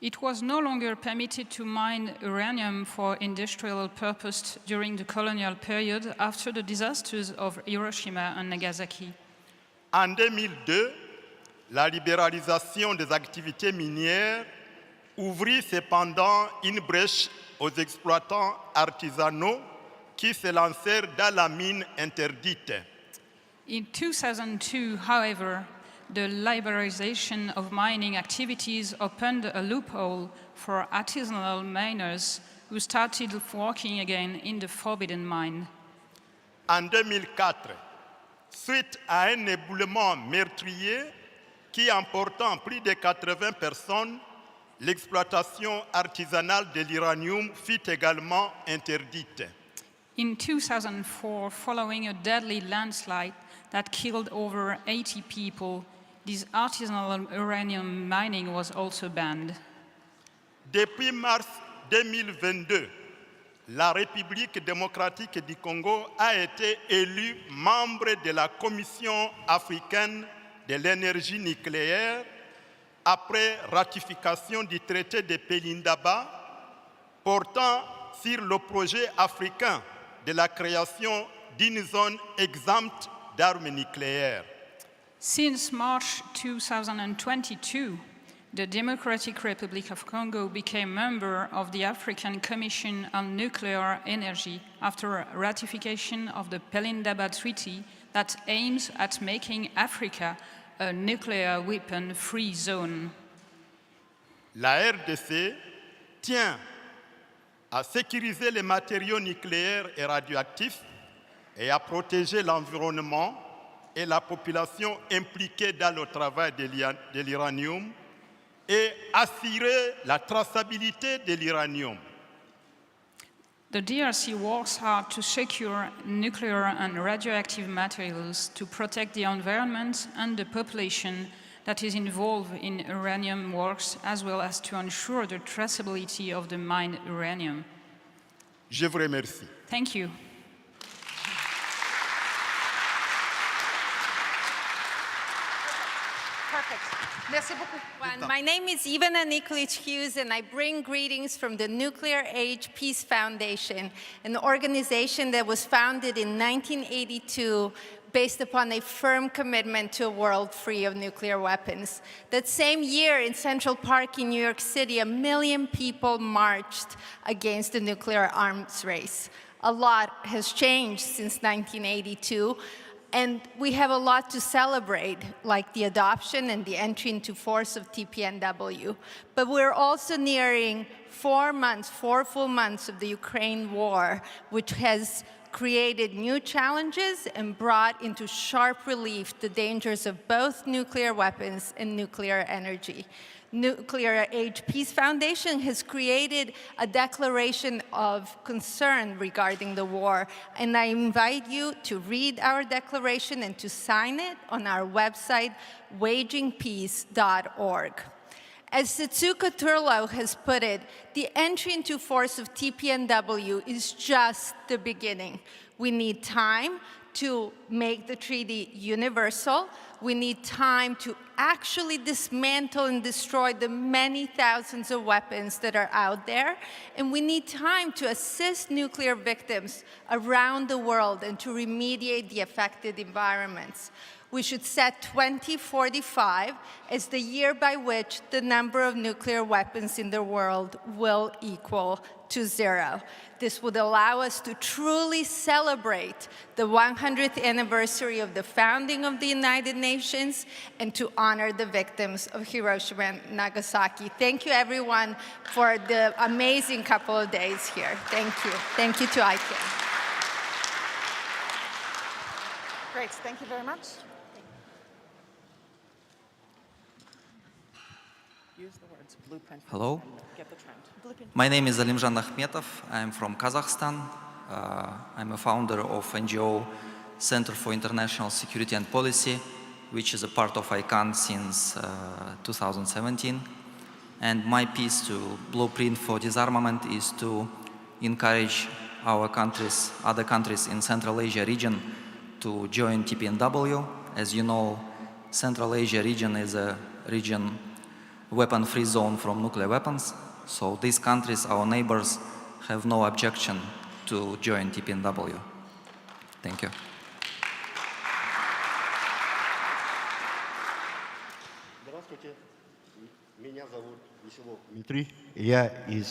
It was no longer permitted to mine uranium for industrial purpose during the colonial period after the disasters of Hiroshima and Nagasaki. En 2002, la libéralisation des activités minières ouvrit cependant une brèche aux exploitants artisanaux qui se lancèrent dans la mine interdite. In 2002, however, the liberalization of mining activities opened a loophole for artisanal miners who started working again in the forbidden mine. En 2004, suite à un éboulement meurtrier qui emportant plus de 80 personnes, l'exploitation artisanale de l'uranium fut également interdite. In 2004, following a deadly landslide that killed over 80 people, this artisanal uranium mining was also banned. Depuis mars 2022, la République démocratique du Congo a été élue membre de la Commission africaine de l'énergie nucléaire après ratification du traité de Pelindaba portant sur le projet africain de la création d'une zone exempte d'armes nucléaires. Since March 2022, the Democratic Republic of Congo became member of the African Commission on Nuclear Energy after ratification of the Pelindaba Treaty that aims at making Africa a nuclear weapon-free zone. La RDC tient à sécuriser les matériaux nucléaires et radioactifs et à protéger l'environnement et la population impliquée dans le travail de l'uranium et assurer la traçabilité de l'uranium. The DRC works hard to secure nuclear and radioactive materials to protect the environment and the population that is involved in uranium works, as well as to ensure the traceability of the mined uranium. Je vous remercie. Thank you. Merci beaucoup. My name is Ivana Nikolic-Hughes, and I bring greetings from the Nuclear Age Peace Foundation, an organization that was founded in 1982 based upon a firm commitment to a world free of nuclear weapons. That same year in Central Park in New York City, 1 million people marched against the nuclear arms race. A lot has changed since 1982. And we have a lot to celebrate, like the adoption and the entry into force of TPNW. But we're also nearing 4 full months of the Ukraine war, which has created new challenges and brought into sharp relief the dangers of both nuclear weapons and nuclear energy. Nuclear Age Peace Foundation has created a declaration of concern regarding the war, and I invite you to read our declaration and to sign it on our website, wagingpeace.org. As Setsuko Turlo has put it, the entry into force of TPNW is just the beginning. We need time to make the treaty universal. We need time to actually dismantle and destroy the many thousands of weapons that are out there. And we need time to assist nuclear victims around the world and to remediate the affected environments. We should set 2045 as the year by which the number of nuclear weapons in the world will equal to 0. This would allow us to truly celebrate the 100th anniversary of the founding of the United Nations and to honor the victims of Hiroshima and Nagasaki. Thank you, everyone, for the amazing couple of days here. Thank you. Thank you to ICAN. Great, thank you very much. Use the words blueprint. Hello. Get the trend. Blueprint. My name is Alimjan Akhmetov. I'm from Kazakhstan. I'm a founder of NGO Center for International Security and Policy, which is a part of ICAN since 2017. And my piece to Blueprint for Disarmament is to encourage our countries, other countries in Central Asia region to join TPNW. As you know, Central Asia region is a region weapon-free zone from nuclear weapons. So these countries, our neighbors, have no objection to join TPNW. Thank you. Здравствуйте, меня зовут Дмитрий, я из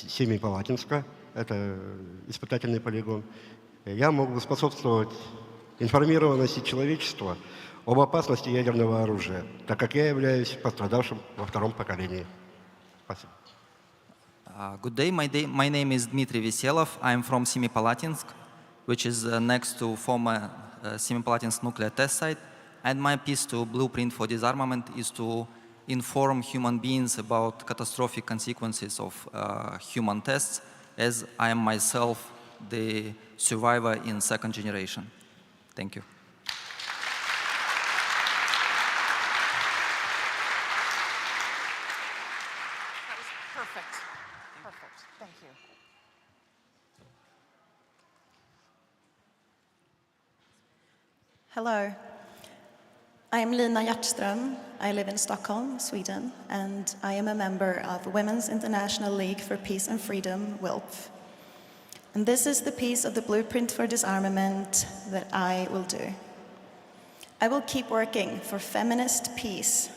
Семипалатинска, это испытательный полигон. Я мог бы способствовать информированности человечества об опасности ядерного оружия, так как я являюсь пострадавшим во втором поколении. Спасибо. Good day. My name is Dmitry Veselov. I'm from Semipalatinsk, which is next to former Semipalatinsk nuclear test site. And my piece to Blueprint for Disarmament is to inform human beings about catastrophic consequences of human tests, as I am myself the survivor in second generation. Thank you. That was perfect. Perfect. Thank you. Hello. I am Lina Hjertström. I live in Stockholm, Sweden, and I am a member of Women's International League for Peace and Freedom, WILP. And this is the piece of the Blueprint for Disarmament that I will do. I will keep working for feminist peace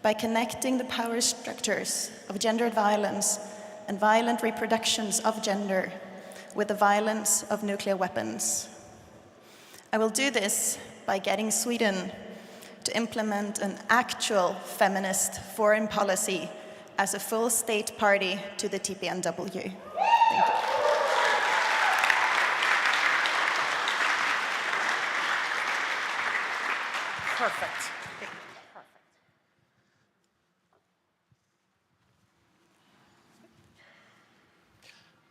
by connecting the power structures of gendered violence and violent reproductions of gender with the violence of nuclear weapons. I will do this by getting Sweden to implement an actual feminist foreign policy as a full state party to the TPNW. Thank you. Perfect.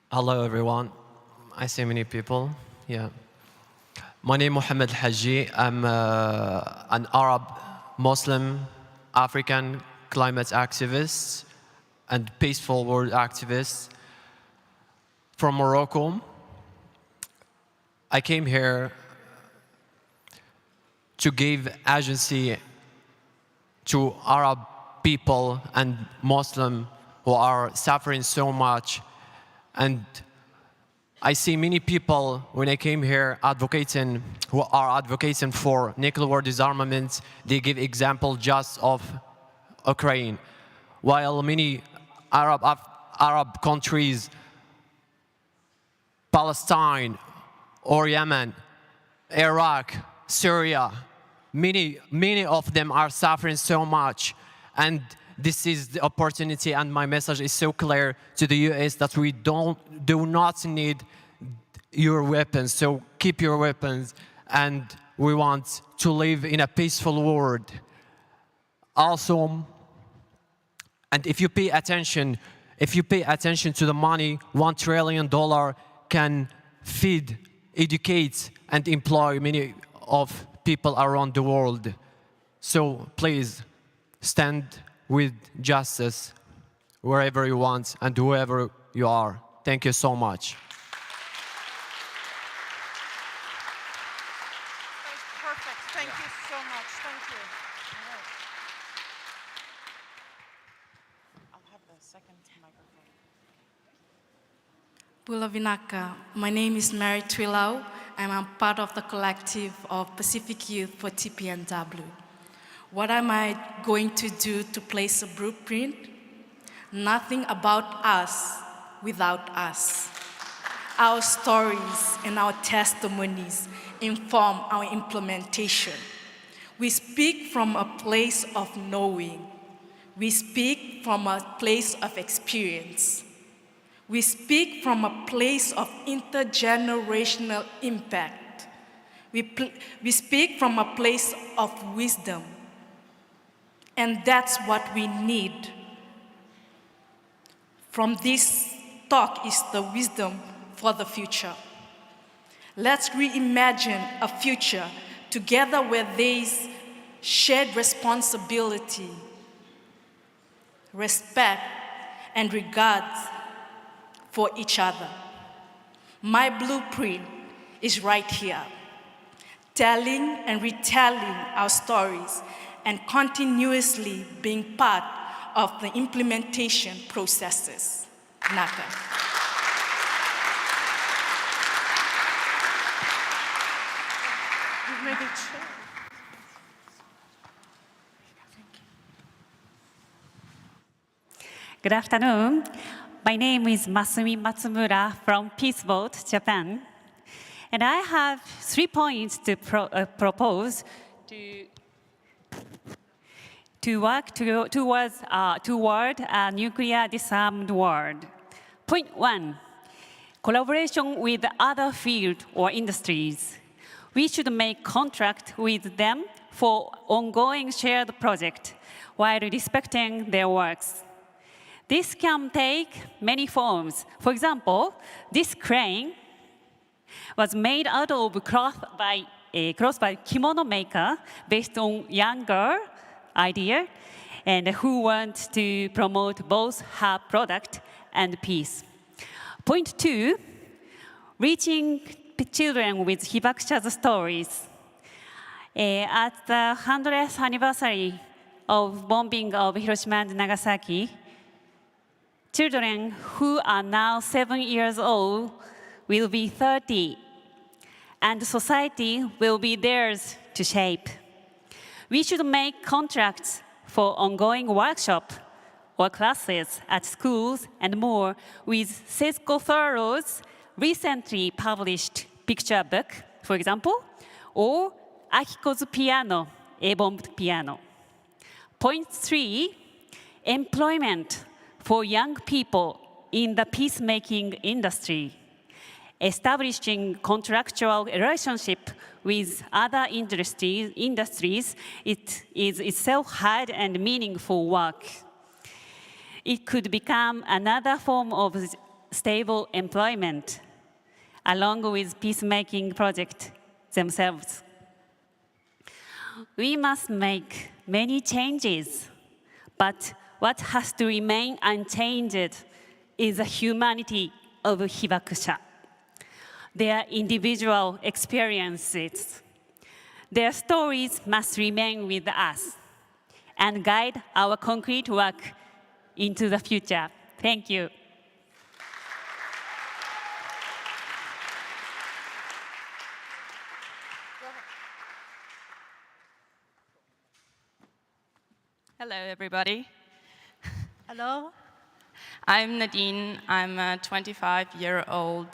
Hello, everyone. I see many people. Yeah. My name is Mohammed Haji. I'm an Arab, Muslim, African climate activist and peaceful world activist from Morocco. I came here to give agency to Arab people and Muslim who are suffering so much. And I see many people when I came here who are advocating for nuclear disarmament. They give example just of Ukraine, while many Arab countries, Palestine or Yemen, Iraq, Syria, many of them are suffering so much. And this is the opportunity, and my message is so clear to the US that we do not need your weapons, so keep your weapons, and we want to live in a peaceful world. Also, and if you pay attention to the money, $1 trillion can feed, educate, and employ many of people around the world. So please stand with justice wherever you want and whoever you are. Thank you so much. Perfect. Thank you so much. Thank you. All right. I'll have the second microphone. Bulavinaka. My name is Mary Twilau, and I'm part of the collective of Pacific Youth for TPNW. What am I going to do to place a blueprint? Nothing about us without us. Our stories and our testimonies inform our implementation. We speak from a place of knowing. We speak from a place of experience. We speak from a place of intergenerational impact. We speak from a place of wisdom. And that's what we need. From this talk is the wisdom for the future. Let's reimagine a future together where there is shared responsibility, respect, and regard for each other. My blueprint is right here, telling and retelling our stories and continuously being part of the implementation processes. Naka. Good afternoon. My name is Masumi Matsumura from Peace Boat, Japan. And I have 3 points to propose to work toward a nuclear disarmed world. Point 1, collaboration with other fields or industries. We should make contract with them for ongoing shared project while respecting their works. This can take many forms. For example, this crane was made out of cloth by kimono maker based on young girl idea and who want to promote both her product and peace. Point 2, reaching children with hibakusha's stories. At the 100th anniversary of bombing of Hiroshima and Nagasaki, children who are now 7 years old will be 30, and society will be theirs to shape. We should make contracts for ongoing workshops or classes at schools and more with Seiko Thoreau's recently published picture book, for example, or Akiko's piano, A-bombed piano. Point 3, employment for young people in the peacemaking industry. Establishing contractual relationship with other industries, it is itself hard and meaningful work. It could become another form of stable employment, along with peacemaking projects themselves. We must make many changes, but what has to remain unchanged is the humanity of hibakusha, their individual experiences. Their stories must remain with us and guide our concrete work into the future. Thank you. Hello, everybody. Hello. I'm Nadine. I'm a 25-year-old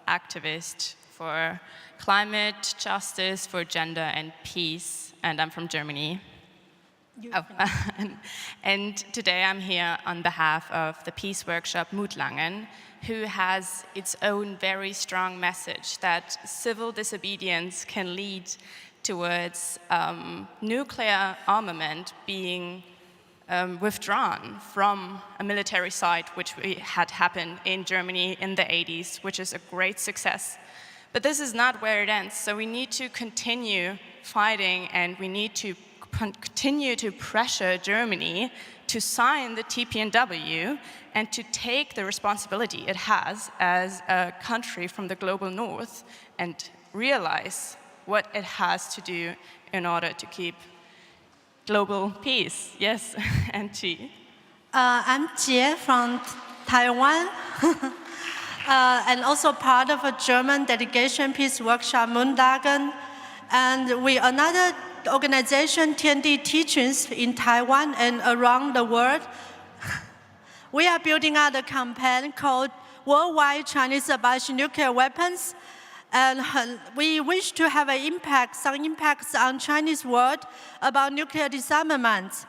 activist for climate justice, for gender and peace, and I'm from Germany. And today I'm here on behalf of the Peace Workshop Mutlangen, who has its own very strong message that civil disobedience can lead towards nuclear armament being withdrawn from a military site, which had happened in Germany in the 80s, which is a great success. But this is not where it ends, so we need to continue fighting, and we need to continue to pressure Germany to sign the TPNW and to take the responsibility it has as a country from the global north and realize what it has to do in order to keep global peace. Yes, and Chi. I'm Jie from Taiwan, and also part of a German delegation peace workshop, Mundagen. And we another organization, TND Teachings in Taiwan and around the world. We are building out a campaign called Worldwide Chinese Abolish Nuclear Weapons. And we wish to have some impacts on Chinese world about nuclear disarmament.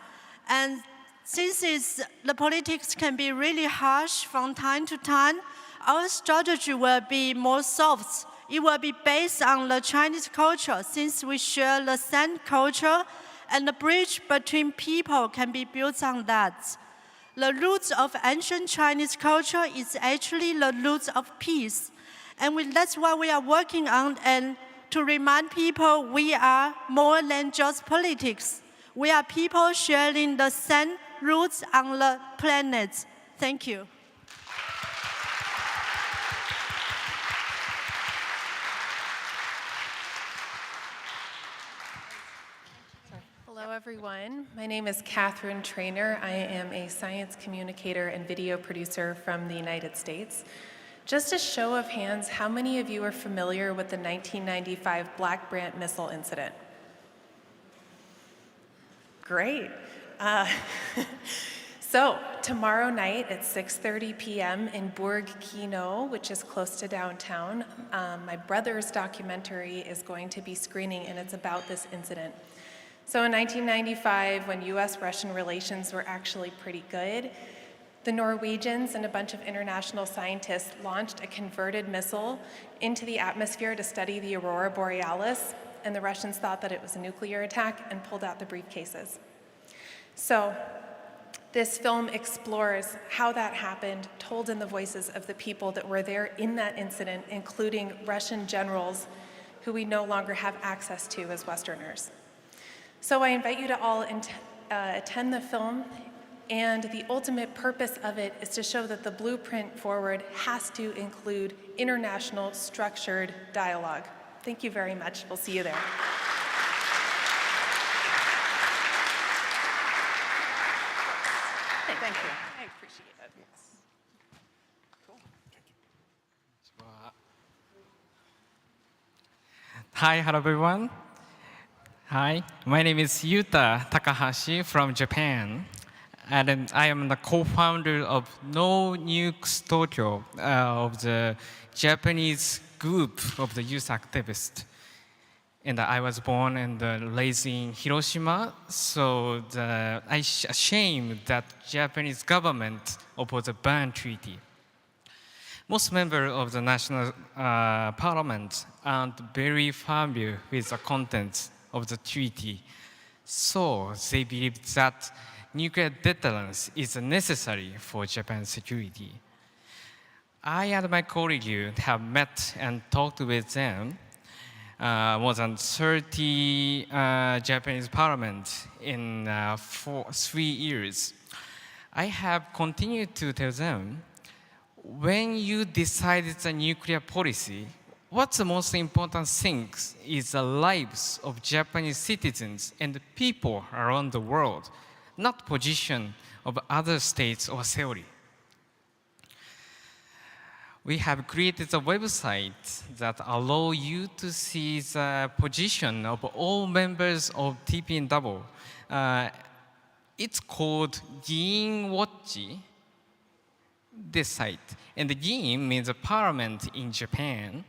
And since the politics can be really harsh from time to time, our strategy will be more soft. It will be based on the Chinese culture, since we share the same culture, and the bridge between people can be built on that. The roots of ancient Chinese culture is actually the roots of peace. And that's what we are working on, and to remind people we are more than just politics. We are people sharing the same roots on the planet. Thank you. Hello, everyone. My name is Catherine Trainer. I am a science communicator and video producer from the United States. Just a show of hands, how many of you are familiar with the 1995 Black Brant missile incident? Great. So tomorrow night at 6:30 p.m. in Bourg Quinault, which is close to downtown, my brother's documentary is going to be screening, and it's about this incident. So in 1995, when US-Russian relations were actually pretty good, the Norwegians and a bunch of international scientists launched a converted missile into the atmosphere to study the aurora borealis, and the Russians thought that it was a nuclear attack and pulled out the briefcases. So this film explores how that happened, told in the voices of the people that were there in that incident, including Russian generals who we no longer have access to as Westerners. So I invite you to all attend the film. And the ultimate purpose of it is to show that the blueprint forward has to include international structured dialogue. Thank you very much. We'll see you there. Thank you. I appreciate it. Cool. Hi, hello everyone. Hi, my name is Yuta Takahashi from Japan. And I am the co-founder of No Nukes Tokyo, of the Japanese group of the youth activists. And I was born and raised in Hiroshima, so I'm ashamed that Japanese government opposed the ban treaty. Most members of the national parliament aren't very familiar with the contents of the treaty, so they believe that nuclear deterrence is necessary for Japan's security. I and my colleague have met and talked with them, more than 30 Japanese parliaments in 3 years. I have continued to tell them, when you decided the nuclear policy, what's the most important thing is the lives of Japanese citizens and the people around the world, not position of other states or theory. We have created a website that allows you to see the position of all members of TPNW. It's called Giin Watch, this site. And the Giin means a parliament in Japan.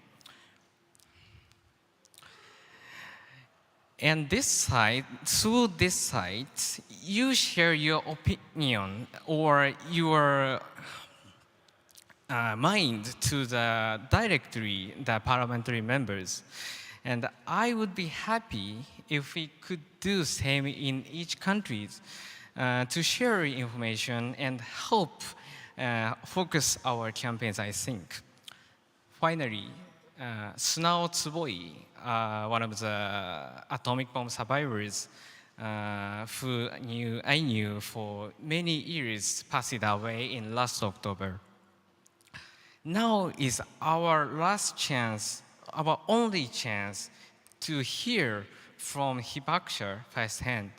And this site, through this site, you share your opinion or your mind to the directory, the parliamentary members. And I would be happy if we could do same in each country to share information and help focus our campaigns, I think. Finally, Sunao Tsuboi, one of the atomic bomb survivors who I knew for many years, passed away in last October. Now is our last chance, our only chance to hear from Hibakusha firsthand.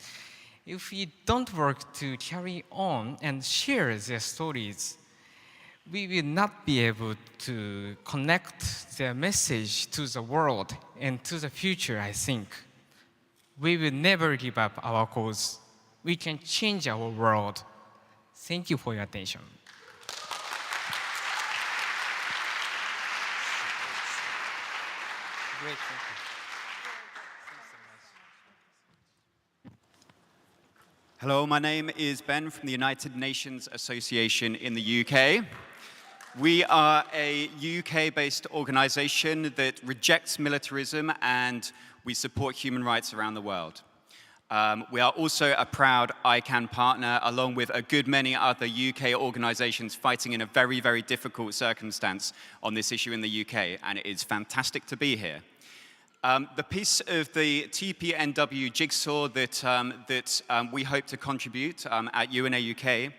If we don't work to carry on and share their stories, we will not be able to connect their message to the world and to the future, I think. We will never give up our cause. We can change our world. Thank you for your attention. Great, thank you. Hello, my name is Ben from the United Nations Association in the UK. We are a UK-based organization that rejects militarism and we support human rights around the world. We are also a proud ICAN partner, along with a good many other UK organizations fighting in a very, very difficult circumstance on this issue in the UK, and it is fantastic to be here. The piece of the TPNW jigsaw that we hope to contribute at UNA UK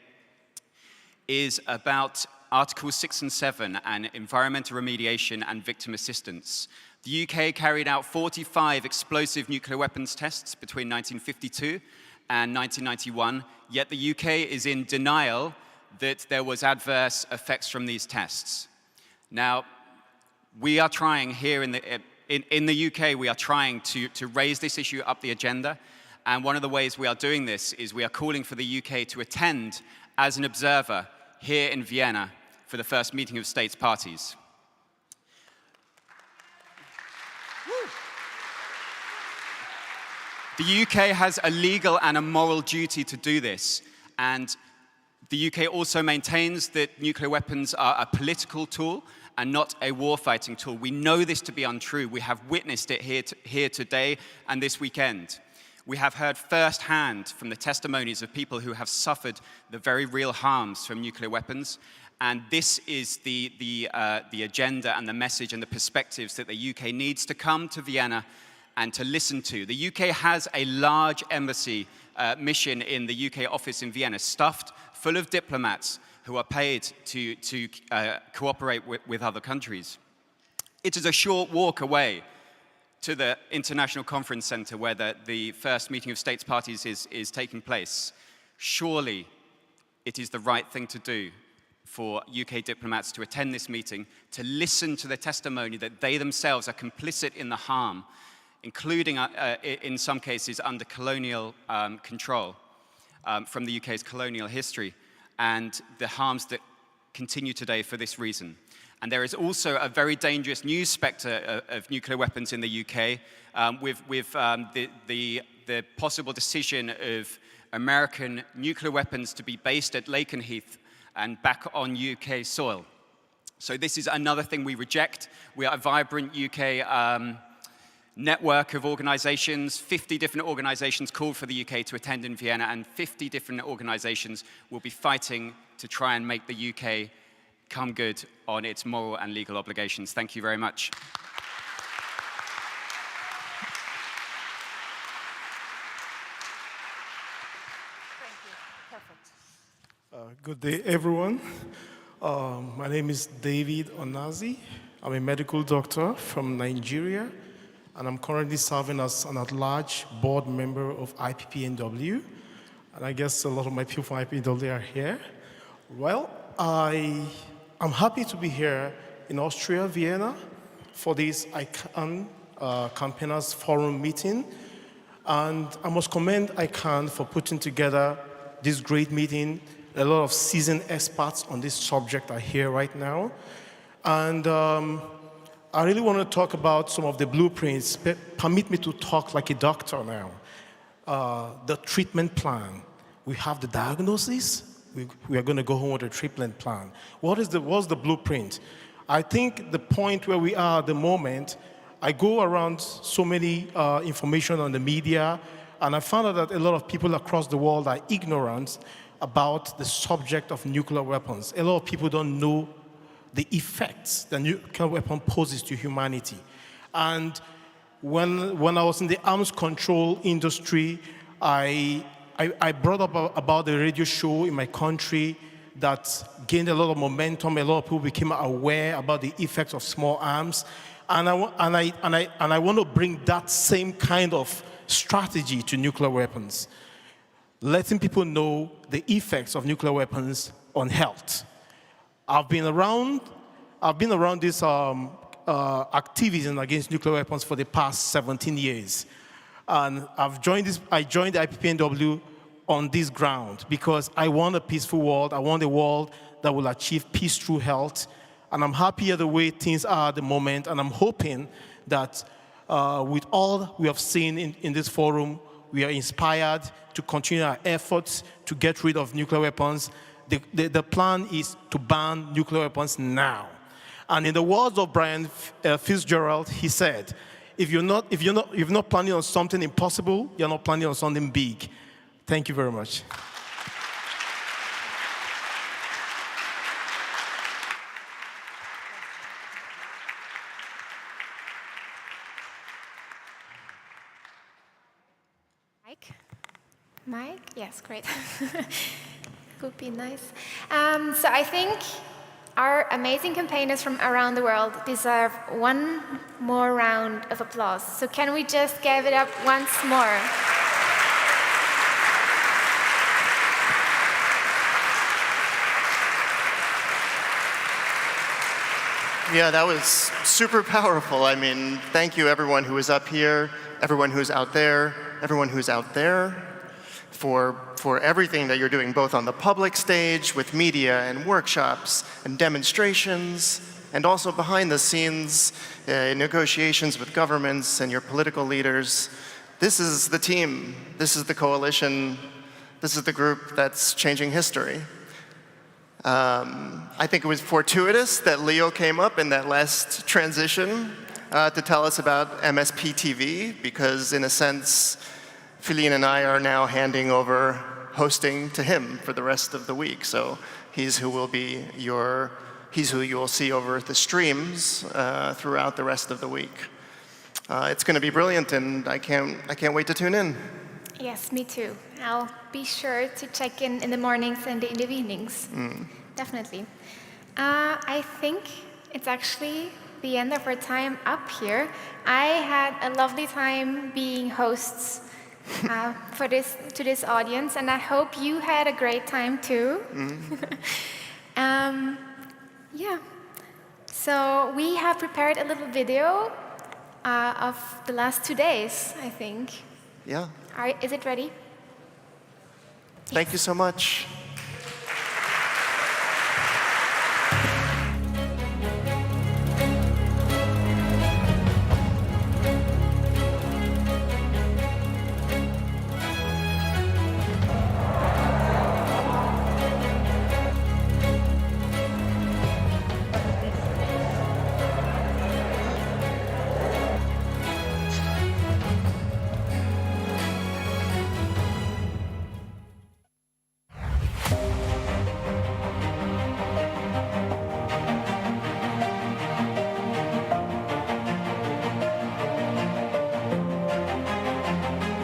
is about Articles 6 and 7 and environmental remediation and victim assistance. The UK carried out 45 explosive nuclear weapons tests between 1952 and 1991, yet the UK is in denial that there was adverse effects from these tests. Now, we are trying here in the UK, we are trying to raise this issue up the agenda, and one of the ways we are doing this is we are calling for the UK to attend as an observer here in Vienna for the first meeting of states parties. The UK has a legal and a moral duty to do this, and the UK also maintains that nuclear weapons are a political tool and not a war-fighting tool. We know this to be untrue. We have witnessed it here today and this weekend. We have heard firsthand from the testimonies of people who have suffered the very real harms from nuclear weapons, and this is the agenda and the message and the perspectives that the UK needs to come to Vienna and to listen to. The UK has a large embassy mission in the UK office in Vienna, stuffed full of diplomats who are paid to cooperate with other countries. It is a short walk away to the International Conference Center where the first meeting of states parties is taking place. Surely it is the right thing to do for UK diplomats to attend this meeting, to listen to the testimony that they themselves are complicit in the harm, including in some cases under colonial control from the UK's colonial history, and the harms that continue today for this reason. And there is also a very dangerous new spectre of nuclear weapons in the UK with the possible decision of American nuclear weapons to be based at Lakenheath and back on UK soil. So this is another thing we reject. We are a vibrant UK network of organizations. 50 different organizations called for the UK to attend in Vienna, and 50 different organizations will be fighting to try and make the UK come good on its moral and legal obligations. Thank you very much. Good day, everyone. My name is David Onazi. I'm a medical doctor from Nigeria, and I'm currently serving as an at-large board member of IPPNW. And I guess a lot of my people from IPPNW are here. Well, I'm happy to be here in Austria, Vienna, for this ICAN Campaigners Forum meeting. And I must commend ICAN for putting together this great meeting. A lot of seasoned experts on this subject are here right now. And I really want to talk about some of the blueprints. Permit me to talk like a doctor now. The treatment plan. We have the diagnosis. We are going to go home with a treatment plan. What's the blueprint? I think the point where we are at the moment, I go around so many information on the media, and I found out that a lot of people across the world are ignorant about the subject of nuclear weapons. A lot of people don't know the effects the nuclear weapon poses to humanity. And when I was in the arms control industry, I brought up about the radio show in my country that gained a lot of momentum. A lot of people became aware about the effects of small arms. And I want to bring that same kind of strategy to nuclear weapons, letting people know the effects of nuclear weapons on health. I've been around this activism against nuclear weapons for the past 17 years. And I joined the IPPNW on this ground because I want a peaceful world. I want a world that will achieve peace through health. And I'm happy at the way things are at the moment. And I'm hoping that With all we have seen in this forum, we are inspired to continue our efforts to get rid of nuclear weapons. The plan is to ban nuclear weapons now. And in the words of Brian Fitzgerald, he said, if you're not planning on something impossible, you're not planning on something big. Thank you very much. Mike? Yes, great. Would be nice. So I think our amazing campaigners from around the world deserve one more round of applause. So can we just give it up once more? Yeah, that was super powerful. I mean, thank you everyone who is up here, everyone who's out there, everyone who's out there, for everything that you're doing, both on the public stage with media and workshops and demonstrations, and also behind the scenes in negotiations with governments and your political leaders. This is the team, this is the coalition, this is the group that's changing history. I think it was fortuitous that Leo came up in that last transition to tell us about MSP TV, because in a sense, Philin and I are now handing over hosting to him for the rest of the week. So he's who you'll see over the streams throughout the rest of the week. It's going to be brilliant, and I can't wait to tune in. Yes, me too. I'll be sure to check in the mornings and in the evenings. Definitely. I think it's actually the end of our time up here. I had a lovely time being hosts to this audience, and I hope you had a great time too. Yeah. So we have prepared a little video of the last 2 days, I think. Yeah. Is it ready? Thank you so much.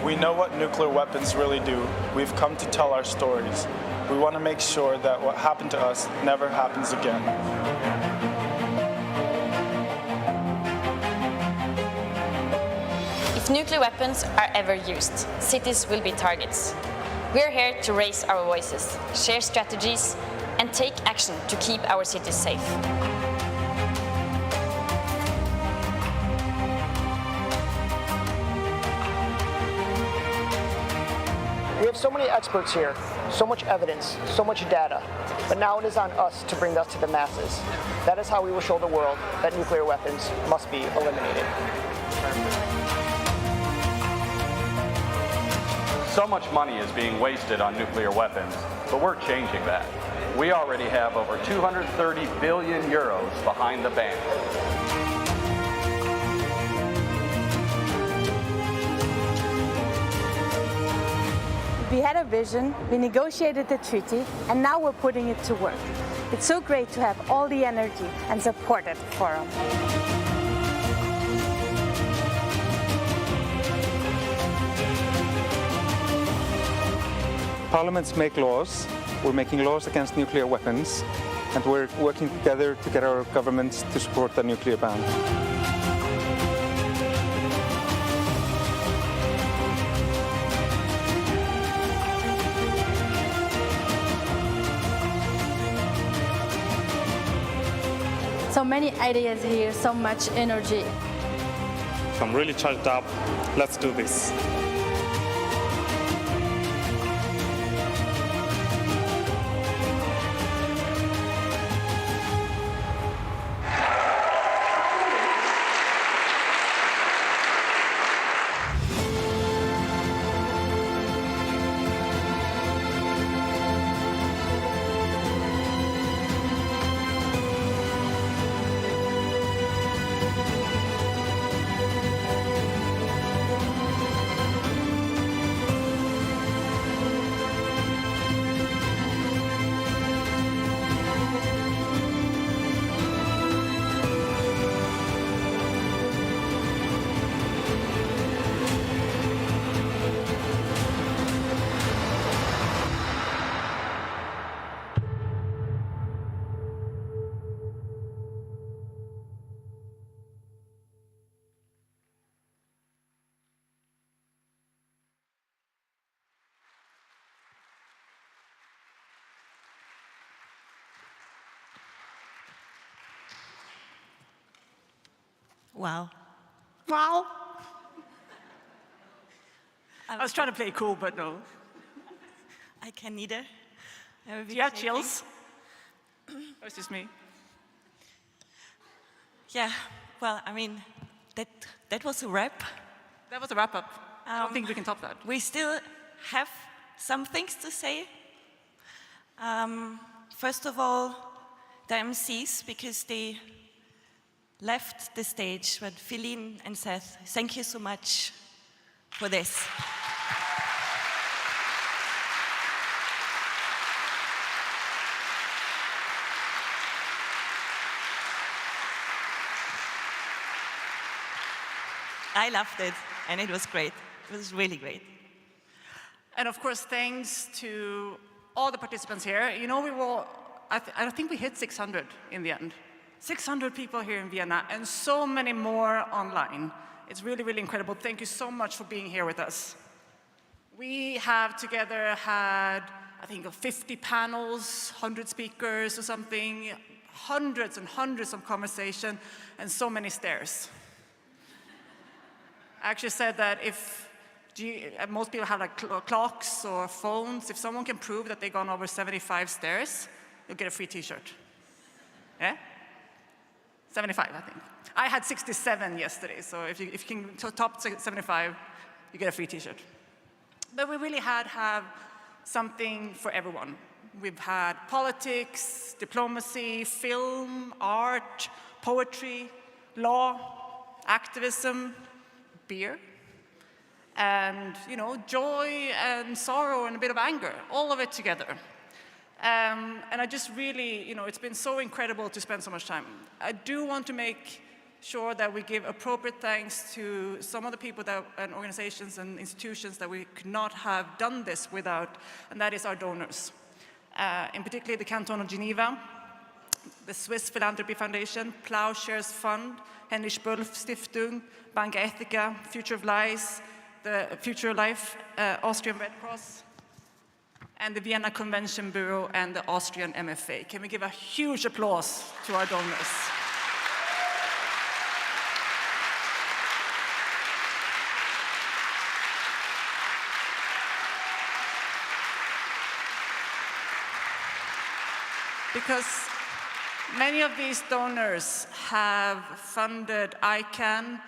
We know what nuclear weapons really do. We've come to tell our stories. We want to make sure that what happened to us never happens again. If nuclear weapons are ever used, cities will be targets. We're here to raise our voices, share strategies, and take action to keep our cities safe. We have so many experts here, so much evidence, so much data, but now it is on us to bring that to the masses. That is how we will show the world that nuclear weapons must be eliminated. So much money is being wasted on nuclear weapons, but we're changing that. We already have over 230 billion euros behind the ban. We had a vision, we negotiated the treaty, and now we're putting it to work. It's so great to have all the energy and support at the forum. Parliaments make laws. We're making laws against nuclear weapons, and we're working together to get our governments to support the nuclear ban. So many ideas here, so much energy. I'm really charged up. Let's do this. Wow. Wow. I was trying to play cool, but no. I can neither. Do you have chills? Or it's just me? Yeah, well, I mean, that was a wrap. That was a wrap-up. I don't think we can top that. We still have some things to say. First of all, the MCs, because they left the stage, but Philin and Seth, thank you so much for this. I loved it, and it was great. It was really great. And of course, thanks to all the participants here. You know, I think we hit 600 in the end. 600 people here in Vienna, and so many more online. It's really, really incredible. Thank you so much for being here with us. We have together had, I think, 50 panels, 100 speakers or something, hundreds and hundreds of conversation, and so many stairs. I actually said that if most people have like clocks or phones, if someone can prove that they've gone over 75 stairs, you'll get a free t-shirt. Yeah? 75, I think. I had 67 yesterday, so if you can top 75, you get a free t-shirt. But we really have something for everyone. We've had politics, diplomacy, film, art, poetry, law, activism, beer, and joy and sorrow and a bit of anger, all of it together. And I just really, it's been so incredible to spend so much time. I do want to make sure that we give appropriate thanks to some of the people and organizations and institutions that we could not have done this without, and that is our donors. In particular, the Canton of Geneva, the Swiss Philanthropy Foundation, Plowshares Fund, Heinrich Böll Stiftung, Banca Ethica, Future of Life, the Future of Life, Austrian Red Cross, and the Vienna Convention Bureau and the Austrian MFA. Can we give a huge applause to our donors? Because many of these donors have funded ICAN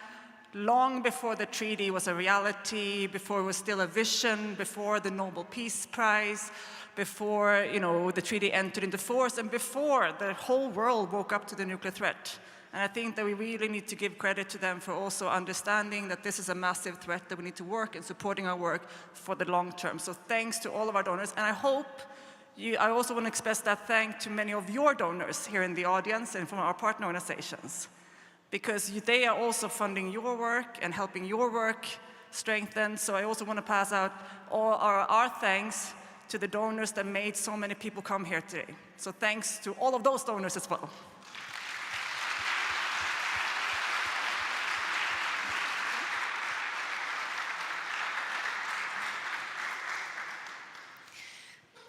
long before the treaty was a reality, before it was still a vision, before the Nobel Peace Prize, before the treaty entered into force, and before the whole world woke up to the nuclear threat. And I think that we really need to give credit to them for also understanding that this is a massive threat that we need to work and supporting our work for the long term. So thanks to all of our donors, and I also want to express that thanks to many of your donors here in the audience and from our partner organizations, because they are also funding your work and helping your work strengthen. So I also want to pass out all our thanks to the donors that made so many people come here today. So thanks to all of those donors as well.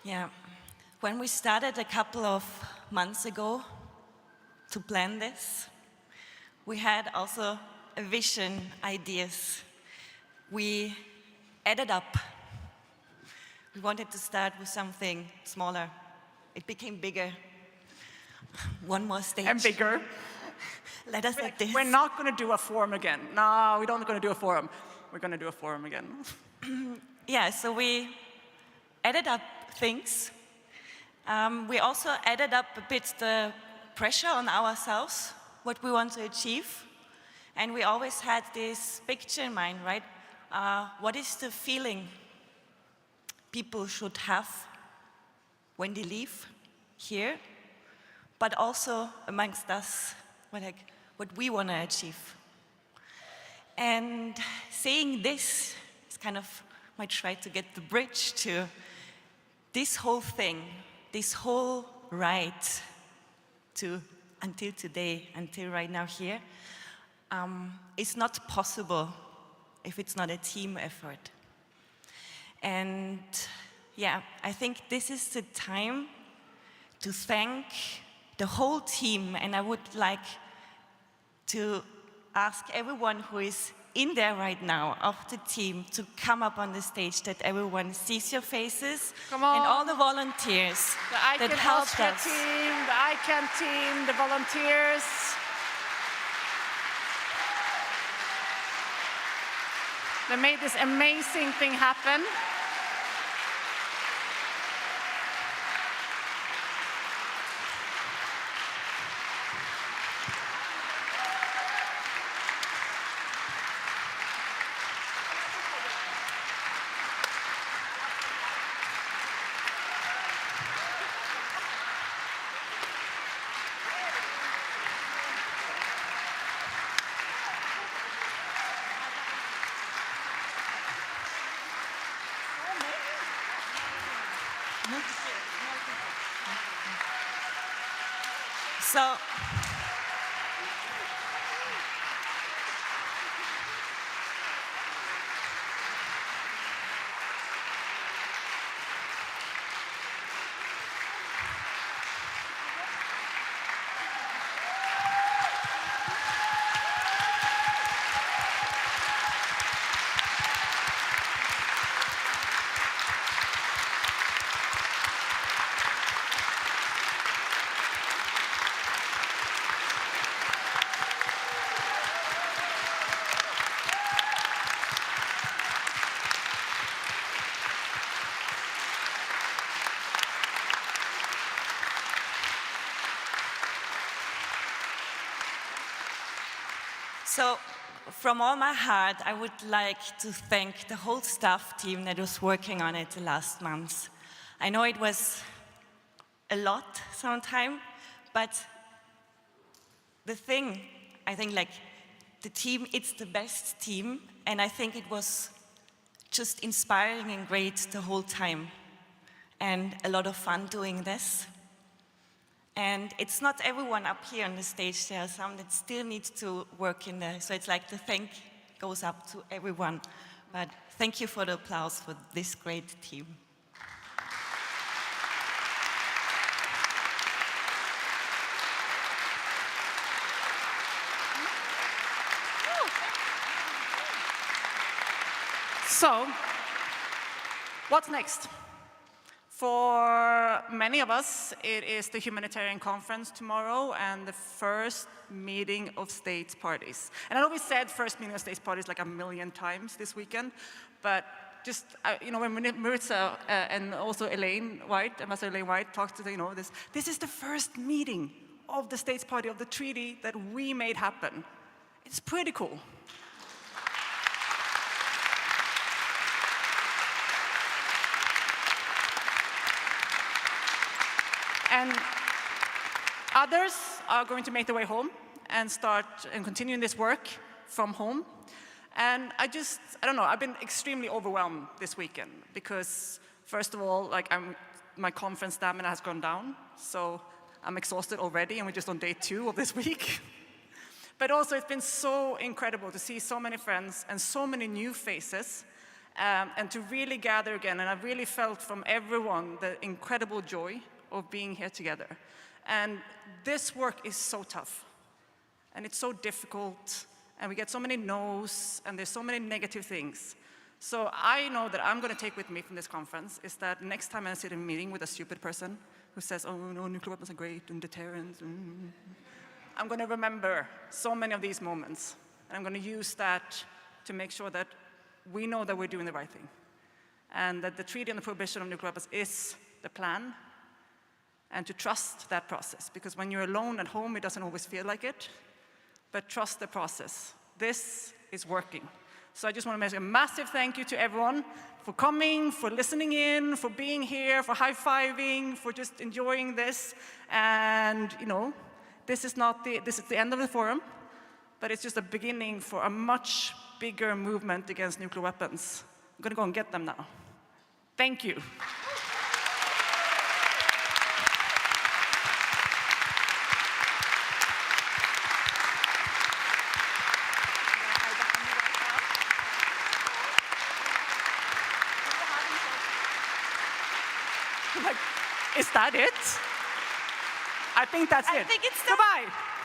Yeah. When we started a couple of months ago to plan this, we had also a vision, ideas. We added up. We wanted to start with something smaller. It became bigger. One more stage. And bigger. Let us like this. We're not going to do a forum again. No, we're not going to do a forum. We're going to do a forum again. Yeah, so we added up things. We also added up a bit the pressure on ourselves, what we want to achieve. And we always had this picture in mind, right? What is the feeling people should have when they leave here, but also amongst us, what we want to achieve. And saying this is kind of my try to get the bridge to this whole thing, this whole ride to until today, until right now here, it's not possible if it's not a team effort. And yeah, I think this is the time to thank the whole team, and I would like to ask everyone who is in there right now of the team to come up on the stage, that everyone sees your faces. Come on. And all the volunteers The that ICAN helped Austria us. team, the ICAN team, the volunteers. They made this amazing thing happen. So, So, from all my heart, I would like to thank the whole staff team that was working on it the last months. I know it was a lot sometimes, but the thing, I think like the team, it's the best team, and I think it was just inspiring and great the whole time, and a lot of fun doing this. And it's not everyone up here on the stage, there are some that still need to work in there. So it's like the thank goes up to everyone. But thank you for the applause for this great team. So, what's next? For many of us, it is the humanitarian conference tomorrow and the first meeting of states parties. And I know we said first meeting of states parties like a million times this weekend, but just, you know, when Maritza and also Elaine White, Ambassador Elaine White, talked to the, this is the first meeting of the states party of the treaty that we made happen. It's pretty cool. And others are going to make their way home and start and continue this work from home. And I don't know, I've been extremely overwhelmed this weekend because, first of all, like my conference stamina has gone down, so I'm exhausted already, and we're just on day 2 of this week. But also, it's been so incredible to see so many friends and so many new faces, and to really gather again. And I really felt from everyone the incredible joy of being here together. And this work is so tough, and it's so difficult, and we get so many no's, and there's so many negative things. So I know that I'm going to take with me from this conference is that next time I sit in a meeting with a stupid person who says, oh no, nuclear weapons are great, and deterrence, I'm going to remember so many of these moments, and I'm going to use that to make sure that we know that we're doing the right thing, and that the Treaty on the Prohibition of Nuclear Weapons is the plan, and to trust that process, because when you're alone at home, it doesn't always feel like it, but trust the process. This is working. So I just want to make a massive thank you to everyone for coming, for listening in, for being here, for high-fiving, for just enjoying this. And, this is the end of the forum, but it's just a beginning for a much bigger movement against nuclear weapons. I'm going to go and get them now. Thank you. Is that it? I think that's it. I think it's Goodbye.